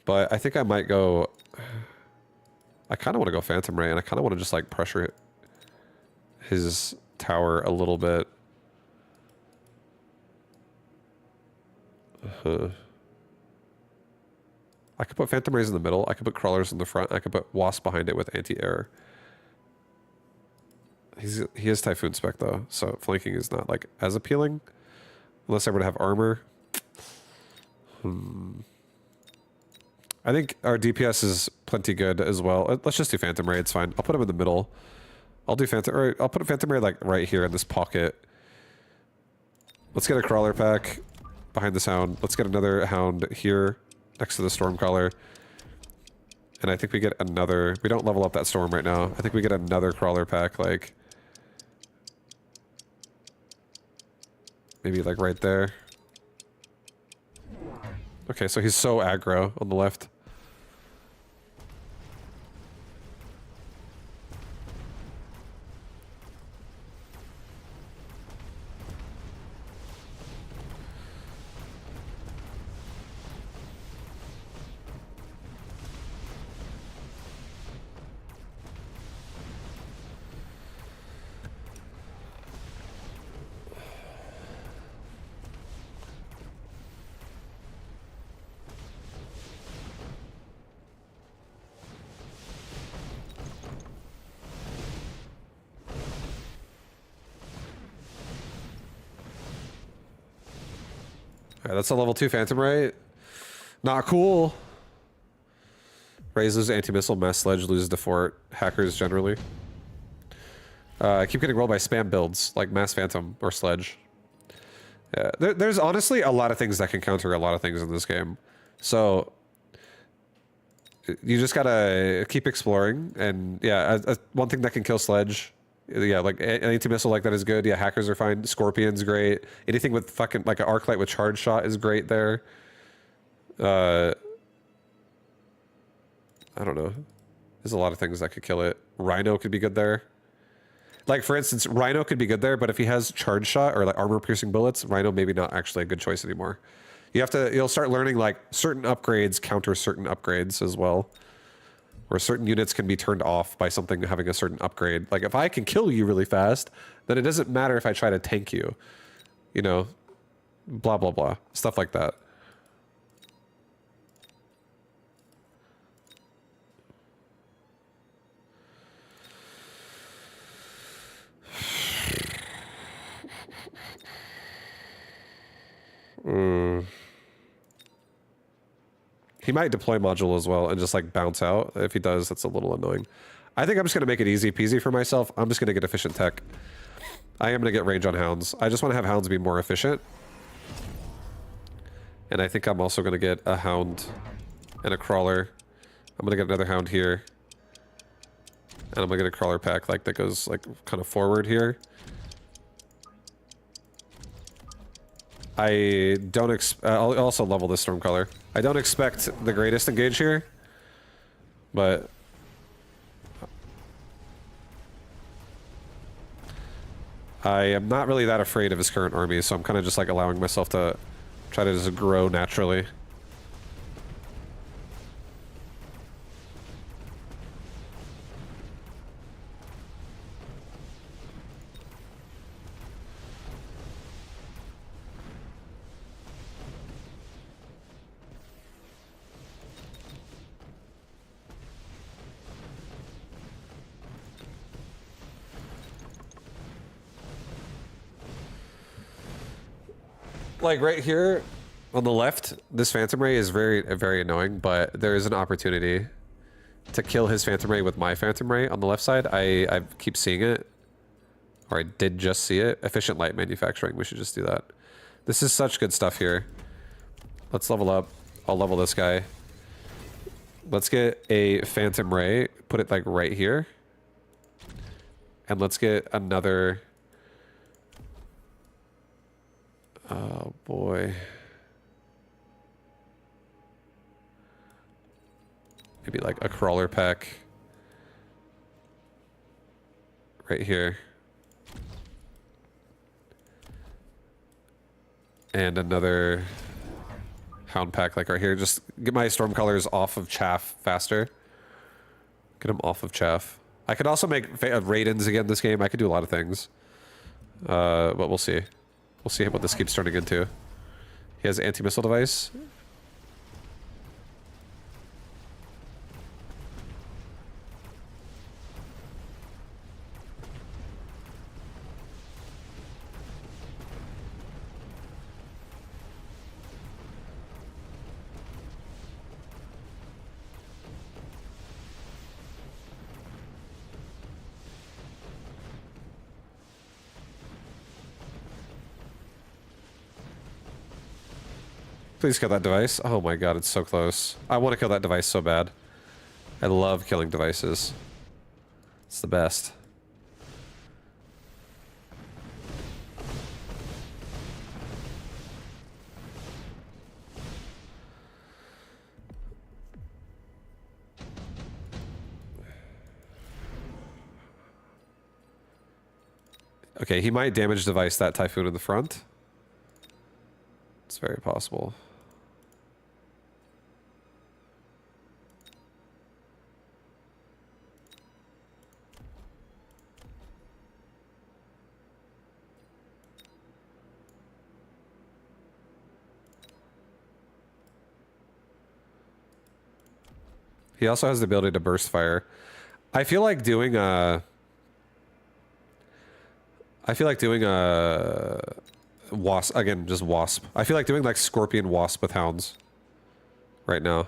But I think I might go... I kind of want to go Phantom Ray, and I kind of want to just, like, pressure his tower a little bit. I could put Phantom Rays in the middle. I could put Crawlers in the front. I could put Wasp behind it with anti-air. He is Typhoon spec, though, so flanking is not, like, as appealing. Unless I were to have armor. I think our DPS is plenty good as well. Let's just do Phantom Ray. It's fine. I'll put him in the middle. I'll do Phantom Ray. I'll put a Phantom Ray like right here in this pocket. Let's get a Crawler pack behind this Hound. Let's get another Hound here next to the Stormcaller. And I think we get another... We don't level up that Storm right now. I think we get another Crawler pack, like... Maybe like right there. Okay, so he's so aggro on the left. Alright, that's a level 2 Phantom Ray. Not cool. Raises anti-missile, mass sledge, loses to fort. Hackers generally. I keep getting rolled by spam builds, like mass phantom or sledge. Yeah, there's honestly a lot of things that can counter a lot of things in this game. So you just gotta keep exploring. And yeah, one thing that can kill sledge. Yeah, like an anti-missile like that is good. Yeah, hackers are fine. Scorpion's great. Anything with fucking like an arc light with charge shot is great there. I don't know. There's a lot of things that could kill it. Rhino could be good there. Like for instance, Rhino could be good there, but if he has charge shot or like armor piercing bullets, Rhino maybe not actually a good choice anymore. You'll start learning like certain upgrades counter certain upgrades as well. where certain units can be turned off by something having a certain upgrade. Like, if I can kill you really fast, then it doesn't matter if I try to tank you. You know, blah, blah, blah. Stuff like that. He might deploy module as well and just like bounce out. If he does, that's a little annoying. I think I'm just going to make it easy peasy for myself. I'm just going to get efficient tech. I am going to get range on hounds. I just want to have hounds be more efficient. And I think I'm also going to get a hound and a crawler. I'm going to get another hound here. And I'm going to get a crawler pack like that goes like kind of forward here. I don't I'll also level this Stormcaller. I don't expect the greatest engage here, but I am not really that afraid of his current army, so I'm kind of just like allowing myself to try to just grow naturally. Like right here on the left, this Phantom Ray is very, very annoying, but there is an opportunity to kill his Phantom Ray with my Phantom Ray on the left side. I keep seeing it, or I did just see it. Efficient light manufacturing, we should just do that. This is such good stuff here. Let's level up. I'll level this guy. Let's get a Phantom Ray, put it like right here. And let's get another... Oh boy. Maybe like a crawler pack right here. And another hound pack like right here. Just get my Stormcallers off of chaff faster. Get them off of chaff. I could also make Raidens again this game. I could do a lot of things. But we'll see. We'll see what this keeps turning into. He has anti-missile device. Please kill that device. Oh my god, it's so close. I want to kill that device so bad. I love killing devices. It's the best. Okay, he might damage device that Typhoon in the front. It's very possible. He also has the ability to burst fire. I feel like doing a wasp again, just wasp. I feel like doing like scorpion wasp with hounds right now.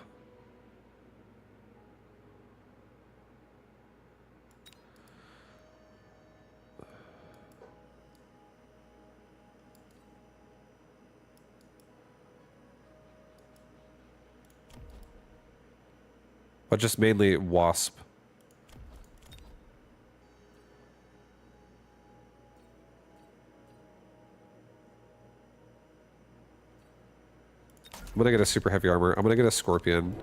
But just mainly wasp. I'm gonna get a super heavy armor. I'm gonna get a scorpion.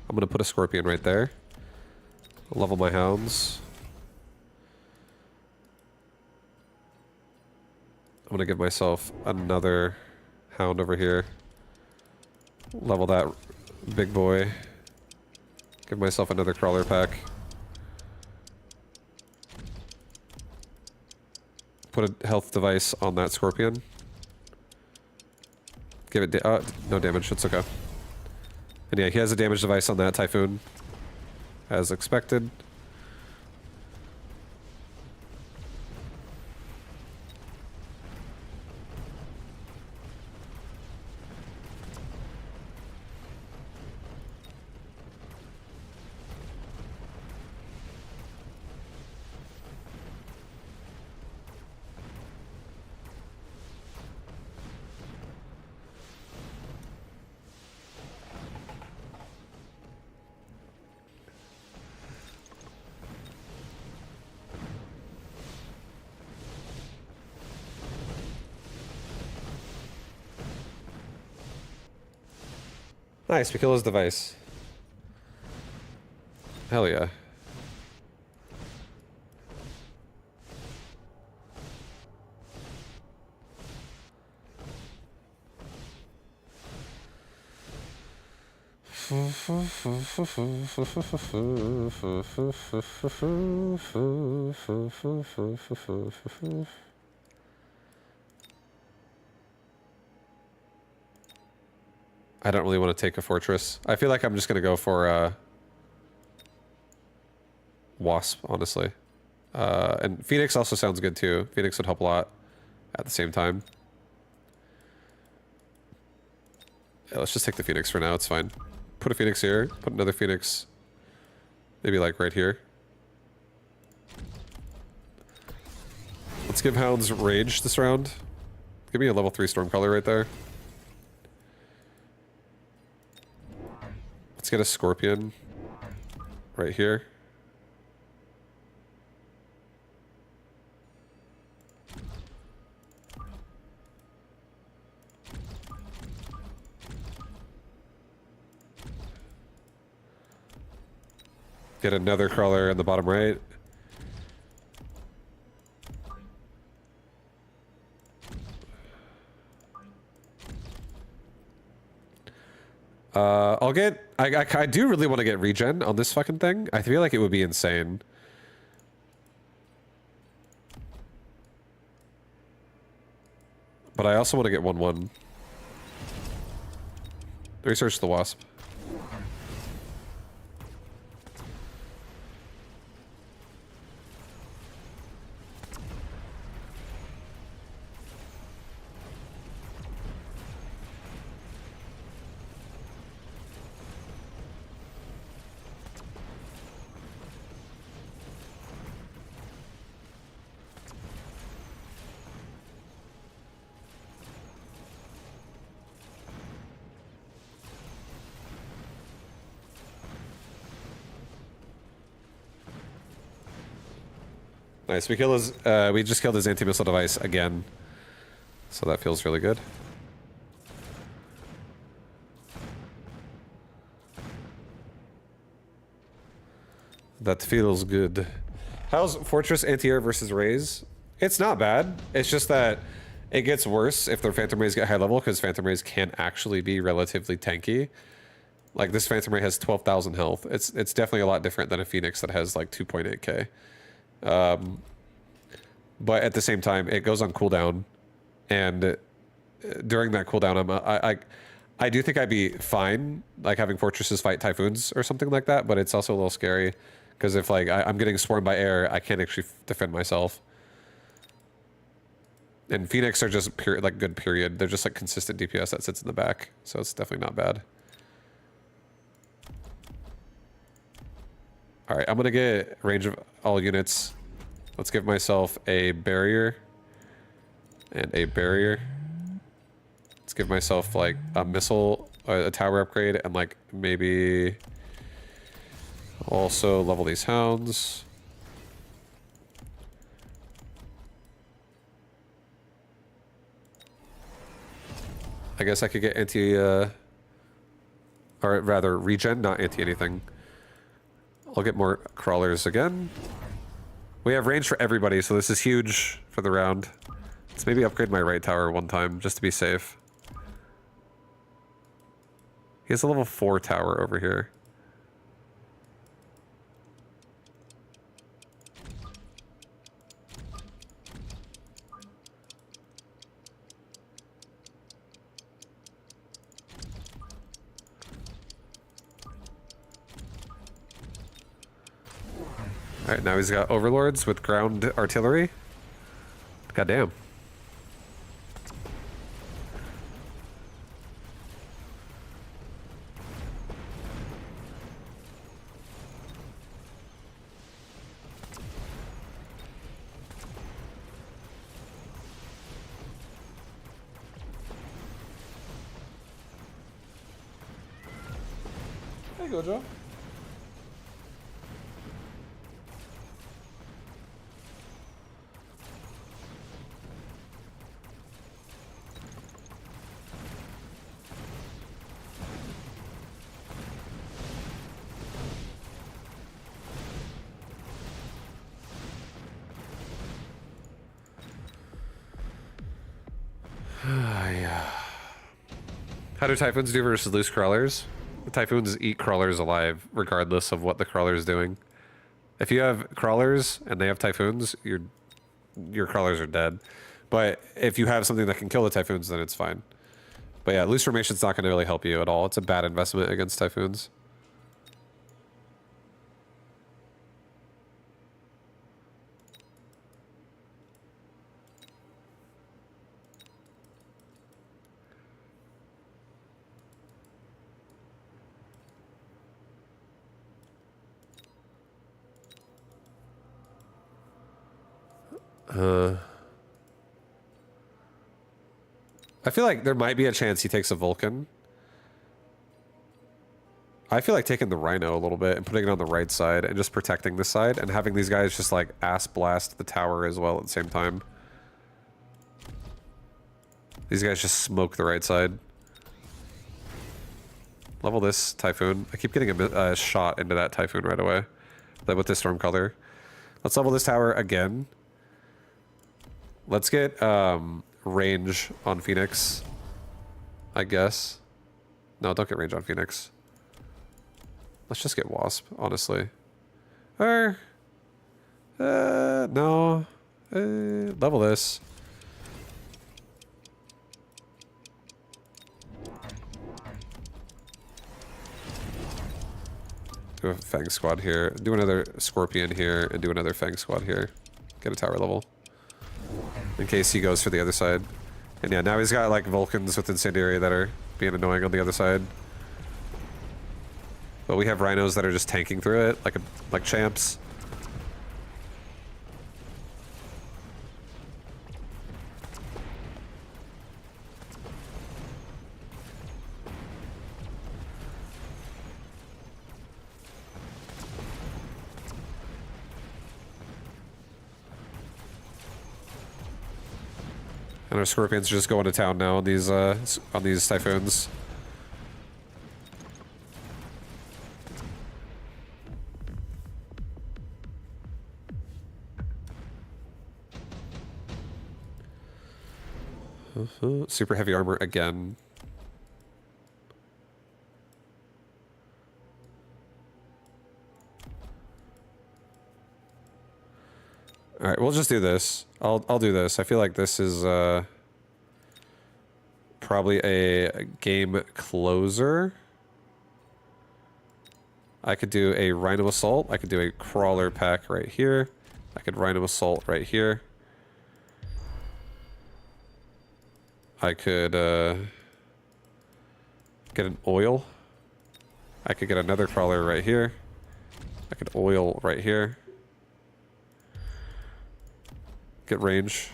I'm gonna put a scorpion right there. Level my hounds. I'm gonna give myself another hound over here. Level that big boy. Give myself another crawler pack. Put a health device on that scorpion. Give it no damage, it's okay. And yeah, he has a damage device on that typhoon. As expected. Nice, we kill his device. Hell yeah. I don't really want to take a fortress. I feel like I'm just going to go for Wasp, honestly. And Phoenix also sounds good too. Phoenix would help a lot at the same time. Yeah, let's just take the Phoenix for now, it's fine. Put a Phoenix here, put another Phoenix maybe like right here. Let's give Hounds Rage this round. Give me a level 3 Stormcaller right there. Let's get a Scorpion right here. Get another crawler in the bottom right. I'll get... I do really want to get regen on this fucking thing. I feel like it would be insane. But I also want to get 1/1. Research the Wasp. Nice. We kill his. We just killed his anti-missile device again, so that feels really good. That feels good. How's Fortress anti-air versus Rays? It's not bad. It's just that it gets worse if their Phantom Rays get high level, because Phantom Rays can actually be relatively tanky. Like this Phantom Ray has 12,000 health. It's definitely a lot different than a Phoenix that has like 2.8k. But at the same time, it goes on cooldown, and during that cooldown, I do think I'd be fine, like having fortresses fight typhoons or something like that. But it's also a little scary, because if like I'm getting swarmed by air, I can't actually defend myself. And Phoenix are just pure, like good period. They're just like consistent DPS that sits in the back, so it's definitely not bad. All right, I'm gonna get range of all units. Let's give myself a barrier and a barrier. Let's give myself like a missile, a tower upgrade, and like maybe also level these hounds. I guess I could get anti, or rather regen, not anti anything. I'll get more crawlers again. We have range for everybody, so this is huge for the round. Let's maybe upgrade my right tower one time, just to be safe. He has a level 4 tower over here. Alright, now he's got overlords with ground artillery. God damn. There you go, Joe. Yeah. How do Typhoons do versus loose crawlers? The Typhoons eat crawlers alive, regardless of what the crawler is doing. If you have crawlers and they have Typhoons, your crawlers are dead. But if you have something that can kill the Typhoons, then it's fine. But yeah, loose formation's not going to really help you at all. It's a bad investment against Typhoons. I feel like there might be a chance he takes a Vulcan. I feel like taking the Rhino a little bit and putting it on the right side and just protecting this side and having these guys just like ass blast the tower as well at the same time. These guys just smoke the right side. Level this Typhoon. I keep getting a shot into that Typhoon right away. With this Storm Color. Let's level this tower again. Let's get range on Phoenix, I guess. No, don't get range on Phoenix. Let's just get Wasp, honestly. Or, no. Level this. Do a Fang Squad here. Do another Scorpion here, and do another Fang Squad here. Get a tower level. In case he goes for the other side. And yeah, now he's got like Vulcans with Incendiary that are being annoying on the other side. But we have Rhinos that are just tanking through it like champs. And our Scorpions are just going to town now on these Typhoons. Super heavy armor again. All right, we'll just do this. I'll do this. I feel like this is probably a game closer. I could do a Rhino Assault. I could do a Crawler pack right here. I could Rhino Assault right here. I could get an oil. I could get another Crawler right here. I could oil right here. Get range.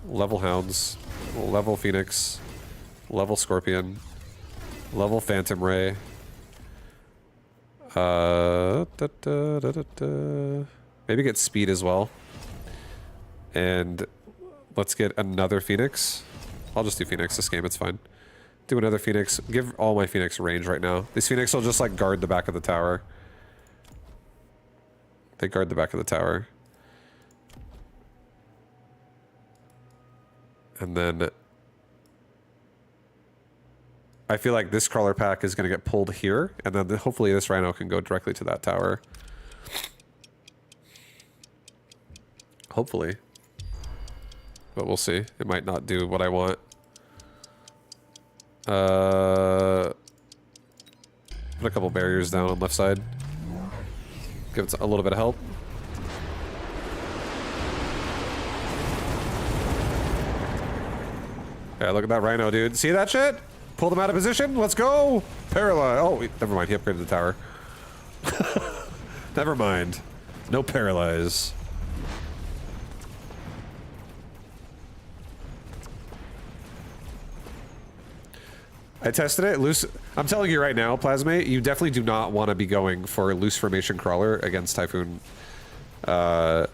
Level Hounds. Level Phoenix. Level Scorpion. Level Phantom Ray. Maybe get speed as well. And let's get another Phoenix. I'll just do Phoenix this game, it's fine. Do another Phoenix. Give all my Phoenix range right now. These Phoenix will just like guard the back of the tower. They guard the back of the tower. And then I feel like this Crawler pack is going to get pulled here, and then hopefully this Rhino can go directly to that tower. Hopefully. But we'll see. It might not do what I want. Put a couple barriers down on left side. Give it a little bit of help. Yeah, look at that rhino, dude. See that shit? Pull them out of position. Let's go. Paralyze. Oh, wait, never mind. He upgraded the tower. Never mind. No paralyze. I tested it. Loose. I'm telling you right now, Plasmate, you definitely do not want to be going for loose formation crawler against Typhoon. Like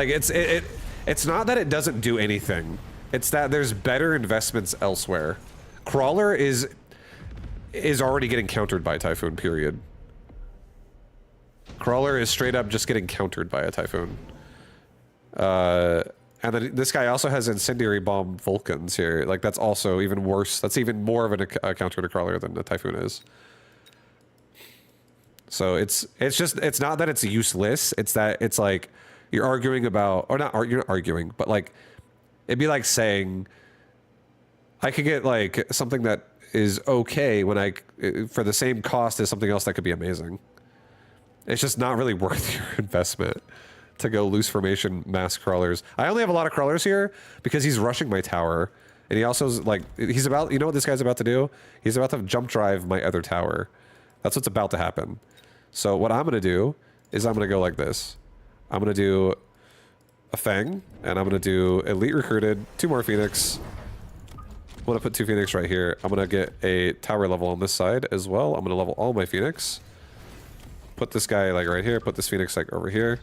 it's not that it doesn't do anything. It's that there's better investments elsewhere. Crawler is already getting countered by Typhoon. Period. Crawler is straight up just getting countered by a Typhoon. And then this guy also has incendiary bomb Vulcans here. Like, that's also even worse. That's even more of a counter to Crawler than the Typhoon is. So it's not that it's useless. It's that it's like you're arguing about, or not, you're not arguing, but like it'd be like saying I could get like something that is okay when for the same cost as something else that could be amazing. It's just not really worth your investment to go loose formation mass crawlers. I only have a lot of crawlers here because he's rushing my tower. And he also is like, he's about, you know what this guy's about to do? He's about to jump drive my other tower. That's what's about to happen. So what I'm going to do is I'm going to go like this. I'm going to do a Fang, and I'm going to do Elite Recruited, 2 more Phoenix. I'm going to put 2 Phoenix right here. I'm going to get a tower level on this side as well. I'm going to level all my Phoenix. Put this guy like right here. Put this Phoenix like over here.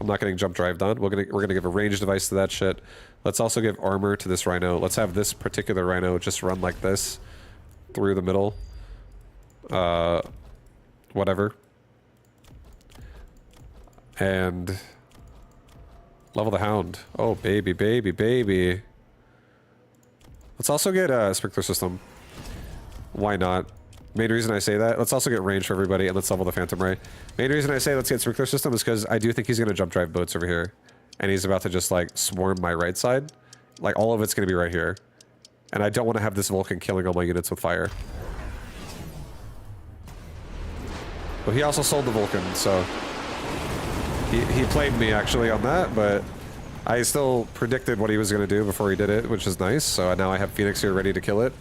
I'm not getting jump drive done. We're gonna give a ranged device to that shit. Let's also give armor to this rhino. Let's have this particular rhino just run like this through the middle. Whatever. And level the hound. Oh baby, baby, baby. Let's also get a sprinkler system. Why not? Main reason I say that, let's also get range for everybody, and let's level the Phantom Ray. Main reason I say let's get sprinkler system is because I do think he's going to jump drive boats over here. And he's about to just like swarm my right side. Like all of it's going to be right here. And I don't want to have this Vulcan killing all my units with fire. But he also sold the Vulcan, so... He played me actually on that, but... I still predicted what he was going to do before he did it, which is nice. So now I have Phoenix here ready to kill it.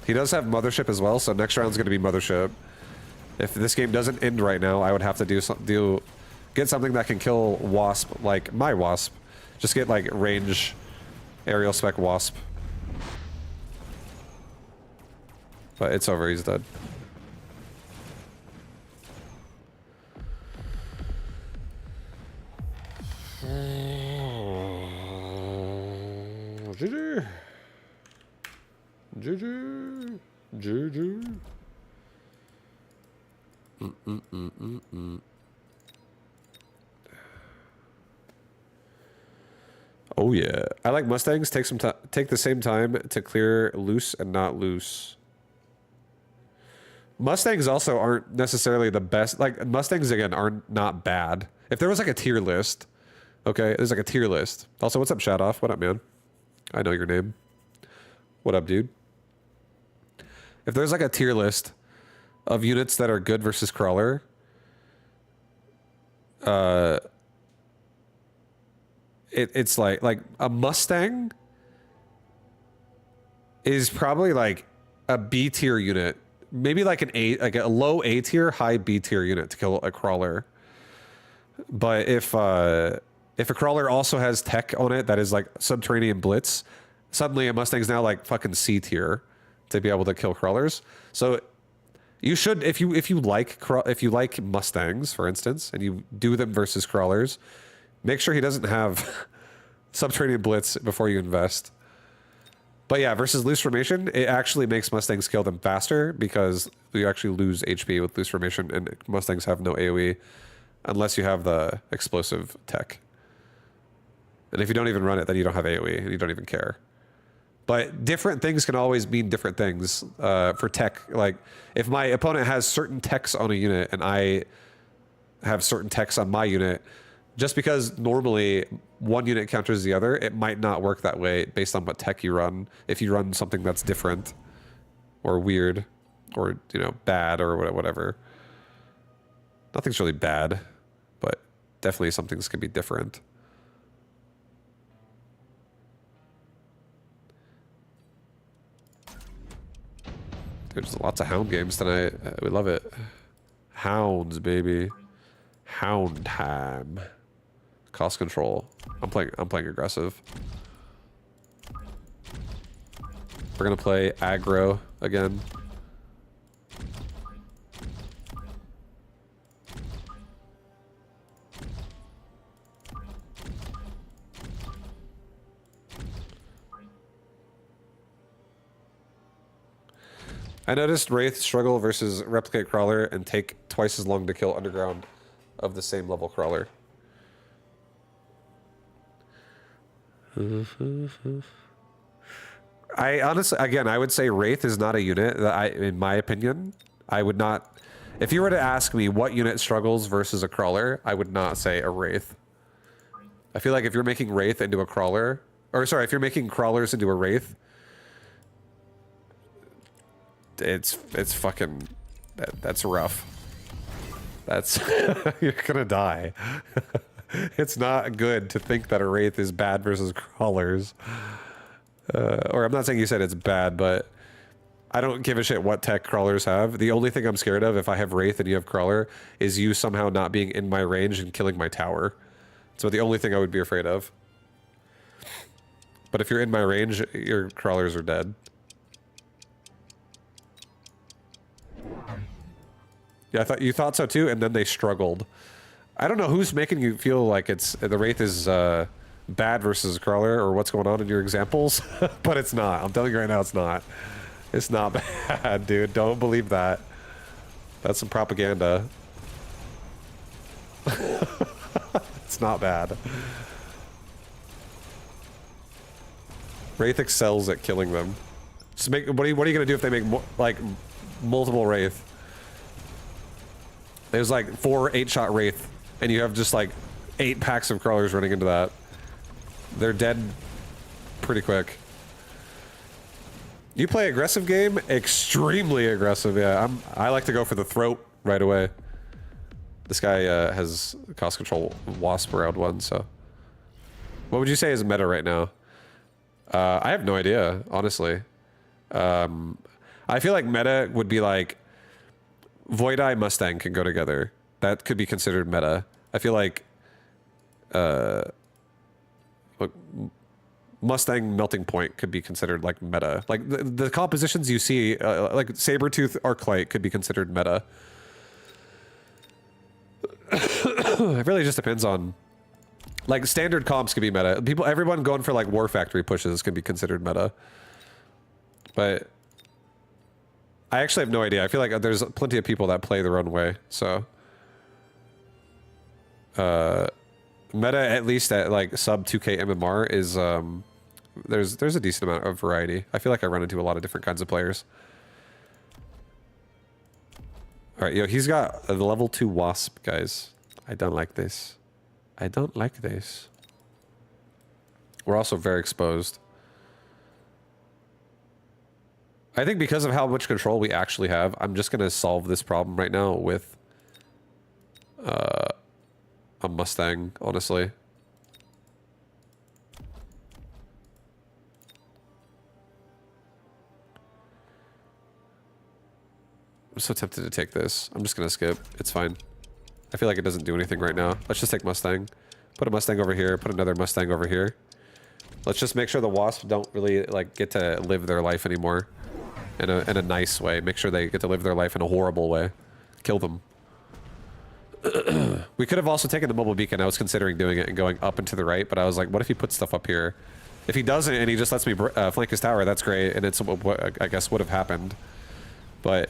He does have Mothership as well, so next round's going to be Mothership. If this game doesn't end right now, I would have to get something that can kill Wasp, like my Wasp. Just get like range aerial spec Wasp. But it's over, he's dead. GG. GG. GG. Oh yeah, I like Mustangs. Take the same time to clear loose and not loose. Mustangs also aren't necessarily the best. Like Mustangs again aren't not bad. If there was like a tier list, okay, there's like a tier list. Also, what's up, Shadoff? What up, man? I know your name. What up, dude? If there's like a tier list of units that are good versus crawler, it's like a Mustang is probably like a B tier unit, maybe like a low A tier, high B tier unit to kill a crawler. But if a crawler also has tech on it that is like subterranean blitz, suddenly a Mustang's now like fucking C tier to be able to kill crawlers. So you should, if you like Mustangs, for instance, and you do them versus crawlers, make sure he doesn't have subterranean blitz before you invest. But yeah, versus loose formation, it actually makes Mustangs kill them faster because you actually lose HP with loose formation, and Mustangs have no AoE unless you have the explosive tech. And if you don't even run it, then you don't have AoE and you don't even care. But different things can always mean different things for tech. Like if my opponent has certain techs on a unit and I have certain techs on my unit, Just because normally one unit counters the other, it might not work that way based on what tech you run. If you run something that's different or weird or, you know, bad or whatever. Nothing's really bad, but definitely some things can be different. There's lots of Hound games tonight. We love it. Hounds, baby. Hound time. Cost control. I'm playing aggressive. We're gonna play aggro again. I noticed Wraith struggle versus replicate crawler and take twice as long to kill underground of the same level crawler. I honestly, again, I would say Wraith is not a unit that in my opinion, I would not, if you were to ask me what unit struggles versus a crawler, I would not say a Wraith. I feel like if you're making Wraith into a crawler, or sorry, if you're making crawlers into a Wraith, it's fucking, that's rough. That's, you're gonna die. It's not good to think that a Wraith is bad versus crawlers. Or I'm not saying you said it's bad, but I don't give a shit what tech crawlers have. The only thing I'm scared of if I have Wraith and you have crawler is you somehow not being in my range and killing my tower. So the only thing I would be afraid of. But if you're in my range, your crawlers are dead. Yeah, I thought you thought so too, and then they struggled. I don't know who's making you feel like it's the Wraith is bad versus crawler or what's going on in your examples, but it's not. I'm telling you right now, it's not. It's not bad, dude. Don't believe that. That's some propaganda. It's not bad. Wraith excels at killing them. Just make. What are you gonna do if they make like multiple Wraith? There's like 4 8-shot Wraith, and you have just like 8 packs of crawlers running into that. They're dead pretty quick. You play aggressive game? Extremely aggressive, yeah. I like to go for the throat right away. This guy has cost control wasp around 1, so. What would you say is meta right now? I have no idea, honestly. I feel like meta would be like Void Eye Mustang can go together. That could be considered meta. I feel like look, Mustang Melting Point could be considered like meta. Like the compositions you see, like Sabretooth Arclight could be considered meta. It really just depends on, like, standard comps could be meta. Everyone going for like War Factory pushes can be considered meta. But I actually have no idea. I feel like there's plenty of people that play their own way, so. Meta, at least at like sub 2K MMR, is there's a decent amount of variety. I feel like I run into a lot of different kinds of players. All right, yo, he's got a level 2 Wasp, guys. I don't like this. I don't like this. We're also very exposed. I think because of how much control we actually have, I'm just gonna solve this problem right now with a Mustang, honestly. I'm so tempted to take this. I'm just gonna skip. It's fine. I feel like it doesn't do anything right now. Let's just take Mustang. Put a Mustang over here. Put another Mustang over here. Let's just make sure the Wasps don't really like get to live their life anymore in a nice way. Make sure they get to live their life in a horrible way. Kill them. We could have also taken the mobile beacon. I was considering doing it and going up and to the right, but I was like, what if he puts stuff up here? If he doesn't and he just lets me flank his tower, that's great, and it's what I guess would have happened. But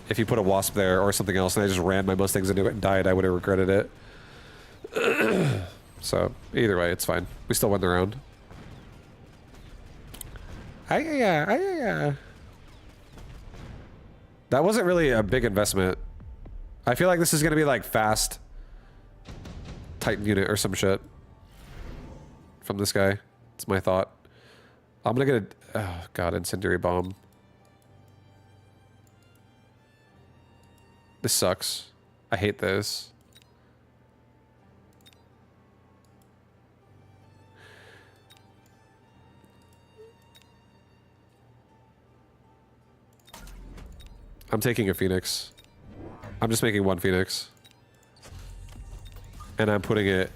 if you put a Wasp there or something else and I just ran my Mustangs into it and died, I would have regretted it. So, either way, it's fine. We still won the round. That wasn't really a big investment. I feel like this is going to be like fast. Titan unit or some shit from this guy. It's my thought. I'm gonna get a... Oh, God, incendiary bomb. This sucks. I hate this. I'm taking a Phoenix. I'm just making one Phoenix. And I'm putting it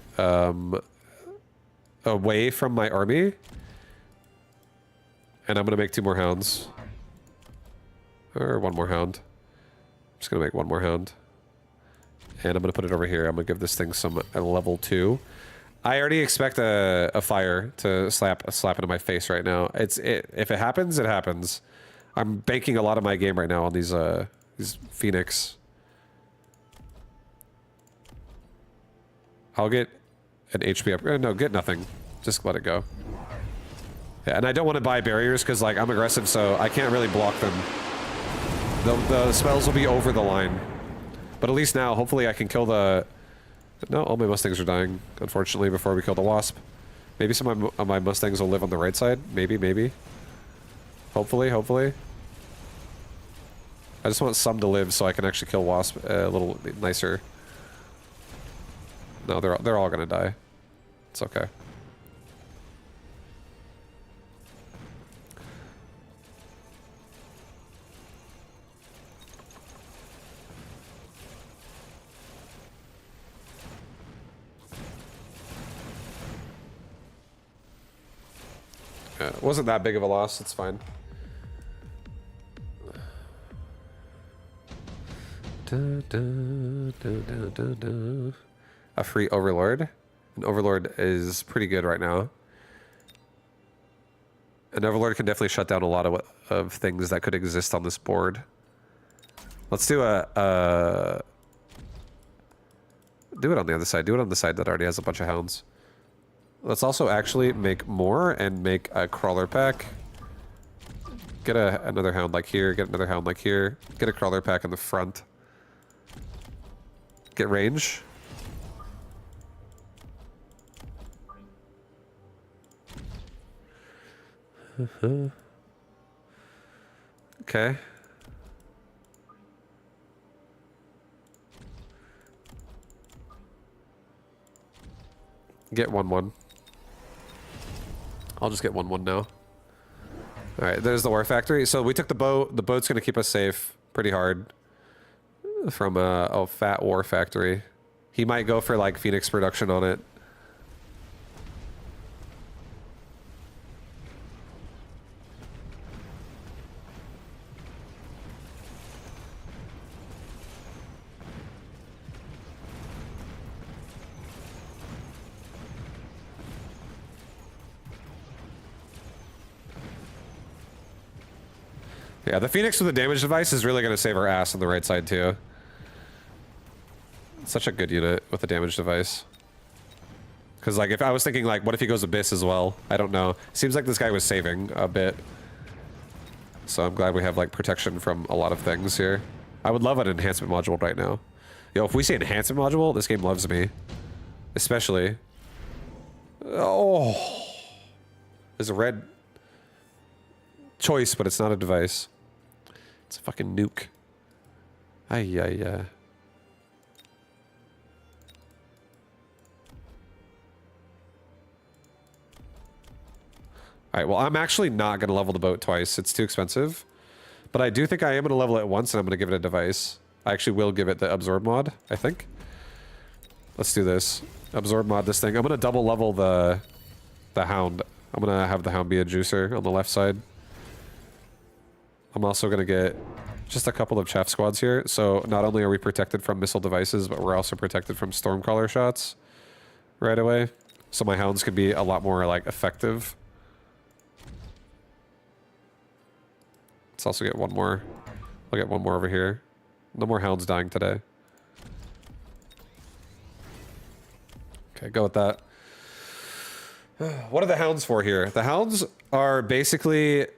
away from my army. And I'm going to make 2 more hounds. Or 1 more hound. I'm just going to make 1 more hound. And I'm going to put it over here. I'm going to give this thing some level 2. I already expect a fire to slap into my face right now. If it happens, it happens. I'm banking a lot of my game right now on these Phoenix. I'll get an HP upgrade. No, get nothing. Just let it go. Yeah, and I don't want to buy barriers because like I'm aggressive, so I can't really block them. The spells will be over the line. But at least now, hopefully I can kill the... No, all my Mustangs are dying, unfortunately, before we kill the Wasp. Maybe some of my Mustangs will live on the right side. Maybe, maybe. Hopefully, hopefully. I just want some to live so I can actually kill Wasp a little nicer. No, they're all gonna die. It's okay. It wasn't that big of a loss. It's fine. A free Overlord. An Overlord is pretty good right now. An Overlord can definitely shut down a lot of things that could exist on this board. Let's do do it on the other side. Do it on the side that already has a bunch of hounds. Let's also actually make more and make a crawler pack. Get another hound like here, get another hound like here. Get a crawler pack in the front. Get range. Okay. Get 1/1. I'll just get 1/1 now. Alright, there's the War Factory. So we took the boat. The boat's going to keep us safe pretty hard from a fat War Factory. He might go for like Phoenix production on it. Yeah, the Phoenix with the damage device is really going to save our ass on the right side, too. Such a good unit with the damage device. Because, like, if I was thinking, like, what if he goes Abyss as well? I don't know. Seems like this guy was saving a bit. So I'm glad we have, like, protection from a lot of things here. I would love an enhancement module right now. Yo, if we see enhancement module, this game loves me. Especially. Oh. There's a red choice, but it's not a device. It's a fucking nuke. Ay, ay, ay. Alright, well, I'm actually not going to level the boat twice. It's too expensive. But I do think I am going to level it once, and I'm going to give it a device. I actually will give it the Absorb mod, I think. Let's do this. Absorb mod this thing. I'm going to double level the Hound. I'm going to have the Hound be a juicer on the left side. I'm also going to get just a couple of chaff squads here. So not only are we protected from missile devices, but we're also protected from Stormcaller shots right away. So my Hounds can be a lot more, like, effective. Let's also get one more. I'll get one more over here. No more Hounds dying today. Okay, go with that. What are the Hounds for here? The Hounds are basically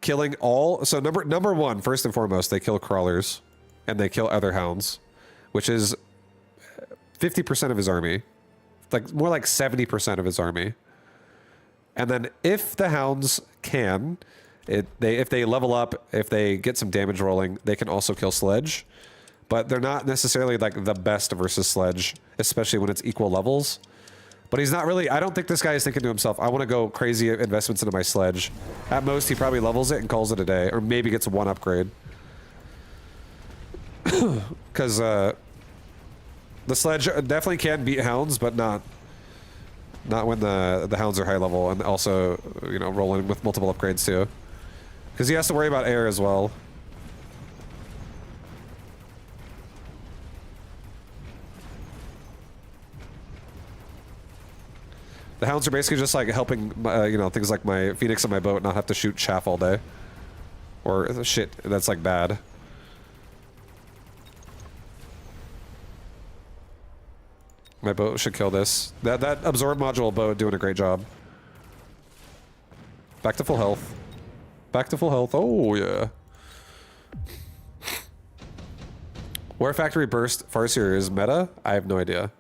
killing all... So number one, first and foremost, they kill crawlers. And they kill other Hounds. Which is 50% of his army. like more like 70% of his army. And then if the hounds can, if they level up, if they get some damage rolling, they can also kill Sledge. But they're not necessarily like the best versus Sledge, especially when it's equal levels. But he's not really, I don't think this guy is thinking to himself, I want to go crazy investments into my Sledge. At most, he probably levels it and calls it a day, or maybe gets one upgrade. Because the Sledge definitely can beat hounds, but not when the hounds are high level, and also, you know, rolling with multiple upgrades too. Because he has to worry about air as well. The hounds are basically just like helping, you know, things like my Phoenix and my boat not have to shoot chaff all day. Or shit that's like bad. My boat should kill this. That absorb module boat doing a great job. Back to full health. Back to full health. Oh yeah. War Factory Burst Farseer is meta? I have no idea.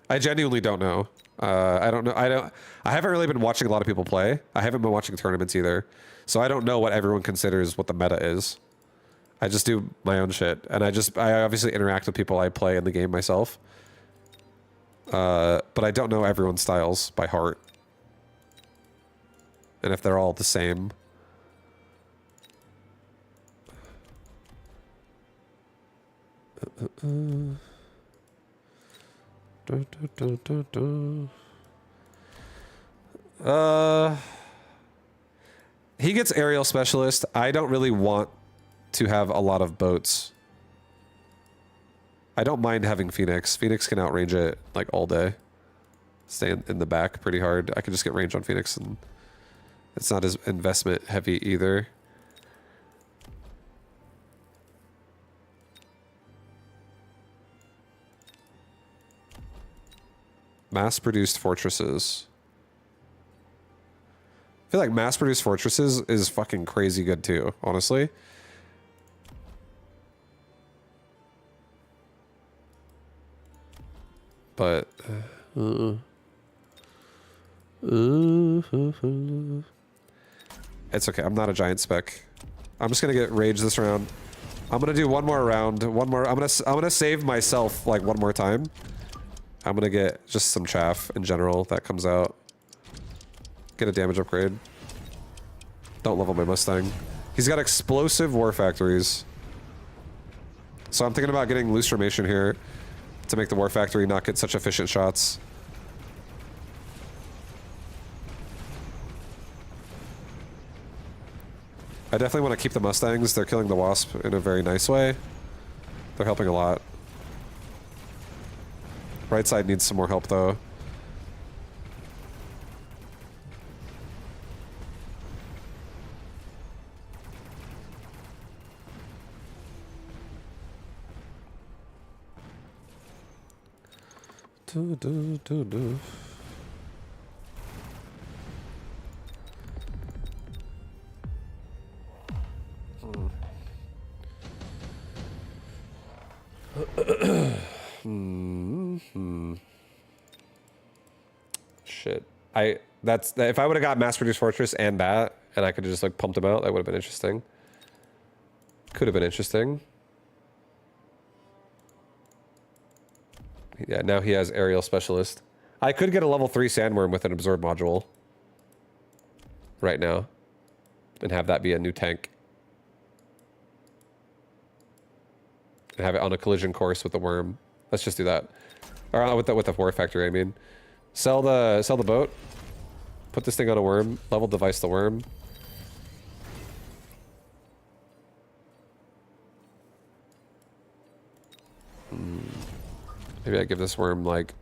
I genuinely don't know. I don't know. I haven't really been watching a lot of people play. I haven't been watching tournaments either. So I don't know what everyone considers what the meta is. I just do my own shit. And I obviously interact with people I play in the game myself. But I don't know everyone's styles by heart. And if they're all the same. He gets aerial specialist. I don't really want to have a lot of boats. I don't mind having Phoenix. Phoenix can outrange it like all day. Stay in the back pretty hard. I can just get range on Phoenix, and it's not as investment heavy either. Mass-produced fortresses. I feel like mass-produced fortresses is fucking crazy good too, honestly. But it's okay. I'm not a giant spec. I'm just gonna get rage this round. I'm gonna do one more round. One more. I'm gonna save myself like one more time. I'm gonna get just some chaff in general that comes out. Get a damage upgrade. Don't level my Mustang. He's got explosive war factories. So I'm thinking about getting loose formation here to make the war factory not get such efficient shots. I definitely want to keep the Mustangs. They're killing the Wasp in a very nice way. They're helping a lot. Right side needs some more help though. Shit. If I would have got mass-produced fortress and that, and I could have just like pumped them out, that would have been interesting. Could have been interesting. Yeah, now he has aerial specialist. I could get a level 3 sandworm with an absorb module right now and have that be a new tank. And have it on a collision course with the worm. Let's just do that. Or with the war factory, I mean. Sell the boat. Put this thing on a worm. Level device the worm. Maybe I give this worm like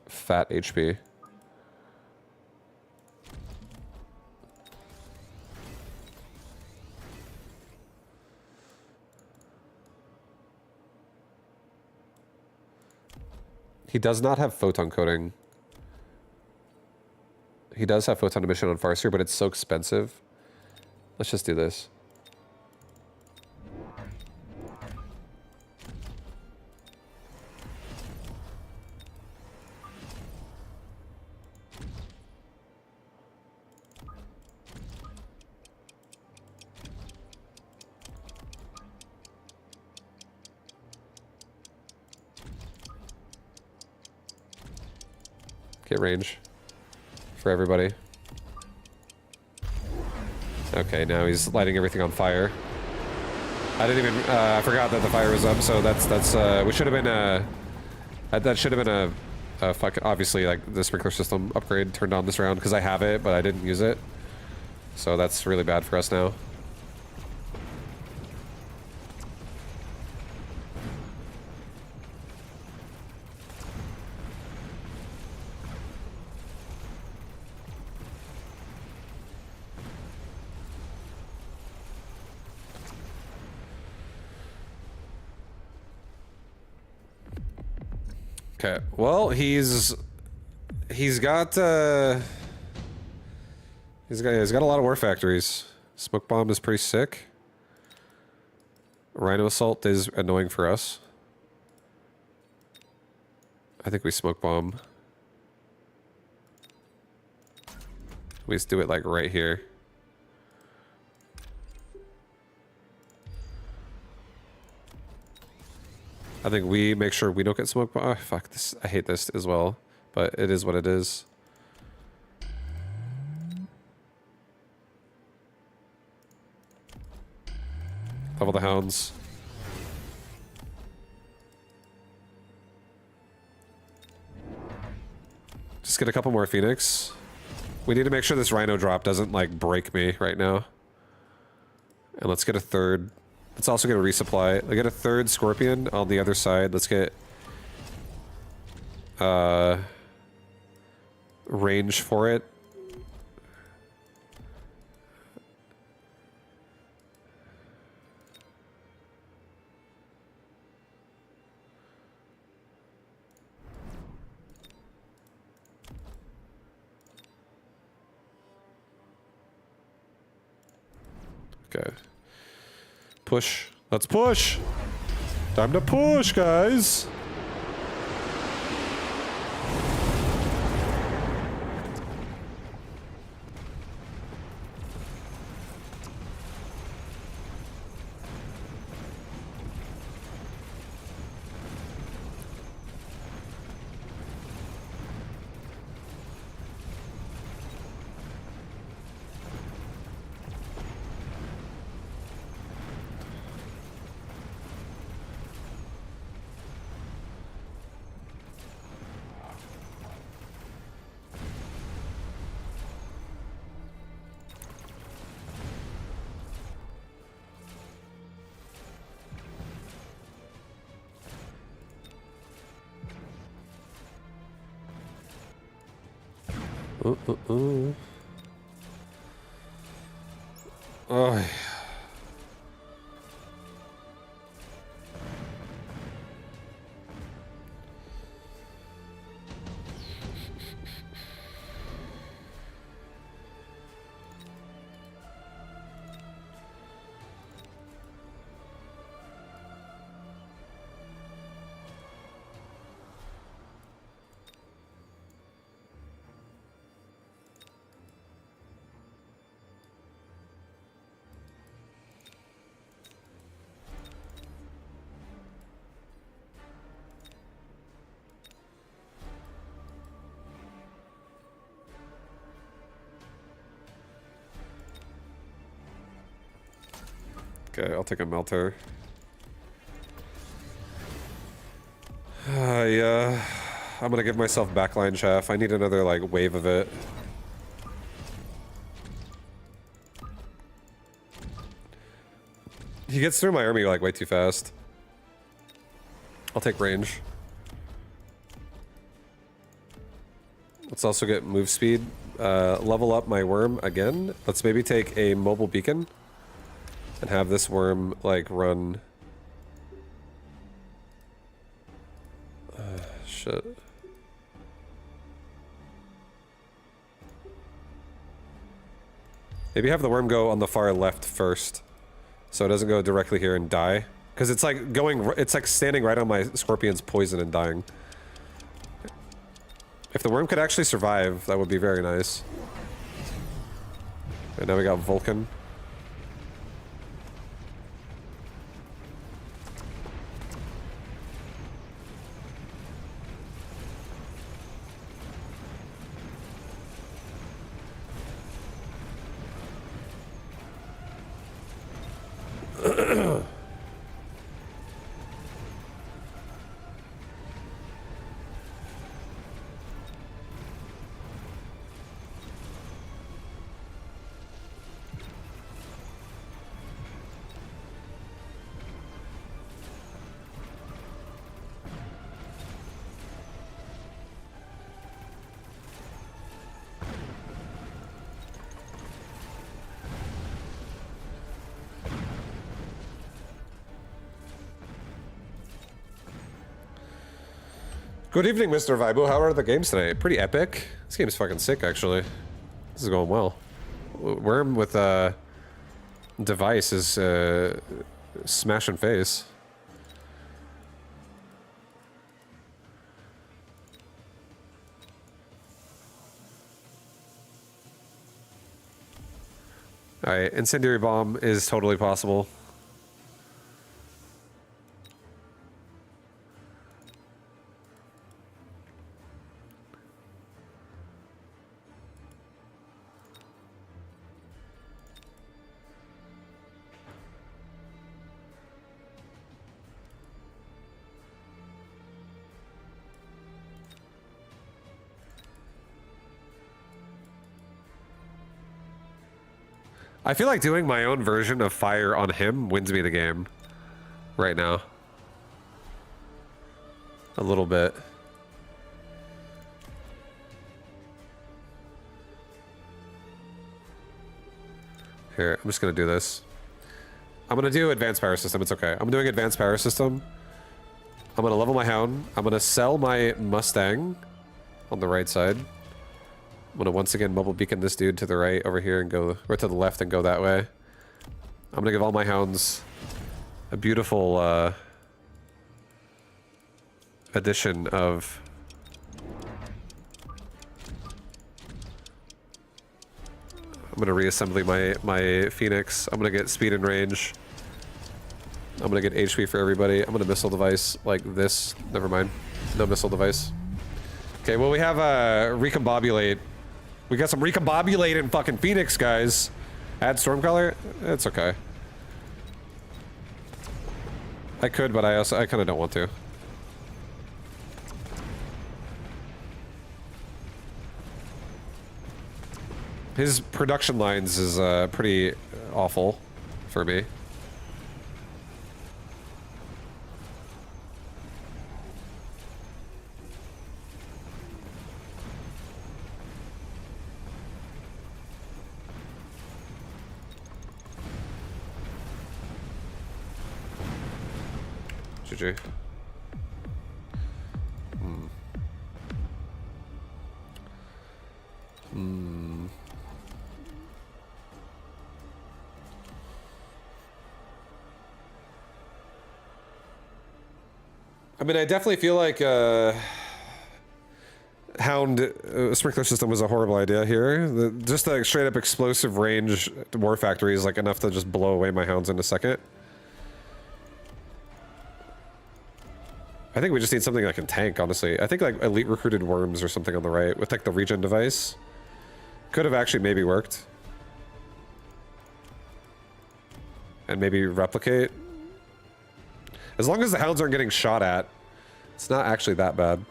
fat HP. He does not have photon coating. He does have photon emission on Farseer, but it's so expensive. Let's just do this. Hit range. For everybody. Okay, now he's lighting everything on fire. I didn't even, I forgot that the fire was up, so that's, we should have been, that should have been a fucking, obviously, like, the sprinkler system upgrade turned on this round, because I have it, but I didn't use it. So that's really bad for us now. Okay, well, he's got a lot of war factories. Smoke bomb is pretty sick. Rhino assault is annoying for us. I think we smoke bomb. We just do it like right here. I think we make sure we don't get smoked by. Oh, fuck this. I hate this as well, but it is what it is. Level the hounds. Just get a couple more Phoenix. We need to make sure this Rhino drop doesn't, like, break me right now. And let's get a third. Let's also get a resupply. Let's get a third Scorpion on the other side. Let's get range for it. Okay. Push. Let's push! Time to push, guys! Oh. Okay, I'll take a melter. Yeah, I'm gonna give myself backline chaff. I need another, like, wave of it. He gets through my army, like, way too fast. I'll take range. Let's also get move speed. Level up my worm again. Let's maybe take a mobile beacon. And have this worm, like, run... shit. Maybe have the worm go on the far left first. So it doesn't go directly here and die. Because it's like going... It's like standing right on my Scorpion's poison and dying. If the worm could actually survive, that would be very nice. And now we got Vulcan. Good evening, Mr. Vibu. How are the games today? Pretty epic. This game is fucking sick, actually. This is going well. Worm with device is smashing face. Alright, incendiary bomb is totally possible. I feel like doing my own version of fire on him wins me the game right now. A little bit. Here, I'm just gonna do this. I'm gonna do advanced power system, it's okay. I'm doing advanced power system. I'm gonna level my hound. I'm gonna sell my Mustang on the right side. I'm gonna once again bubble beacon this dude to the right over here and go, or to the left and go that way. I'm gonna give all my hounds a beautiful addition of I'm gonna reassembly my Phoenix. I'm gonna get speed and range. I'm gonna get HP for everybody. I'm gonna missile device like this. Never mind. No missile device. Okay, well we have recombobulate. We got some recombobulate in fucking Phoenix, guys. Add Stormcaller? It's okay. I could, but I kind of don't want to. His production lines is pretty awful for me. GG. I mean, I definitely feel like Hound sprinkler system was a horrible idea here. Just the straight up explosive range war factory is like enough to just blow away my hounds in a second. I think we just need something that can tank, honestly. I think like elite recruited worms or something on the right with like the regen device. Could have actually maybe worked. And maybe replicate. As long as the hounds aren't getting shot at, it's not actually that bad.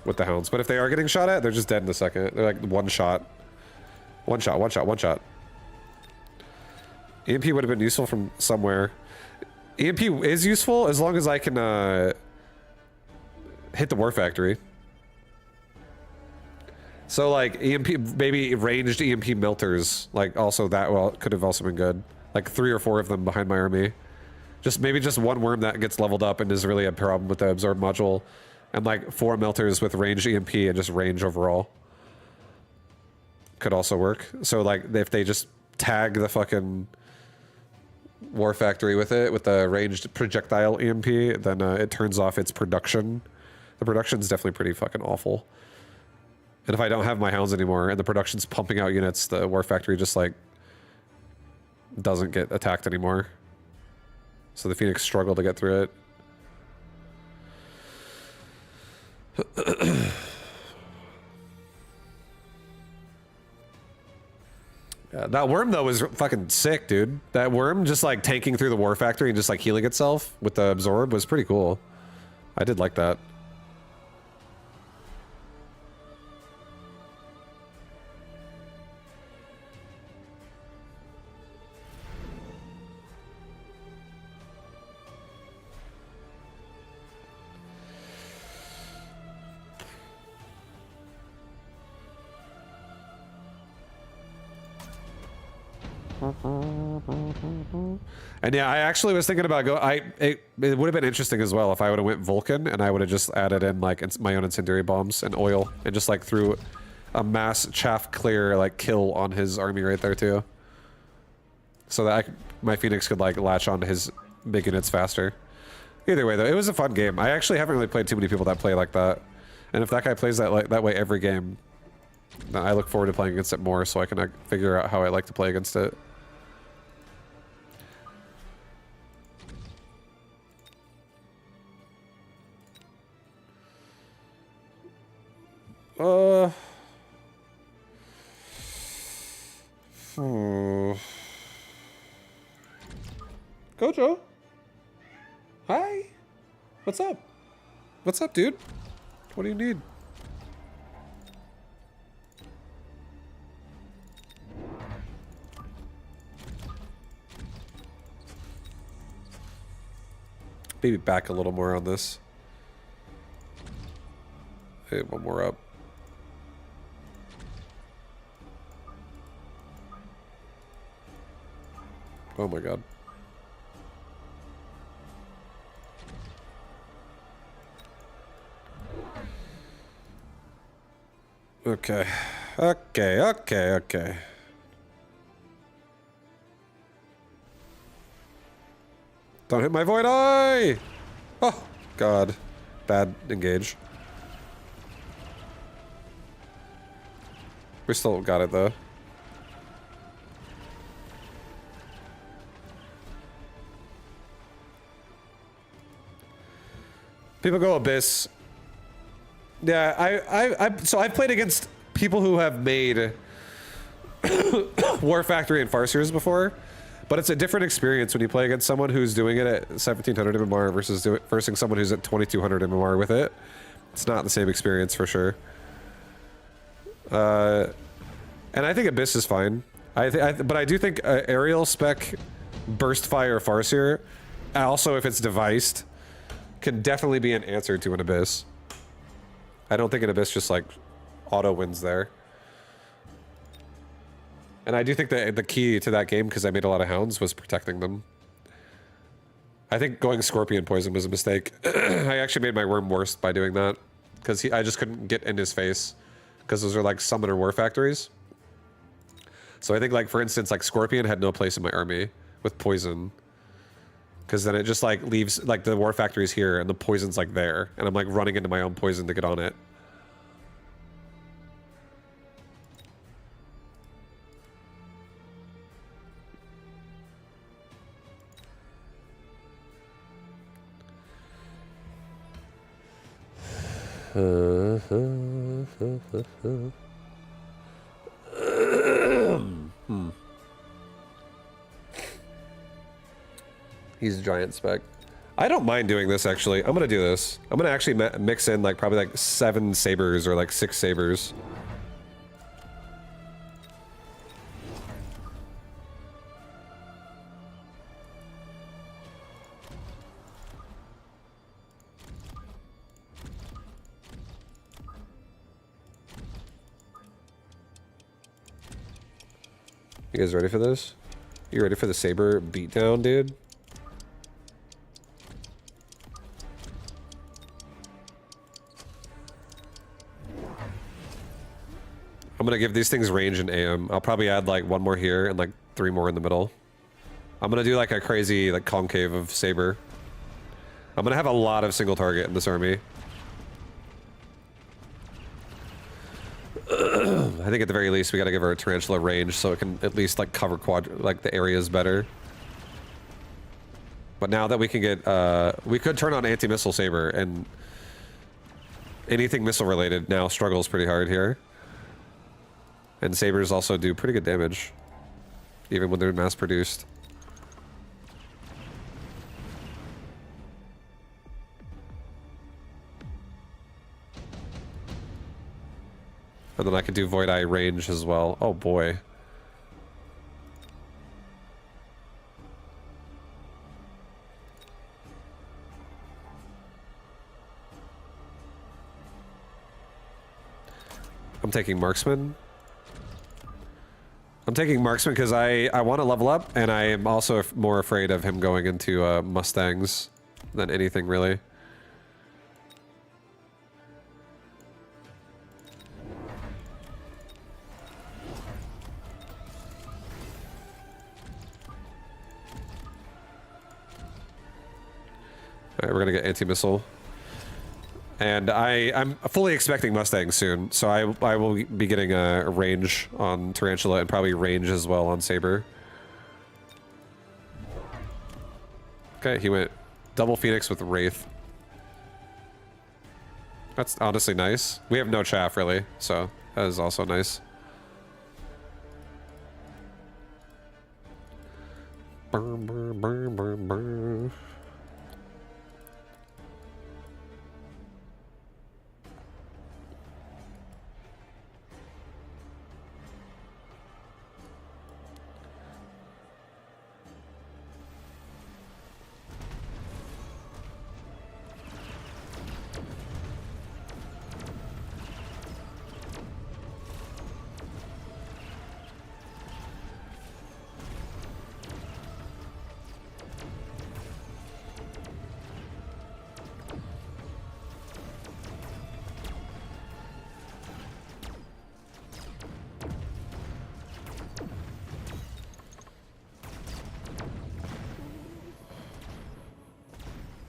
With the hounds. But if they are getting shot at, they're just dead in a second. They're like one shot. One shot, one shot, one shot. EMP would have been useful from somewhere. EMP is useful as long as I can hit the war factory. So like EMP, maybe ranged EMP melters, like also that could have also been good. Like 3 or 4 of them behind my army. Just maybe just one worm that gets leveled up and is really a problem with the absorb module, and like 4 melters with ranged EMP and just range overall. Could also work. So like if they just tag the fucking war factory with it, with the ranged projectile EMP, then it turns off its production. The production's definitely pretty fucking awful. And if I don't have my hounds anymore and the production's pumping out units, the war factory just like doesn't get attacked anymore. So the Phoenix struggle to get through it. Yeah, that worm though was fucking sick, dude. That worm just like tanking through the war factory and just like healing itself with the absorb was pretty cool. I did like that. And yeah, I actually was thinking about it would have been interesting as well if I would have went Vulcan and I would have just added in like my own incendiary bombs and oil and just like threw a mass chaff clear like kill on his army right there too, so that my Phoenix could like latch onto his big units faster. Either way though, it was a fun game. I actually haven't really played too many people that play like that, and if that guy plays that way every game, then I look forward to playing against it more so I can figure out how I like to play against it. Gojo? Hi? What's up? What's up, dude? What do you need? Maybe back a little more on this. Hey, one more up. Oh my god. Okay. Okay. Don't hit my void eye! Oh, god. Bad engage. We still got it though. People go Abyss. Yeah, so I've played against people who have made War Factory and Farseers before, but it's a different experience when you play against someone who's doing it at 1700 MMR versus someone who's at 2200 MMR with it. It's not the same experience for sure. And I think Abyss is fine. But I do think aerial spec burst fire Farseer, also if it's deviced, can definitely be an answer to an Abyss. I don't think an Abyss just like auto wins there. And I do think that the key to that game, because I made a lot of hounds, was protecting them. I think going Scorpion Poison was a mistake. I actually made my worm worse by doing that, because I just couldn't get in his face, because those are like summoner war factories. So I think, like, for instance, like Scorpion had no place in my army with poison, because then it just like leaves like the war factories here and the poison's like there, and I'm like running into my own poison to get on it. He's a giant spec. I don't mind doing this, actually. I'm gonna do this. I'm gonna actually mix in like probably like 7 sabers or like 6 sabers. You guys ready for this? You ready for the saber beatdown, dude? I'm gonna give these things range and AM. I'll probably add like 1 more here and like 3 more in the middle. I'm gonna do like a crazy like concave of saber. I'm gonna have a lot of single target in this army. I think at the very least we gotta give our tarantula range so it can at least like cover like the areas better. But now that we can get, we could turn on anti-missile saber, and anything missile related now struggles pretty hard here. And sabers also do pretty good damage, even when they're mass produced. And then I can do Void Eye range as well. Oh boy. I'm taking Marksman. I'm taking marksman because I want to level up, and I am also more afraid of him going into Mustangs than anything, really. Alright, we're gonna get anti-missile. And I'm fully expecting Mustangs soon, so I will be getting a range on Tarantula and probably range as well on Saber. Okay, he went double Phoenix with Wraith. That's honestly nice. We have no chaff, really, so that is also nice. Burn, burn, burn, burn, burn.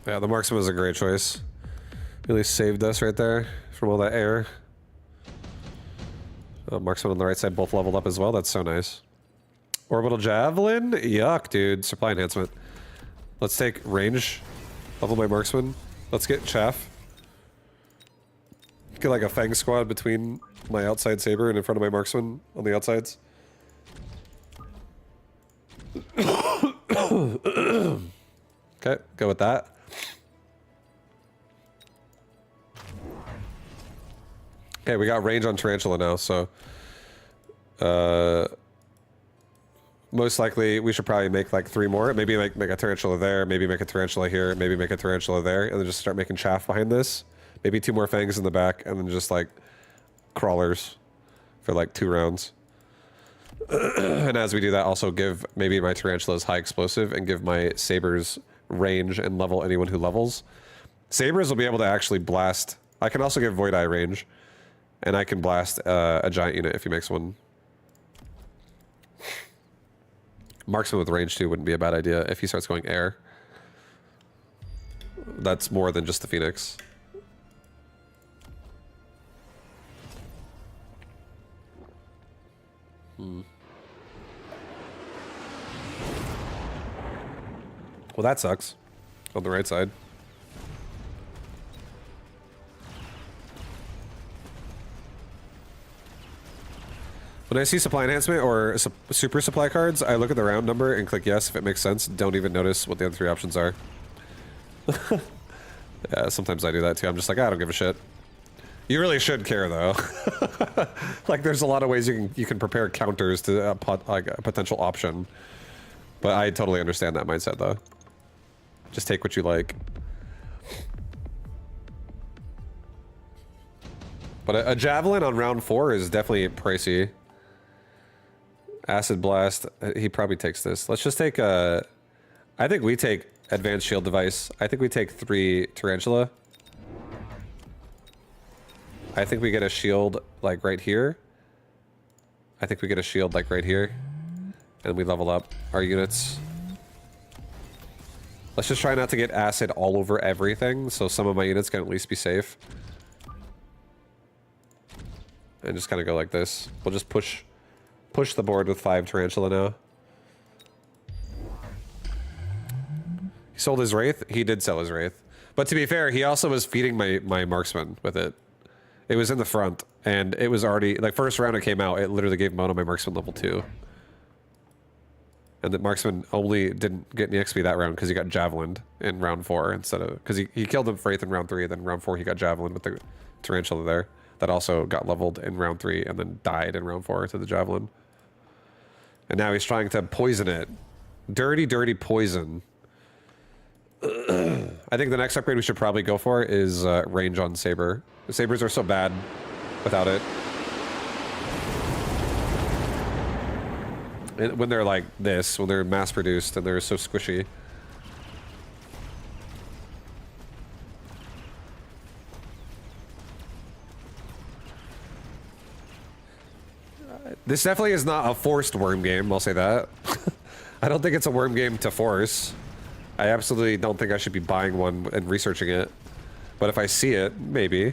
Yeah, the marksman was a great choice. Really saved us right there from all that air. Marksman on the right side both leveled up as well. That's so nice. Orbital Javelin? Yuck, dude. Supply enhancement. Let's take range. Level my marksman. Let's get chaff. Get like a Fang squad between my outside saber and in front of my marksman on the outsides. Okay, go with that. Okay, we got range on Tarantula now, so most likely we should probably make like 3 more. Maybe make a Tarantula there, maybe make a Tarantula here, maybe make a Tarantula there, and then just start making chaff behind this. Maybe 2 more Fangs in the back, and then just like crawlers for like 2 rounds. And as we do that, also give maybe my Tarantulas high explosive and give my Sabers range and level anyone who levels. Sabers will be able to actually blast. I can also give Void Eye range. And I can blast a giant unit if he makes one. Marksman with range too wouldn't be a bad idea if he starts going air. That's more than just the Phoenix. Well, that sucks. On the right side. When I see supply enhancement or super supply cards, I look at the round number and click yes if it makes sense. Don't even notice what the other 3 options are. Yeah, sometimes I do that too. I'm just like, I don't give a shit. You really should care though. Like, there's a lot of ways you can prepare counters to a potential option. But I totally understand that mindset though. Just take what you like. But a javelin on round 4 is definitely pricey. Acid Blast, he probably takes this. Let's just take I think we take Advanced Shield Device. I think we take 3 Tarantula. I think we get a shield like right here. I think we get a shield like right here. And we level up our units. Let's just try not to get acid all over everything, so some of my units can at least be safe. And just kind of go like this. We'll just push the board with 5 Tarantula now. He sold his Wraith? He did sell his Wraith. But to be fair, he also was feeding my marksman with it. It was in the front, and it was already... Like, first round it came out, it literally gave Mono my marksman level 2. And the marksman only didn't get any XP that round because he got javelined in round 4 instead of... Because he killed the Wraith in round 3, and then round 4 he got javelined with the Tarantula there. That also got leveled in round 3 and then died in round 4 to the javelin. And now he's trying to poison it. Dirty, dirty poison. I think the next upgrade we should probably go for is range on Saber. The Sabers are so bad without it. when they're like this, when they're mass produced and they're so squishy. This definitely is not a forced worm game, I'll say that. I don't think it's a worm game to force. I absolutely don't think I should be buying one and researching it. But if I see it, maybe.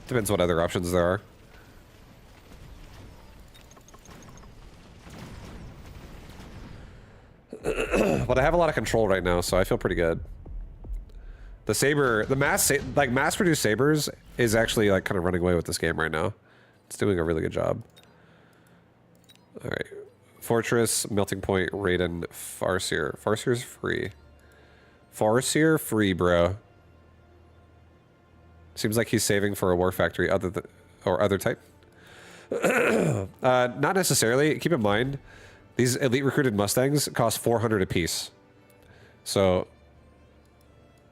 Depends what other options there are. But I have a lot of control right now, so I feel pretty good. The saber, the mass-produced sabers is actually like kind of running away with this game right now. It's doing a really good job. All right, Fortress, Melting Point, Raiden, Farseer. Farseer's free. Farseer free, bro. Seems like he's saving for a War Factory other type. Not necessarily. Keep in mind, these elite recruited Mustangs cost 400 apiece. So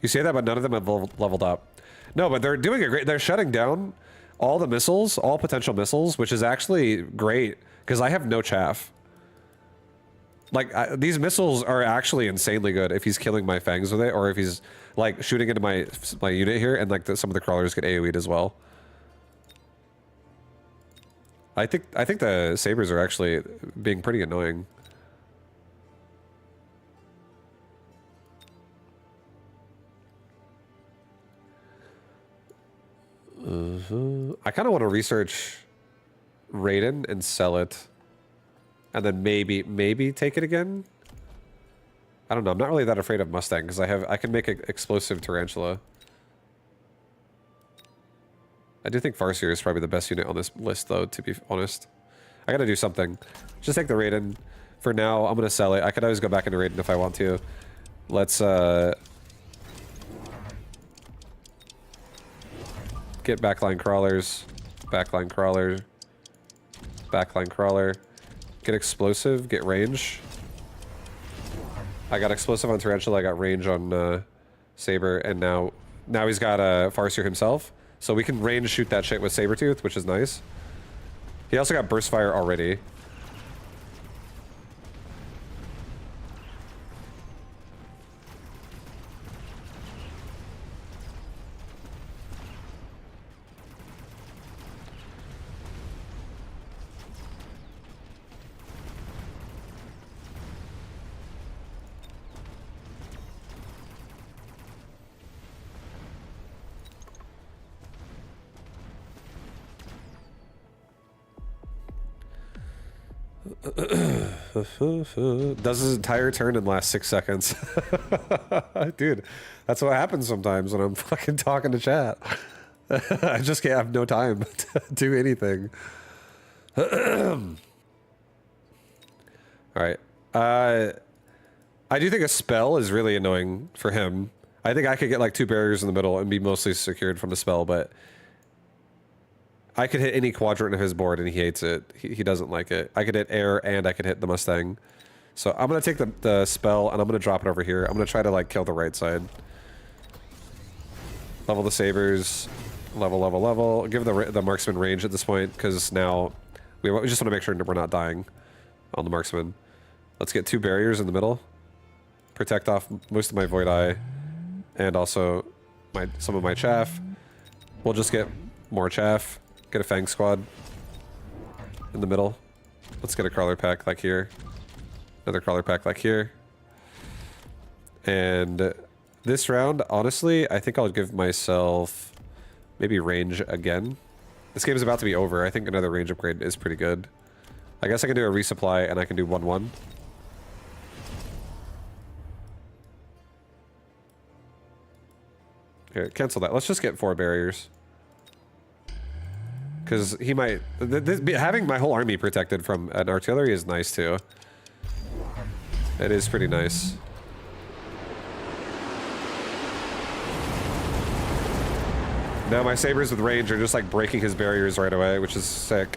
you say that, but none of them have leveled up. No, but they're doing a great. They're shutting down all the missiles, all potential missiles, which is actually great because I have no chaff. Like these missiles are actually insanely good if he's killing my fangs with it, or if he's like shooting into my unit here, and like some of the crawlers get AoE'd as well. I think the sabers are actually being pretty annoying. I kind of want to research Raiden and sell it, and then maybe take it again. I don't know. I'm not really that afraid of Mustang because I can make an explosive tarantula. I do think Farseer is probably the best unit on this list, though, to be honest. I gotta do something. Just take the Raiden. For now, I'm gonna sell it. I could always go back into Raiden if I want to. Let's get backline crawlers. Backline crawler. Backline crawler. Get explosive. Get range. I got explosive on Tarantula. I got range on Saber, and now he's got Farseer himself. So we can range shoot that shit with Sabertooth, which is nice. He also got burst fire already. Does his entire turn in the last 6 seconds. Dude, that's what happens sometimes when I'm fucking talking to chat. I just can't have no time to do anything. Alright. I do think a spell is really annoying for him. I think I could get like 2 barriers in the middle and be mostly secured from the spell, but I could hit any quadrant of his board and he hates it. He doesn't like it. I could hit air and I could hit the Mustang. So I'm going to take the spell and I'm going to drop it over here. I'm going to try to like kill the right side. Level the sabers. Level. Give the marksman range at this point because now we just want to make sure we're not dying on the marksman. Let's get 2 barriers in the middle. Protect off most of my Void Eye and also some of my chaff. We'll just get more chaff. Get a Fang Squad in the middle. Let's get a crawler pack like here. Another crawler pack like here. And this round, honestly, I think I'll give myself maybe range again. This game is about to be over. I think another range upgrade is pretty good. I guess I can do a resupply and I can do 1-1. Here, cancel that. Let's just get 4 barriers. Because he might... having my whole army protected from an artillery is nice, too. It is pretty nice. Now my sabers with range are just, like, breaking his barriers right away, which is sick.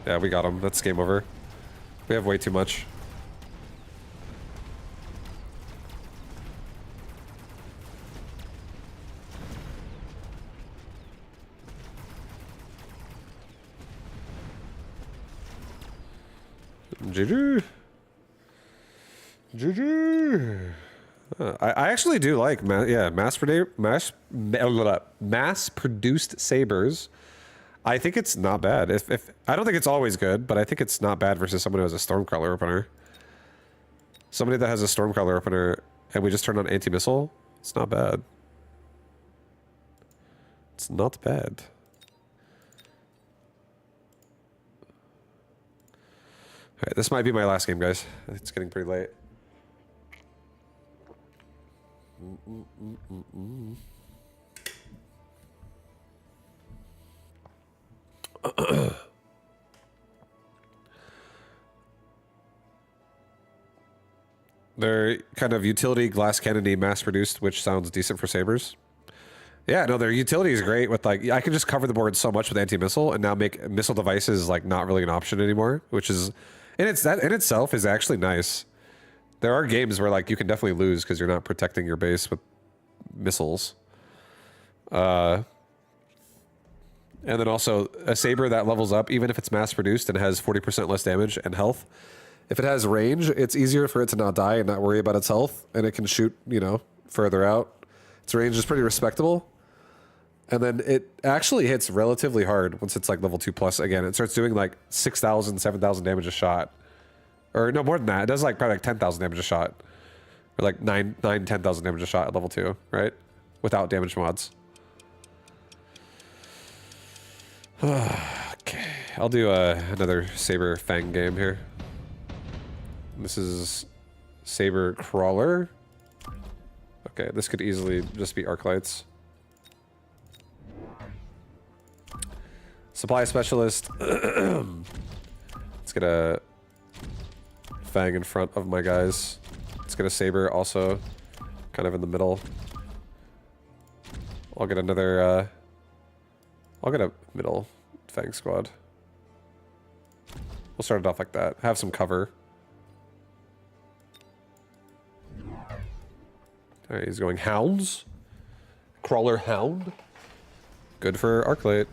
Yeah, we got him. That's game over. We have way too much. GG. GG. I actually do like mass-produced sabers. I think it's not bad. If I don't think it's always good, but I think it's not bad versus someone who has a Stormcrawler opener. Somebody that has a Stormcrawler opener and we just turn on anti-missile, it's not bad. It's not bad. Alright, this might be my last game, guys. It's getting pretty late. They're kind of utility glass cannony mass produced, which sounds decent for sabers. Yeah, no, their utility is great with like, I can just cover the board so much with anti-missile and now make missile devices like not really an option anymore, which is, that in itself is actually nice. There are games where like you can definitely lose because you're not protecting your base with missiles. And then also a saber that levels up, even if it's mass produced and has 40% less damage and health. If it has range, it's easier for it to not die and not worry about its health, and it can shoot, you know, further out. Its range is pretty respectable. And then it actually hits relatively hard once it's like level 2+. Again, it starts doing like 6,000, 7,000 damage a shot. Or no, more than that. It does like probably like 10,000 damage a shot. Or like 10,000 damage a shot at level 2, right? Without damage mods. Okay, I'll do another Saber Fang game here. This is Saber Crawler. Okay, this could easily just be Arclights. Supply Specialist. Let's get a Fang in front of my guys. Let's get a Saber also kind of in the middle. I'll get another, I'll get a middle Fang squad. We'll start it off like that. Have some cover. Alright, he's going Hounds. Crawler Hound. Good for Arclight.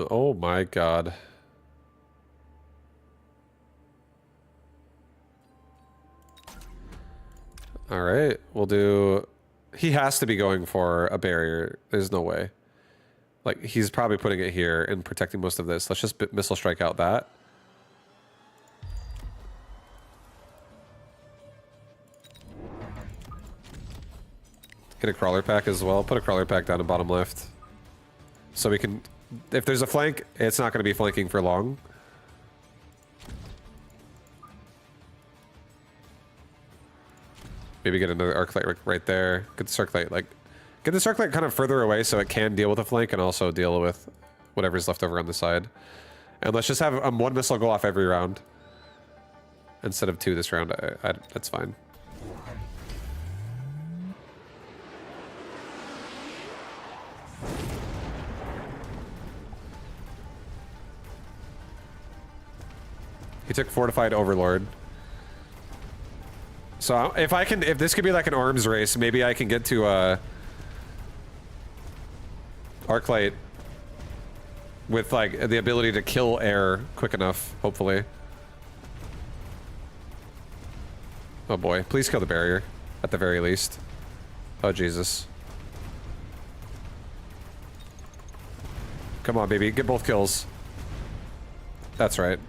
Oh my god. Alright, we'll do... He has to be going for a barrier. There's no way. Like, he's probably putting it here and protecting most of this. Let's just missile strike out that. Get a crawler pack as well. Put a crawler pack down in bottom left. So we can... If there's a flank, it's not going to be flanking for long. Maybe get another Arclight right there. Get the Arclight, like... Get the Arclight kind of further away so it can deal with a flank and also deal with whatever's left over on the side. And let's just have one missile go off every round. Instead of 2 this round. That's fine. He took Fortified Overlord. So if this could be like an arms race, maybe I can get to Arclight with like the ability to kill air quick enough, hopefully. Oh boy, please kill the barrier at the very least. Oh Jesus. Come on, baby, get both kills. That's right.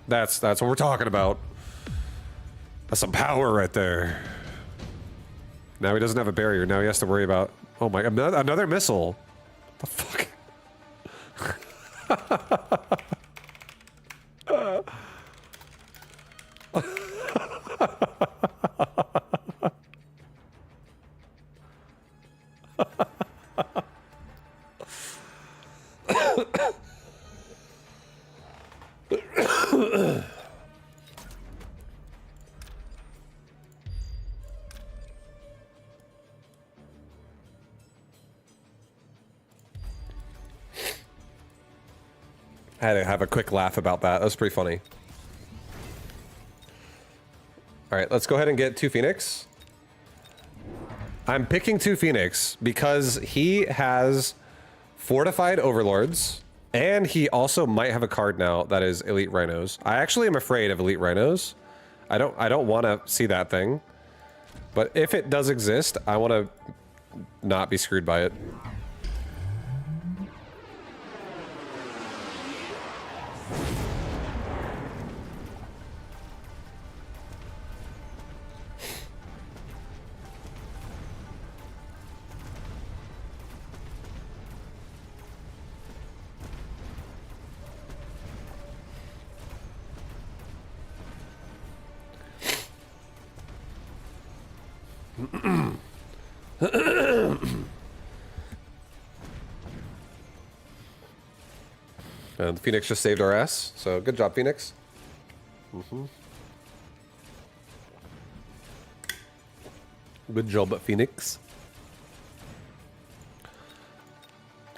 That's what we're talking about. That's some power right there. Now he doesn't have a barrier. Now he has to worry about... Oh my... Another missile. The fuck? I had to have a quick laugh about that. That was pretty funny. All right, let's go ahead and get 2 Phoenix. I'm picking 2 Phoenix because he has fortified overlords, and he also might have a card now that is elite rhinos. I actually am afraid of elite rhinos. I don't want to see that thing, but if it does exist, I want to not be screwed by it. And Phoenix just saved our ass, so good job, Phoenix. Good job, Phoenix.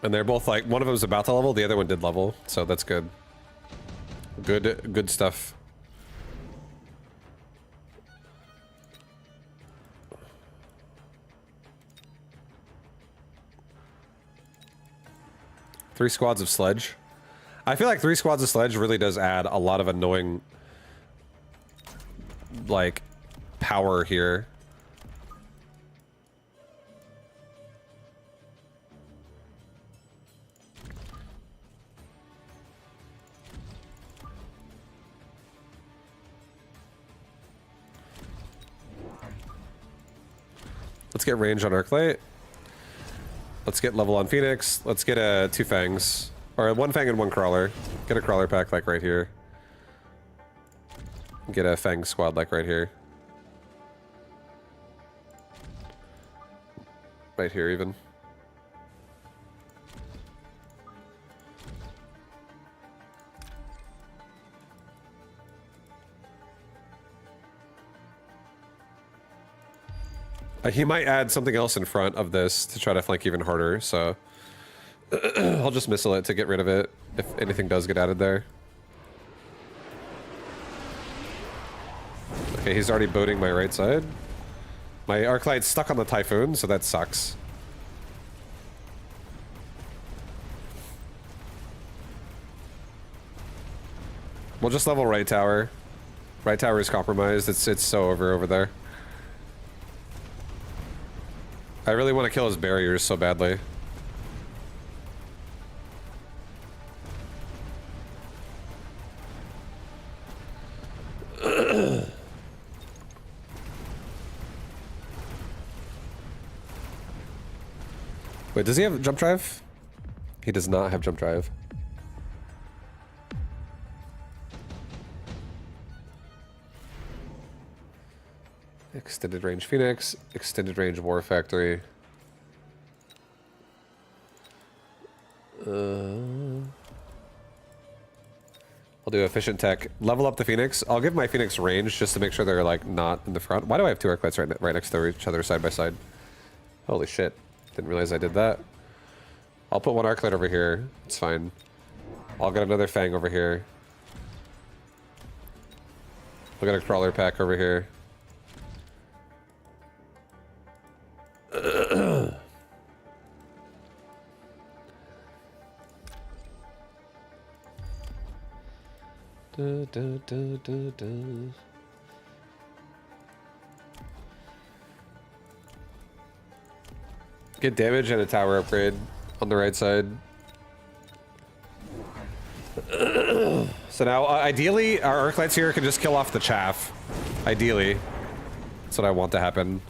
And they're both like, one of them's about to level, the other one did level, so that's good. Good stuff. Three squads of sledge. I feel like 3 squads of sledge really does add a lot of annoying, like, power here. Let's get range on Arclight. Let's get level on Phoenix. Let's get 2 Fangs. Or 1 Fang and 1 Crawler. Get a Crawler pack like right here. Get a Fang squad like right here. Right here even. He might add something else in front of this to try to flank even harder, so I'll just missile it to get rid of it if anything does get added there. Okay, he's already boating my right side. My Arclight's stuck on the Typhoon, so that sucks. We'll just level right tower. Right tower is compromised. It's so over there. I really want to kill his barriers so badly. Wait, does he have jump drive? He does not have jump drive. Extended range Phoenix, extended range War Factory. I'll do efficient tech. Level up the Phoenix. I'll give my Phoenix range just to make sure they're like not in the front. Why do I have 2 Arclights right next to each other side by side? Holy shit. Didn't realize I did that. I'll put 1 Arclight over here. It's fine. I'll get another Fang over here. We'll get a Crawler pack over here. Get damage and a tower upgrade on the right side. So now, ideally, our Arclights here can just kill off the chaff. Ideally. That's what I want to happen.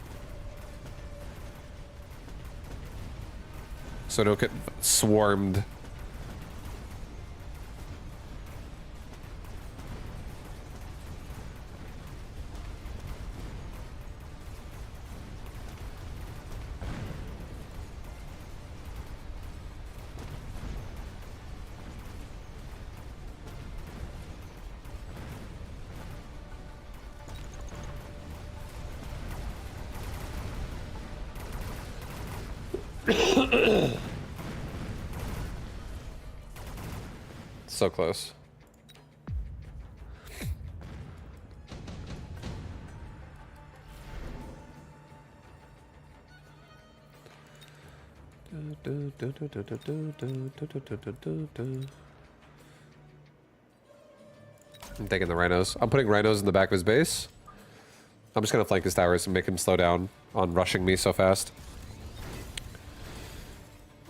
So don't get swarmed. So close. I'm taking the rhinos. I'm putting rhinos in the back of his base. I'm just gonna flank his towers and make him slow down on rushing me so fast.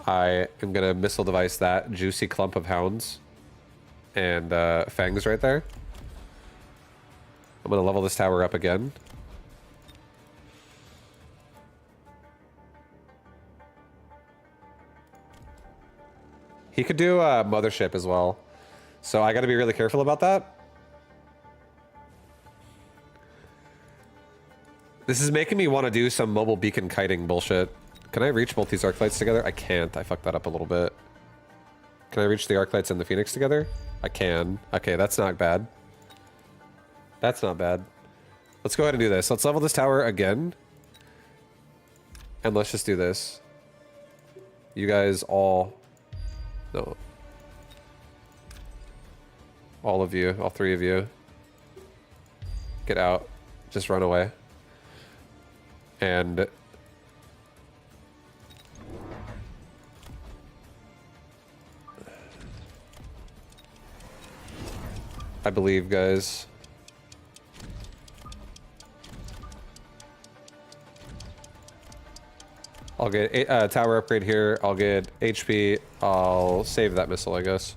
I am gonna missile device that juicy clump of hounds and fangs right there. I'm gonna level this tower up again. He could do a mothership as well, so I gotta be really careful about that. This is making me want to do some mobile beacon kiting bullshit. Can I reach both these arc lights together? I can't. I fucked that up a little bit. Can I reach the arc lights and the phoenix together? I can. Okay, that's not bad. That's not bad. Let's go ahead and do this. Let's level this tower again. And let's just do this. You guys all... No. All of you. All three of you. Get out. Just run away. And... I believe, guys. I'll get a tower upgrade here. I'll get HP. I'll save that missile, I guess.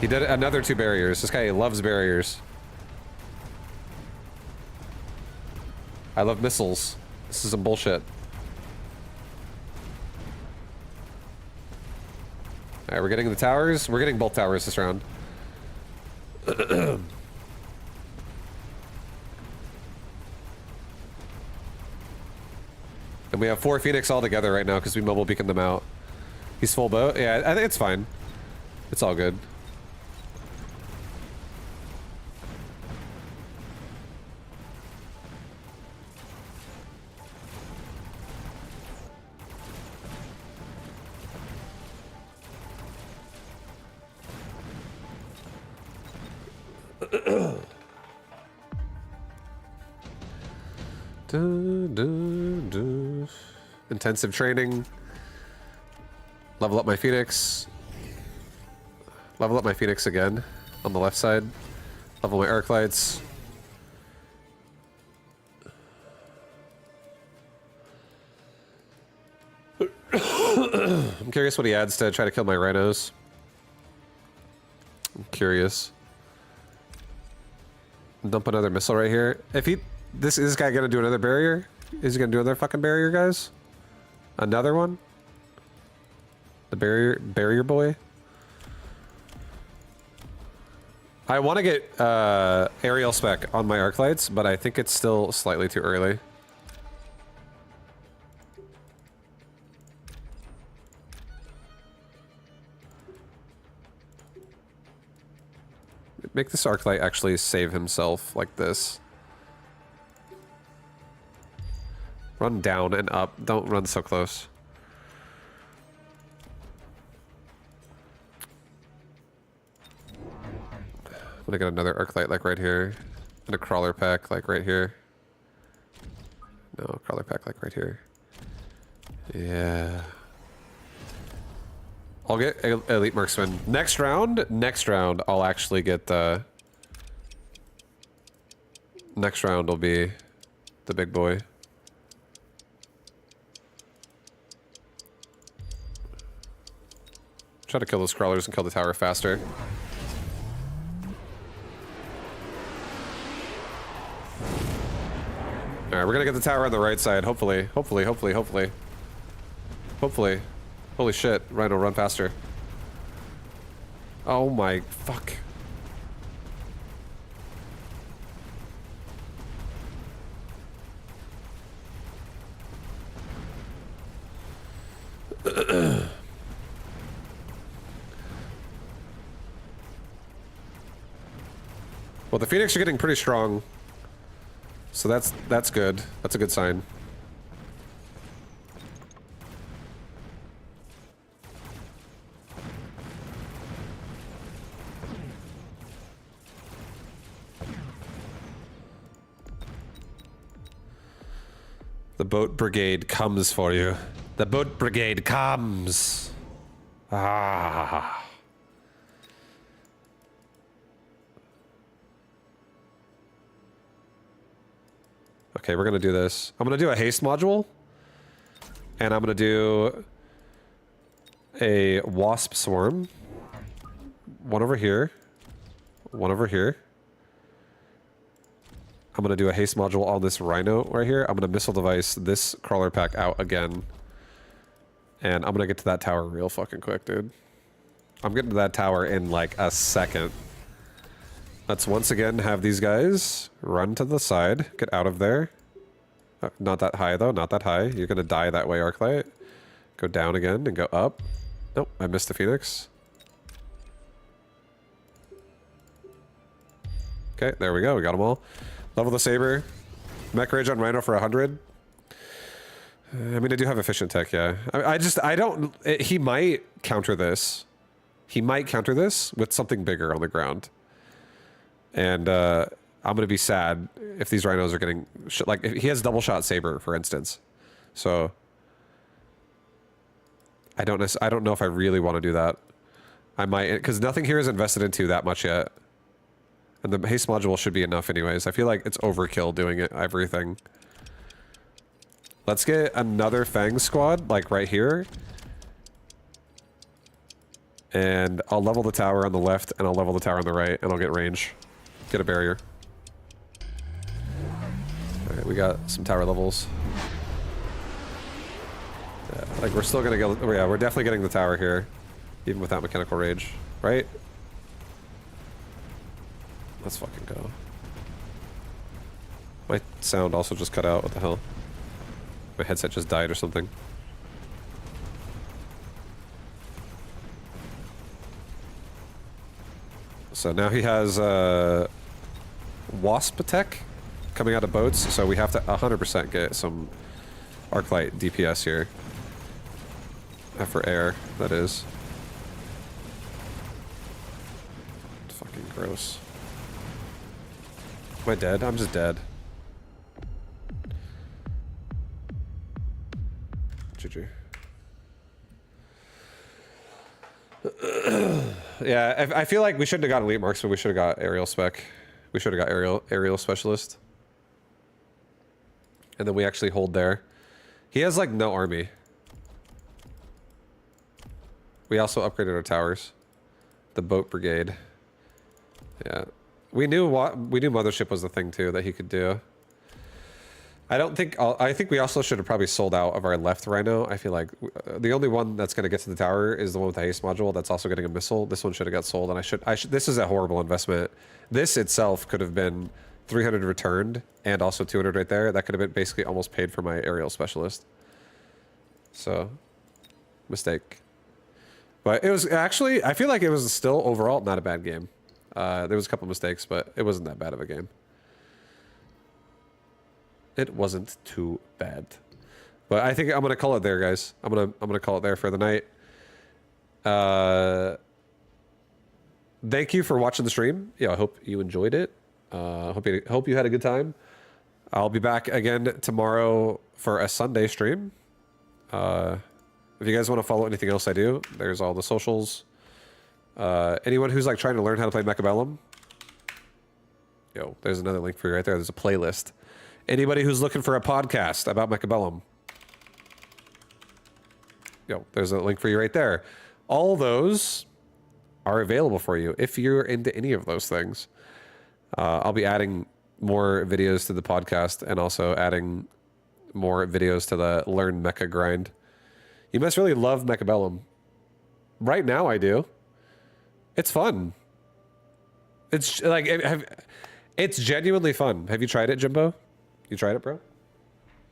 He did another 2 barriers. This guy loves barriers. I love missiles. This is some bullshit. Alright, we're getting the towers. We're getting both towers this round. And we have 4 Phoenix all together right now because we mobile beacon them out. He's full boat. Yeah, I think it's fine. It's all good. Intensive training. Level up my Phoenix. Level up my Phoenix again on the left side. Level my arc lights. I'm curious what he adds to try to kill my rhinos. I'm curious. Dump another missile right here. If he... This guy gonna do another barrier? Is he gonna do another fucking barrier, guys? Another one? The barrier boy? I want to get aerial spec on my arc lights, but I think it's still slightly too early. Make this arc light actually save himself like this. Run down and up. Don't run so close. I'm gonna get another arc light like right here. And a crawler pack like right here. No, crawler pack like right here. Yeah. I'll get elite marksman. Next round, I'll actually get the... Next round will be the big boy. Try to kill those crawlers and kill the tower faster. Alright, we're gonna get the tower on the right side, hopefully. Hopefully. Holy shit, Rhino, run faster. Oh my fuck. Well, the Phoenix are getting pretty strong. So that's good. That's a good sign. The boat brigade comes for you. The boat brigade comes. Ah. Okay, we're gonna do this. I'm gonna do a haste module. And I'm gonna do a wasp swarm. One over here. One over here. I'm gonna do a haste module on this rhino right here. I'm gonna missile device this crawler pack out again. And I'm gonna get to that tower real fucking quick, dude. I'm getting to that tower in like a second. Let's once again have these guys run to the side. Get out of there. Not that high though, not that high. You're gonna die that way, Arclight. Go down again and go up. Nope, I missed the Phoenix. Okay, there we go. We got them all. Level the Saber. Mech Rage on Rhino for 100. I mean, I do have efficient tech, yeah. I don't... he might counter this. He might counter this with something bigger on the ground. And I'm going to be sad if these Rhinos are getting... like, if he has double shot Saber, for instance. So... I don't know if I really want to do that. I might... because nothing here is invested into that much yet. And the haste module should be enough anyways. I feel like it's overkill doing it, everything. Let's get another Fang squad, like right here. And I'll level the tower on the left, and I'll level the tower on the right, and I'll get range. Get a barrier. Alright, we got some tower levels. Yeah, like, we're still gonna get... oh yeah, we're definitely getting the tower here. Even without mechanical rage. Right? Let's fucking go. My sound also just cut out. What the hell? My headset just died or something. So now he has wasp attack coming out of boats, so we have to 100% get some Arclight DPS here. For air, that is. Fucking gross. Am I dead? I'm just dead. GG. Yeah, I feel like we shouldn't have got elite marks, but we should have got aerial spec. We should have got aerial specialist. And then we actually hold there. He has like no army. We also upgraded our towers. The boat brigade. Yeah. We knew Mothership was the thing too that he could do. I think we also should have probably sold out of our left Rhino. I feel like the only one that's going to get to the tower is the one with the haste module that's also getting a missile. This one should have got sold, and I should. This is a horrible investment. This itself could have been 300 returned and also 200 right there. That could have been basically almost paid for my aerial specialist. So, mistake. But it was actually, I feel like it was still overall not a bad game. There was a couple mistakes, but it wasn't that bad of a game. It wasn't too bad. But I think I'm gonna call it there, guys. I'm gonna call it there for the night. Thank you for watching the stream. Yeah, I hope you enjoyed it. Hope you had a good time. I'll be back again tomorrow for a Sunday stream. If you guys want to follow anything else I do, there's all the socials. Anyone who's like trying to learn how to play Mechabellum, yo, there's another link for you right there. There's a playlist. Anybody who's looking for a podcast about Mechabellum, yo, there's a link for you right there. All those are available for you if you're into any of those things. I'll be adding more videos to the podcast and also adding more videos to the Learn Mecha grind. You must really love Mechabellum. Right now I do. It's fun. It's like, it's genuinely fun. Have you tried it, Jimbo? You tried it, bro?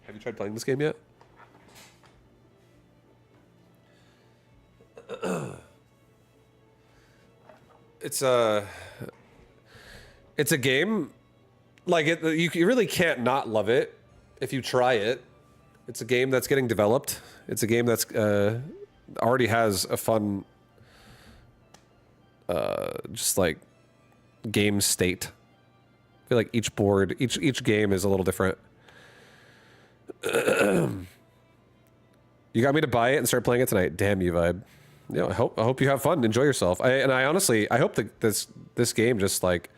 Have you tried playing this game yet? It's a game like you really can't not love it if you try it. It's a game that's getting developed. It's a game that's already has a fun, just like game state. I feel like each board, each game is a little different. You got me to buy it and start playing it tonight. Damn you, Vibe. You know, I hope you have fun, enjoy yourself. I honestly hope that this game just like.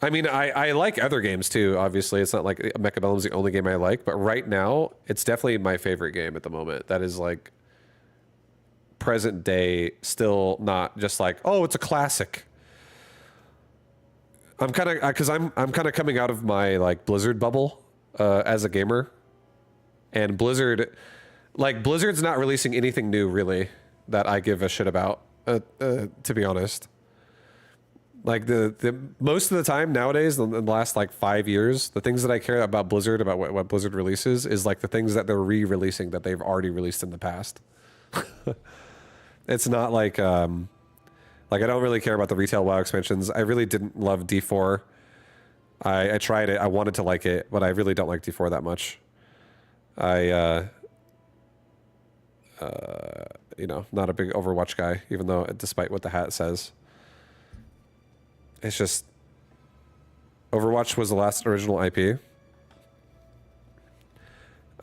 I mean, I like other games too. Obviously, it's not like Mechabellum is the only game I like, but right now it's definitely my favorite game at the moment. That is like present day, still not just like, oh, it's a classic. I'm kind of because I'm kind of coming out of my like Blizzard bubble as a gamer, and Blizzard's not releasing anything new really that I give a shit about. To be honest. Like the most of the time nowadays, in the last like 5 years, the things that I care about Blizzard, about what Blizzard releases, is like the things that they're re-releasing that they've already released in the past. It's not like I don't really care about the retail WoW expansions. I really didn't love D4. I tried it. I wanted to like it, but I really don't like D4 that much. You know, not a big Overwatch guy, even though despite what the hat says. It's just Overwatch was the last original IP.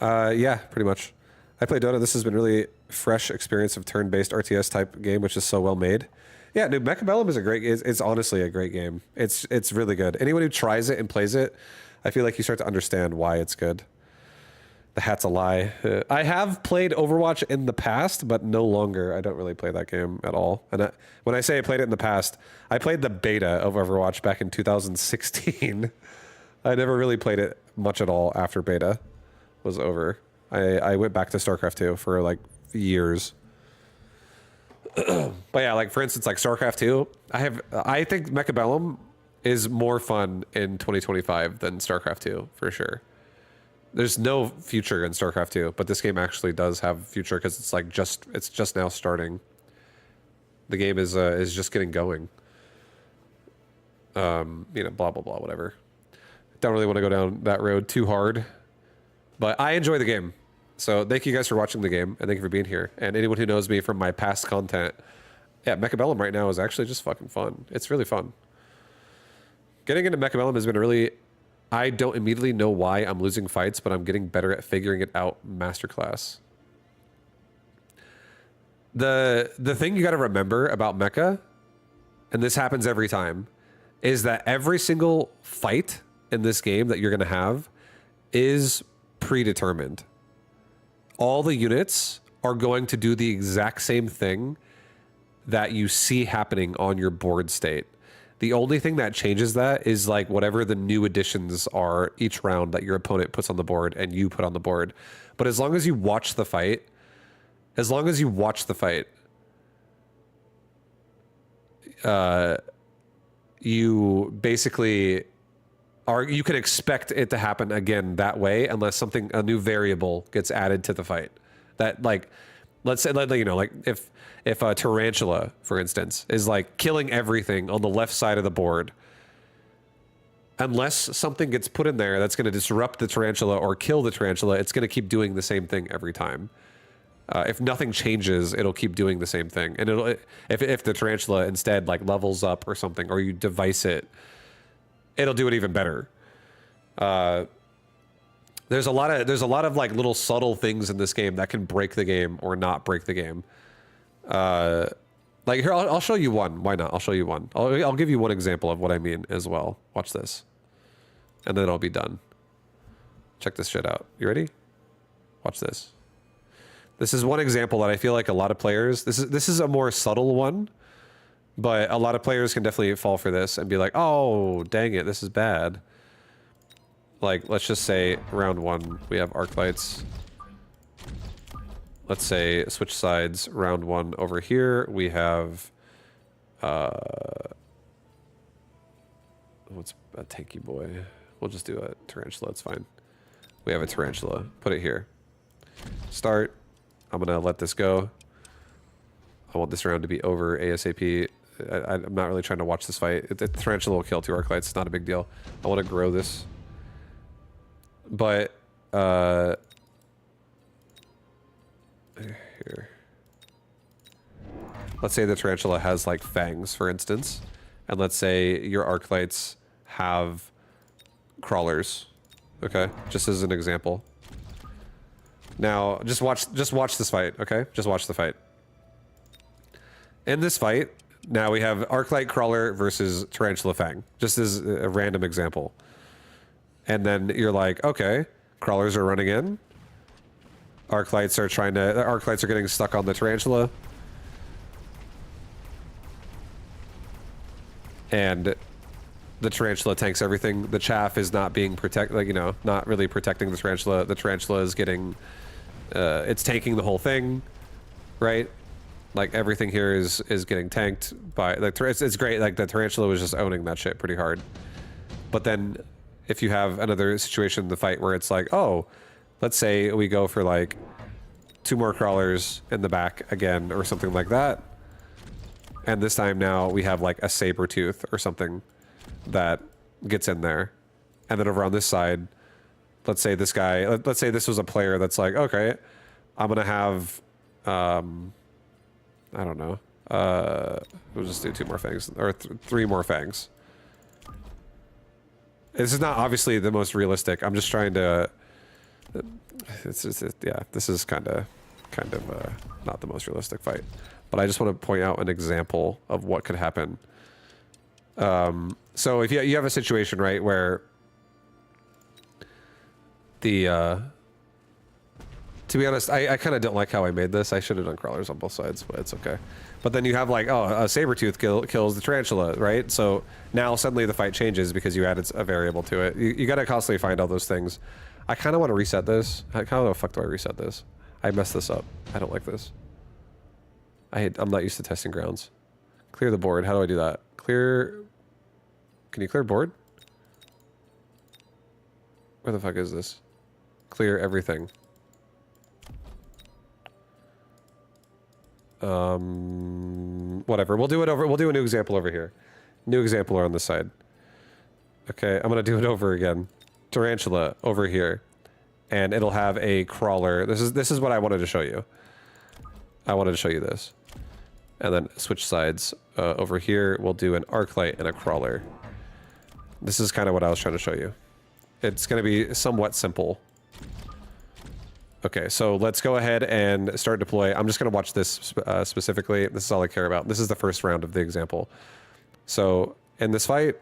Yeah, pretty much. I played Dota. This has been really fresh experience of turn-based RTS type game, which is so well made. Yeah, dude, Mechabellum is a great. It's honestly a great game. It's really good. Anyone who tries it and plays it, I feel like you start to understand why it's good. The hat's a lie. I have played Overwatch in the past, but no longer. I don't really play that game at all. And when I say I played it in the past, I played the beta of Overwatch back in 2016. I never really played it much at all after beta was over. I went back to StarCraft 2 for like years. But yeah, like for instance, like StarCraft 2, I think Mechabellum is more fun in 2025 than StarCraft 2 for sure. There's no future in StarCraft 2, but this game actually does have future because it's like it's just now starting. The game is just getting going. You know, blah blah blah, whatever. Don't really want to go down that road too hard, but I enjoy the game. So thank you guys for watching the game, and thank you for being here. And anyone who knows me from my past content, yeah, Mechabellum right now is actually just fucking fun. It's really fun. Getting into Mechabellum has been a really. I don't immediately know why I'm losing fights, but I'm getting better at figuring it out masterclass. The thing you got to remember about Mecha, and this happens every time, is that every single fight in this game that you're going to have is predetermined. All the units are going to do the exact same thing that you see happening on your board state. The only thing that changes that is like whatever the new additions are each round that your opponent puts on the board and you put on the board. But as long as you watch the fight, you basically you can expect it to happen again that way unless a new variable gets added to the fight. That like, let's say, you know, like if a tarantula, for instance, is like killing everything on the left side of the board, unless something gets put in there that's going to disrupt the tarantula or kill the tarantula, it's going to keep doing the same thing every time. If nothing changes, it'll keep doing the same thing. And if the tarantula instead like levels up or something, or you device it, it'll do it even better. There's a lot of like little subtle things in this game that can break the game or not break the game. Like here, I'll show you one. Why not? I'll show you one. I'll give you one example of what I mean as well. Watch this, and then I'll be done. Check this shit out. You ready? Watch this. This is one example that I feel like a lot of players. This is a more subtle one, but a lot of players can definitely fall for this and be like, "Oh, dang it, this is bad." Like, let's just say round one, we have arc lights. Let's say switch sides, round one over here, we have, what's a tanky boy? We'll just do a tarantula, it's fine. We have a tarantula, put it here. Start, I'm gonna let this go. I want this round to be over ASAP. I'm not really trying to watch this fight. The tarantula will kill 2 Arclights. It's not a big deal. I want to grow this. But, here. Let's say the tarantula has like fangs, for instance. And let's say your Arclights have crawlers. Okay, just as an example. Now, just watch this fight, okay? Just watch the fight. In this fight, now we have Arclight Crawler versus Tarantula Fang, just as a random example. And then you're like, okay, Crawlers are running in. Arclights are getting stuck on the Tarantula. And the Tarantula tanks everything. The chaff is not being not really protecting the Tarantula. The Tarantula is getting, it's tanking the whole thing, right? Like everything here is getting tanked by, like, it's great. Like the Tarantula was just owning that shit pretty hard. But then if you have another situation in the fight where it's like, oh, let's say we go for like 2 more Crawlers in the back again or something like that. And this time now we have like a saber tooth or something that gets in there. And then over on this side, let's say this guy, let's say this was a player that's like, okay, I'm going to have, I don't know, we'll just do 2 more fangs, or 3 more fangs. This is not obviously the most realistic. I'm just trying to, yeah, this is kind of not the most realistic fight. But I just want to point out an example of what could happen. So if you have a situation, right, where the, to be honest, I kind of don't like how I made this. I should have done Crawlers on both sides, but it's okay. But then you have like, oh, a Sabertooth kills the Tarantula, right? So now suddenly the fight changes because you added a variable to it. You got to constantly find all those things. I kind of want to reset this. How the fuck do I reset this? I messed this up. I don't like this. I'm not used to testing grounds. Clear the board. How do I do that? Clear. Can you clear board? Where the fuck is this? Clear everything. Whatever. We'll do it over. We'll do a new example over here. New example on this side. Okay, I'm gonna do it over again. Tarantula over here, and it'll have a crawler. This is what I wanted to show you. I wanted to show you this. And then switch sides. Over here, we'll do an Arclight and a Crawler. This is kind of what I was trying to show you. It's going to be somewhat simple. Okay, so let's go ahead and start deploy. I'm just going to watch this specifically. This is all I care about. This is the first round of the example. So, in this fight,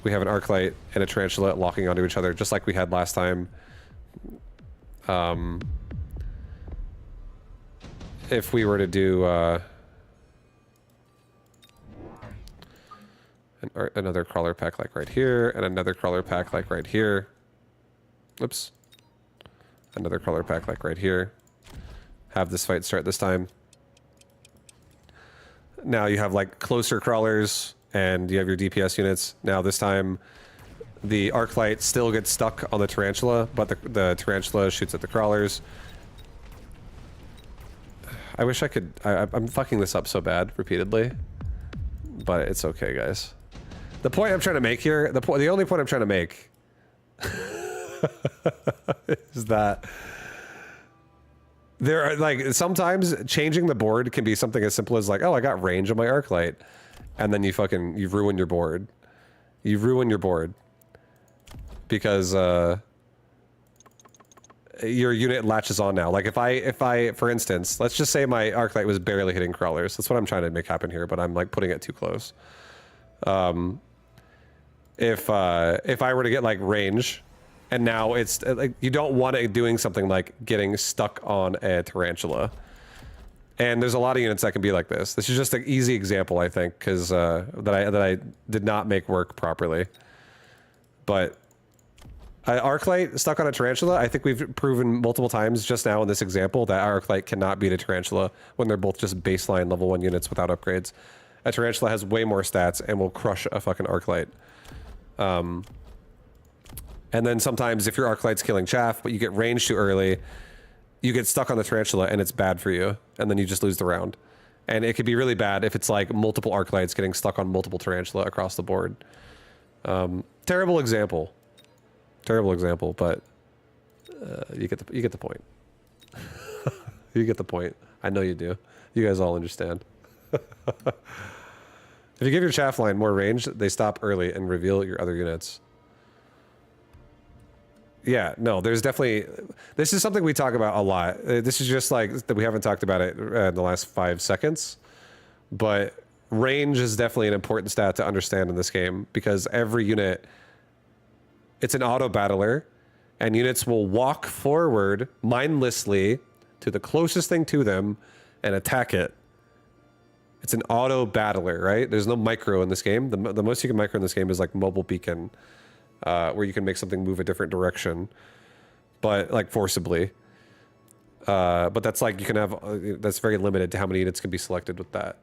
we have an Arclight and a Tarantula locking onto each other, just like we had last time. If we were to do another crawler pack like right here, and another crawler pack like right here. Oops. Another crawler pack like right here. Have this fight start this time. Now you have like closer crawlers, and you have your DPS units. Now this time, the Arclight still gets stuck on the Tarantula, but the Tarantula shoots at the crawlers. I wish I could. I'm fucking this up so bad repeatedly, but it's okay, guys. The point I'm trying to make here, the only point I'm trying to make is that there are, like, sometimes changing the board can be something as simple as like, oh, I got range on my Arclight, and then you've ruined your board. You've ruined your board because your unit latches on now. Like if I, for instance, let's just say my Arclight was barely hitting crawlers. That's what I'm trying to make happen here, but I'm like putting it too close. If I were to get like range, and now it's like, you don't want it doing something like getting stuck on a Tarantula. And there's a lot of units that can be like this. This is just an easy example, I think, because that I did not make work properly. But Arclight stuck on a Tarantula, I think we've proven multiple times just now in this example that Arclight cannot beat a Tarantula when they're both just baseline level 1 units without upgrades. A Tarantula has way more stats and will crush a fucking Arclight. And then sometimes if your Arclight's killing chaff, but you get range too early, you get stuck on the Tarantula and it's bad for you, and then you just lose the round. And it could be really bad if it's like multiple arc lights getting stuck on multiple tarantula across the board. Terrible example. Terrible example, but you get the point. You get the point. I know you do. You guys all understand. If you give your chaff line more range, they stop early and reveal your other units. Yeah, no, there's definitely... This is something we talk about a lot. This is just like that we haven't talked about it in the last 5 seconds. But range is definitely an important stat to understand in this game because every unit... It's an auto battler, and units will walk forward mindlessly to the closest thing to them and attack it. It's an auto battler, right? There's no micro in this game. The most you can micro in this game is like mobile beacon, where you can make something move a different direction, but like forcibly. But that's like you can have, that's very limited to how many units can be selected with that.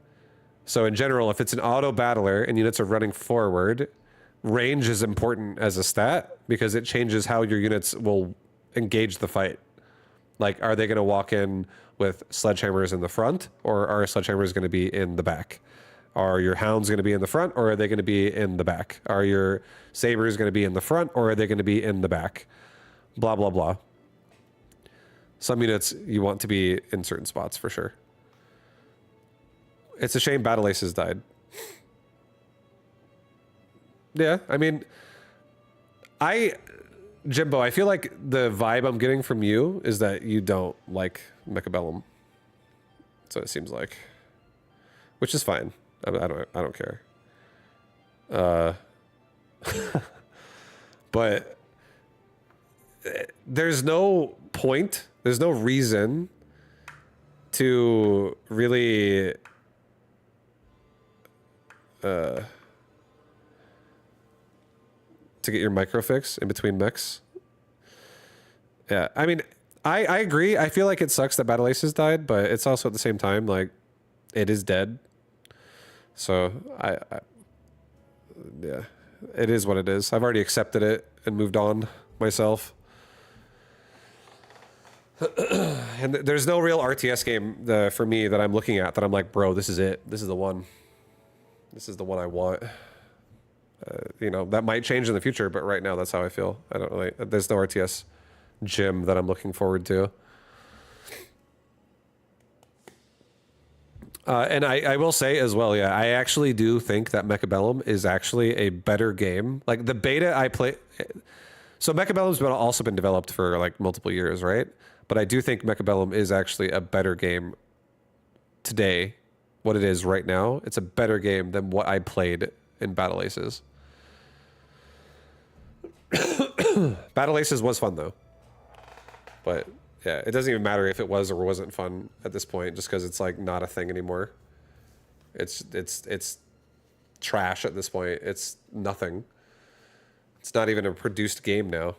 So in general, if it's an auto battler and units are running forward, range is important as a stat because it changes how your units will engage the fight. Like, are they going to walk in with sledgehammers in the front, or are sledgehammers going to be in the back? Are your hounds going to be in the front, or are they going to be in the back? Are your sabers going to be in the front, or are they going to be in the back? Blah, blah, blah. Some units you want to be in certain spots for sure. It's a shame Battle Aces died. Yeah, I mean, Jimbo, I feel like the vibe I'm getting from you is that you don't like Mechabellum. So it seems like, which is fine. I don't care. But there's no point. There's no reason to really to get your micro fix in between mechs. Yeah, I mean, I agree. I feel like it sucks that Battle Aces died, but it's also at the same time, like, it is dead. So, yeah, it is what it is. I've already accepted it and moved on myself. And there's no real RTS game for me that I'm looking at that I'm like, bro, this is it. This is the one. This is the one I want. You know, that might change in the future, but right now that's how I feel. I don't really, there's no RTS gym that I'm looking forward to. And I will say as well, yeah, I actually do think that Mechabellum is actually a better game. Like the beta I play, so Mechabellum's also been developed for like multiple years, right? But I do think Mechabellum is actually a better game today. What it is right now, it's a better game than what I played in Battle Aces. Battle Aces was fun though, but yeah, it doesn't even matter if it was or wasn't fun at this point, just because it's like not a thing anymore. It's trash at this point. It's nothing. It's not even a produced game now.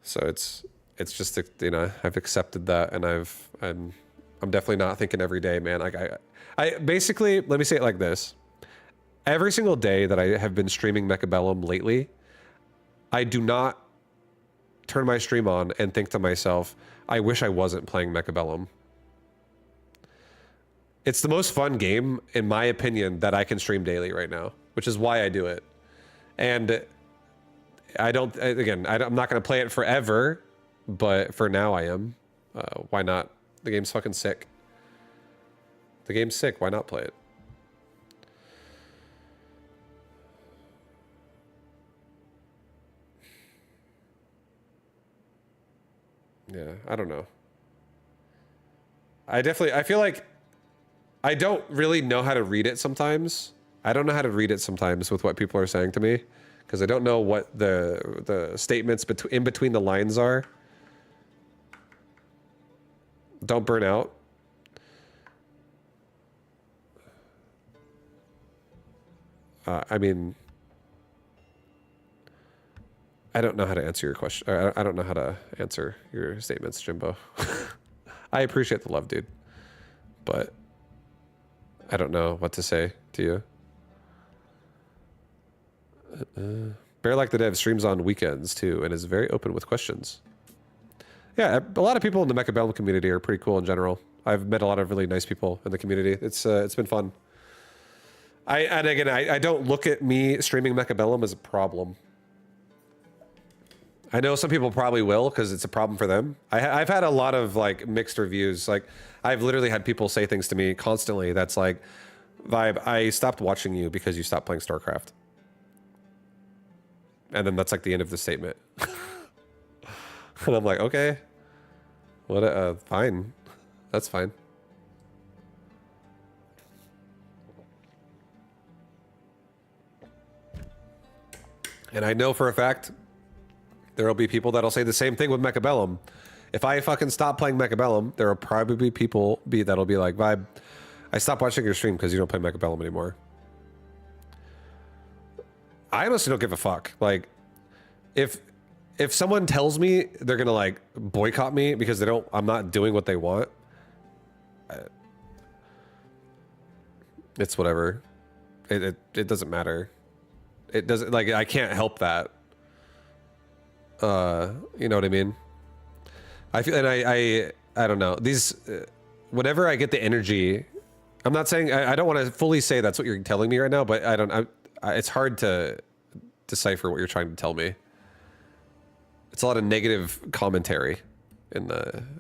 So it's just, you know, I've accepted that, and I'm definitely not thinking every day, man. Like I basically, let me say it like this. Every single day that I have been streaming Mechabellum lately, I do not turn my stream on and think to myself, I wish I wasn't playing Mechabellum. It's the most fun game, in my opinion, that I can stream daily right now, which is why I do it. And I don't, again, I'm not going to play it forever, but for now I am. Why not? The game's fucking sick. The game's sick. Why not play it? Yeah, I don't know. I feel like I don't really know how to read it sometimes. I don't know how to read it sometimes with what people are saying to me, because I don't know what the statements in between the lines are. Don't burn out. I mean, I don't know how to answer your question. Or I don't know how to answer your statements, Jimbo. I appreciate the love, dude, but I don't know what to say to you. Bear Like the Dev streams on weekends too, and is very open with questions. Yeah, a lot of people in the Mechabellum community are pretty cool in general. I've met a lot of really nice people in the community. It's been fun. And again, I don't look at me streaming Mechabellum as a problem. I know some people probably will because it's a problem for them. I've had a lot of like mixed reviews. Like I've literally had people say things to me constantly that's like, Vibe, I stopped watching you because you stopped playing StarCraft. And then that's like the end of the statement. And I'm like, okay, what? Fine, that's fine. And I know for a fact there will be people that'll say the same thing with Mechabellum. If I fucking stop playing Mechabellum, there will probably be people that'll be like, Vibe, I stopped watching your stream because you don't play Mechabellum anymore. I honestly don't give a fuck. Like, if someone tells me they're gonna like boycott me because I'm not doing what they want, it's whatever. It doesn't matter. It doesn't, like, I can't help that. You know what I mean? I feel, and I don't know. These, whenever I get the energy, I'm not saying, I don't want to fully say that's what you're telling me right now, but it's hard to decipher what you're trying to tell me. It's a lot of negative commentary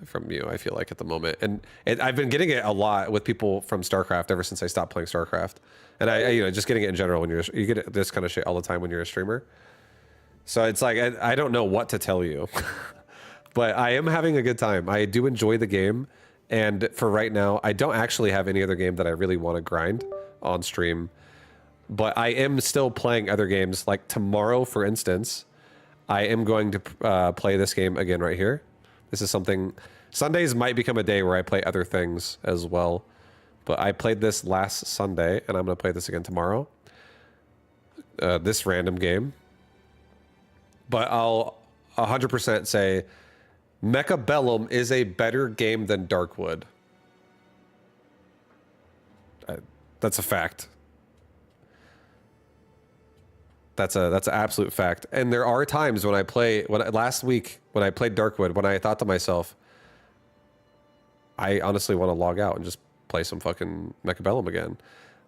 from you, I feel like, at the moment. And I've been getting it a lot with people from StarCraft ever since I stopped playing StarCraft. And I just getting it in general when you get this kind of shit all the time when you're a streamer. So it's like, I don't know what to tell you, but I am having a good time. I do enjoy the game. And for right now, I don't actually have any other game that I really want to grind on stream, but I am still playing other games. Like tomorrow, for instance, I am going to play this game again right here. This is something, Sundays might become a day where I play other things as well. But I played this last Sunday, and I'm going to play this again tomorrow. This random game. But I'll 100% say Mechabellum is a better game than Darkwood. That's a fact. That's an absolute fact. And there are times when last week when I played Darkwood, when I thought to myself, I honestly want to log out and just play some fucking Mechabellum again.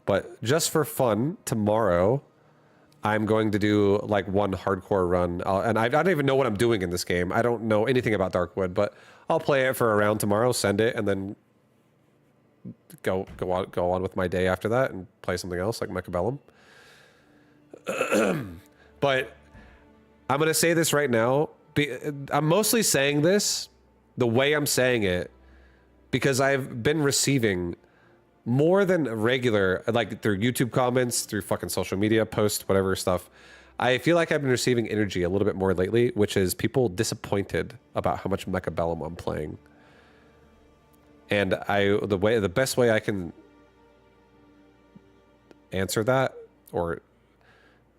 But just for fun, tomorrow, I'm going to do like one hardcore run. And I don't even know what I'm doing in this game. I don't know anything about Darkwood, but I'll play it for a round tomorrow, send it, and then go on with my day after that and play something else like Mechabellum. But I'm going to say this right now. I'm mostly saying this the way I'm saying it because I've been receiving more than regular, like through YouTube comments, through fucking social media posts, whatever stuff. I feel like I've been receiving energy a little bit more lately, which is people disappointed about how much Mechabellum I'm playing. And the best way I can answer that or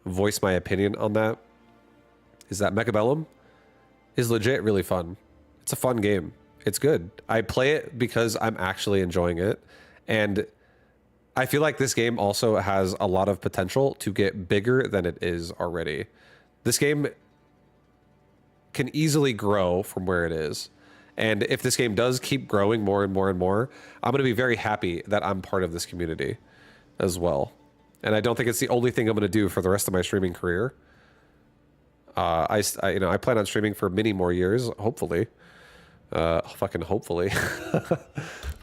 voice my opinion on that is that Mechabellum is legit really fun. It's a fun game. It's good. I play it because I'm actually enjoying it. And I feel like this game also has a lot of potential to get bigger than it is already. This game can easily grow from where it is. And if this game does keep growing more and more and more, I'm going to be very happy that I'm part of this community as well. And I don't think it's the only thing I'm going to do for the rest of my streaming career. I plan on streaming for many more years, hopefully. Fucking hopefully.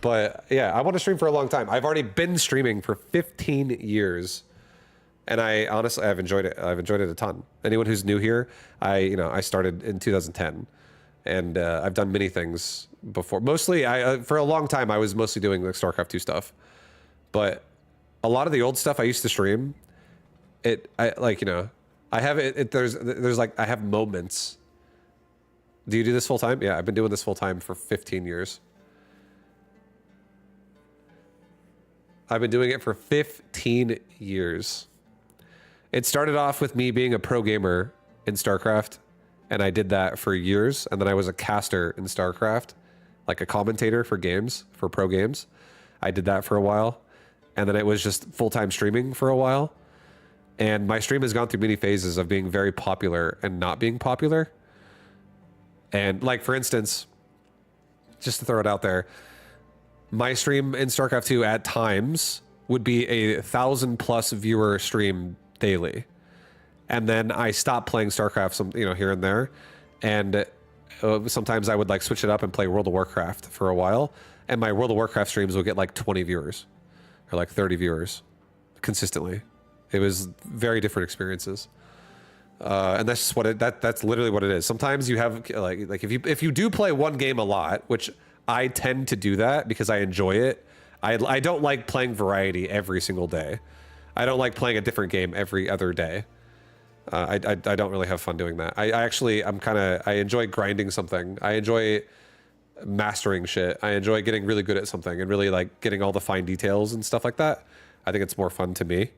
But yeah, I want to stream for a long time. I've already been streaming for 15 years. And I've enjoyed it. I've enjoyed it a ton. Anyone who's new here, I started in 2010. And I've done many things before. Mostly, for a long time, I was mostly doing like StarCraft 2 stuff. But a lot of the old stuff I used to stream, I have moments. Do you do this full time? Yeah, I've been doing this full time for 15 years. I've been doing it for 15 years. It started off with me being a pro gamer in StarCraft, and I did that for years. And then I was a caster in StarCraft, like a commentator for games, for pro games. I did that for a while. And then it was just full-time streaming for a while. And my stream has gone through many phases of being very popular and not being popular. And like, for instance, just to throw it out there, my stream in StarCraft 2 at times would be a 1,000+ viewer stream daily. And then I stopped playing StarCraft some, here and there. And sometimes I would like switch it up and play World of Warcraft for a while. And my World of Warcraft streams would get like 20 viewers or like 30 viewers consistently. It was very different experiences. And that's just what that's literally what it is. Sometimes you have like if you do play one game a lot, which I tend to do that because I enjoy it. I don't like playing variety every single day. I don't like playing a different game every other day. I don't really have fun doing that. I enjoy grinding something. I enjoy mastering shit. I enjoy getting really good at something and really like getting all the fine details and stuff like that. I think it's more fun to me.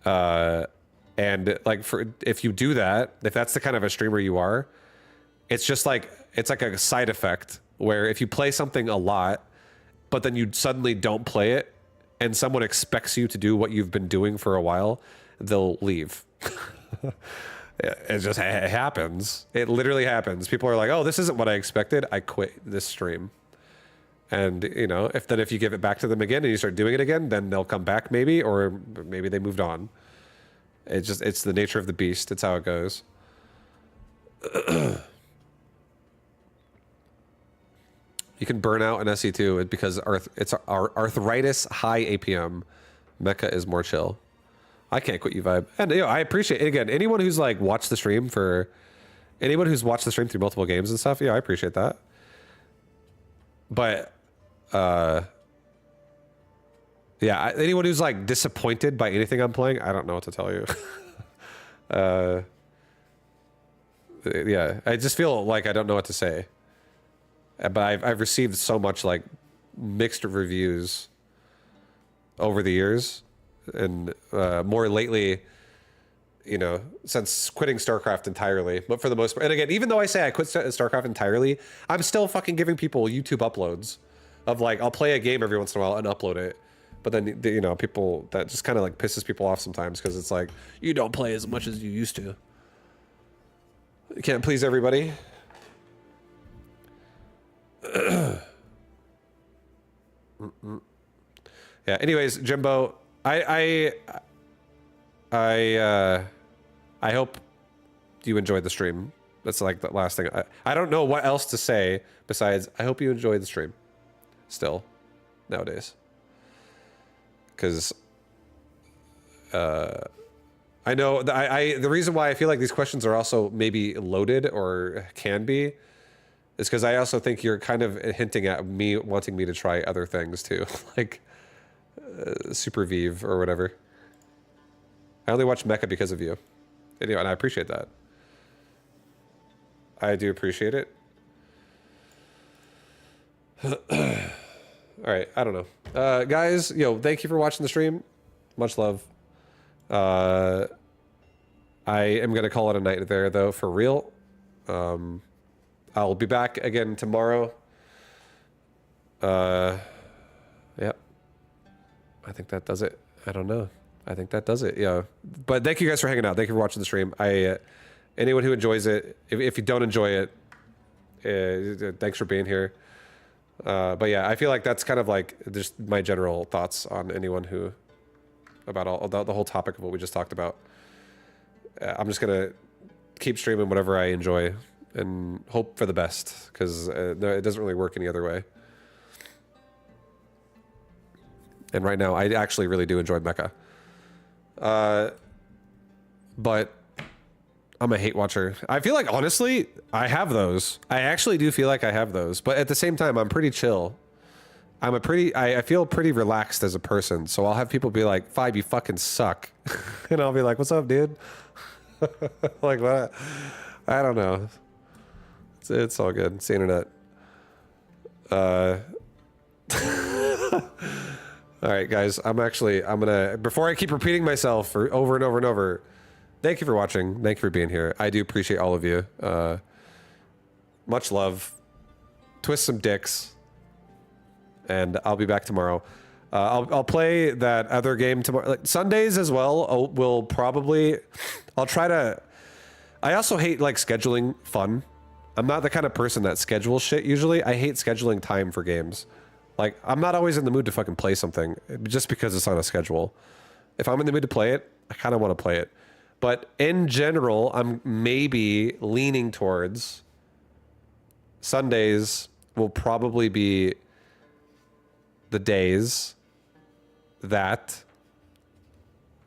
And like if you do that, if that's the kind of a streamer you are, it's like a side effect where if you play something a lot, but then you suddenly don't play it and someone expects you to do what you've been doing for a while, they'll leave. It happens. It literally happens. People are like, oh, this isn't what I expected. I quit this stream. And if you give it back to them again and you start doing it again, then they'll come back maybe, or maybe they moved on. It's the nature of the beast. It's how it goes. You can burn out in SE2 because it's arthritis high APM. Mecha is more chill. I can't quit you vibe. And I appreciate it. Again, anyone who's like watched the stream through multiple games and stuff, I appreciate that. But anyone who's like disappointed by anything I'm playing, I don't know what to tell you. I just feel like I don't know what to say. But I've received so much like mixed reviews over the years, and more lately, since quitting StarCraft entirely. But for the most part, and again, even though I say I quit StarCraft entirely, I'm still fucking giving people YouTube uploads of like, I'll play a game every once in a while and upload it. But then, people, that just kind of like pisses people off sometimes because it's like, you don't play as much as you used to. You can't please everybody. Yeah, anyways, Jimbo, I hope you enjoyed the stream. That's like the last thing. I don't know what else to say besides I hope you enjoyed the stream still nowadays. Because I know the reason why I feel like these questions are also maybe loaded or can be is because I also think you're kind of hinting at me wanting me to try other things too, like Super Vive or whatever. I only watch Mecha because of you. And I appreciate that. I do appreciate it. All right, I don't know. Guys, thank you for watching the stream. Much love. I am going to call it a night there, though, for real. I'll be back again tomorrow. Yep. I think that does it. I don't know. I think that does it, yeah. But thank you guys for hanging out. Thank you for watching the stream. Anyone who enjoys it, if you don't enjoy it, thanks for being here. But yeah, I feel like that's kind of like just my general thoughts on anyone who, about the whole topic of what we just talked about. I'm just going to keep streaming whatever I enjoy and hope for the best, because it doesn't really work any other way. And right now, I actually really do enjoy Mecha. But I'm a hate watcher. I feel like, honestly, I have those. I actually do feel like I have those. But at the same time, I'm pretty chill. I feel pretty relaxed as a person. So I'll have people be like, "Five, you fucking suck." And I'll be like, "What's up, dude?" Like, what? I don't know. It's all good. It's the internet. All right, guys. I'm gonna, before I keep repeating myself for over and over and over, thank you for watching. Thank you for being here. I do appreciate all of you. Much love. Twist some dicks. And I'll be back tomorrow. I'll play that other game tomorrow. Like, Sundays as well. I'll try to. I also hate like scheduling fun. I'm not the kind of person that schedules shit usually. I hate scheduling time for games. Like, I'm not always in the mood to fucking play something just because it's on a schedule. If I'm in the mood to play it, I kind of want to play it. But in general, I'm maybe leaning towards Sundays will probably be the days that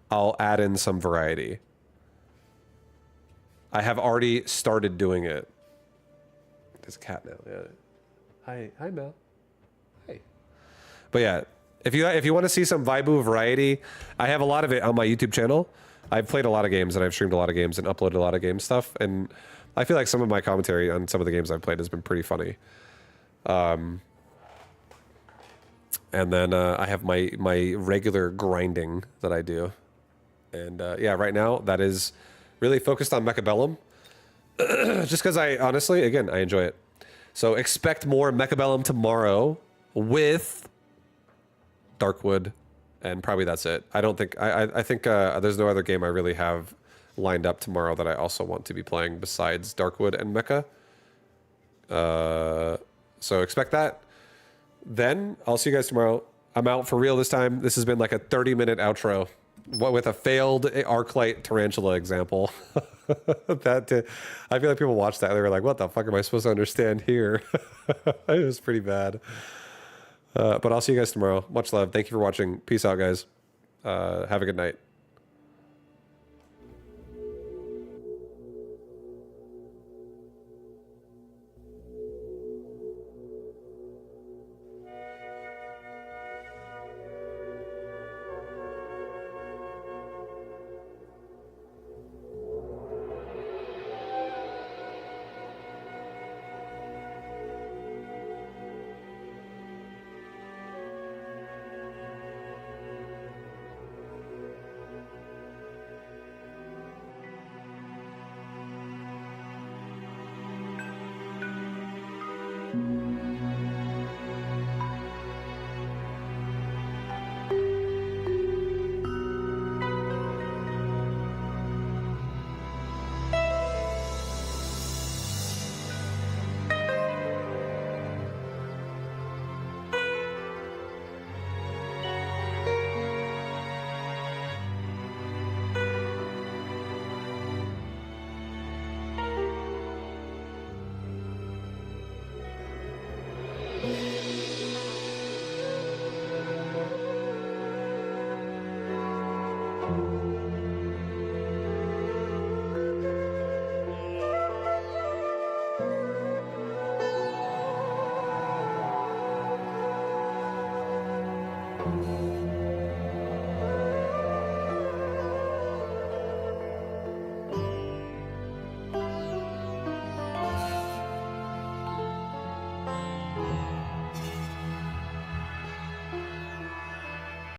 I'll add in some variety. I have already started doing it. There's a cat now. Yeah. Hi, Mel. Hey. But yeah, if you want to see some vibu variety, I have a lot of it on my YouTube channel. I've played a lot of games and I've streamed a lot of games and uploaded a lot of game stuff, and I feel like some of my commentary on some of the games I've played has been pretty funny. And then I have my regular grinding that I do. And yeah, right now that is really focused on Mechabellum. Just because I honestly, again, I enjoy it. So expect more Mechabellum tomorrow with Darkwood, and probably that's it. I don't think, I think there's no other game I really have lined up tomorrow that I also want to be playing besides Darkwood and Mecha. So expect that. Then I'll see you guys tomorrow. I'm out for real this time. This has been like a 30-minute outro with a failed Arclight Tarantula example. I feel like people watched that and they were like, what the fuck am I supposed to understand here? It was pretty bad. But I'll see you guys tomorrow. Much love. Thank you for watching. Peace out, guys. Have a good night.